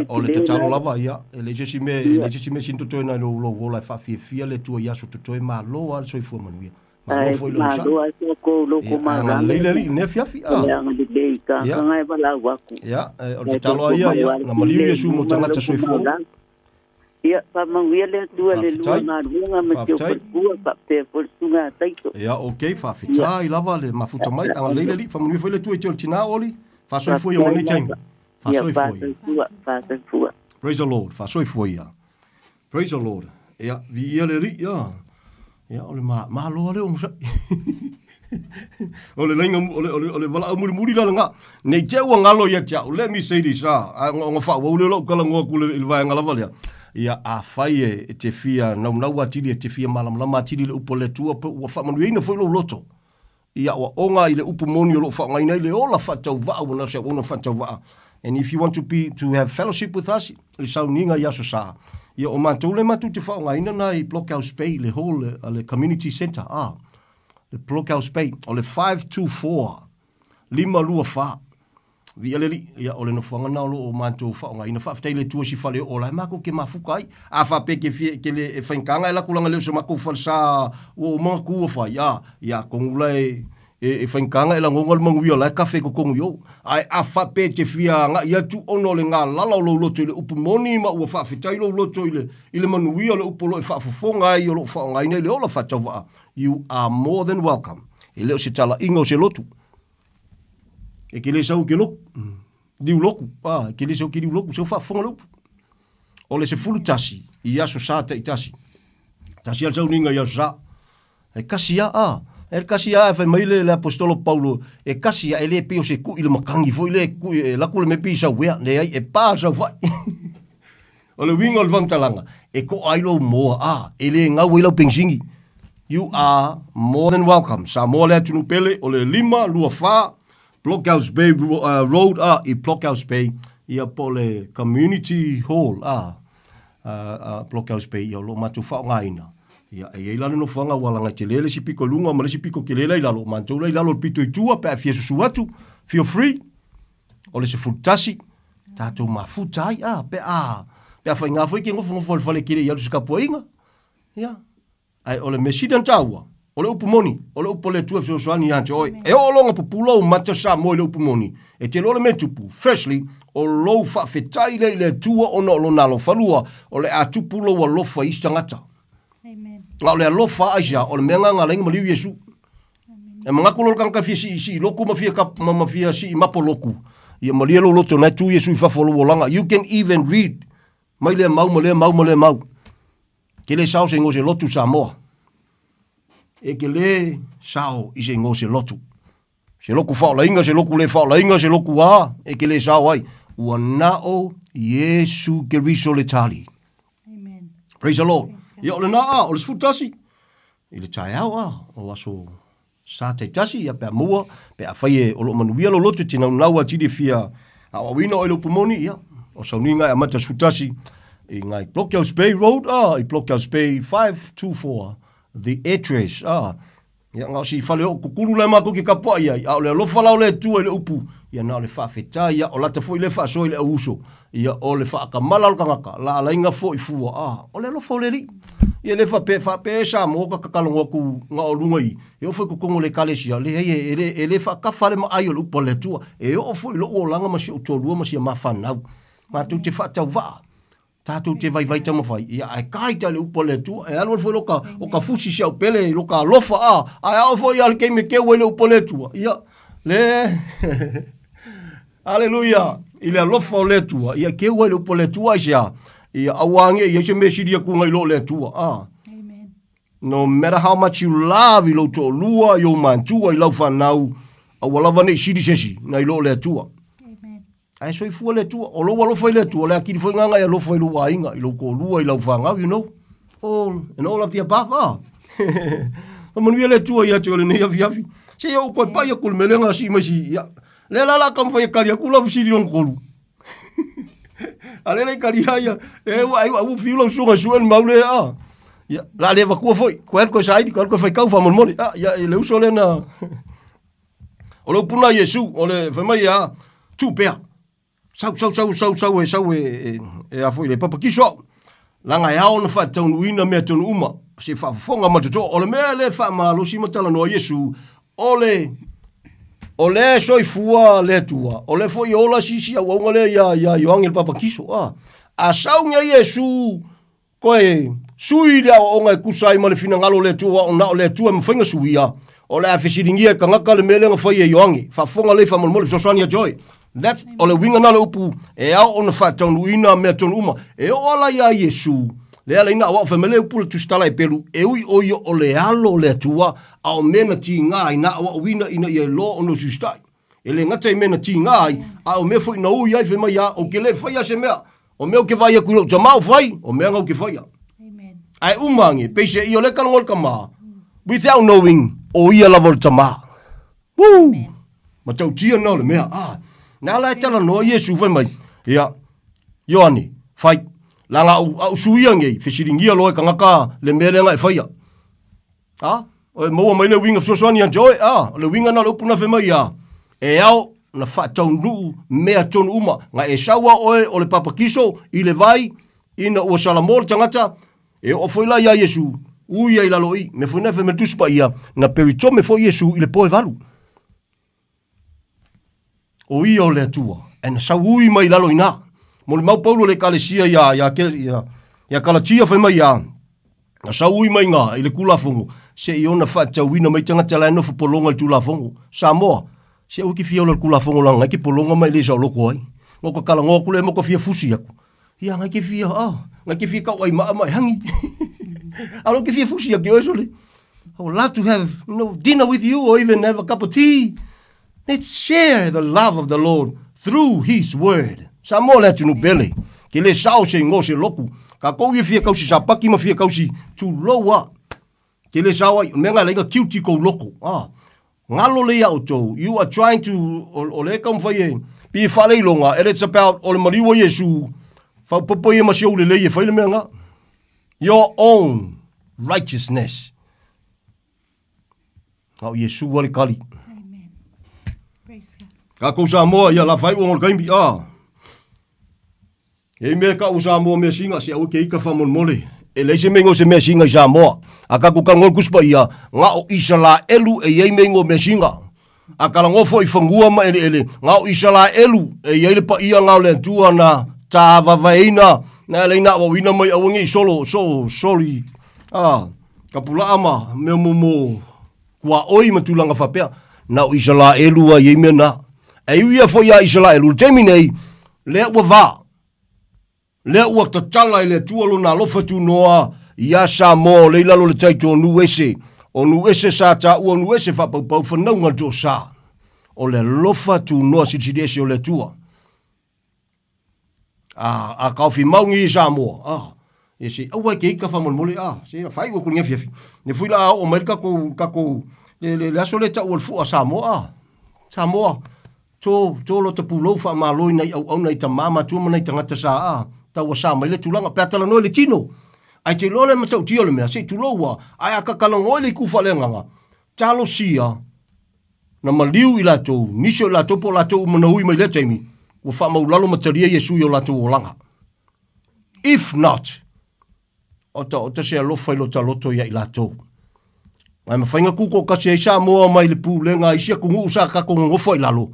O le talo lava ya, le je si me sinto to na lo la fa fi le tu ya so to ma lo al so fo man wie. Ma lo foi lo sa. Le ne fiafi ya o te talo ia na maliu Yesu mo tanga ta soifo ya pa mangia le tua le luna ma te ku pa te fortunga taito ya okay fa fita i lava le mafuta mai anga le fa mo foi le tua e tina oli fa soifo yo ni tenga fa soifo praise the Lord fa soifo ya praise the Lord ya vi ia le ya ole ma lo le o ole lenga ole wala muri la nga nei te wa ngalo ya cha let me say this ngo fa wo le lo kala ngo ku le va ngala valia ya a faie te fia na wa tili te fia malam la matili le upole tu wa fa manu ina foi lo loto ya wa onga ile upu moni lo fa ngai le ola fa tau va ona se ona fa tau va and if you want to have fellowship with us le sauninga ya so sa ya o matule matu te fa ngai na I blockhouse bay le hall le community center le blockhouse bay o le 524 lima lua fa vi aleli ya o le no fanga na lo o mantu fa ngai na fa tele tu si fale o la mako ke mafukai a fa pe ke le fankanga la kulanga le so mako falsa o mako fa ya kongulai e fankanga la ngol mangu la kafe ko kongu yo ai a fa pe te fia nga ya tu ono le nga la lo loto le upu moni ma o fa fitai lo loto ile manu wi le upu lo fa fonga i lo fa ngai le ola fa tava you are more than welcome ile o se tala ingo se lotu e ke le sau ke lo di loku ke le sau ke di loku so fa fonga lo o le se fulu tasi i aso sa te tasi al sau ninga ya sa e kasia el kasia fa maile le apostolo Paulo e kasia ele pe o se ku ile makangi foi le ku la ku le me pisa we ne ai e pa sa fa o le wingo le vantalanga e ko ai lo mo ele nga we lo pensingi you are more than welcome sa mo le tunu pele o le lima lua fa Blockhouse Bay road i Blockhouse Bay ia pole community hall Blockhouse Bay ia lo matu fa ngaina ya e la no fanga wala nga telele si piko lunga ma si piko kelela ila lo manto ila lo pito itua pe afia suatu feel free ole se futasi tato mafuta pe fa nga foi ke ngo fo fale kile ya su kapoinga ya ai ole mesidan tawa O le upu moni, o le upu le tua fioswani ancho oi. E o longa pupulo mata sa mo le upu moni. E te lole metupu. Firstly, o lo fa fetai le tua o no lo nalo falua o le atupulo wa lofa istangata. Amen. O le lofa aisha o le menga ngalenga maliu Yesu. E mga kulol kang ka si loku mafia si mapo loku. Ia malia lo loto na tu Yesu fa folo wolanga. You can even read. Mai le mau. Ke le sao se ngo se lotu Samoa. E ke le sao i se ngo se lotu. Se loku fa la inga se loku le fa la inga se loku a e ke le sao ai. Ua nao Yesu Keriso le tali. Amen. Praise the Lord. Ia o le naa o le sfutasi. I le tai au o aso sa te tasi ia pe mua pe a fai o lo manuia lo lotu tina unaua tidi fia a wawina o ilo pumoni ia o sauninga a mata sutasi i ngai Blockhouse Bay Road i Blockhouse Bay 524 the address ia ngau si fale o kukulu lai mako ki kapua ia a o le alofa lau le tua i le upu ia na o le whawheta ia o lata fo i le whaasoi le auso ia o le whaakamala o kangaka la alainga fo i fua o le alofa o le ri ia le whape sa mo ka kakalonga ku nga o lunga i e o fo ku kongo le kalesia le hei e le whakawhare ma ai o le upa le tua e o fo i lo o langa masi o tolua masi a mawhanau ma tu te whatau waa tātou te vai tau mawhai ia ai kaita le upa le tua e alo fo o ka fusi sia o pele lo ka lofa ai au fo i al keime kewe le upa le tua ia le Aleluia ile alofa o le tua ia kewe le upa le tua sia ia awange ia se mesiria kunga i lo le tua Amen. No matter how much you love i lo to lua yo mantua i lau whanau a walawa nei siri sesi na i lo le tua ai so i fua le tua o lo walo fai le tua le akiri foi nganga i lo fai lo wainga i lo ko lua i lau whangau you know all and all of the above manuia le tua ia tole nei afi se ia upa pai a kulmelenga si masi ia le la kam fai karia kula siri long kolu ale le karia ia e au filo sunga suen maule ia la le va ku foi ko sai ko fai kau fa mon ia le uso le na o lo puna Yesu o le fa mai tu pea sau e a foi le papa kiso langa ia ona fa tonu ina me tonu uma se fa fonga matoto o le mele fa malo si matala no Yesu o le soi fua le tua o le foi ola sisi a wonga le ya yoang el papa kiso a saunga Yesu koe sui le o nga kusai ma le fina ngalo le tua o na le tua mfinga suia o le afisiringia kangaka le mele nga foi yoangi fa fonga le fa mo so sonia joy that's ole winga na le upu e au ona fa tonu ina me tonu uma e ola ya Yesu le ala ina wa famele upu tu stala e pelu e ui oyo ole alo le tua au mena ti nga ina wa wina ina ye lo ono sustai ele ngata i mena ti nga au me foi na u ya fe mai o ke le foi se mea o me o ke vai ku to mau vai o me nga ke foi amen ai umangi pese i ole kalongol kama without knowing o ia level tama woo ma tau tia no le mea na la tala no Yesu foi mai ia Yohani fai langa au suiange fisiringia loe kangaka le melenga e faia o mo mai le winga fsoswani enjoy le winga na lo puna fe mai e au na fa tonu mea tonu uma nga e sawa o le papa kiso i le vai ina o salamor tangata e o foi la ya Yesu uia ila loi me foi na fe me tuspa ia na perito me foi Yesu i le poe valu o ia o le tua en sa ui mai lalo ina mo le mau Paulo le kalesia ya kalatia fai mai na sa ui mai nga i le kula fongo se i ona wha wina mai tanga tala eno fa polonga le tula fongo Samoa se ui ki fia o le kula fongo langa ki polonga mai le sa loko ai ngoko kala ngoko le moko fia fusi aku ia nga ki fia nga ki fia ka wai mai hangi alo ki fia fusi aku o sole I would love to have dinner with you or even have a cup of tea. Let's share the love of the Lord through His Word. Samoa le tunu pele. Ke le sao se ngo se loku. Ka kou ye fia kausi sa paki ma fia kausi tu loa. Ke le sao ai menga le cute ko loko. Ngalo le au to. You are trying to o le kam fai pi fale longa. And it's about o le mariwa Yesu. Fa popo ye ma se o le ye fai le menga. Your own righteousness. Au Yesu wale kali. Amen. Praise God. Ka ko Samoa ia la fai o kaimbi E me ka usa mo me singa se au ke ika fa mon mole e le se mengo se me singa Samoa aka ku ka ngol kuspa ia nga o Israelu e ye mengo me singa aka ngo fo I fangua ma ele nga o Israelu e ye le pa ia nga le tua na ta vaina na le na wa wina mai awangi solo sorry kapula ama me mo kwa oi matulanga fapea na o Israelu wa ye mena e ia fo ia Israelu terminate le wa le ua tatala le tualo na lofa tu noa ia Samoa le lalo le taito o nuese sa ta ua nuese fa pau fanau nga to sa o le lofa tu noa sitidesi o le tua a kaufi maungi Samoa e se awa ke ika fa mole se fai ko kunya fiafi ne fui la o Amerika ko le aso le ta o fu a Samoa to lo te pulo fa maloi nei au nei ta mama tu nei tangata sa tau sa mai le tulanga petala no le tino ai te lole ma tau tio le mea se tuloa ai aka kalongo le ku falenganga talo sia na maliu I lato nisho lato po lato manaui mai le taimi o fa maulalo mataria Yesu yo lato olanga if not ota se lo fai lo taloto ya I lato ai mafainga ku ko kasi sa mo mai le pulenga isia ku usa ka ko ngofo I lalo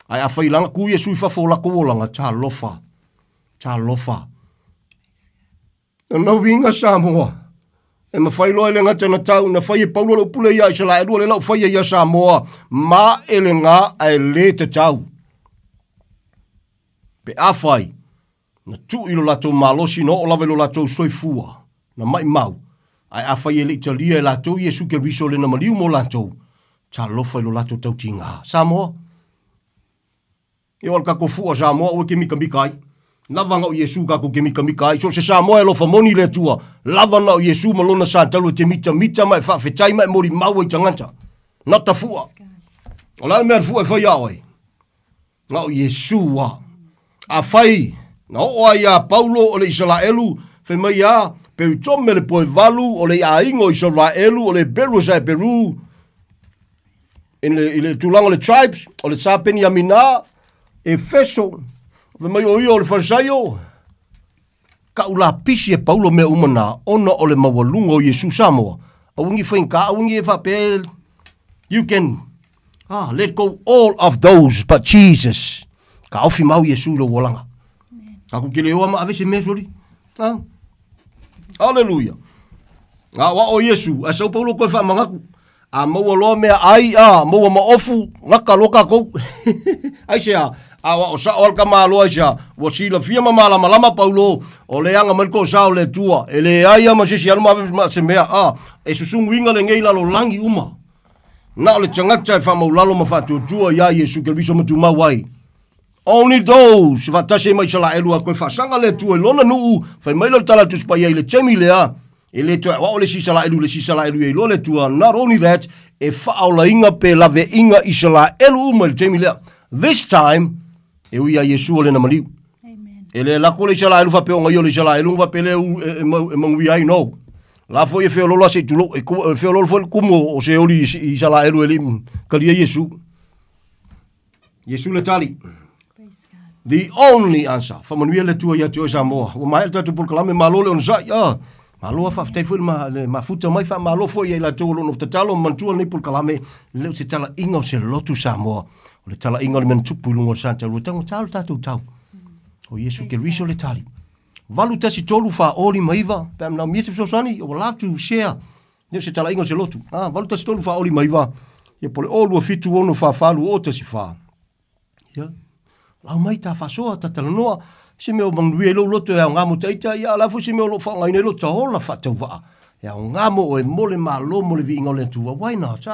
ai afai langa ku Yesu fa fo la ko olanga ta lofa. Na winga Samoa. E mawhai loa ele ngata na tau, na whai e paulo lo pule ia Israelu, le lau whai ia Samoa, ma ele ngā ai le te tau. Pe a whai, na tu ilo lato malosi no o lawe lo lato soifua, na mai mau, ai a whai ele Italia e lato Yesu ke riso le na maliu mo lato, ta lofa ilo lato tau tinga. Samoa, e ol kako fua Samoa, o ke mika ai. Lava nga o Yesu ka ko ke mika ai. So se Samoa e lofa moni le tua. Lava nga o Yesu malona sa talu te mita mai whawhetai mai mori mau i tanganta. Nata fua. O lana mea fua e whai aoi. Nga o Yesu wa. A whai. Na o ai a Paulo o le Israelu. Whai mai a. Peru tome le poe valu. O le a ingo Israelu. O le Peru sa e Peru. I le tulanga le tribes. O le sapeni amina. E feso. Mai o ia o le farisaio. Ka ula pisi e Paulo me umana ona o le mawalunga o Yesu Samoa. Aungi whainka, aungi e whapel. You can let go all of those but Jesus. Ka awhi mau Yesu lo walanga. Ka kukile oa ma avese mesori. Hallelujah. Nga wa o Yesu. Asau Paulo koe wha mangaku. A maua loa mea ai maua maofu. Ngaka loka kou. Ai sea. Awa o sa olka malo aisha wa sila fia mala malama Paulo o le anga malko sa o le tua ele aia ma sisi alma se mea e susungu inga le ngei lalo langi uma na le tangata e whamau lalo ma whatu tua ya Yesu ke riso matu mawai only those whatase mai sala elua koe whasanga le tua lona nuu whai maila tala tuspa ia le temi lea ele tua wa o le sisala elu e lo le tua not only that e whaola inga pe lave inga isala elu uma le temi lea this time e uia Yesu o le na maliu. Ele lako le Israelu fa pe o ngai o le Israelu fa pe le e mangi ai no. La fo e fe lo se tulo e fe lo fo kumo o se oli Israelu ele kalia Yesu. Yesu le tali. The only answer. Fa manuia le tua ia te o Samoa. O mai tatu por kalame malo le on sa ya. Malo fa ftai fo ma futa mai fa malo fo ia la tolo no tatalo mantua ni por kalame le se tala inga o se lotu Samoa. O le tala inga le men tupu lungo santa lo tango tau tau. O Yesu ke riso le tali. Valu tasi tolu fa oli maiva. Pam na miesi sosani, I would love to share. Ne se tala inga se lotu. Valu tasi tolu fa oli maiva. Ye pole olu fitu ono fa falu o tasi fa. Ya. Lau mai ta fa soa ta tala noa. Se me o mangue lo loto ya ngamo taita ya la fu se me o lo fa ngai ne lo ta hola fa tau va. Ya ngamo o e mole malo mole vi inga le tu. Why not?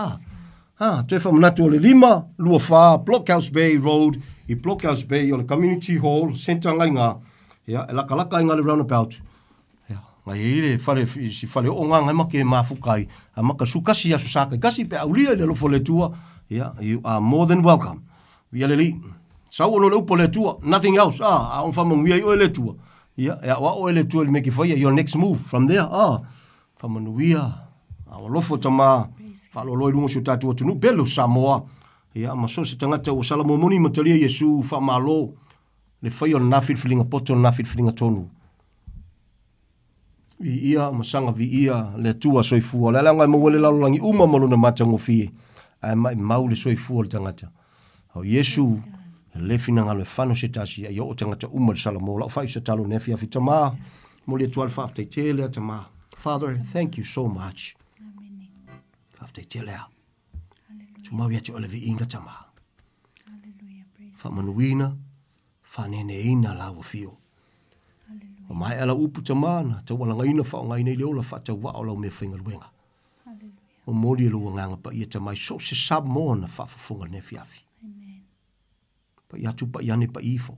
Te whamanatu o le lima, lua wha, Blockhouse Bay Road, I Blockhouse Bay, o le Community Hall, Centre ngai ngā, e laka inga le roundabout. Ngai ere, si whare o ngā ngai make mafukai, a maka sukasi asu sākai, kasi pe aulia le lofo le tua, you are more than welcome. Via le li, sau ono le upo le tua, nothing else, a on whamanguia o le tua. Wa o le tua le meki whaia, your next move, from there, whamanuia, a lofo tama, Whaloloi lungo si o tātua tunu, belo Samoa. Ia, ma so se tangata o salamo moni mataria Yesu whamalo. Le whai o na whitwhiringa poto, na whitwhiringa tonu. Vi ia masanga vi ia le tua soifua. Le langa mo le lalolangi uma mo na matango fie. Ai mai mau le soifua le tangata. Au Yesu le fina ngalo fano se tasi ia o tangata uma le salamo. La fai se talo ne fia fitama. Mo le 12 after tele tama. Father, thank you so much. Amen. After tele out. Tuma via te ole vi inga tama. Hallelujah. Fa manuina fa nene ina la wo fio. O mai ala upu tamana, ta wala ngaina wha o ngaina i leo la wha ta wa o lau me whainga luenga. O mori e lua nganga pa ia ta mai so se sab mo na wha whafunga ne fiafi. Pa ia tu pa iane pa ifo.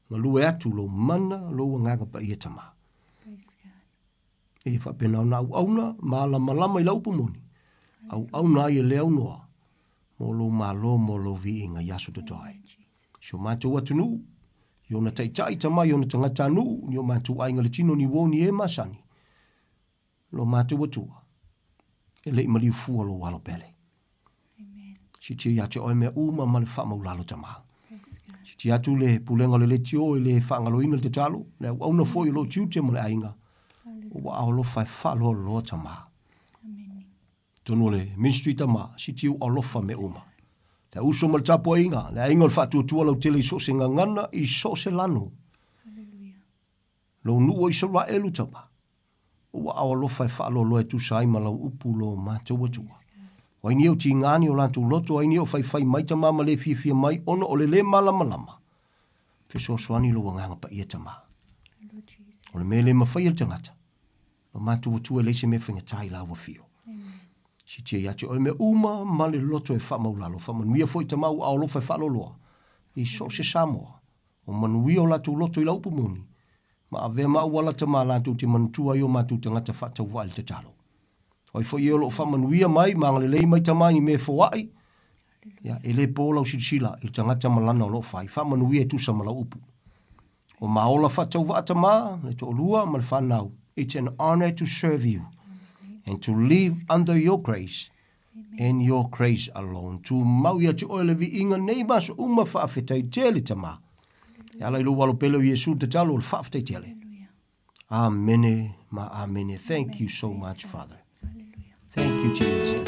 Nga lua atu lo mana lua nganga pa ia ta maa. E wha pena na au auna, maala malama i la upu moni. Au auna i e leo noa. Mo lo malo mo lo vi inga yasu to toi. So mātou atu nuu. Yo na taitai tama, yo na tangata nu, yo mātou ainga le tino ni woni e masani. Lo mātou atua. E le imali ufua lo walo pele. Si tia ya te oe mea uma ma le wha maulalo tama. Si tia atu le pulenga le tio e le wha ngalo ina le te talo, le au na fo i lo tiu te ma le ainga. O wa ao lo fai wha lo lo tama. Tono le ministry tama, si tiu o lofa me uma. Le uso mal tapo inga, le inga fa tu lau tele so se ngana i so se lano. Lo nu o so la elu tama. O wa lo fa fa lo tu sai ma lo upu lo ma tu tu. Wa ni o ti ngani o la tu loto ai ni o fa mai tama ma le fi mai ono o le mala malama. Fe so swani lo nganga pa ia tama. O le mele ma fa ia tangata. O ma tu le se me finga tai la wa fio. Si tia ia te oe me uma ma le loto e whamaulalo. Whamanuia foi te mau ao lo fai whaloloa. I so se Samoa. O manuia o latu loto i la upu moni. Ma ave ma ua lata ma latu te manutua i o matu te ngata whatau wai te talo. Oi foi i o lo whamanuia mai, ma le lei mai tamani me fawai. Ya, e le pōlau sila i te ngata malana o lo whai. Whamanuia e tusa ma la upu. O maola whatau wata ma, le to lua ma le whanau. It's an honor to serve you. And to live under your grace and your grace alone. To mauia te oele vi inga neimas uma whaafetai tele tama. E ala ilo walo pelo Yesu te talo o whaafetai tele. Amen. Ma amen. Thank you so much, Father. Thank you, Jesus.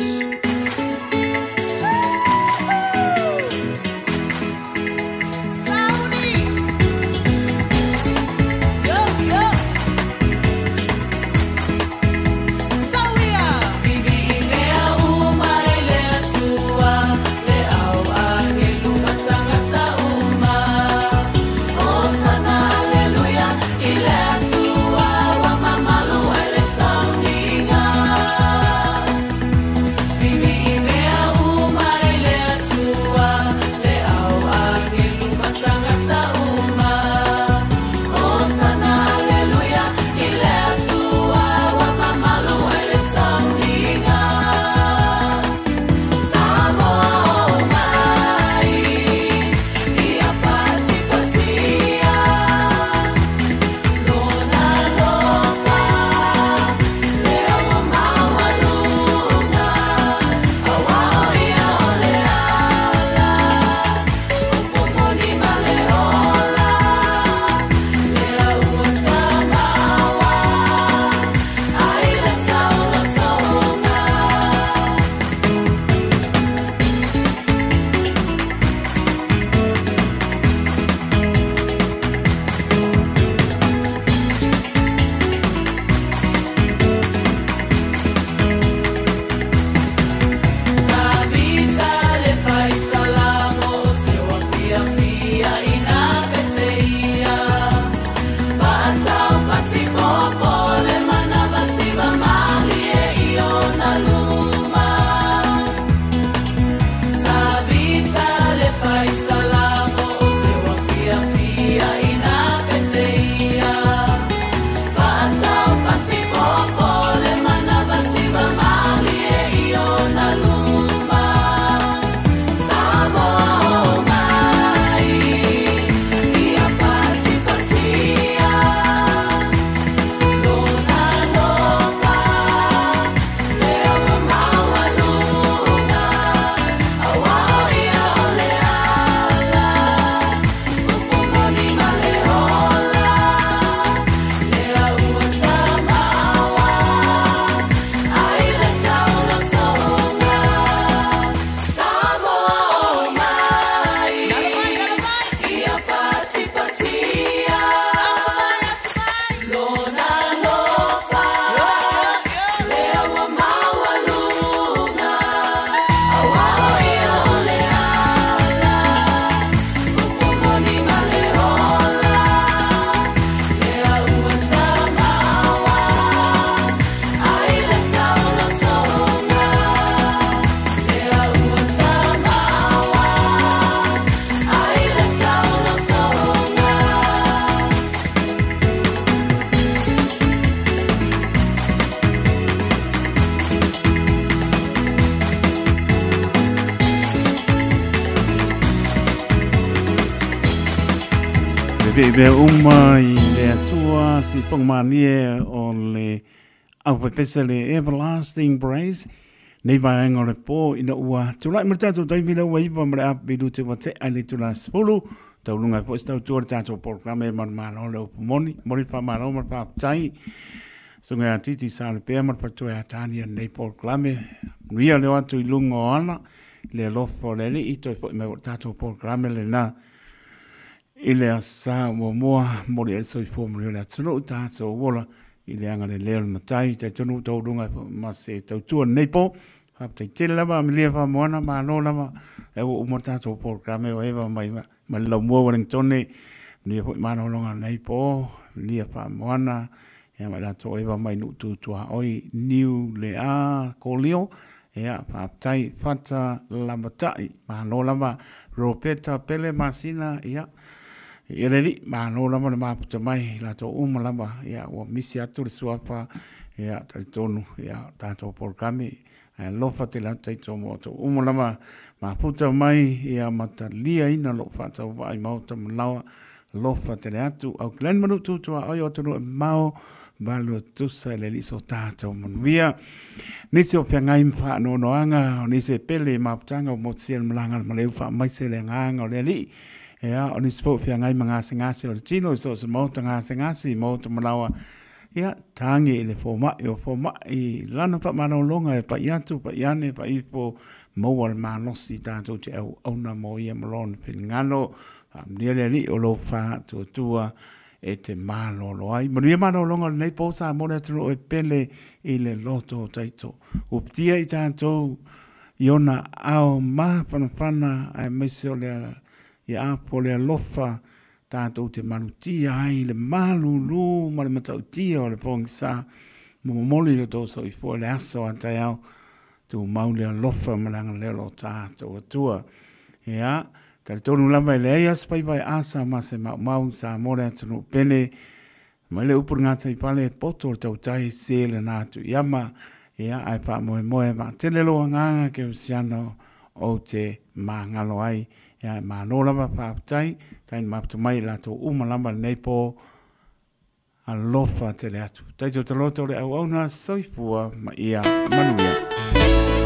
be uma I le atua si pongmanie o le au pepesa le everlasting praise nei vaenga o le po ina ua tulai matatu taimila ua iwa mre api rute wa te ali tula spulu taulunga po stau tuar tato programe man malo le upumoni mori pa malo mar pa tai sunga titi sa le pe mar pa tu atania nei programe nuia le atu ilunga o ana le lofo le li ito po me tato programe le na ile asa mo moa mori e soi fo mori le tunu ta so wola ile anga le leo matai te tunu tau runga ma se tau tua nei po hap te te lava mi le fa moana ma no lava e o mo tato programe o eva mai ma lo mo Wellington ni po ma no longa nei po li fa moana e ma la to eva mai nu tu tua oi new le a kolio ya fa tai fata lamatai ma no lava ropeta pele masina ya Ireli ma no lama ma puta mai la to lama ya o misi atu le suapa ya tonu ya tato programe lofa te la taito mo to lama ma puta mai ya matalia ina lo fata vai mau ta malawa lofa te le atu au glen manu tu tu ai o tonu mau balu tu sa le liso tato mon via nisi o fia ngai mfa no noanga nisi pele ma putanga mo tsiel mlanga maleu fa mai se le nganga le li ya oni spo fia ngai manga singasi o tino so so mo tanga singasi mo to malawa ya tangi le forma I lana pa mano longa e pa yatu pa yane pa ifo mo wal mano si tanto te au na mo ia malon ngano niele li o lo fa to tua e te malo lo ai mo ia mano longa nei po sa mo le tro e pele I le loto taito uptia I tanto iona au ma pana ai meso le ia po le lofa tātou te manutia ai le malulu ma le matautia o le pongisa momoli le tō so I fo le aso a tai au tu mau le lofa malanga le lo tātou atua ia tari tonu lama I le eia spai vai asa ma se mau sa more atunu pene ma le upur ngata I pale poto le tau tai se le nātu iama ia ai pa moe ma tele loa nganga ke usiano o te mangalo ai ya ma no lava pa tai tai ma tu mai la to lamba nei po a lofa te le atu tai to loto le au na soifua ma ia manuia